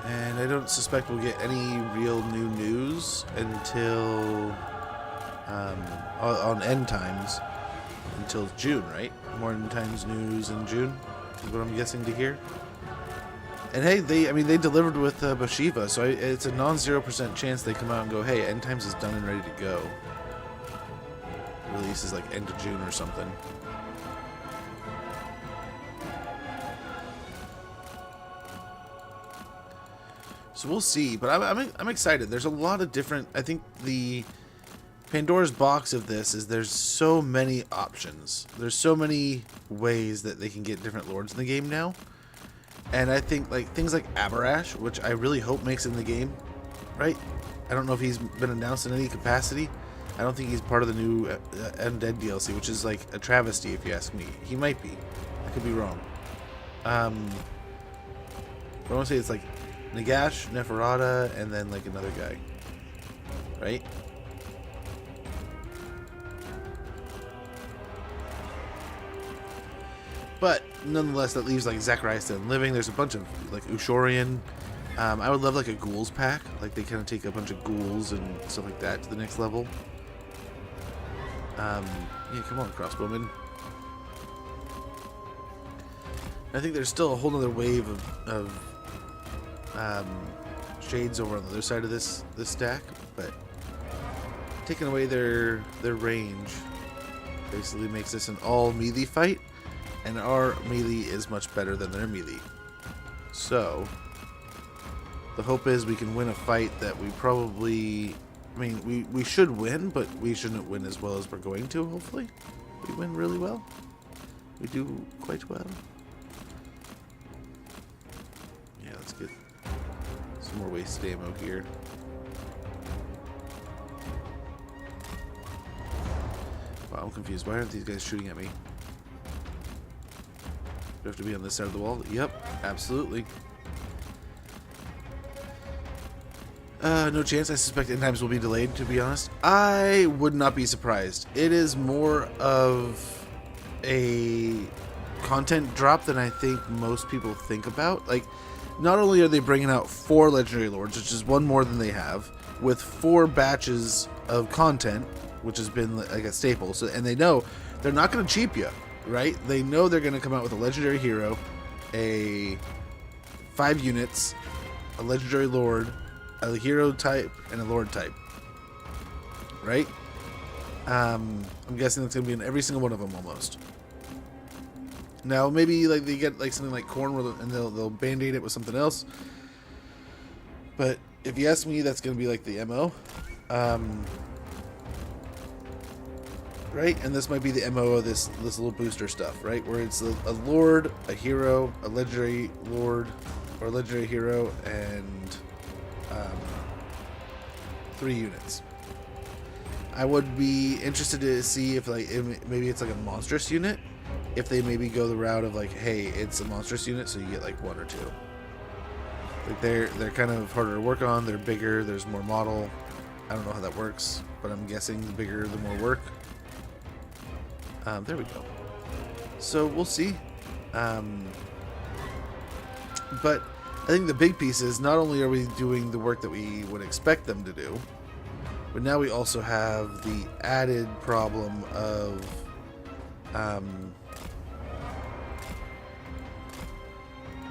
And I don't suspect we'll get any real new news until on End Times until June, right? More End Times news in June is what I'm guessing to hear. And hey, they delivered with Bhashiva, so it's a non-0% chance they come out and go, hey, End Times is done and ready to go. Release is like end of June or something. So we'll see, but I'm excited. There's a lot of different. I think the Pandora's box of this is there's so many options. There's so many ways that they can get different lords in the game now. And I think like things like Abarash, which I really hope makes it in the game, right? I don't know if he's been announced in any capacity. I don't think he's part of the new Undead DLC, which is like a travesty if you ask me. He might be. I could be wrong. But I want to say it's like Nagash, Neferata, and then like another guy, right? But nonetheless, that leaves like Zachariah still living. There's a bunch of like Ushorian. I would love like a ghouls pack. Like they kind of take a bunch of ghouls and stuff like that to the next level. Yeah, come on, crossbowmen. I think there's still a whole other wave of shades over on the other side of this stack, but taking away their range basically makes this an all melee fight, and our melee is much better than their melee. So the hope is we can win a fight that we probably, I mean, we should win, but we shouldn't win as well as we're going to. Hopefully we win really well. We do quite well. Yeah, let's get some more wasted ammo here. Wow, I'm confused. Why aren't these guys shooting at me? Do I have to be on this side of the wall? Yep, absolutely. No chance. I suspect end times will be delayed, to be honest. I would not be surprised. It is more of a content drop than I think most people think about. Like, not only are they bringing out 4 legendary lords, which is one more than they have, with 4 batches of content, which has been like a staple. So, and they know they're not going to cheap you, right? They know they're going to come out with a legendary hero, a 5 units, a legendary lord, a hero type, and a lord type, right? I'm guessing that's going to be in every single one of them almost. Now maybe like they get like something like corn, and they'll band-aid it with something else. But if you ask me, that's going to be like the MO, right? And this might be the MO of this little booster stuff, right? Where it's a lord, a hero, a legendary lord, or a legendary hero, and 3 units. I would be interested to see if like maybe it's like a monstrous unit. If they maybe go the route of like, hey, it's a monstrous unit, so you get like 1 or 2. Like they're kind of harder to work on. They're bigger. There's more model. I don't know how that works, but I'm guessing the bigger, the more work. There we go. So we'll see. But I think the big piece is not only are we doing the work that we would expect them to do, but now we also have the added problem of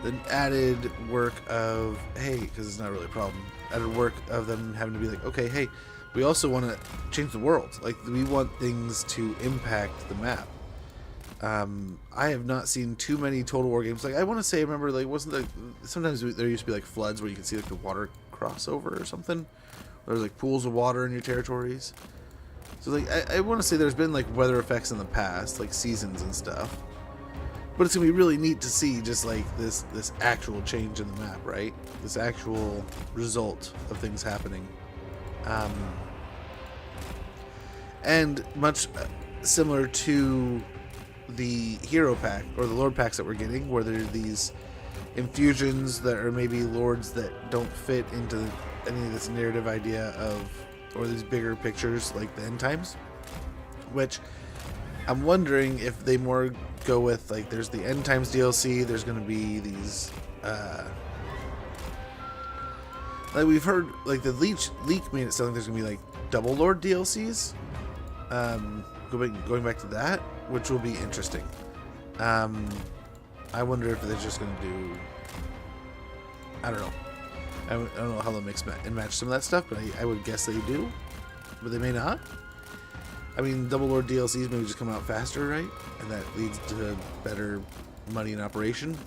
the added work of, hey, because it's not really a problem, added work of them having to be like, okay, hey, we also want to change the world. Like, we want things to impact the map. I have not seen too many Total War games. Like, I want to say, I remember, like, wasn't there, sometimes there used to be like floods where you could see like the water crossover or something. There's like pools of water in your territories. So like, I want to say there's been like weather effects in the past, like seasons and stuff. But it's gonna be really neat to see just like this actual change in the map, right? This actual result of things happening. And much similar to the hero pack or the lord packs that we're getting, where there are these infusions that are maybe lords that don't fit into any of this narrative idea of, or these bigger pictures like the end times, which I'm wondering if they more go with, like, there's the end times DLC, there's going to be these like we've heard, like the leak made it sound like there's going to be like double lord DLCs, going back to that, which will be interesting. I wonder if they're just going to do, I don't know. I don't know how they'll mix and match some of that stuff, but I would guess they do. But they may not. I mean, Double Lord DLCs maybe just come out faster, right? And that leads to better money in operation.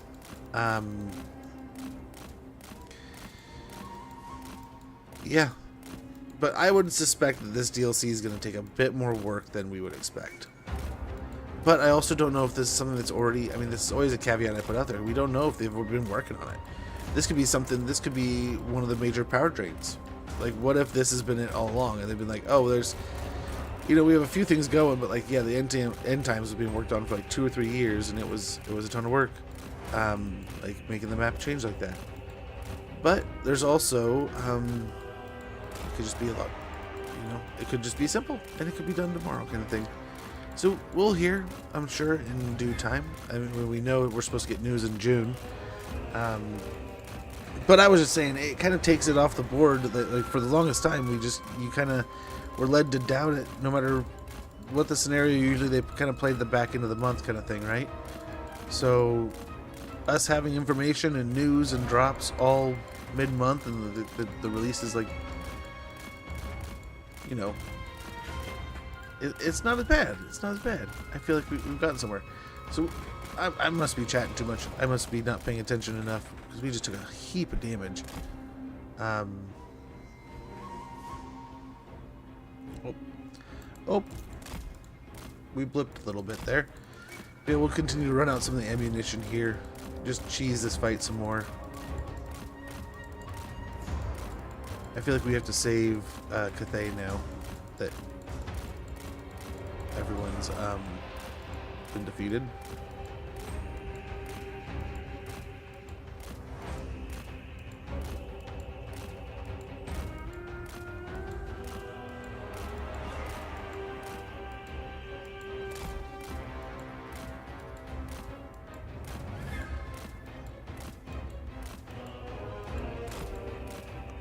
Yeah. But I would suspect that this DLC is going to take a bit more work than we would expect. But I also don't know if this is something that's already, I mean, this is always a caveat I put out there. We don't know if they've been working on it. This could be something, this could be one of the major power drains. Like, what if this has been it all along, and they've been like, oh, there's, you know, we have a few things going, but like, yeah, the end times have been worked on for like 2 or 3 years, and it was a ton of work, like making the map change like that. But there's also, it could just be a lot, you know, it could just be simple, and it could be done tomorrow, kind of thing. So we'll hear, I'm sure, in due time. I mean, we know we're supposed to get news in June. But I was just saying, it kind of takes it off the board. That, like, for the longest time, you kind of were led to doubt it, no matter what the scenario. Usually, they kind of played the back end of the month kind of thing, right? So us having information and news and drops all mid-month, and the release is like, you know, it's not as bad. It's not as bad. I feel like we've gotten somewhere. So I must be chatting too much. I must be not paying attention enough because we just took a heap of damage. Oh, we blipped a little bit there. Yeah, we'll continue to run out some of the ammunition here. Just cheese this fight some more. I feel like we have to save Cathay now that everyone's been defeated.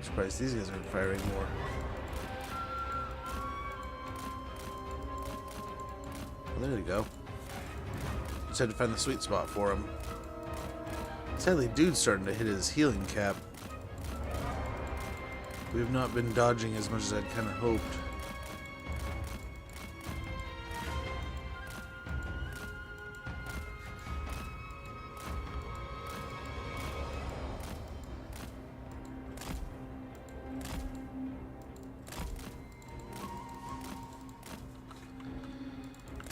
Surprised these guys aren't firing more. Well, there we go. Just had to find the sweet spot for him. Sadly, dude's starting to hit his healing cap. We've not been dodging as much as I'd kind of hoped.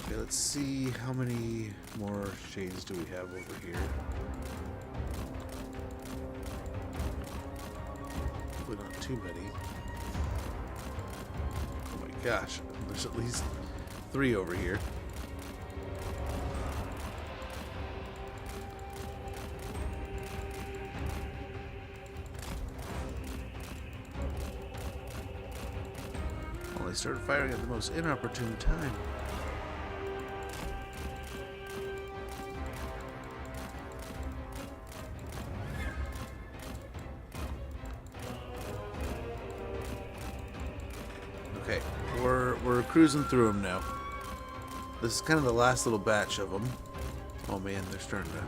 Okay, let's see how many more shades do we have over here. Hopefully not too many. Oh my gosh, there's at least 3 over here. Well, they started firing at the most inopportune time. Okay, we're cruising through them now. This is kind of the last little batch of them. Oh man, they're starting to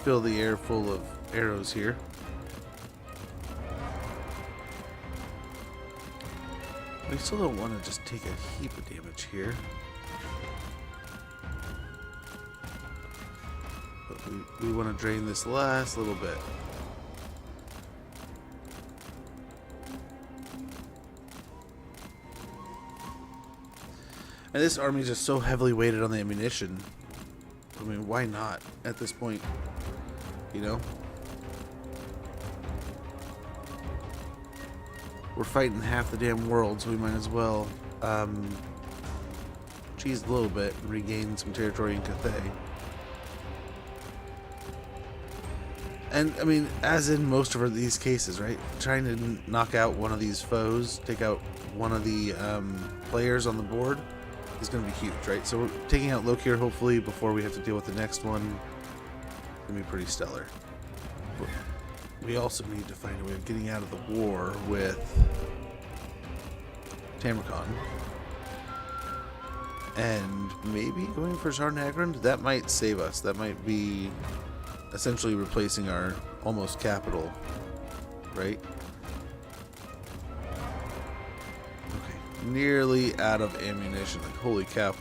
fill the air full of arrows here. We still don't want to just take a heap of damage here. But we want to drain this last little bit. And this army is just so heavily weighted on the ammunition. I mean, why not at this point? You know? We're fighting half the damn world, so we might as well cheese a little bit and regain some territory in Cathay. And, I mean, as in most of these cases, right? Trying to knock out one of these foes, take out one of the players on the board is going to be huge, right? So we're taking out Lokir, hopefully, before we have to deal with the next one. It's going to be pretty stellar. We also need to find a way of getting out of the war with Tamarkon. And maybe going for Zarnagrand? That might save us. That might be essentially replacing our almost capital, right? Okay, nearly out of ammunition. Like, holy cow.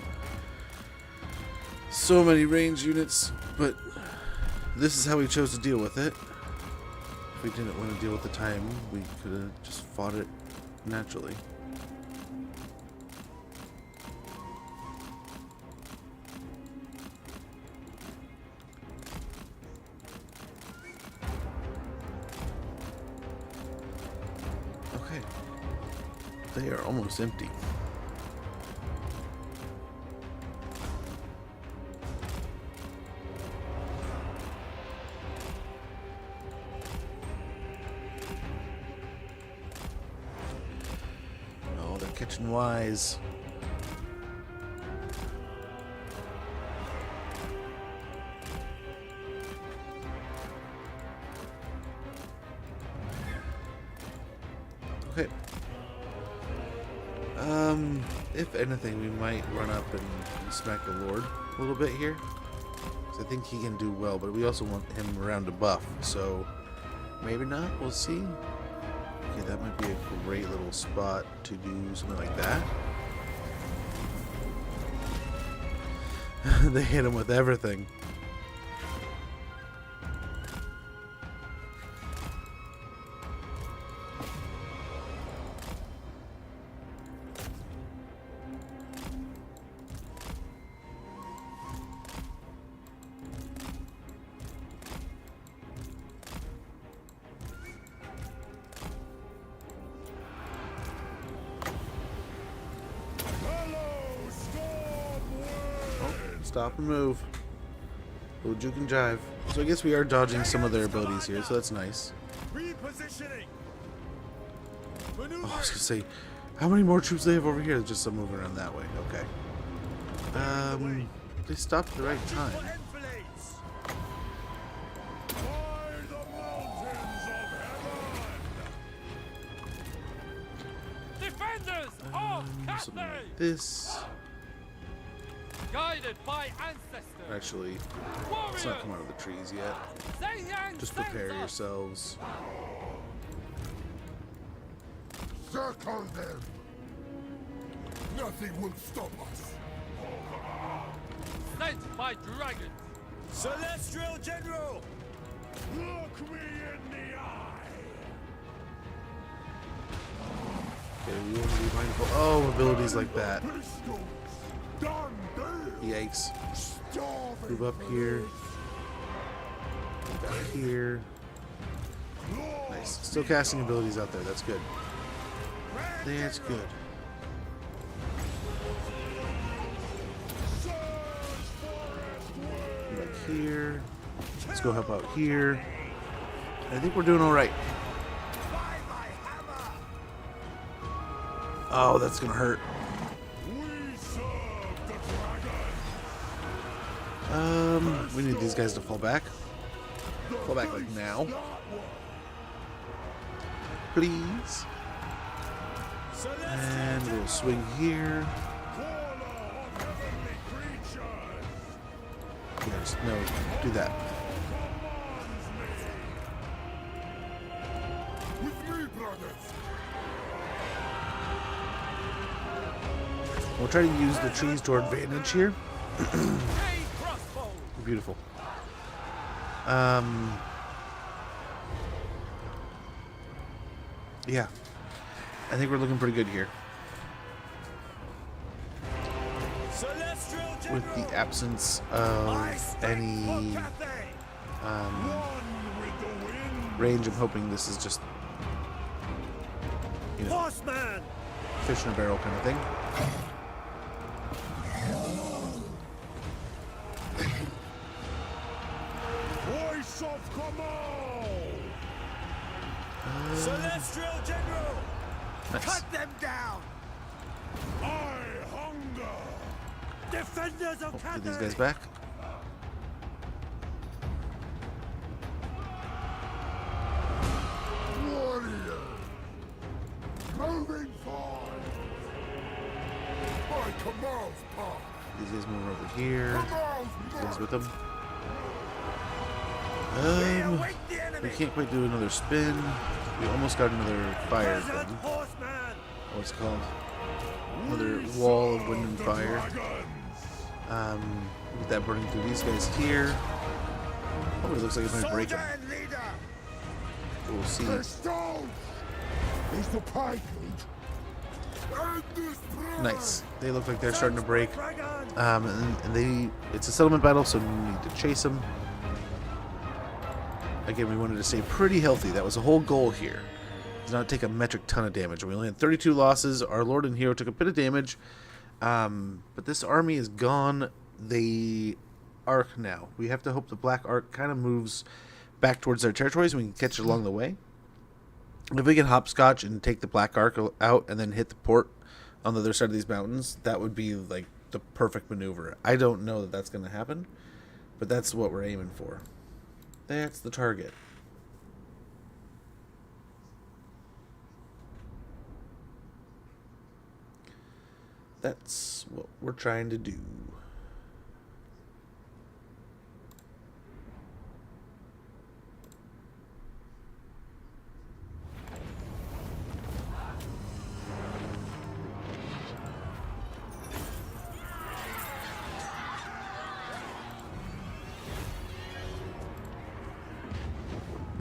So many range units, but this is how we chose to deal with it. If we didn't want to deal with the time, we could have just fought it naturally. Okay. They are almost empty. Kitchen wise. Okay. If anything, we might run up and smack the Lord a little bit here. 'Cause I think he can do well, but we also want him around to buff, so maybe not. We'll see. Okay, that might be a great little spot to do something like that. They hit him with everything. Stop and move. Go juke and jive. So I guess we are dodging some of their abilities here, so that's nice. Repositioning. Oh, I was gonna say, how many more troops do they have over here? There's just some moving around that way. Okay. They stopped at the right time. Defenders of Something Cathay, like this. guided by ancestors. Actually, let's not come out of the trees yet. Just prepare yourselves. Circle them! Nothing will stop us. Sent by dragons. Celestial General! Look me in the eye! Okay, we want to be mindful. Oh, abilities like that. Pistols! Done deal! Yikes. Starving Move up here. Move back here. Nice. Still casting abilities out there. That's good. That's good. Back here. Let's go help out here. I think we're doing all right. Oh, that's gonna hurt. We need these guys to fall back. Fall back like now. Please. And we'll swing here. Yes, no, do that. with me, brothers! We'll try to use the trees to our advantage here. Beautiful. Yeah. I think we're looking pretty good here. With the absence of any range, I'm hoping this is just, you know, fish in a barrel kind of thing. Voice of command! Celestial General! Nice. Cut them down! I hunger! Defenders of Get Cathay! these guys back. Warrior! Moving forward! My commands pass! These guys moving over here. Commands These guys with march! them. Await the enemy! We can't quite do another spin. We almost got another fire Desert thing. Horseman! What's it called? Another wall of wind and fire. With that burning through these guys here. Probably looks like it might break them. Soldier and leader! We'll see. The stone is the pike. End this pride! Nice. They look like they're starting to break. Dragons! It's a settlement battle, so we need to chase them. Again, we wanted to stay pretty healthy. That was the whole goal here. Does not take a metric ton of damage. We only had 32 losses. Our Lord and Hero took a bit of damage. But this army is gone. The arc now. We have to hope the black arc kind of moves back towards their territories and we can catch it along the way. If we can hopscotch and take the black arc out and then hit the port on the other side of these mountains, that would be like the perfect maneuver. I don't know that that's going to happen, but that's what we're aiming for. That's the target. That's what we're trying to do.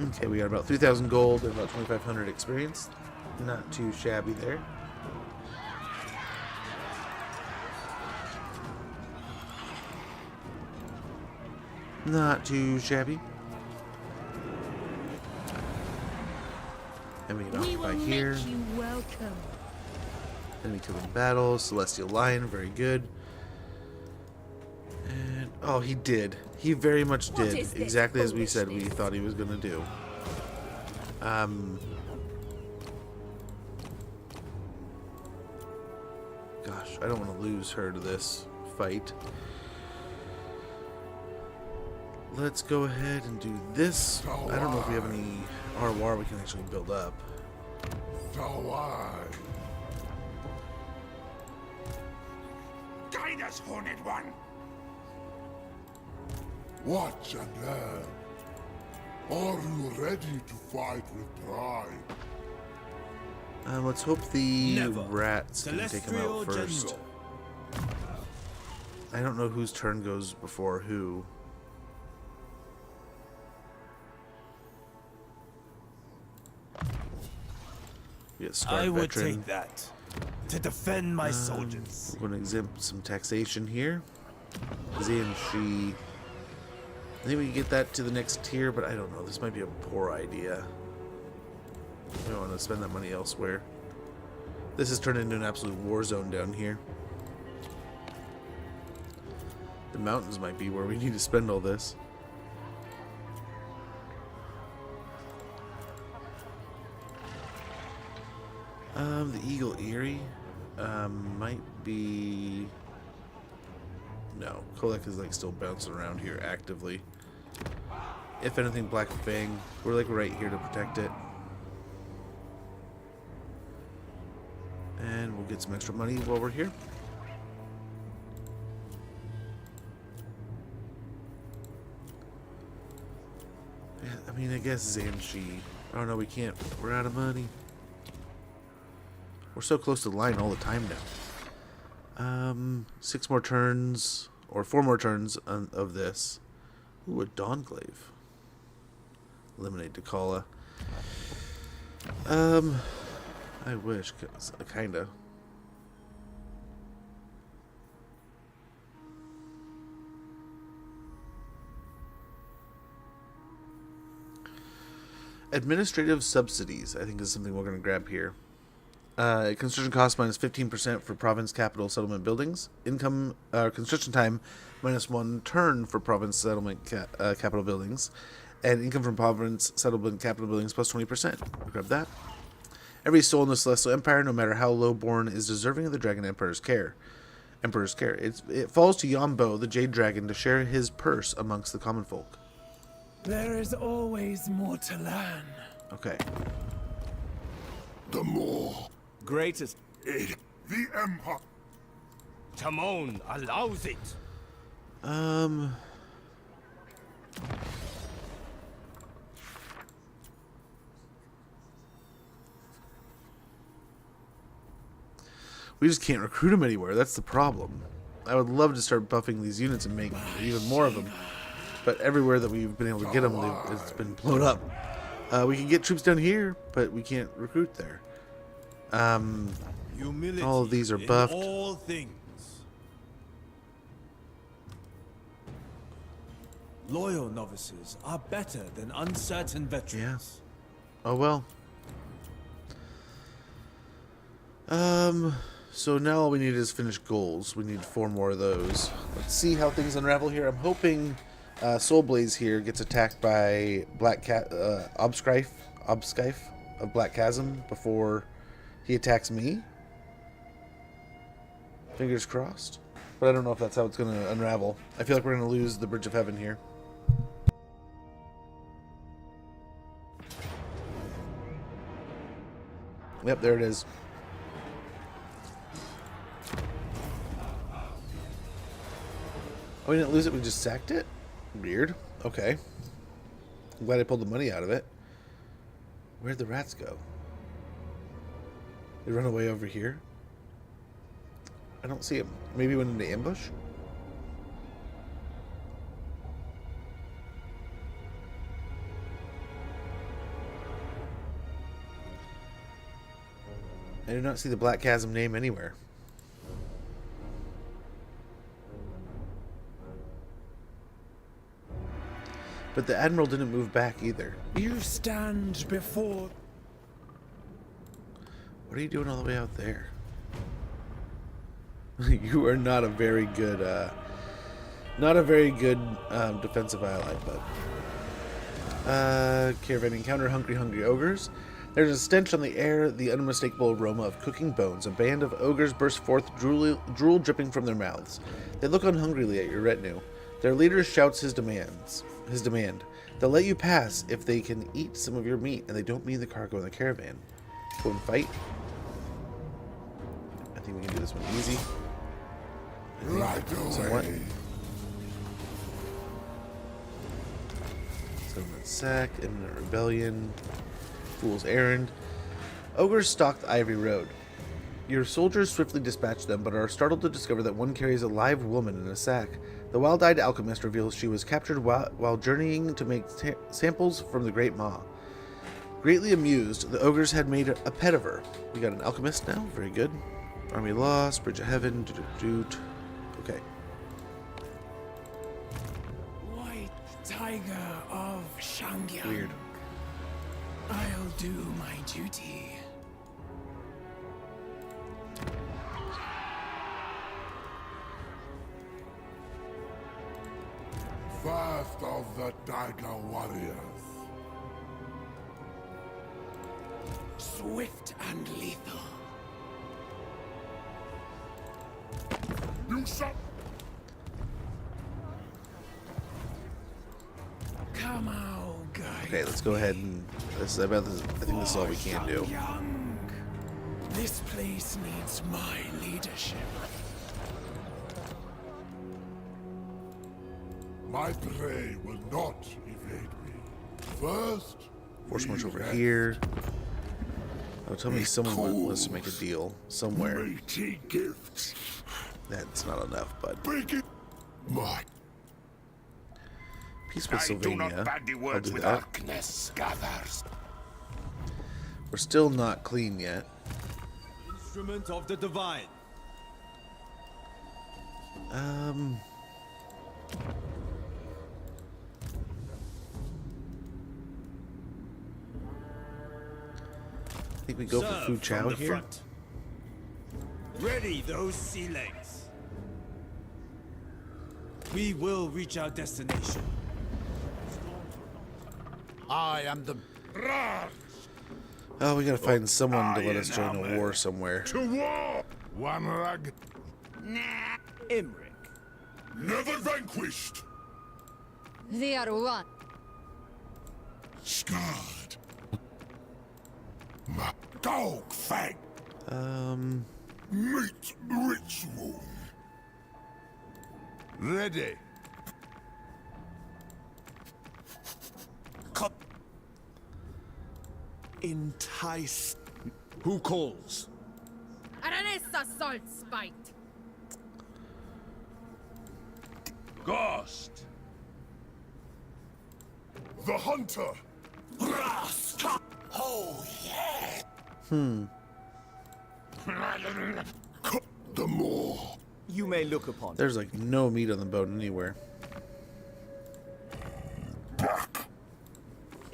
Okay, we got about 3,000 gold and about 2,500 experience. Not too shabby there. Not too shabby. And we can occupy here. You welcome. Enemy killed in battle. Celestial Lion, very good. And oh, he did. He very much did exactly as we said we thought he was going to do. Gosh, I don't want to lose her to this fight. Let's go ahead and do this. I don't know if we have any RWR we can actually build up. Guide us, Horned One. Watch and learn. Are you ready to fight with pride? Let's hope the Never. rats can take him Celestial out first. General. I don't know whose turn goes before who. We get Scarred I would Veteran. take that to defend my soldiers. We're going to exempt some taxation here. She. I think we can get that to the next tier, but I don't know. This might be a poor idea. We don't want to spend that money elsewhere. This has turned into an absolute war zone down here. The mountains might be where we need to spend all this. The Eagle Eyrie might be... No, Kolek is like still bouncing around here actively. If anything, Black Fang, we're like right here to protect it. And we'll get some extra money while we're here. Yeah, I mean, I guess Zanshi. Oh no, we can't. We're out of money. We're so close to the line all the time now. 6 more turns, or 4 more turns of this. Ooh, a Dawnglaive. Eliminate Dakala. I wish, kinda. Administrative subsidies, I think, is something we're going to grab here. Construction cost minus 15% for province capital settlement buildings. Income construction time minus 1 turn for province settlement capital buildings, and income from province settlement capital buildings plus 20%. We'll grab that. Every soul in the Celestial Empire, no matter how low-born, is deserving of the Dragon Emperor's care. It falls to Yombo, the Jade Dragon, to share his purse amongst the common folk. There is always more to learn. Okay. The more Greatest. the Empire. Timon allows it. We just can't recruit them anywhere. That's the problem. I would love to start buffing these units and make even more of them. But everywhere that we've been able to get them, it's been blown up. We can get troops down here, but we can't recruit there. Humility all of these are in buffed. all things. Loyal novices are better than uncertain veterans. Yeah. Oh well. So now all we need is finished goals. We need 4 more of those. Let's see how things unravel here. I'm hoping Soulblaze here gets attacked by Black Cat Obscrife of Black Chasm before he attacks me. Fingers crossed. But I don't know if that's how it's going to unravel. I feel like we're going to lose the Bridge of Heaven here. Yep, there it is. Oh, we didn't lose it, we just sacked it? Weird. Okay. I'm glad I pulled the money out of it. Where'd the rats go? They run away over here? I don't see them. Maybe went into ambush? do not see the Black Chasm name anywhere. But the Admiral didn't move back either. You stand before... What are you doing all the way out there? You are not a very good, defensive ally, but... Caravan encounter hungry ogres. There's a stench on the air, the unmistakable aroma of cooking bones. A band of ogres burst forth, drool dripping from their mouths. They look unhungrily at your retinue. Their leader shouts his demand. They'll let you pass if they can eat some of your meat, and they don't mean the cargo in the caravan. Go and fight. I think we can do this one easy. Right Somewhat. away. Settlement sack, imminent rebellion, fool's errand. Ogres stalk the Ivory Road. Your soldiers swiftly dispatch them, but are startled to discover that one carries a live woman in a sack. The wild-eyed alchemist reveals she was captured while journeying to make samples from the Great Maw. Greatly amused, the ogres had made a pet of her. We got an alchemist now, very good. Army lost, Bridge of Heaven, okay. White Tiger of Shangyang. Weird. I'll do my duty. First of the Tiger Warriors. Swift and lethal. You shall... Come out, guys. Okay, let's go ahead and I think this is all we can do. Young. This place needs my leadership. My prey will not evade me. First, Force march over we here. Oh, tell me someone wants to make a deal somewhere. mighty gifts. That's not enough, but Break it. My peace with Sylvania. I'll do that. darkness gathers. We're still not clean yet. Instrument of the divine. I think we go for Fu Chao here. Front. Ready those sea legs. We will reach our destination. I am the... Oh, we gotta find someone to let us join a war somewhere. To war! One rag. Imric. Never vanquished. They are one. Scarred. My dog fang. Meat ritual. Ready. Entice. Who calls? Aranessa salt spite. Ghost. The hunter. Rasta. Oh yeah. The more. You may look upon. There's like no meat on the boat anywhere.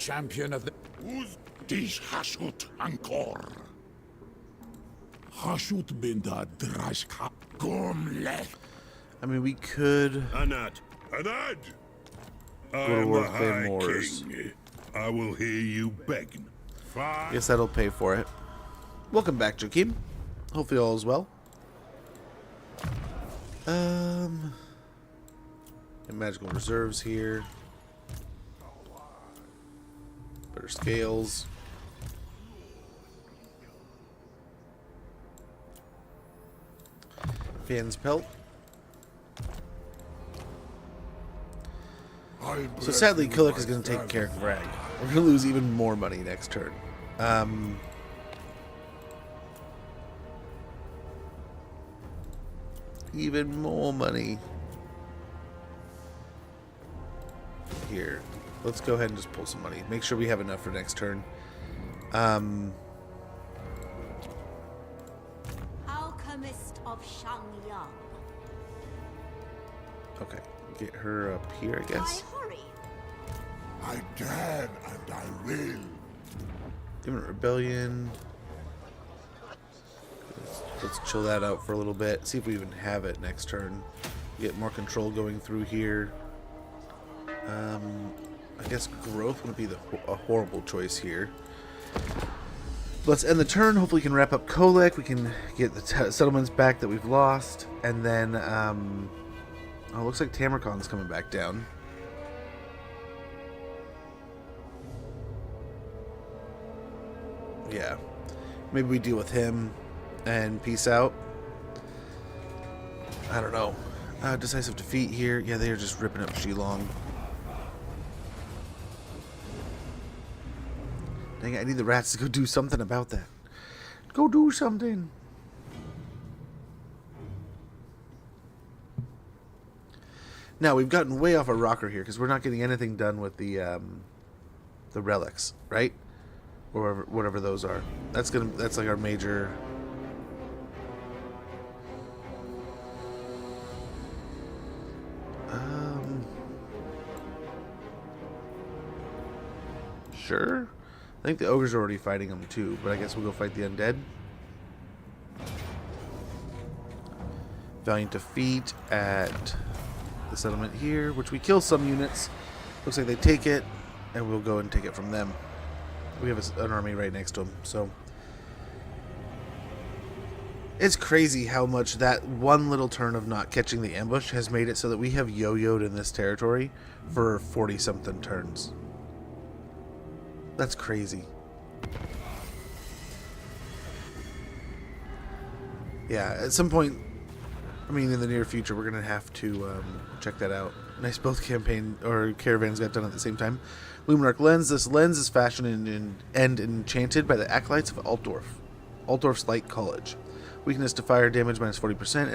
champion of the... Who's dish hashut ankor? Hashut binda drashka. Gomlet. I mean, we could Anad. Anad. go to war with claymores. I will hear you begging. I guess that'll pay for it. Welcome back, Joachim. Hopefully all is well. And magical reserves here. Better scales. Fan's pelt. So sadly, Kulik is going to take care of Rag. We're going to lose even more money next turn. Even more money. Here. Let's go ahead and just pull some money. Make sure we have enough for next turn. Shangyang. Okay, get her up here, I guess. Hurry. I can and I will. Demon Rebellion. Let's chill that out for a little bit. See if we even have it next turn. Get more control going through here. I guess growth would be a horrible choice here. Let's end the turn. Hopefully we can wrap up Kolek. We can get the settlements back that we've lost. And then, oh, it looks like Tamarkon's coming back down. Yeah. Maybe we deal with him and peace out. I don't know. Decisive defeat here. Yeah, they are just ripping up Shilong. Dang it, I need the rats to go do something about that. Go do something. Now, we've gotten way off our rocker here because we're not getting anything done with the relics, right? Or whatever those are. That's like our major. Sure. I think the ogres are already fighting them too, but I guess we'll go fight the undead. Valiant defeat at the settlement here, which we kill some units. Looks like they take it, and we'll go and take it from them. We have an army right next to them, so it's crazy how much that one little turn of not catching the ambush has made it so that we have yo-yoed in this territory for 40-something turns. That's crazy. Yeah, at some point, I mean in the near future, we're going to have to check that out. Nice both campaign or caravans got done at the same time. Luminarch Lens. This lens is fashioned and enchanted by the acolytes of Altdorf. Altdorf's Light College. Weakness to fire, damage minus 40%.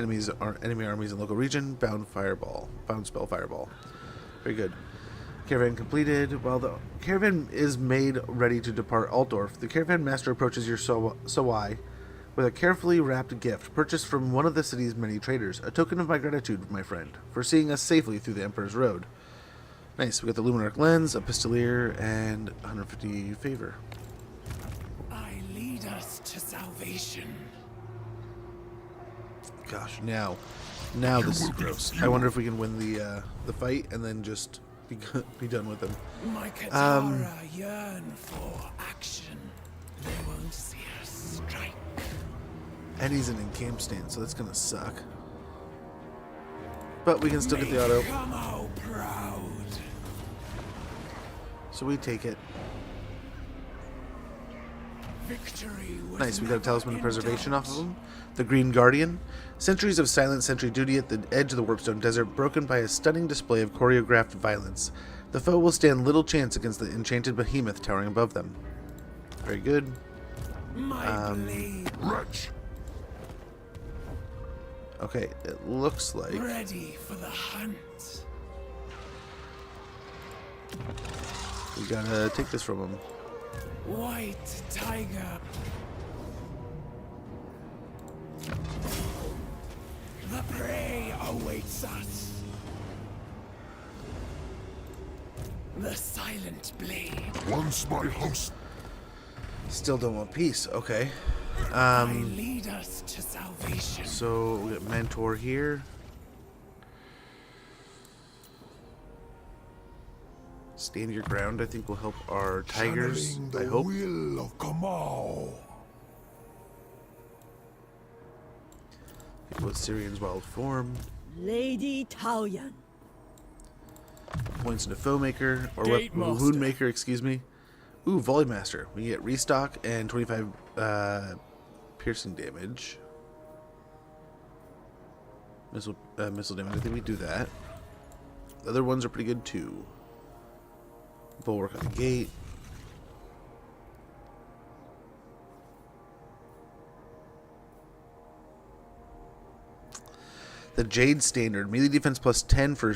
Enemy armies in local region. Bound spell fireball. Very good. Caravan completed. While the caravan is made ready to depart Altdorf, the caravan master approaches your Sawai with a carefully wrapped gift purchased from one of the city's many traders. A token of my gratitude, my friend, for seeing us safely through the Emperor's Road. Nice. We got the Luminarch Lens, a Pistolier, and 150 favor. I lead us to salvation. Gosh, now this is gross. I wonder if we can win the fight and then just be done with them. My Katara yearn for action. They won't see us strike. And he's in camp stand, so that's gonna suck. But we can still get the auto. Come out proud. So we take it. Victory was Nice, we got a Talisman of Preservation off of him. The Green Guardian. Centuries of silent sentry duty at the edge of the Warpstone Desert, broken by a stunning display of choreographed violence. The foe will stand little chance against the enchanted behemoth towering above them. Very good. My blade. Wretch. Okay, it looks like Ready for the hunt. we gotta take this from him. White tiger. The prey awaits us. The silent blade. Once my host. Still don't want peace. Okay. Lead us to salvation. So we got Mentor here. Stand your ground, I think, will help our tigers. Channeling the I hope. will of Kamau. With Syrian's wild form. Lady Taoyan. Points into foe maker or Gate wound master. maker, excuse me. Ooh, volley master. We get restock and 25 piercing damage. Missile damage. I think we do that. The other ones are pretty good too. Bulwark on the gate. The Jade Standard. Melee defense plus 10 for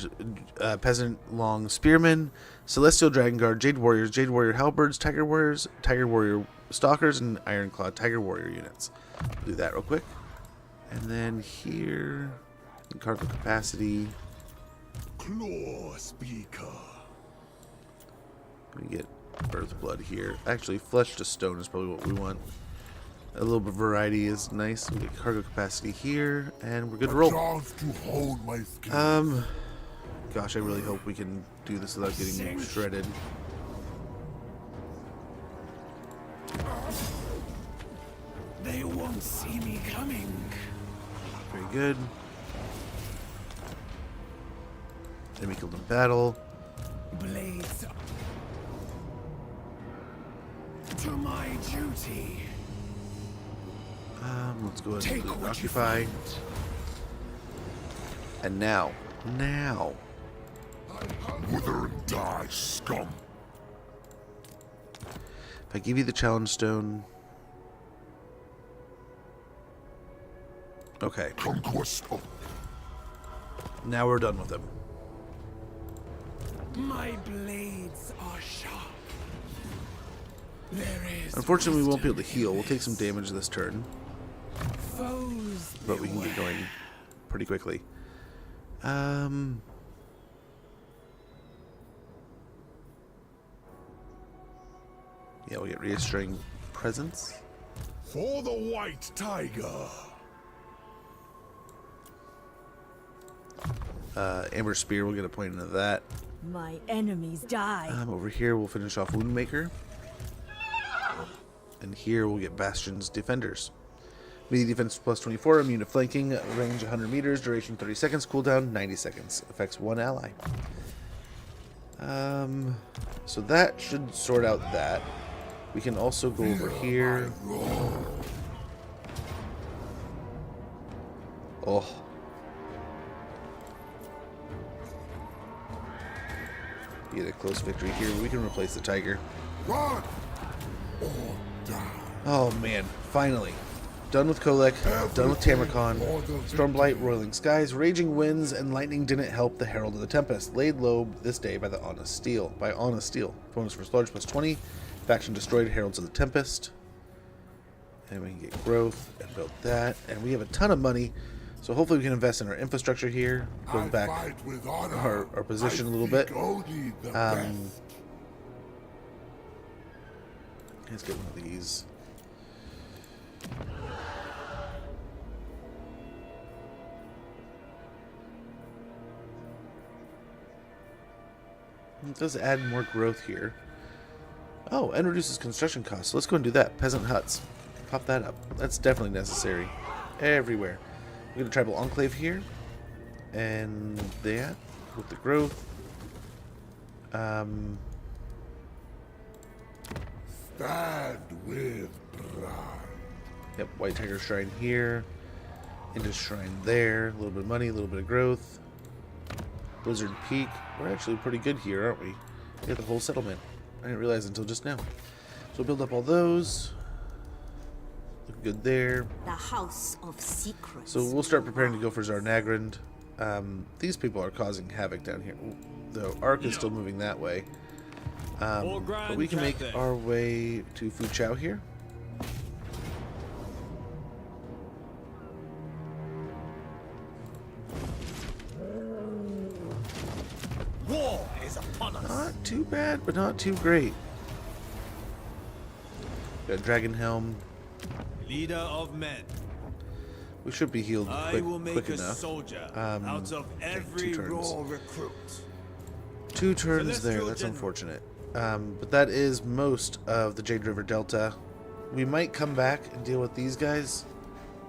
Peasant Long Spearmen, Celestial Dragon Guard, Jade Warrior Halberds, Tiger Warrior Stalkers, and Ironclaw Tiger Warrior units. Do that real quick. And then here, cargo capacity. Claw speaker. We get earth blood here. Actually, flesh to stone is probably what we want. A little bit of variety is nice. We get cargo capacity here, and we're good to roll. Chance to hone my skills. Gosh, I really hope we can do this without getting shredded. They won't see me coming. Very good. Enemy killed in battle. Blades to my duty. Let's go ahead Take and what you occupy. find. And now. Wither and die, scum. If I give you the challenge stone. Okay. Conquesto. Now we're done with them. My blades are sharp. There is Unfortunately, we won't be able to heal. We'll take some damage this turn, foes, but we can get going pretty quickly. Yeah, we'll get reassuring presence. For the white tiger. Amber Spear, we'll get a point into that. My enemies die. Over here, we'll finish off Woundmaker. And here, we'll get Bastion's Defenders. Melee defense plus 24, immune to flanking, range 100 meters, duration 30 seconds, cooldown 90 seconds. Affects one ally. So that should sort out that. We can also go over here. Oh. Get a close victory here. We can replace the tiger. Run or die. Oh man, finally. Done with Kolek, done with Tamarcon. Stormblight, roiling skies, raging winds, and lightning didn't help the Herald of the Tempest. Laid low this day by the Honest Steel. Bonus for Sludge plus 20. Faction destroyed Heralds of the Tempest. And we can get growth and build that. And we have a ton of money. So hopefully we can invest in our infrastructure here. Build back our position a little bit. Let's get one of these. It does add more growth here. Oh, and reduces construction costs. So let's go and do that. Peasant huts. Pop that up. That's definitely necessary. Everywhere. We got a tribal enclave here. And that with the growth. Stand with pride. Yep, White Tiger Shrine here. Into Shrine there. A little bit of money, a little bit of growth. Blizzard Peak. We're actually pretty good here, aren't we? We got the whole settlement. I didn't realize until just now. So we'll build up all those. Look good there. The House of Secrets. So we'll start preparing to go for Zarnagrand. These people are causing havoc down here. The Ark is still moving that way. But we can make our way to Fu Chao here. War is upon us. Not too bad, but not too great. Got Dragon Helm. Leader of men. We should be healed I quick, will make quick a enough. soldier out of every raw recruit. 2 turns there. Celestial That's General. unfortunate. But that is most of the Jade River Delta. We might come back and deal with these guys.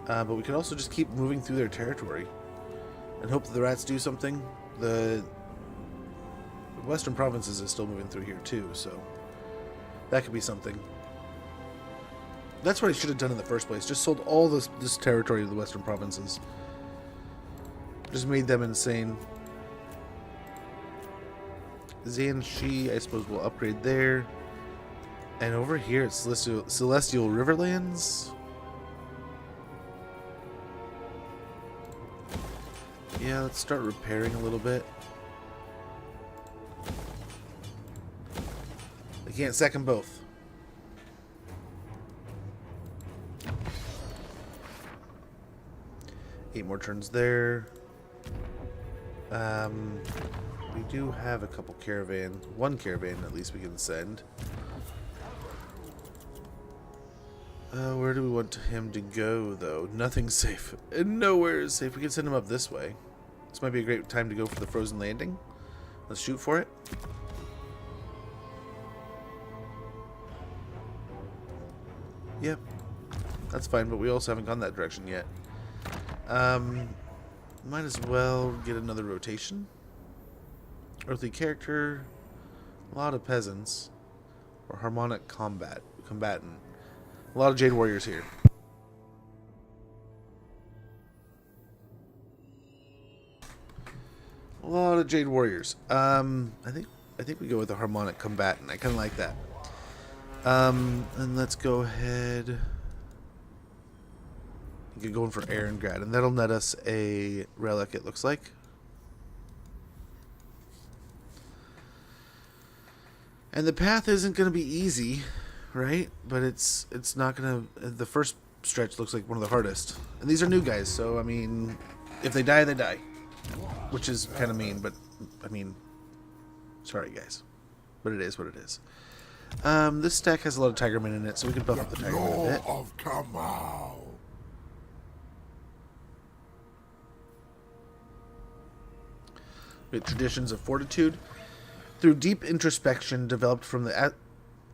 But we can also just keep moving through their territory. And hope that the rats do something. The Western Provinces is still moving through here too, so that could be something. That's what I should have done in the first place. Just sold all this territory to the Western Provinces. Just made them insane. Zanshi, I suppose we'll upgrade there. And over here it's Celestial Riverlands. Yeah, let's start repairing a little bit. I can't sack them both. 8 more turns there. We do have a couple caravans. One caravan at least we can send. Where do we want him to go, though? Nothing's safe. And nowhere is safe. We can send him up this way. This might be a great time to go for the frozen landing. Let's shoot for it. Yep. That's fine, but we also haven't gone that direction yet. Might as well get another rotation. Earthly character. A lot of peasants. Or harmonic combatant. A lot of Jade Warriors here. A lot of Jade Warriors. I think we go with the harmonic combatant. I kind of like that. And let's go ahead. You can go in for Aarongrad, and that'll net us a relic. It looks like. And the path isn't going to be easy, right? But it's not going to... The first stretch looks like one of the hardest. And these are new guys, so, I mean, if they die, they die. Which is kind of mean, but, I mean, sorry, guys. But it is what it is. This stack has a lot of Tigermen in it, so we can buff up the Tigermen a bit. Of Kamau. We have traditions of fortitude. Through deep introspection developed from the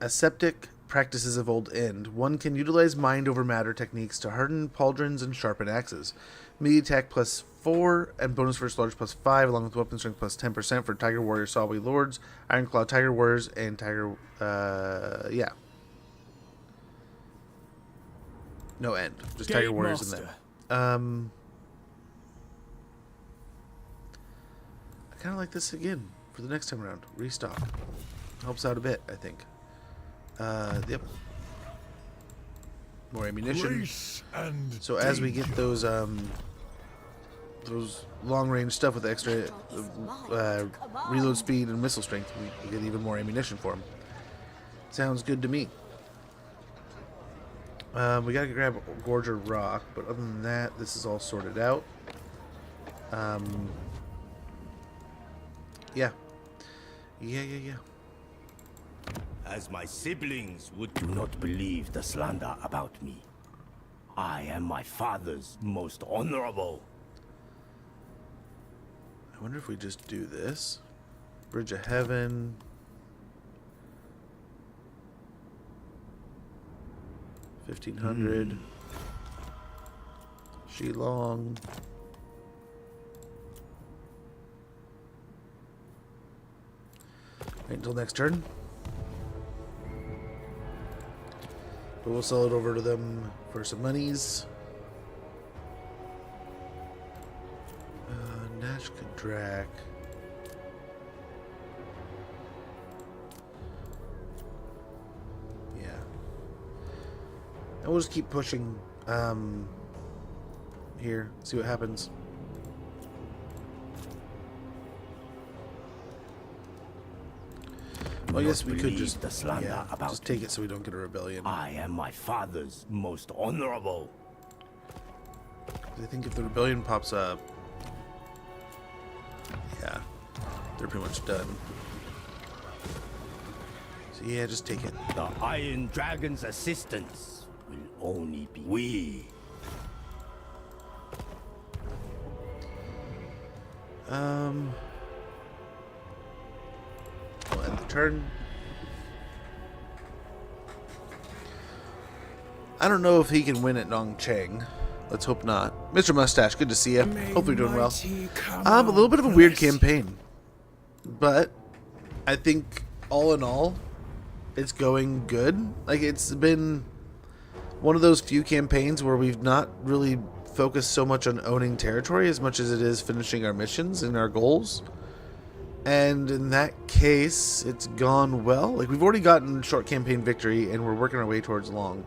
ascetic practices of Old End, one can utilize mind over matter techniques to harden pauldrons and sharpen axes. Melee attack +4 and bonus first large +5, along with weapon strength +10% for Tiger Warrior Sawway Lords, Ironclaw Tiger Warriors, and Tiger... yeah. No end. Just Tiger Warriors in there. I kind of like this again for the next time around. Restock. Helps out a bit, I think. Yep. More ammunition. So as we get those long range stuff with extra reload speed and missile strength, we get even more ammunition for them. Sounds good to me. We gotta grab Gorger Rock, but other than that, this is all sorted out. Yeah. Yeah. As my siblings would do not believe the slander about me. I am my father's most honorable. I wonder if we just do this. Bridge of Heaven. $1,500. Shilong. Wait until next turn. But we'll sell it over to them for some monies. Nash Kadrak. Yeah. And we'll just keep pushing here, see what happens. Well, I guess we could just just take it so we don't get a rebellion. I am my father's most honorable. I think if the rebellion pops up, yeah, they're pretty much done. So yeah, just take it. The Iron Dragon's assistance will only be we. We'll end the turn. I don't know if he can win at Nongcheng. Let's hope not. Mr. Mustache, good to see you. Hopefully you're doing well. A little bit of a weird campaign. But I think all in all, it's going good. Like, it's been one of those few campaigns where we've not really focused so much on owning territory as much as it is finishing our missions and our goals. And in that case, it's gone well. Like, we've already gotten short campaign victory and we're working our way towards long.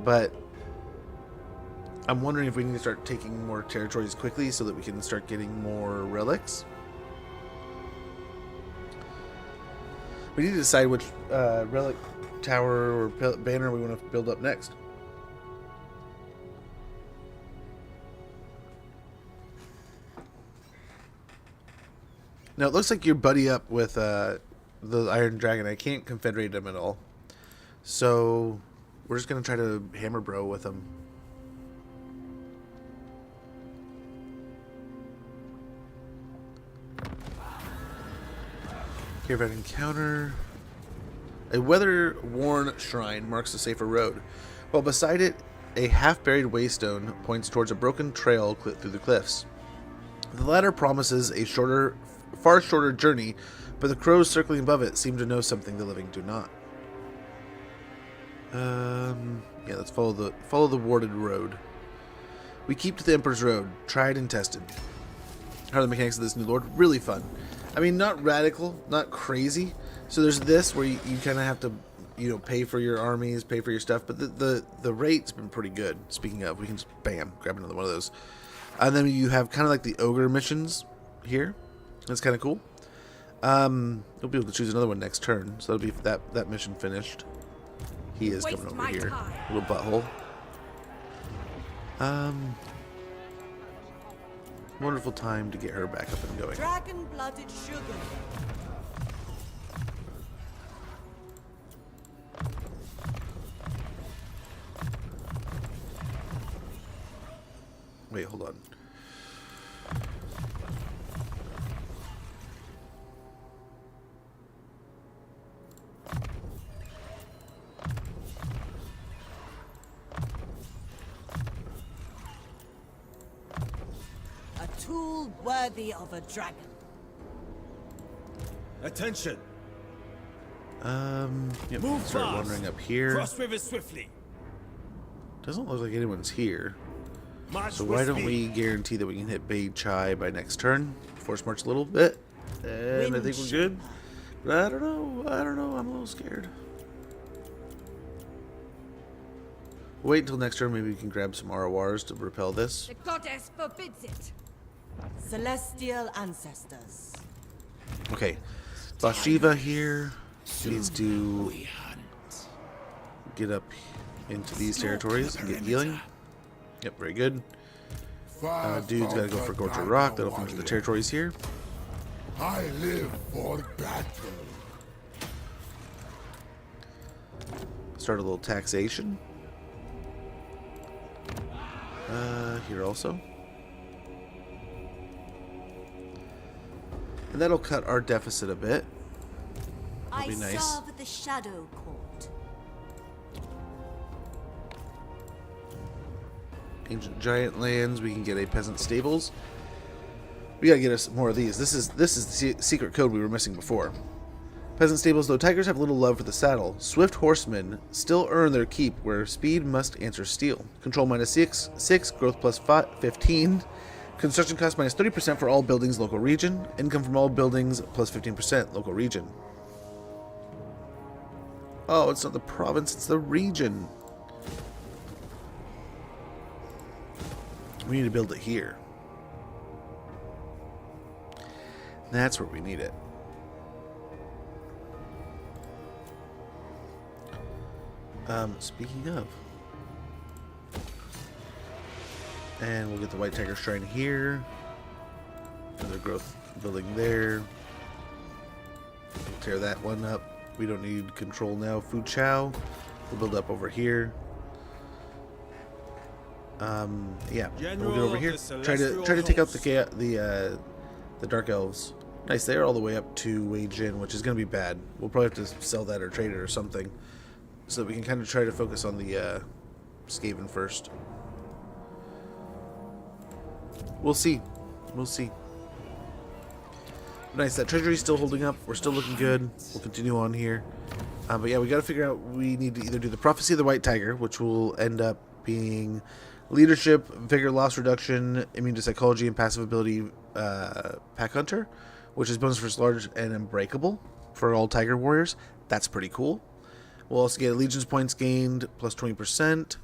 But I'm wondering if we need to start taking more territories quickly so that we can start getting more relics. We need to decide which relic tower or banner we want to build up next. Now it looks like you're buddy up with the Iron Dragon. I can't confederate him at all. So we're just going to try to hammer bro with him. Caravan encounter. A weather-worn shrine marks a safer road, while beside it, a half-buried waystone points towards a broken trail through the cliffs. The latter promises a far shorter journey, but the crows circling above it seem to know something the living do not. Yeah, let's follow the warded road. We keep to the Emperor's Road, tried and tested. How are the mechanics of this new lord? Really fun. I mean, not radical, not crazy. So there's this where you kind of have to, you know, pay for your armies, pay for your stuff. But the rate's been pretty good. Speaking of, we can just, bam, grab another one of those. And then you have kind of like the ogre missions here. That's kind of cool. You'll be able to choose another one next turn. So that'll be that mission finished. He is coming over here. Little butthole. Wonderful time to get her back up and going. Dragon-blooded sugar. Wait, hold on. A tool worthy of a dragon. Attention. Yep, Move start fast. wandering up here. Cross rivers swiftly. Doesn't look like anyone's here. March So with why don't speed. we guarantee that we can hit Bay Chai by next turn? Force march a little bit. And I think we're good. But I don't know. I'm a little scared. Wait until next turn. Maybe we can grab some RORs to repel this. The goddess forbids it. Celestial ancestors. Okay. Bhashiva here needs to get up into these territories and get healing. Yep, very good. Dude's got to go for Gorger Rock. That'll finish the territories here. I live for battle. Start a little taxation. Here also. And that'll cut our deficit a bit. That'll be nice. serve the Shadow Court. Ancient Giant Lands. We can get a Peasant Stables. We gotta get us more of these. This is the secret code we were missing before. Peasant Stables, though tigers have little love for the saddle, swift horsemen still earn their keep, where speed must answer steel. Control -6, growth +15, construction cost -30% for all buildings local region, income from all buildings +15% local region. Oh, it's not the province, it's the region. We need to build it here. That's where we need it. Speaking of, and we'll get the White Tiger Shrine here. Another growth building there. We'll tear that one up. We don't need control now. Fu Chao. We'll build up over here. Yeah, we'll get over here. Try to take out the Dark Elves. Nice, they are all the way up to Wei Jin, which is going to be bad. We'll probably have to sell that or trade it or something, so that we can kind of try to focus on the Skaven first. We'll see. We'll see. Nice, that treasury's still holding up. We're still looking good. We'll continue on here. But yeah, we got to figure out, we need to either do the Prophecy of the White Tiger, which will end up being leadership, vigor loss reduction, immune to psychology, and passive ability Pack Hunter, which is bonus for large and unbreakable for all Tiger Warriors. That's pretty cool. We'll also get Allegiance points gained plus 20%,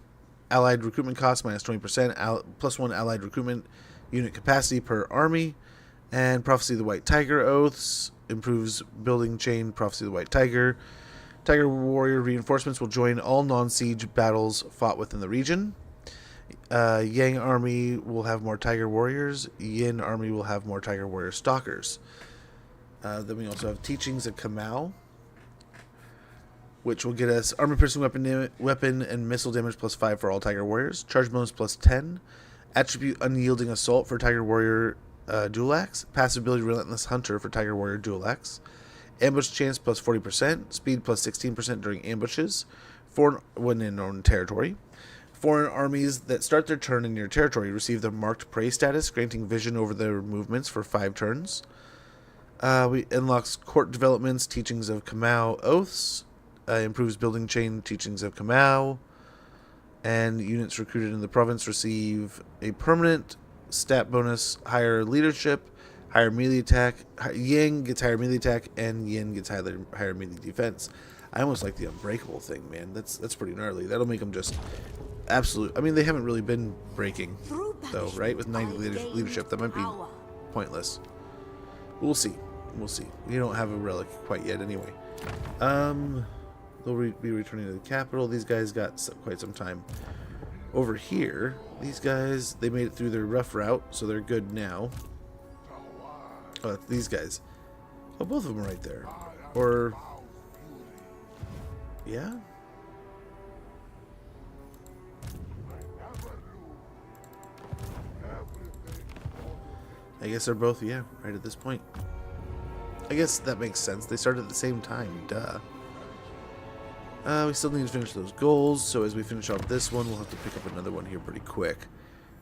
allied recruitment cost minus 20%, plus 1 allied recruitment unit capacity per army, and Prophecy of the White Tiger oaths improves building chain. Prophecy of the White Tiger. Tiger Warrior reinforcements will join all non-siege battles fought within the region. Yang Army will have more Tiger Warriors. Yin Army will have more Tiger Warrior Stalkers. Then we also have Teachings of Kamau, which will get us armor piercing weapon and missile damage +5 for all Tiger Warriors. Charge bonus +10. Attribute Unyielding Assault for Tiger Warrior Dual Axe. Passive ability Relentless Hunter for Tiger Warrior Dual Axe. Ambush chance +40%. Speed +16% during ambushes. When in own territory. Foreign armies that start their turn in your territory receive the Marked Prey status, granting vision over their movements for 5 turns. We unlocks Court Developments, Teachings of Kamau Oaths. Improves Building Chain, Teachings of Kamau. And units recruited in the province receive a permanent stat bonus, higher leadership, higher melee attack. Yang gets higher melee attack, and Yin gets higher melee defense. I almost like the Unbreakable thing, man. That's pretty gnarly. That'll make them just absolute. I mean, they haven't really been breaking, though, right? With 90 leadership, that might be pointless. We'll see. We'll see. We don't have a relic quite yet, anyway. They'll be returning to the capital. These guys got quite some time. Over here, these guys, they made it through their rough route, so they're good now. Oh, that's these guys. Oh, both of them are right there. Or... yeah? I guess they're both, yeah, right at this point. I guess that makes sense. They started at the same time, duh. We still need to finish those goals, so as we finish off this one, we'll have to pick up another one here pretty quick.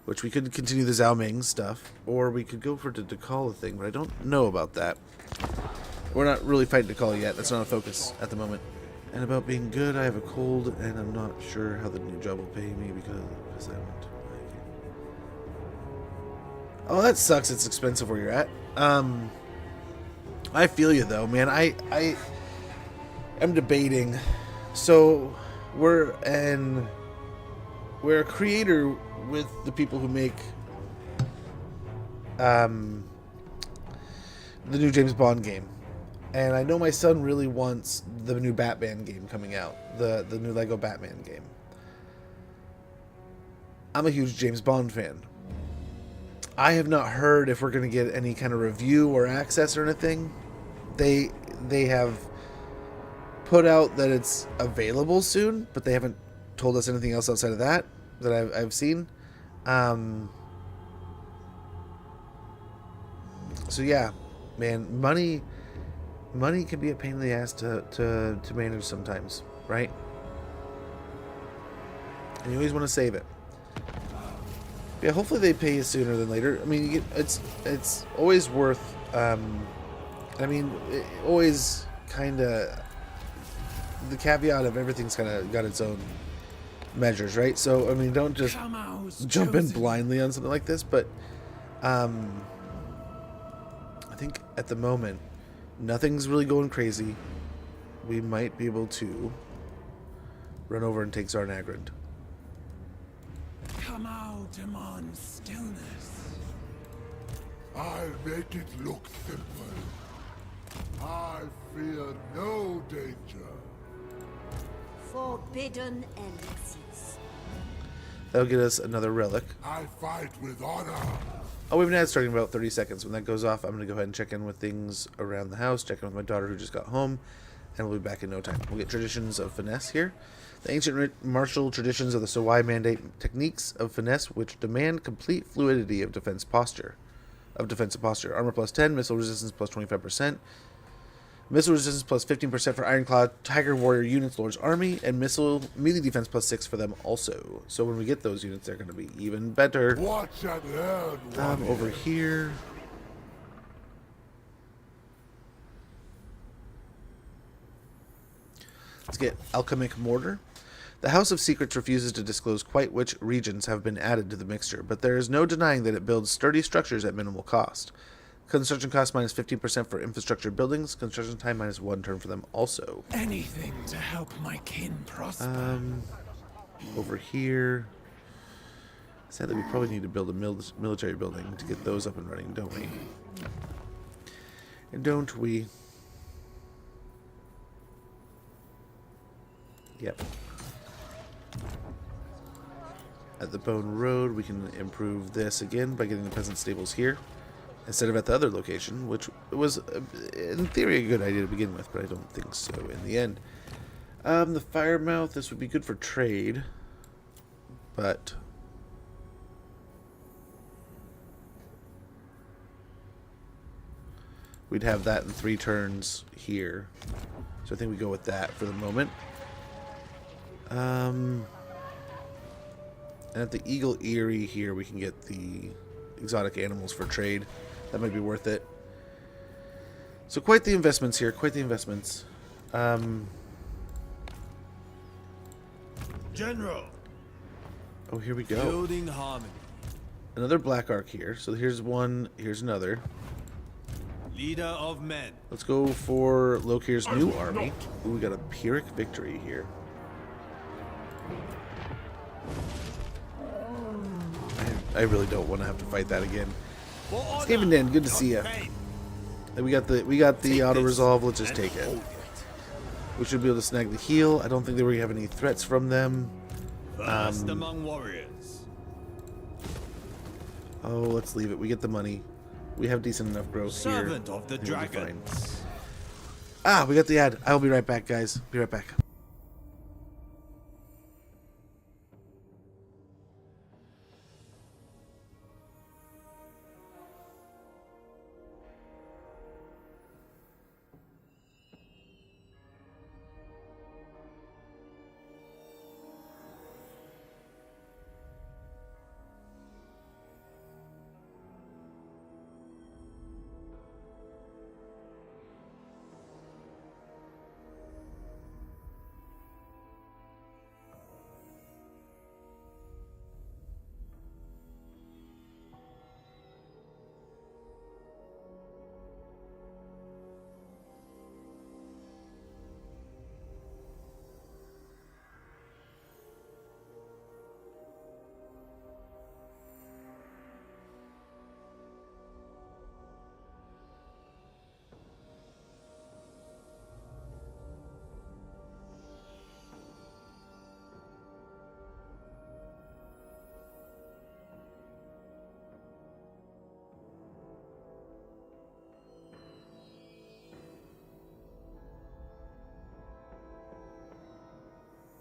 Which we could continue the Zhao Ming stuff, or we could go for the Dakala thing, but I don't know about that. We're not really fighting Dakala yet. That's not a focus at the moment. And about being good, I have a cold, and I'm not sure how the new job will pay me because I want to. Oh, that sucks. It's expensive where you're at. I feel you though, man. I am debating. So we're a creator with the people who make the new James Bond game. And I know my son really wants the new Batman game coming out, the new Lego Batman game. I'm a huge James Bond fan. I have not heard if we're going to get any kind of review or access or anything. They have put out that it's available soon, but they haven't told us anything else outside of that I've seen. So yeah, man, money can be a pain in the ass to manage sometimes, right? And you always want to save it. Yeah, hopefully they pay you sooner than later. I mean, it's always worth. I mean, always kind of the caveat of everything's kind of got its own measures, right? So I mean, don't just jump in blindly on something like this. But I think at the moment, nothing's really going crazy. We might be able to run over and take Zarnagrand. Come out, demands stillness. I'll make it look simple. I fear no danger. Forbidden elixirs. That'll get us another relic. I fight with honor. Oh, we have an ad starting in about 30 seconds. When that goes off, I'm going to go ahead and check in with things around the house, check in with my daughter who just got home, and we'll be back in no time. We'll get Traditions of Finesse here. The ancient martial traditions of the Sawai mandate techniques of finesse which demand complete fluidity of defensive posture. Armor +10, missile resistance +25%. Missile resistance +15% for Ironclad, Tiger Warrior units, Lord's Army, and missile melee defense +6 for them also. So when we get those units, they're going to be even better. Watch and learn. Over here. Let's get Alchemic Mortar. The House of Secrets refuses to disclose quite which regions have been added to the mixture, but there is no denying that it builds sturdy structures at minimal cost. Construction cost -15% for infrastructure buildings. Construction time -1 turn for them also. Anything to help my kin prosper. Over here. Sadly, we probably need to build a military building to get those up and running, don't we? And don't we? Yep. At the Bone Road, we can improve this again by getting the peasant stables here. instead of at the other location, which was, in theory, a good idea to begin with, but I don't think so in the end. The Firemouth, this would be good for trade, but we'd have that in 3 turns here. So I think we go with that for the moment. And at the Eagle Eyrie here, we can get the exotic animals for trade. That might be worth it. So quite the investments here, quite the investments. General. Oh, here we go. Building harmony. Another Black Ark here. So here's one, here's another. Leader of men. Let's go for Lokir's new army. Ooh, we got a Pyrrhic victory here. I really don't want to have to fight that again. Skaven Den, good to see you. We got the auto resolve. Let's just take it. We should be able to snag the heal. I don't think that we have any threats from them. First among warriors. Oh, let's leave it. We get the money. We have decent enough growth here. Servant of the dragons. Ah, we got the ad. I'll be right back, guys. Be right back.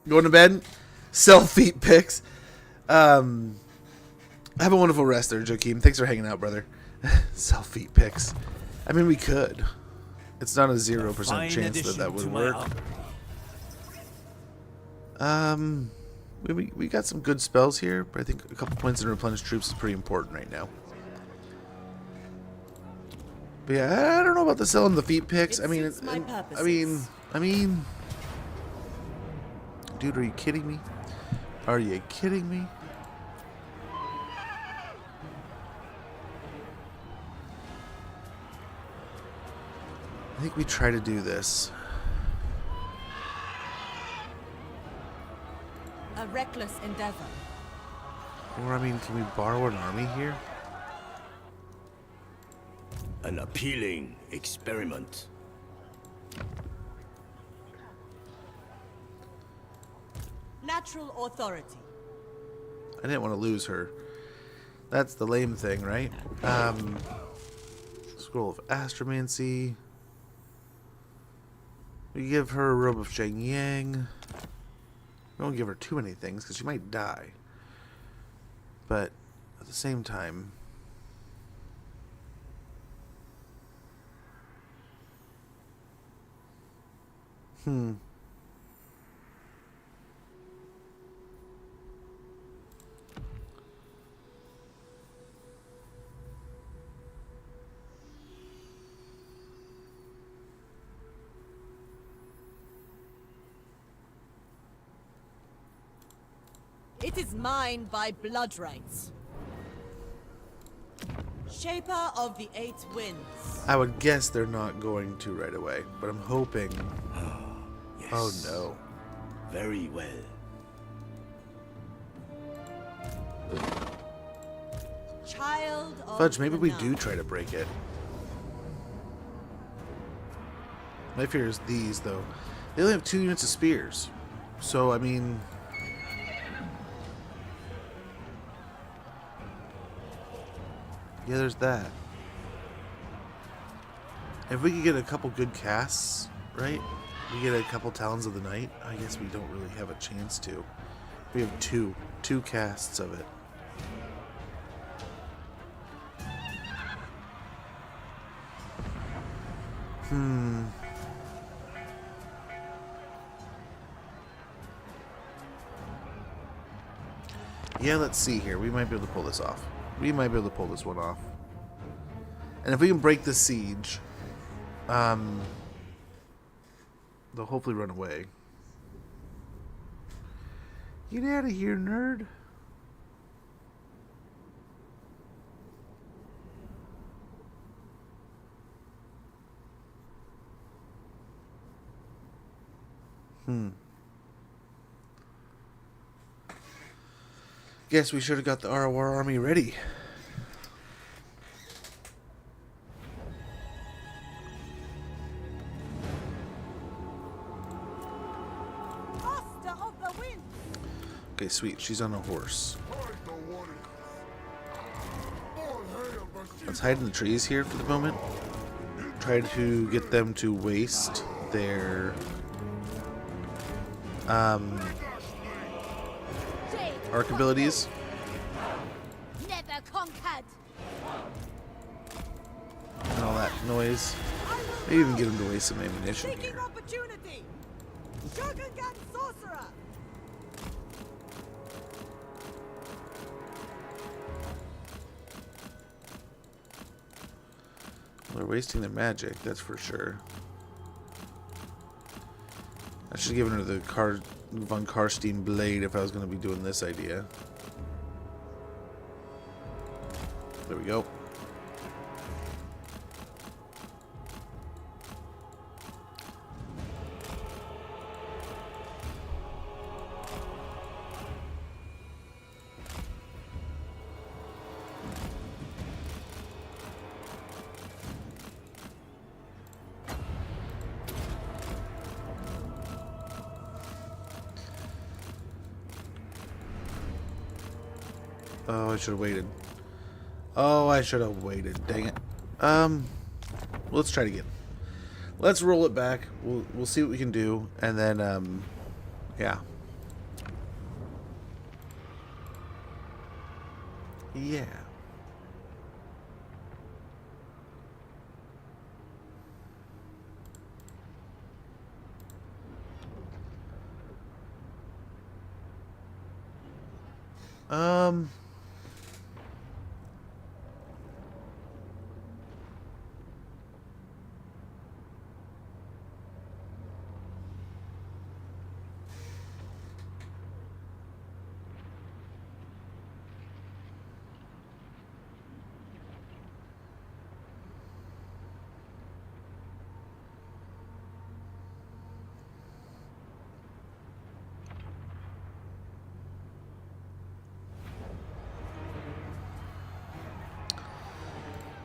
Going to bed. Sell feet pics. Have a wonderful rest there, Joaquin. Thanks for hanging out, brother. Sell feet pics. I mean, we could. It's not a 0% chance that that would work. We got some good spells here, but I think a couple points in replenish troops is pretty important right now. But yeah, I don't know about the selling the feet pics. I mean, I mean, dude, are you kidding me? Are you kidding me? I think we try to do this. A reckless endeavor. Or, I mean, can we borrow an army here? An appealing experiment. Natural authority. I didn't want to lose her. That's the lame thing, right? Scroll of Astromancy. We give her a robe of Shenyang. We don't give her too many things because she might die. But at the same time, It is mine by blood rights. Shaper of the Eight Winds. I would guess they're not going to right away, but I'm hoping. Yes. Oh no. Very well. Child of Fudge, maybe we the do night. try to break it. My fear is these, though. They only have 2 units of spears. So, I mean... yeah, there's that. If we could get a couple good casts, right? We get a couple Talons of the Night. I guess we don't really have a chance to. We have two casts of it. Yeah, let's see here. We might be able to pull this off. We might be able to pull this one off. And if we can break the siege, they'll hopefully run away. Get out of here, nerd. Guess we should have got the ROR army ready. Master of the wind. Okay, sweet. She's on a horse. Let's hide in the trees here for the moment. Try to get them to waste their arc abilities. Never conquered. And all that noise. Maybe even get them to waste some ammunition Seeking here. opportunity. Shogungan sorcerer. They're wasting their magic, that's for sure. I should have given her the von Karstein blade if I was going to be doing this idea. There we go. Oh, I should have waited. Oh, I should have waited. Dang it. Let's try it again. Let's roll it back. We'll see what we can do, and then yeah. Yeah.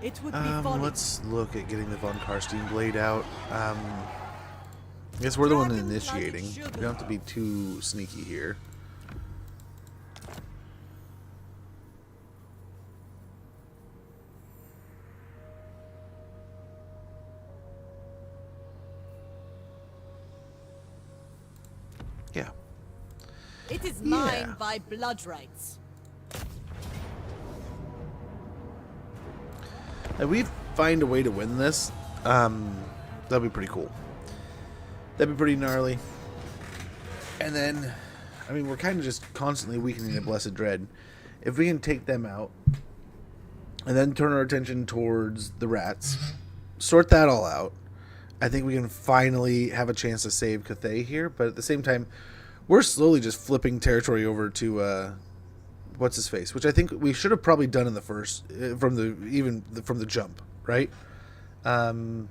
It would be folly. Let's look at getting the von Karstein blade out. I guess we're the one initiating. We don't have to be too sneaky here. Yeah. It is mine by blood rights. If we find a way to win this, that'd be pretty cool. That'd be pretty gnarly. And then, I mean, we're kind of just constantly weakening the Blessed Dread. If we can take them out, and then turn our attention towards the rats, sort that all out, I think we can finally have a chance to save Cathay here. But at the same time, we're slowly just flipping territory over to what's his face, which I think we should have probably done in the first from the jump, right? Honestly,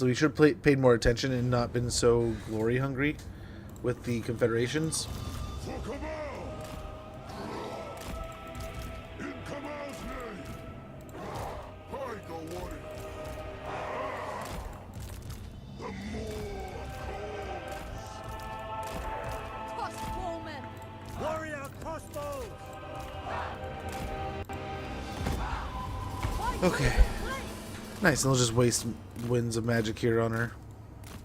we should have paid more attention and not been so glory hungry with the Confederations. Okay. Nice, and I'll just waste winds of magic here on her.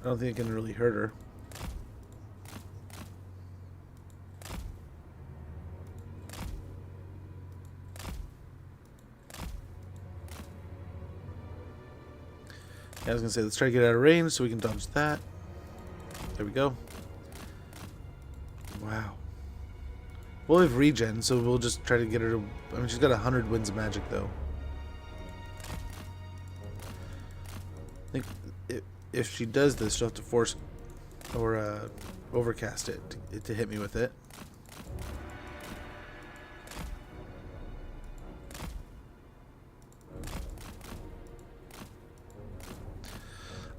I don't think it can really hurt her. Yeah, I was gonna say, let's try to get out of range so we can dodge that. There we go. Wow. We'll have regen, so we'll just try to get her to... I mean, she's got 100 winds of magic, though. I think if she does this, she'll have to force or overcast it to hit me with it.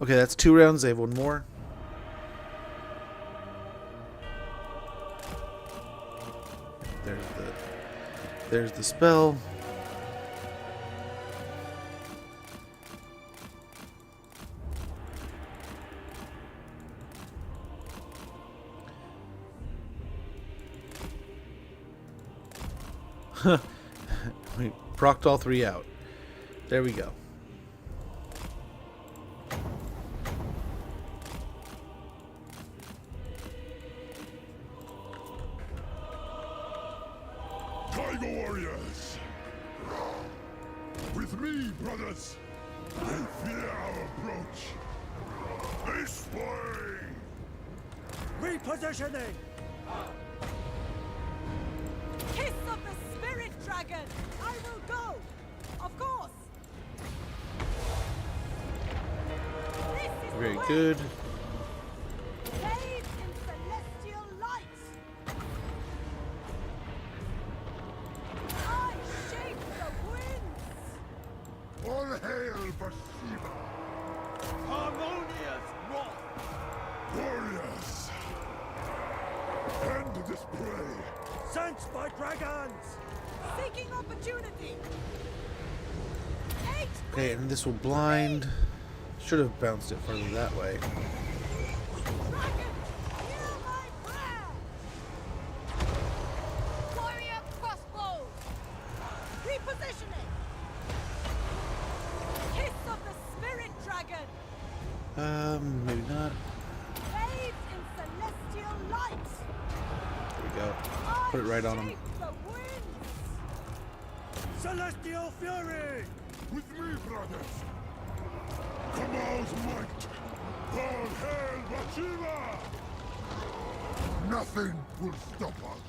Okay, that's 2 rounds. They have 1 more. There's the spell. We procced all 3 out. There we go. Tiger warriors! With me, brothers! They fear our approach! This way! Repositioning! Kiss of the Spirit Dragon! I will go! Of course! This is Very the way. good. Bathed in celestial light! I shape the winds! All hail Bhashiva! Harmonious wrath! Warriors! End this prey! Sent by dragons! Seeking opportunity! Okay, and this will blind. Should have bounced it further that way. Dragon, hear my prayer! Warrior crossbow! Repositioning! Kiss of the Spirit Dragon! Maybe not. Bathed in celestial light! There we go. Put it right on him. Shape the winds! Celestial fury! With me, brothers! Kamal's might! All hail Bhashiva! Nothing will stop us!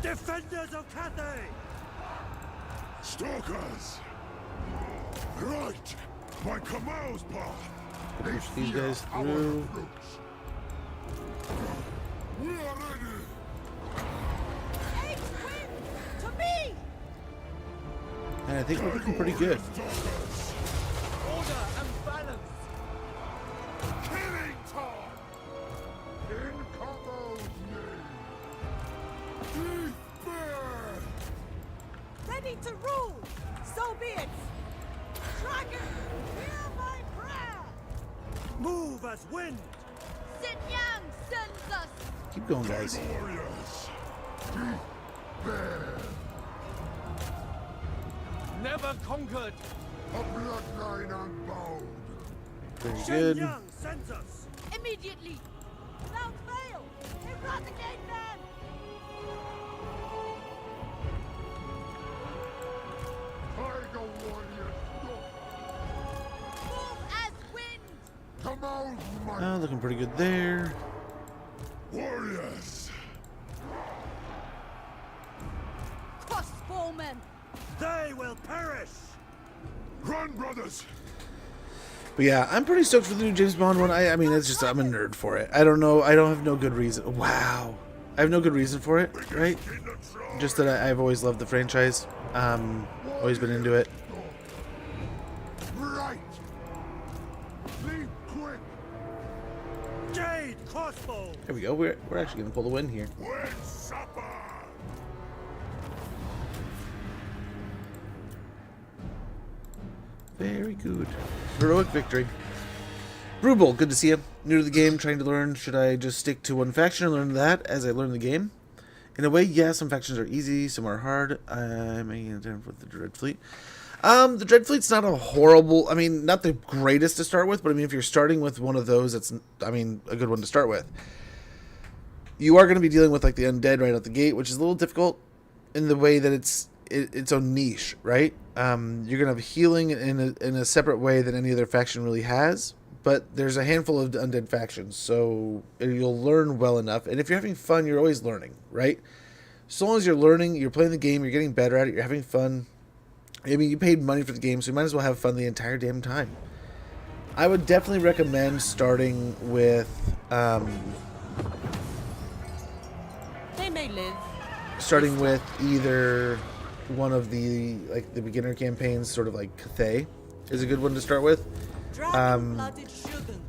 Defenders of Cathay! Stalkers! Right! By Kamal's path! Push these guys through. We are ready! Eight winds to me! And I think we're looking pretty good. Order and balance! Killing time! In Kamal's name! Despair! Ready to rule! So be it! Dragon, hear my prayer! Move as wind! Sin Yang sends us! Keep going, guys. Warriors! Despair! Never conquered! A bloodline unbound! Very Shen good. Yang sends us! Immediately! Without fail! Eradicate them! Tiger warriors! Move as wind! Kamal's might! Oh, looking pretty good there. Warriors! Crossbowmen! They will perish! Run, brothers! But yeah, I'm pretty stoked for the new James Bond one. I mean, it's just, I'm a nerd for it. I don't know. I don't have no good reason. Wow. I have no good reason for it, right? Just that I've always loved the franchise. Always been into it. Right! Leave quick! Jade crossbow! There we go. We're actually going to pull the win here. Where's supper? Very good. Heroic victory. Brubel, good to see you. New to the game, trying to learn. Should I just stick to one faction and learn that as I learn the game? In a way, yeah, some factions are easy, some are hard. I'm with the Dread Fleet. The Dreadfleet's not a horrible, I mean, not the greatest to start with, but I mean, if you're starting with one of those, it's, I mean, a good one to start with. You are going to be dealing with like the undead right out the gate, which is a little difficult in the way that it's its own niche, right? You're going to have healing in a separate way than any other faction really has, but there's a handful of undead factions, so you'll learn well enough. And if you're having fun, you're always learning, right? So long as you're learning, you're playing the game, you're getting better at it, you're having fun. I mean, you paid money for the game, so you might as well have fun the entire damn time. I would definitely recommend starting with, They may live. starting with either one of the, like, the beginner campaigns, sort of like Cathay is a good one to start with. Dragon-blooded Shogun.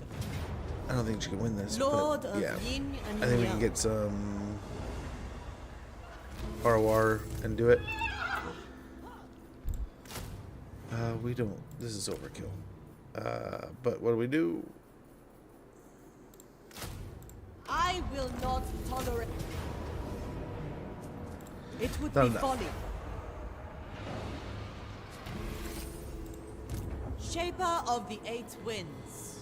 I don't think she can win this, Lord but of yeah. Yin and I think we Yang. can get some ROR and do it. We don't. This is overkill. But what do we do? I will not tolerate. It would Not be enough. folly. Shaper of the Eight Winds.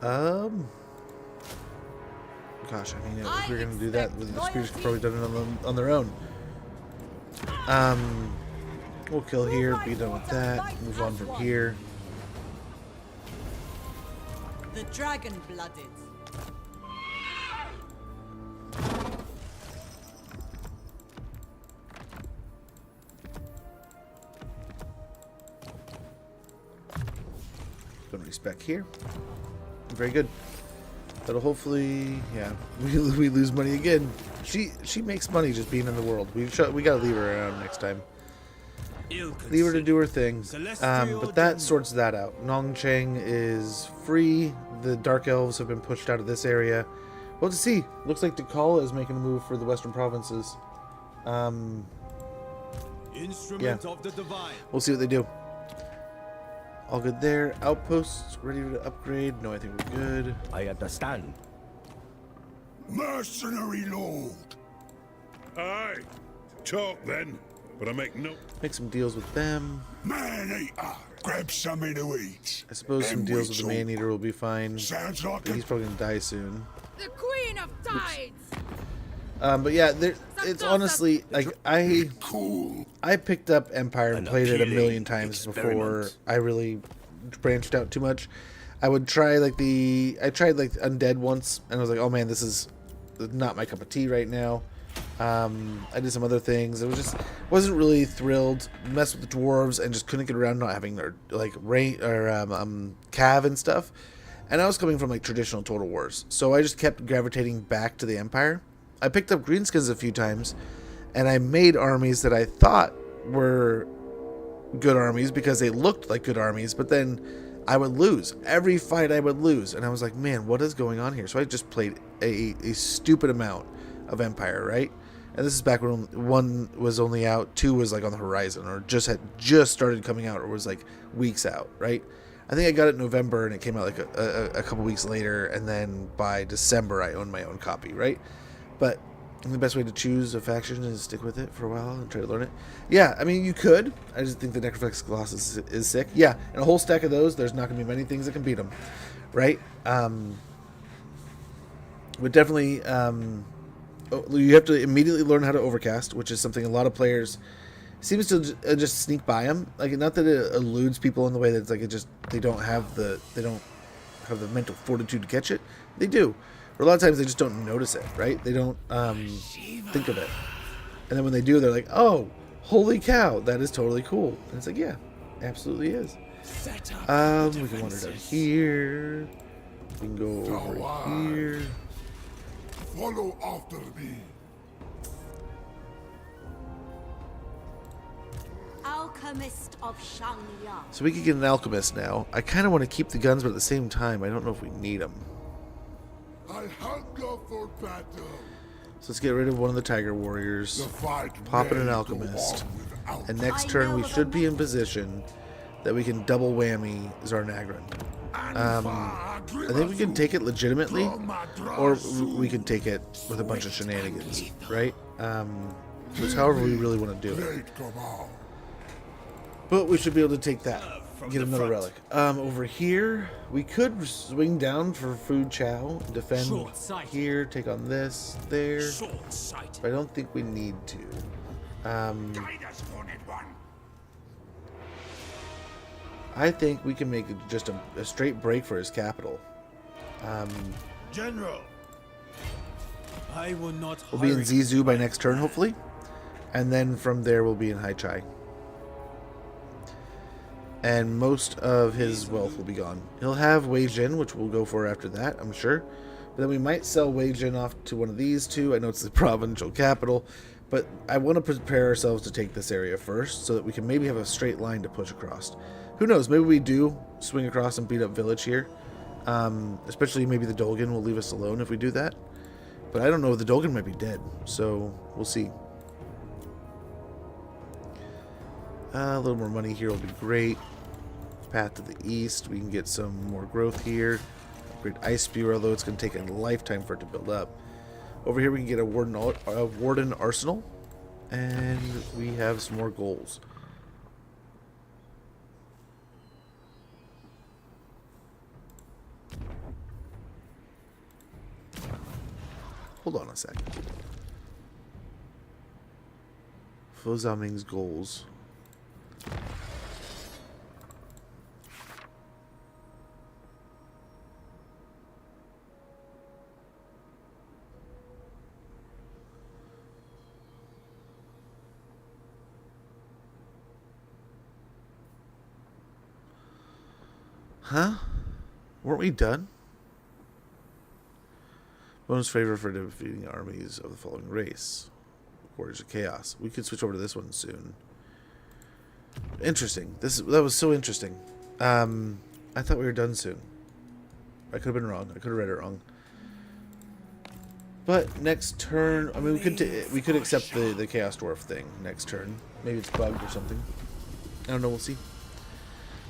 Gosh, I mean, if I we we're gonna do that, expect the Spears could loyalty. probably done it on their own. We'll kill here, be done with that, move on from here. The Dragon-blooded. Gonna respec here. Very good. That'll hopefully, yeah, we lose money again. She makes money just being in the world. We gotta leave her around next time. Leave her to do her thing. But that sorts that out. Nongcheng is free. The Dark Elves have been pushed out of this area. Well, to see. Looks like Dakala is making a move for the Western Provinces. Instrument of the divine. We'll see what they do. All good there. Outposts ready to upgrade. No, I think we're good. I understand. Mercenary Lord! Aye. Talk then, but I make no... Make some deals with them. Man-eater! Grab something to eat. I suppose some And deals we with the talk. Man-Eater will be fine. Sounds like But he's probably gonna die soon. The Queen of Tides! But yeah, it's honestly like cool. I picked up Empire and An played it a appealing million times before experiment. I really branched out too much. I would try I tried like Undead once, and I was like, oh man, this is not my cup of tea right now. I did some other things. It was just wasn't really thrilled. Messed with the dwarves and just couldn't get around not having their like rain or cav and stuff. And I was coming from like traditional Total Wars, so I just kept gravitating back to the Empire. I picked up greenskins a few times, and I made armies that I thought were good armies because they looked like good armies, but then I would lose. Every fight I would lose, and I was like, man, what is going on here? So I just played a stupid amount of Empire, right? And this is back when 1 was only out, 2 was like on the horizon, or had just started coming out, or was like weeks out, right? I think I got it in November, and it came out like a couple weeks later, and then by December I owned my own copy, right? But the best way to choose a faction is stick with it for a while and try to learn it. Yeah, I mean, you could. I just think the Necroplex Colossus is sick. Yeah, and a whole stack of those, there's not going to be many things that can beat them, right? But definitely, you have to immediately learn how to overcast, which is something a lot of players seems to just sneak by them. Like, not that it eludes people in the way that it's like they don't have the mental fortitude to catch it. They do. But a lot of times they just don't notice it, right? They don't think of it. And then when they do, they're like, oh, holy cow, that is totally cool. And it's like, yeah, absolutely is. We can wander down here. We can go over here. Follow after me. Alchemist of Shangya. So we could get an alchemist now. I kind of want to keep the guns, but at the same time, I don't know if we need them. I hunger for battle. So let's get rid of one of the Tiger Warriors. The fight Pop in an may go alchemist. on without And next I turn know we of should a be in position that we can double whammy Zarnagran. I think we can take it legitimately, or we can take it with a bunch of shenanigans, right? It's however we really want to do it. But we should be able to take that. Get another relic. Over here, we could swing down for food chow, defend here, take on this, there. But I don't think we need to. I think we can make it just a straight break for his capital. General, I will not. We'll be in Zizu by next turn, hopefully, and then from there we'll be in Hai Chai. And most of his wealth will be gone. He'll have Wei Jin, which we'll go for after that, I'm sure. But then we might sell Wei Jin off to one of these two. I know it's the provincial capital, but I want to prepare ourselves to take this area first so that we can maybe have a straight line to push across. Who knows? Maybe we do swing across and beat up village here. Especially maybe the Dolgan will leave us alone if we do that. But I don't know. The Dolgan might be dead, so we'll see. A little more money here will be great. Path to the east, we can get some more growth here. Upgrade Ice Spear, although it's going to take a lifetime for it to build up. Over here we can get a Warden Arsenal, and we have some more goals. Hold on a second. Fo Zaming's goals. Huh? Weren't we done? Bonus favor for defeating armies of the following race. Warriors of Chaos. We could switch over to this one soon. Interesting. That was so interesting. I thought we were done soon. I could have been wrong. I could have read it wrong. But next turn, I mean, we could accept the Chaos Dwarf thing next turn. Maybe it's bugged or something. I don't know. We'll see.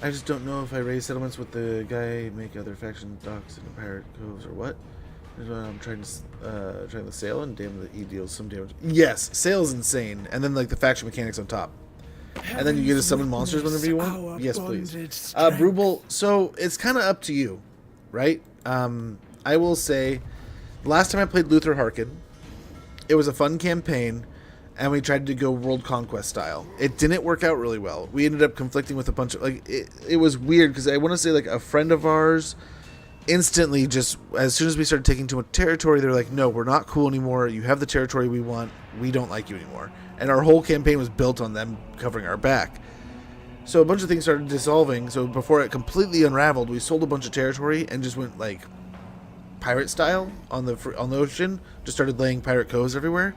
I just don't know if I raise settlements with the guy, make other faction docks and pirate coves, or what. I'm trying to sail, and damn, he deals some damage. Yes, sail's insane, and then like the faction mechanics on top, and then you get to summon monsters whenever you want. Yes, please. Brubel. So it's kind of up to you, right? I will say, last time I played Luther Harkin, it was a fun campaign. And we tried to go world conquest style. It didn't work out really well. We ended up conflicting with a bunch of it was weird because I want to say like a friend of ours instantly, just as soon as we started taking too much territory, they're like, no, we're not cool anymore. You have the territory we want. We don't like you anymore. And our whole campaign was built on them covering our back. So a bunch of things started dissolving. So before it completely unraveled, we sold a bunch of territory and just went like pirate style on the ocean. Just started laying pirate coves everywhere.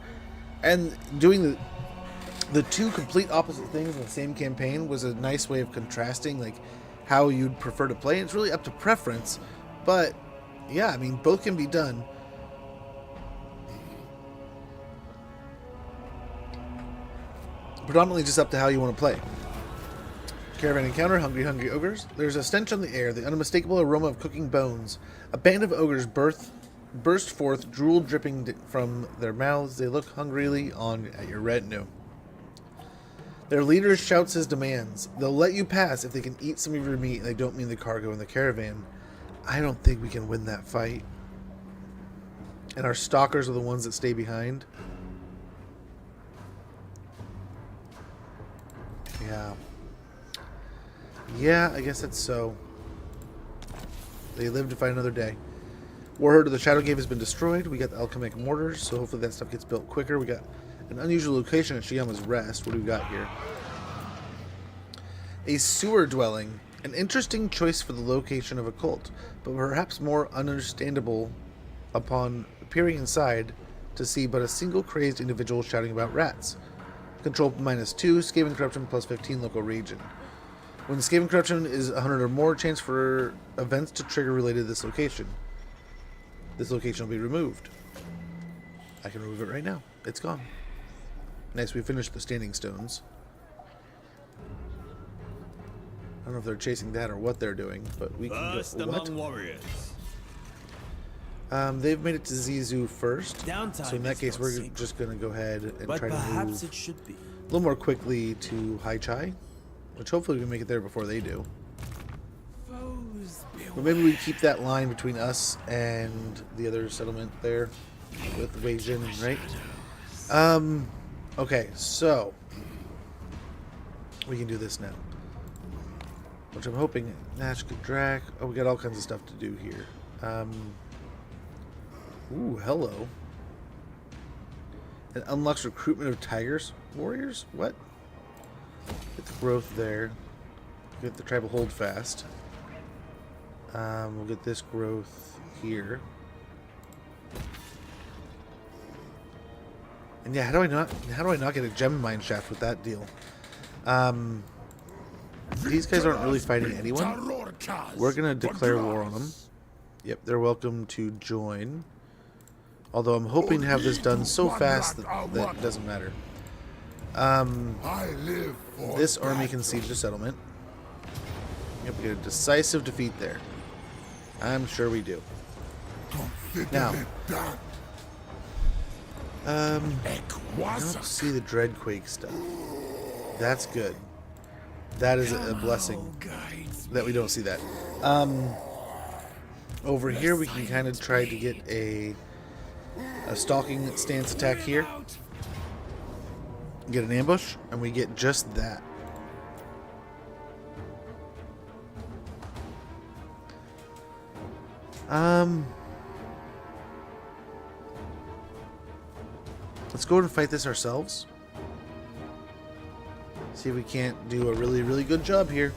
And doing the two complete opposite things in the same campaign was a nice way of contrasting like how you'd prefer to play. It's really up to preference, but yeah, I mean, both can be done. Predominantly just up to how you want to play. Caravan encounter, hungry ogres. There's a stench on the air, the unmistakable aroma of cooking bones. A band of ogres burst forth, drool dripping from their mouths. They look hungrily on at your retinue. Their leader shouts his demands. They'll let you pass if they can eat some of your meat, and they don't mean the cargo in the caravan. I don't think we can win that fight. And our stalkers are the ones that stay behind. Yeah, I guess that's so. They live to fight another day. Warherd of the Shadow Cave has been destroyed. We got the alchemic mortars, so hopefully that stuff gets built quicker. We got an unusual location at Shiyama's Rest. What do we got here? A sewer dwelling. An interesting choice for the location of a cult, but perhaps more ununderstandable upon peering inside to see but a single crazed individual shouting about rats. Control -2, Skaven Corruption +15 local region. When Skaven Corruption is 100 or more, chance for events to trigger related to this location. This location will be removed. I can remove it right now. It's gone. Nice, we finished the standing stones. I don't know if they're chasing that or what they're doing, but we can First go. among warriors. They've made it to Zizu first. Downtime So in that is case, not we're secret. just going to go ahead and But try to perhaps move it should be. a little more quickly to Hai Chai. which hopefully we can make it there before they do. Foes But maybe we keep that line between us and the other settlement there with Wei Jin, right? Okay, so we can do this now. Which I'm hoping Nash could drag. Oh, we got all kinds of stuff to do here. Ooh, hello. It unlocks recruitment of tigers. Warriors? What? Get the growth there. Get the tribal hold fast. We'll get this growth here. And yeah, how do I not get a gem mine shaft with that deal? These guys aren't really fighting anyone. We're gonna declare war on them. Yep, they're welcome to join. Although I'm hoping to have this done so fast that it doesn't matter. This army can siege the settlement. Yep, we get a decisive defeat there. I'm sure we do. Now, I don't see the Dreadquake stuff. That's good. That is a blessing that we don't see that. Over here we can kind of try to get a stalking stance attack here. Get an ambush, and we get just that. Let's go and fight this ourselves. See if we can't do a really, really good job here.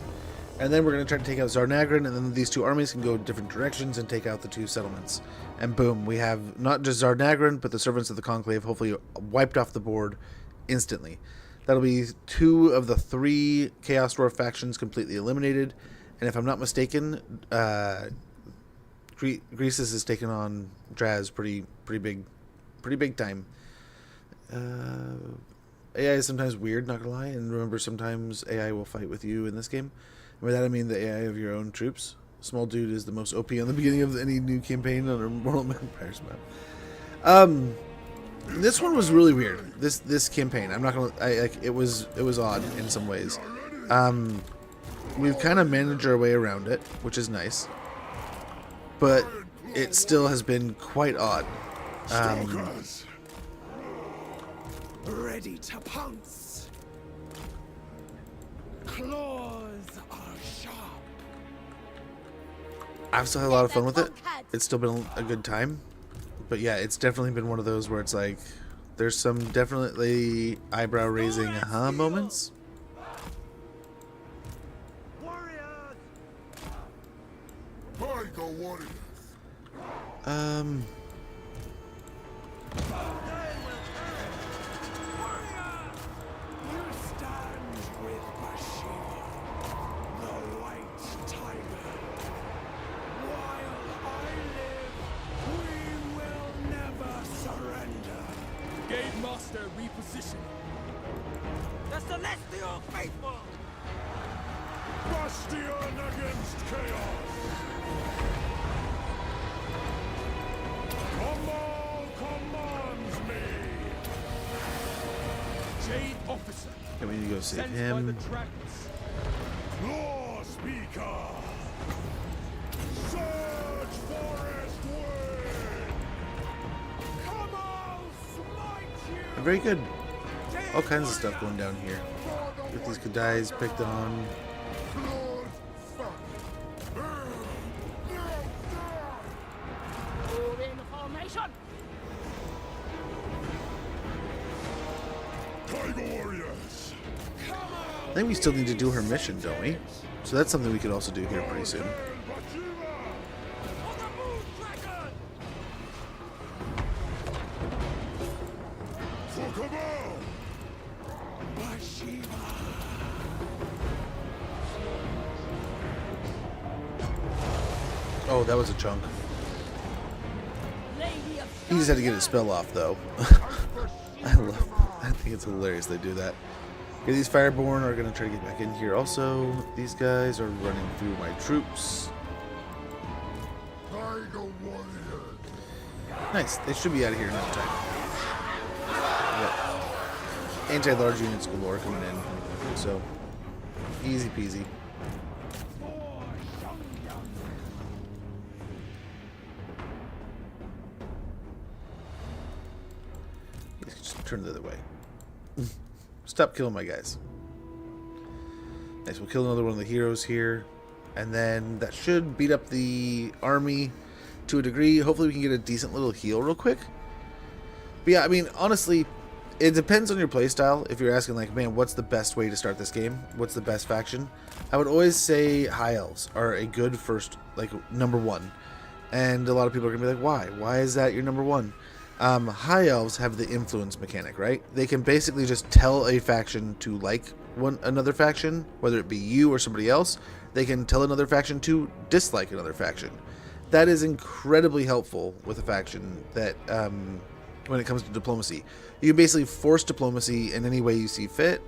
And then we're going to try to take out Zarnagran, and then these two armies can go different directions and take out the two settlements. And boom, we have not just Zarnagran, but the Servants of the Conclave hopefully wiped off the board instantly. That'll be 2 of the 3 Chaos Roar factions completely eliminated. And if I'm not mistaken, Greasus has taken on Draz pretty big time. AI is sometimes weird, not gonna lie, and remember sometimes AI will fight with you in this game. And by that I mean the AI of your own troops. Small Dude is the most OP on the beginning of any new campaign on a Mortal Empires map. This one was really weird. This campaign, I'm not gonna. It was odd in some ways. We've kind of managed our way around it, which is nice, but it still has been quite odd. ready to pounce. Claws are sharp. I've still had a lot of fun with it. It's still been a good time. But yeah, it's definitely been one of those where it's like, there's some definitely eyebrow raising aha moments. You stand with Bhashiva, the white tiger. While I live, we will never surrender. Gate Master reposition. The Celestial Faithful! Bastion against chaos! Kamal commands me! Jade Officer. Okay, we need to go save Sent by the him. dragons. Law Speaker! Surge Forest Wind! Kamal smite you! Very good. All kinds of stuff going down here. Get these Kadais picked on. Move in formation! Tiger Warriors! I think we still need to do her mission, don't we? So that's something we could also do here pretty soon. For Kamal! Bhashiva. Oh, that was a chunk. Lady of He just had to get his spell off, though. I think it's hilarious they do that. Okay, these Fireborn are going to try to get back in here. Also, these guys are running through my troops. Tiger Warriors! Nice. They should be out of here in no time. Yep. Anti-large units galore coming in. So, Easy peasy. Just turn the other way. Stop killing my guys. Nice, we'll kill another one of the heroes here. And then that should beat up the army to a degree. Hopefully we can get a decent little heal real quick. But yeah, I mean, honestly, it depends on your playstyle. If you're asking, like, man, what's the best way to start this game? What's the best faction? I would always say High Elves are a good first, like, number one. And a lot of people are going to be like, why? Why is that your number one? High Elves have the influence mechanic, right? They can basically just tell a faction to like another faction, whether it be you or somebody else. They can tell another faction to dislike another faction. That is incredibly helpful with a faction that, when it comes to diplomacy. You can basically force diplomacy in any way you see fit,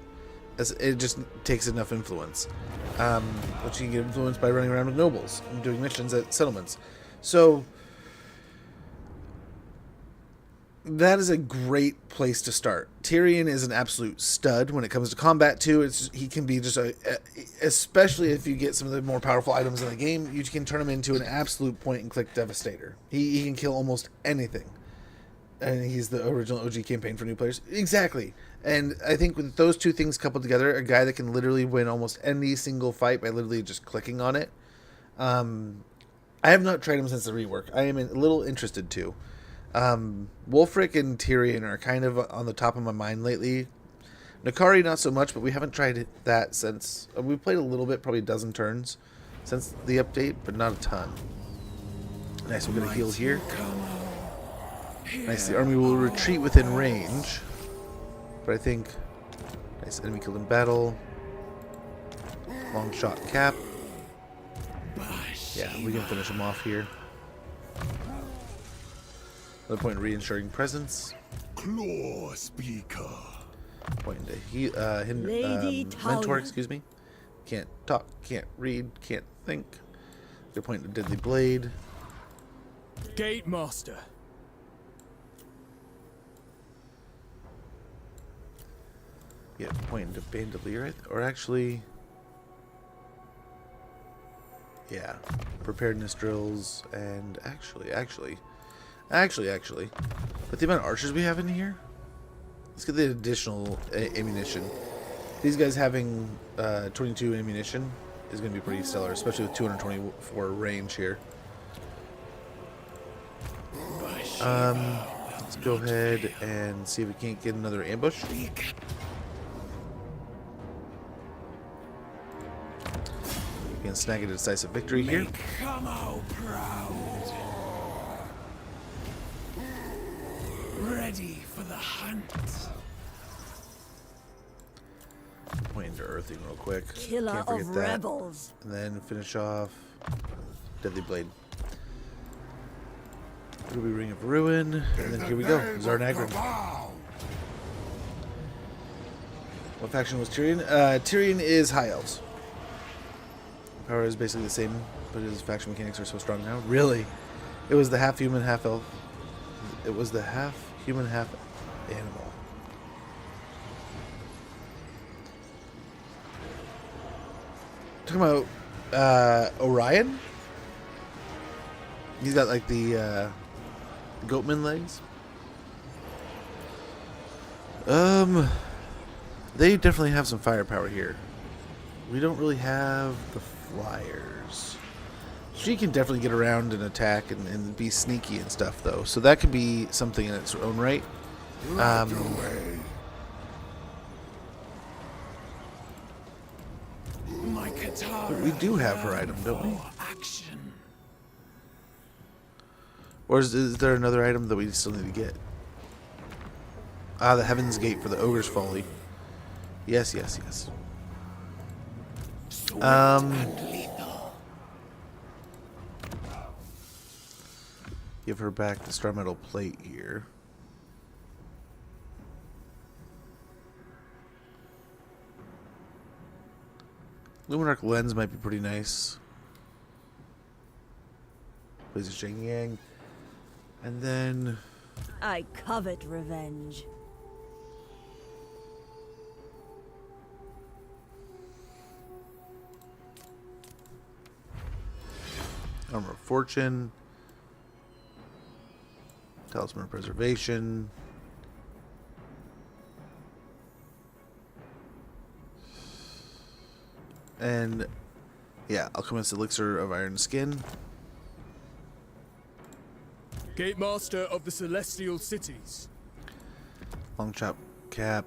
as it just takes enough influence. Which you can get influenced by running around with nobles and doing missions at settlements. So that is a great place to start. Tyrion is an absolute stud when it comes to combat too. He can be just especially if you get some of the more powerful items in the game, you can turn him into an absolute point and click devastator. He can kill almost anything. And he's the original OG campaign for new players. Exactly. And I think with those two things coupled together, a guy that can literally win almost any single fight by literally just clicking on it. I have not tried him since the rework. I am a little interested to. Wulfric and Tyrion are kind of on the top of my mind lately. Nakari not so much, but we haven't tried that since we played a little bit, probably a dozen turns since the update, but not a ton. Nice, we're gonna heal here. Nice, the army will retreat within range, but I think nice, enemy killed in battle. Long shot cap. Yeah, we can finish him off here. Another point in reinsuring presence. Claw speaker. Point to mentor, excuse me. Can't talk, can't read, can't think. Good point to deadly blade. Gate master. Yeah, point to bandolier, or actually, yeah, preparedness drills, and actually, with the amount of archers we have in here, let's get the additional ammunition. These guys having 22 ammunition is going to be pretty stellar, especially with 224 range here. Let's go ahead and see if we can't get another ambush. We can snag a decisive victory here. Come out proud. Ready for the hunt. Point into earthing real quick. Killer Can't forget of that. rebels. And then finish off deadly blade. Ruby Ring of Ruin, and then here we go, Zarnagrin. What faction was Tyrion? Tyrion is High Elves. Power is basically the same, but his faction mechanics are so strong now. Really? It was the half human, half elf. It was the half human, half animal. Talking about Orion? He's got like the goatman legs. They definitely have some firepower here. We don't really have the flyers. She can definitely get around and attack and be sneaky and stuff, though. So that could be something in its own right. But we do have her item, don't we? Or is there another item that we still need to get? Ah, the Heaven's Gate for the Ogre's Folly. Yes, yes, yes. Give her back the Star Metal Plate here. Luminarch Lens might be pretty nice. Plays a Shang Yang. And then I covet revenge. Armor of Fortune. Talisman of Preservation. And yeah, Alchemist Elixir of Iron Skin. Gatemaster of the Celestial Cities. Long Chop Cap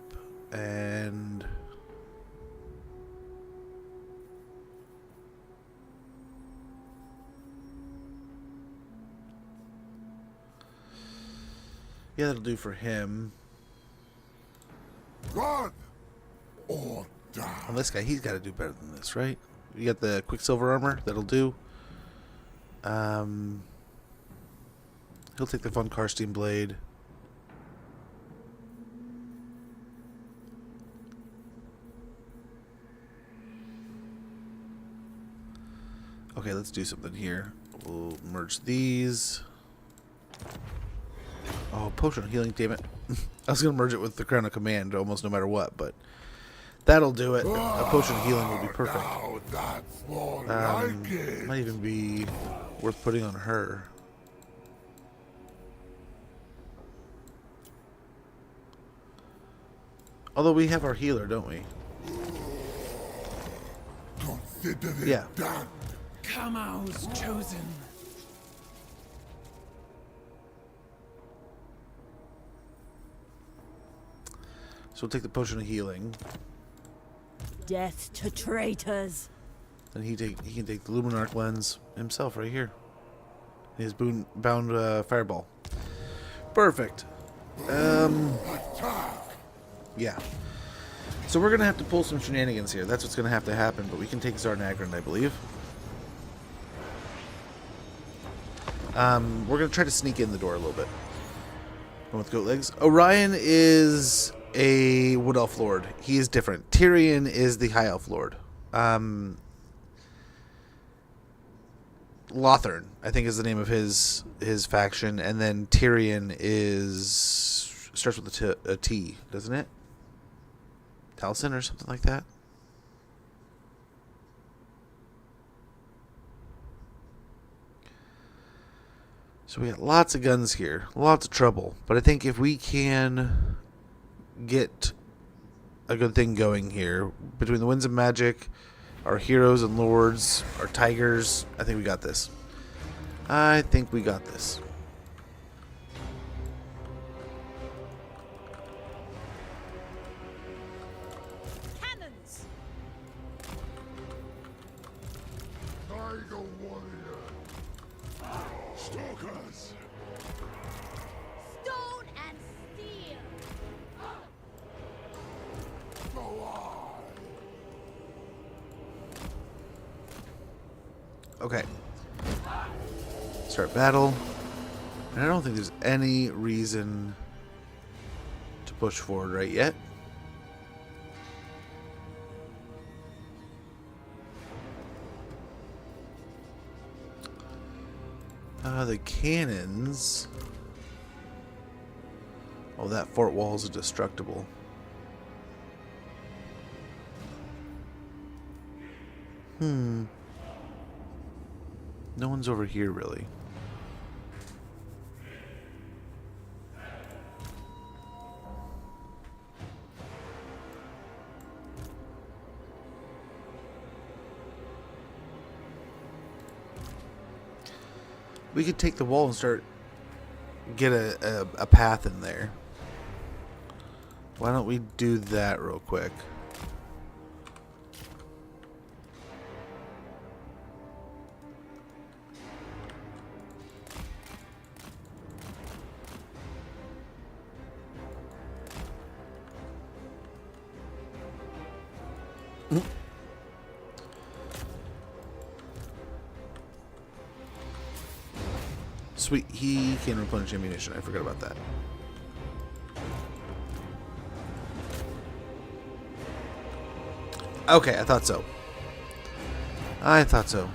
and yeah, that'll do for him. Run or die. Well, this guy, he's got to do better than this, right? You got the Quicksilver armor, that'll do. He'll take the Von Karstein blade. Okay, let's do something here. We'll merge these. Oh, potion of healing, damn it. I was going to merge it with the Crown of Command almost no matter what, but that'll do it. A potion of healing will be perfect. Now that's more like it. Might even be worth putting on her. Although we have our healer, don't we? Consider it Yeah. done. Kamau's chosen. So we'll take the potion of healing. Death to traitors. Then he can take the Luminarch lens himself right here. His bound fireball. Perfect. Yeah. So we're gonna have to pull some shenanigans here. That's what's gonna have to happen. But we can take Zarnagrin, I believe. We're gonna try to sneak in the door a little bit. Going with goat legs. Orion is a Wood Elf Lord. He is different. Tyrion is the High Elf Lord. Lothern, I think, is the name of his faction, and then Tyrion starts with a T, doesn't it? Taliesin or something like that. So we got lots of guns here, lots of trouble. But I think if we can get a good thing going here between the Winds of Magic, our heroes and lords, our tigers, I think we got this. I think we got this. Cannons. Tiger warrior. Stalkers. Stone and steel. Go on. Okay. Start battle. And I don't think there's any reason to push forward right yet. The cannons. Oh, that fort wall is indestructible. No one's over here, really. We could take the wall and start get a path in there. Why don't we do that real quick? Sweet, he can replenish ammunition. I forgot about that. Okay, I thought so. I thought so.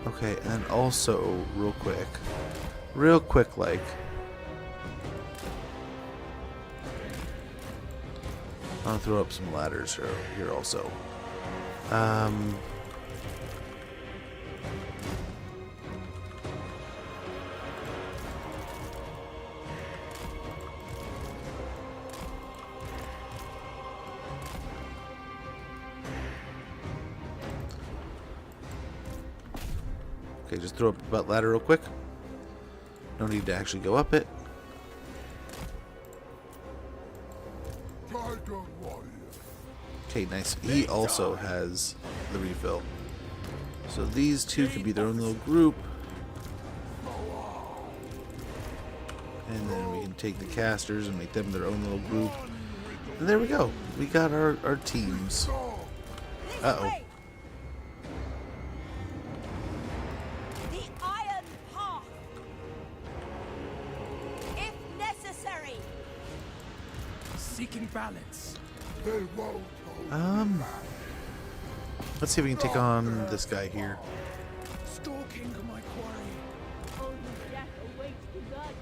Okay, and then also, real quick, like, I'll throw up some ladders here also. Okay, just throw up the butt ladder real quick. No need to actually go up it. Okay, nice. He also has the refill. So these two could be their own little group. And then we can take the casters and make them their own little group. And there we go. We got our teams. Uh-oh. The Iron Path. If necessary. Seeking balance. Let's see if we can take on this guy here. Stalking my quarry. Only death awaits desire.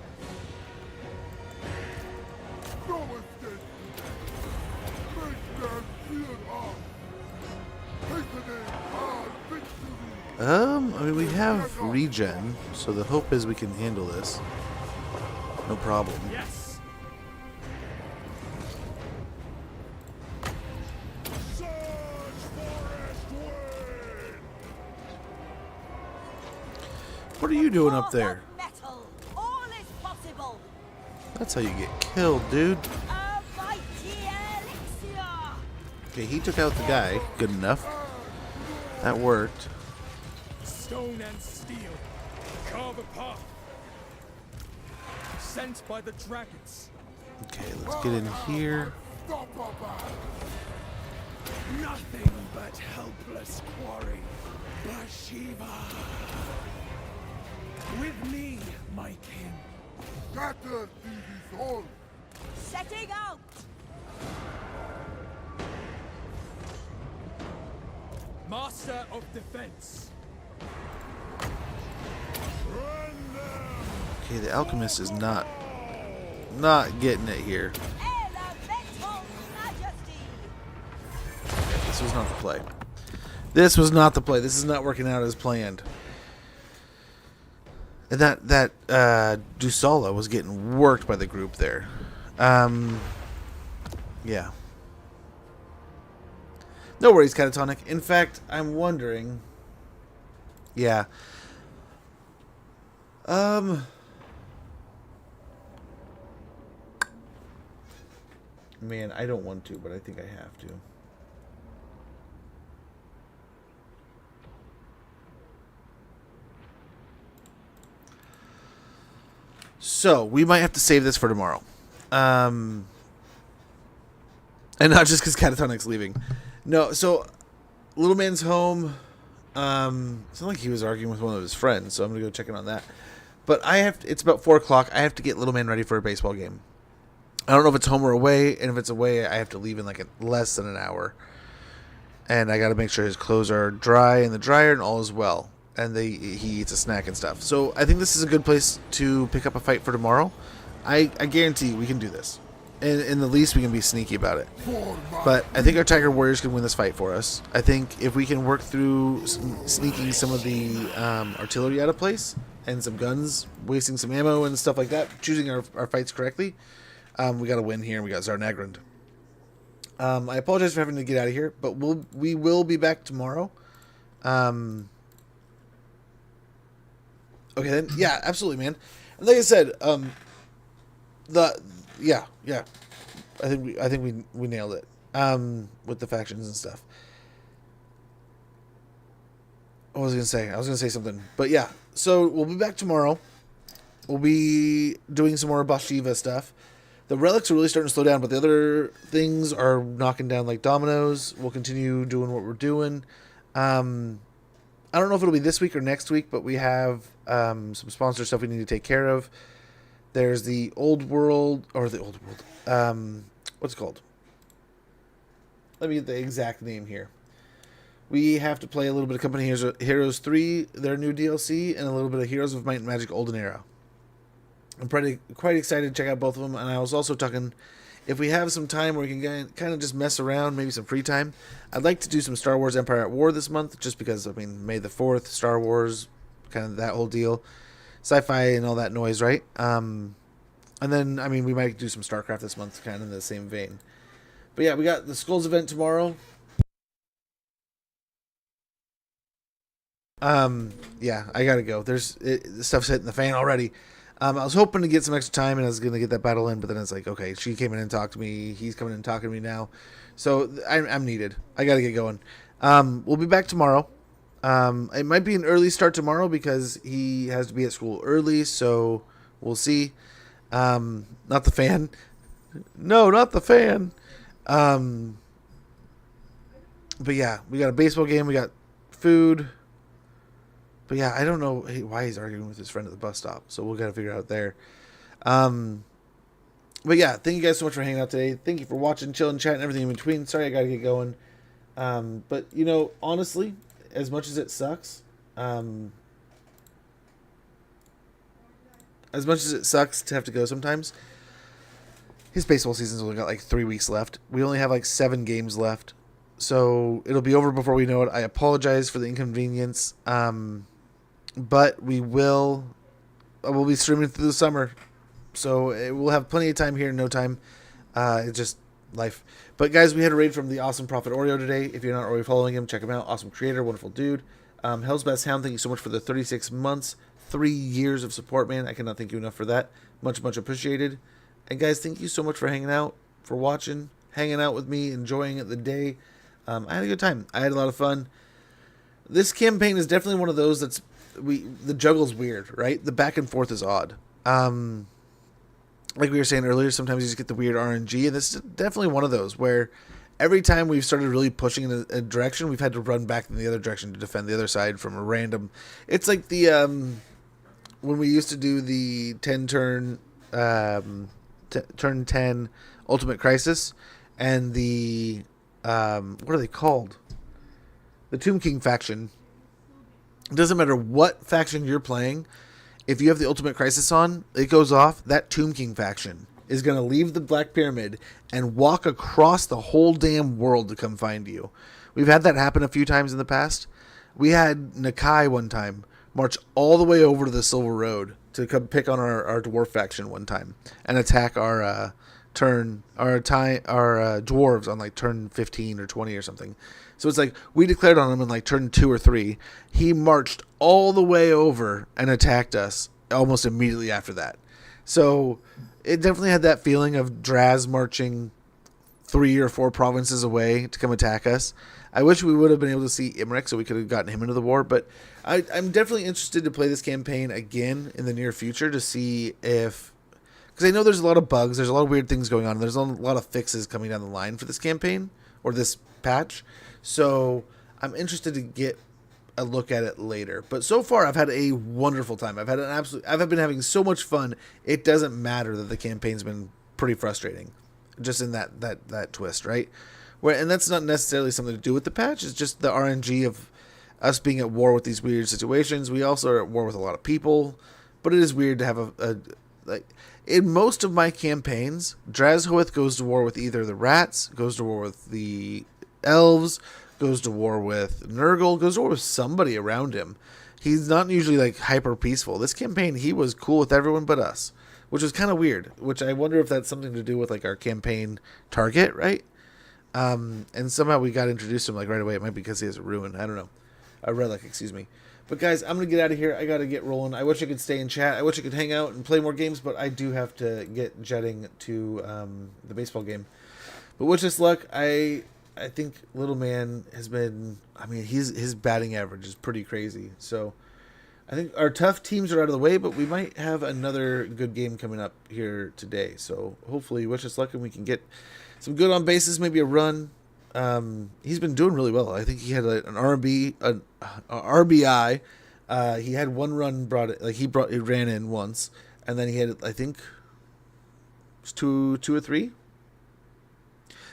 I mean, we have regen, so the hope is we can handle this. No problem. Yes. What are you doing up there? Metal. All is possible. That's how you get killed, dude. A mighty elixir. Okay, he took out the guy. Good enough. That worked. Stone and steel. Carve a path. Sent by the dragons. Okay, let's get in here. Nothing but helpless quarry. Bhashiva. With me, my king. Setting out. Master of defense. Okay, the alchemist is not getting it here. Elemental majesty. This was not the play. This was not the play. This is not working out as planned. And that Dusala was getting worked by the group there. Yeah. No worries, Catatonic. In fact, I'm wondering. Yeah. Man, I don't want to, but I think I have to. So, we might have to save this for tomorrow. And not just because Catatonic's leaving. No, so, Little Man's home. It's not like he was arguing with one of his friends, so I'm going to go check in on that. But it's about 4 o'clock. I have to get Little Man ready for a baseball game. I don't know if it's home or away, and if it's away, I have to leave in like less than an hour. And I got to make sure his clothes are dry in the dryer and all is well. And he eats a snack and stuff. So I think this is a good place to pick up a fight for tomorrow. I guarantee we can do this. And in the least, we can be sneaky about it. But I think our Tiger Warriors can win this fight for us. I think if we can work through sneaking some of the artillery out of place and some guns, wasting some ammo and stuff like that, choosing our fights correctly, we got to win here, and we got Zarnagrand. I apologize for having to get out of here, but we will be back tomorrow. Okay, then. Yeah, absolutely, man. And like I said, yeah. I think we nailed it. With the factions and stuff. What was I gonna say? I was gonna say something, but yeah. So we'll be back tomorrow. We'll be doing some more Bhashiva stuff. The relics are really starting to slow down, but the other things are knocking down like dominoes. We'll continue doing what we're doing. I don't know if it'll be this week or next week, but we have some sponsor stuff we need to take care of. There's the old world, what's it called? Let me get the exact name here. we have to play a little bit of Company Heroes 3, their new DLC, and a little bit of Heroes of Might and Magic Golden Era. I'm quite excited to check out both of them, and I was also talking, if we have some time where we can kind of just mess around, maybe some free time, I'd like to do some Star Wars Empire at War this month, just because, I mean, May the 4th, Star Wars, kind of that whole deal, sci-fi and all that noise, right? And then, I mean, we might do some StarCraft this month, kind of in the same vein. But yeah, we got the Skulls event tomorrow. Yeah, I gotta go. The stuff's hitting the fan already. I was hoping to get some extra time, and I was going to get that battle in, but then it's like, okay, she came in and talked to me. He's coming in and talking to me now. So I'm needed. I got to get going. We'll be back tomorrow. It might be an early start tomorrow because he has to be at school early, so we'll see. Not the fan. No, not the fan. But yeah, we got a baseball game. We got food. But yeah, I don't know why he's arguing with his friend at the bus stop. So we'll got to figure out there. But yeah, thank you guys so much for hanging out today. Thank you for watching, chilling, chatting, everything in between. Sorry, I got to get going. But, you know, honestly, as much as it sucks, to have to go sometimes, his baseball season's only got like 3 weeks left. We only have like 7 games left. So it'll be over before we know it. I apologize for the inconvenience. But we'll be streaming through the summer, so we'll have plenty of time here in no time. It's just life. But guys, we had a raid from the awesome Prophet Oreo today. If you're not already following him, check him out. Awesome creator, wonderful dude. Hell's Best Hound, thank you so much for the 36 months, 3 years of support, man. I cannot thank you enough for that. Much, much appreciated. And guys, thank you so much for hanging out, for watching, hanging out with me, enjoying the day. I had a good time. I had a lot of fun. This campaign is definitely one of those that's the juggle's weird, right? The back and forth is odd. Like we were saying earlier, sometimes you just get the weird RNG, and this is definitely one of those where every time we've started really pushing in a direction, we've had to run back in the other direction to defend the other side from a random. It's like the when we used to do the 10-turn turn 10 Ultimate Crisis, and the what are they called? The Tomb King faction. It doesn't matter what faction you're playing. If you have the Ultimate Crisis on, it goes off. That Tomb King faction is going to leave the Black Pyramid and walk across the whole damn world to come find you. We've had that happen a few times in the past. We had Nakai one time march all the way over to the Silver Road to come pick on our dwarf faction one time and attack our dwarves on like turn 15 or 20 or something. So it's like we declared on him in like turn 2 or 3. He marched all the way over and attacked us almost immediately after that. So it definitely had that feeling of Draz marching 3 or 4 provinces away to come attack us. I wish we would have been able to see Imric so we could have gotten him into the war, but I'm definitely interested to play this campaign again in the near future to see if... Because I know there's a lot of bugs, there's a lot of weird things going on, and there's a lot of fixes coming down the line for this campaign, or this patch. So I'm interested to get a look at it later. But so far, I've had a wonderful time. I've been having so much fun. It doesn't matter that the campaign's been pretty frustrating, just in that twist, right? And that's not necessarily something to do with the patch. It's just the RNG of us being at war with these weird situations. We also are at war with a lot of people, but it is weird to have in most of my campaigns, Drazhoeth goes to war with either the rats, goes to war with the elves, goes to war with Nurgle, goes to war with somebody around him. He's not usually like hyper peaceful. This campaign, he was cool with everyone but us, which was kind of weird, which I wonder if that's something to do with like our campaign target, right? And somehow we got introduced to him like right away. It might be because he has a ruin. I don't know. A relic, excuse me. But guys, I'm going to get out of here. I got to get rolling. I wish I could stay in chat. I wish I could hang out and play more games, but I do have to get jetting to the baseball game. But wish us luck. I think Little Man has been... I mean, his batting average is pretty crazy. So I think our tough teams are out of the way, but we might have another good game coming up here today. So hopefully wish us luck and we can get some good on bases, maybe a run. He's been doing really well. I think he had an RBI. He had one run he ran in once, and then he had, I think, two or three.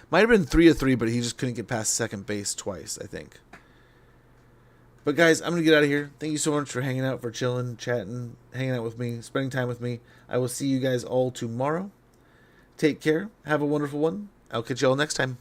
Might have been 3 or 3, but he just couldn't get past second base twice, I think. But guys, I'm going to get out of here. Thank you so much for hanging out, for chilling, chatting, hanging out with me, spending time with me. I will see you guys all tomorrow. Take care. Have a wonderful one. I'll catch you all next time.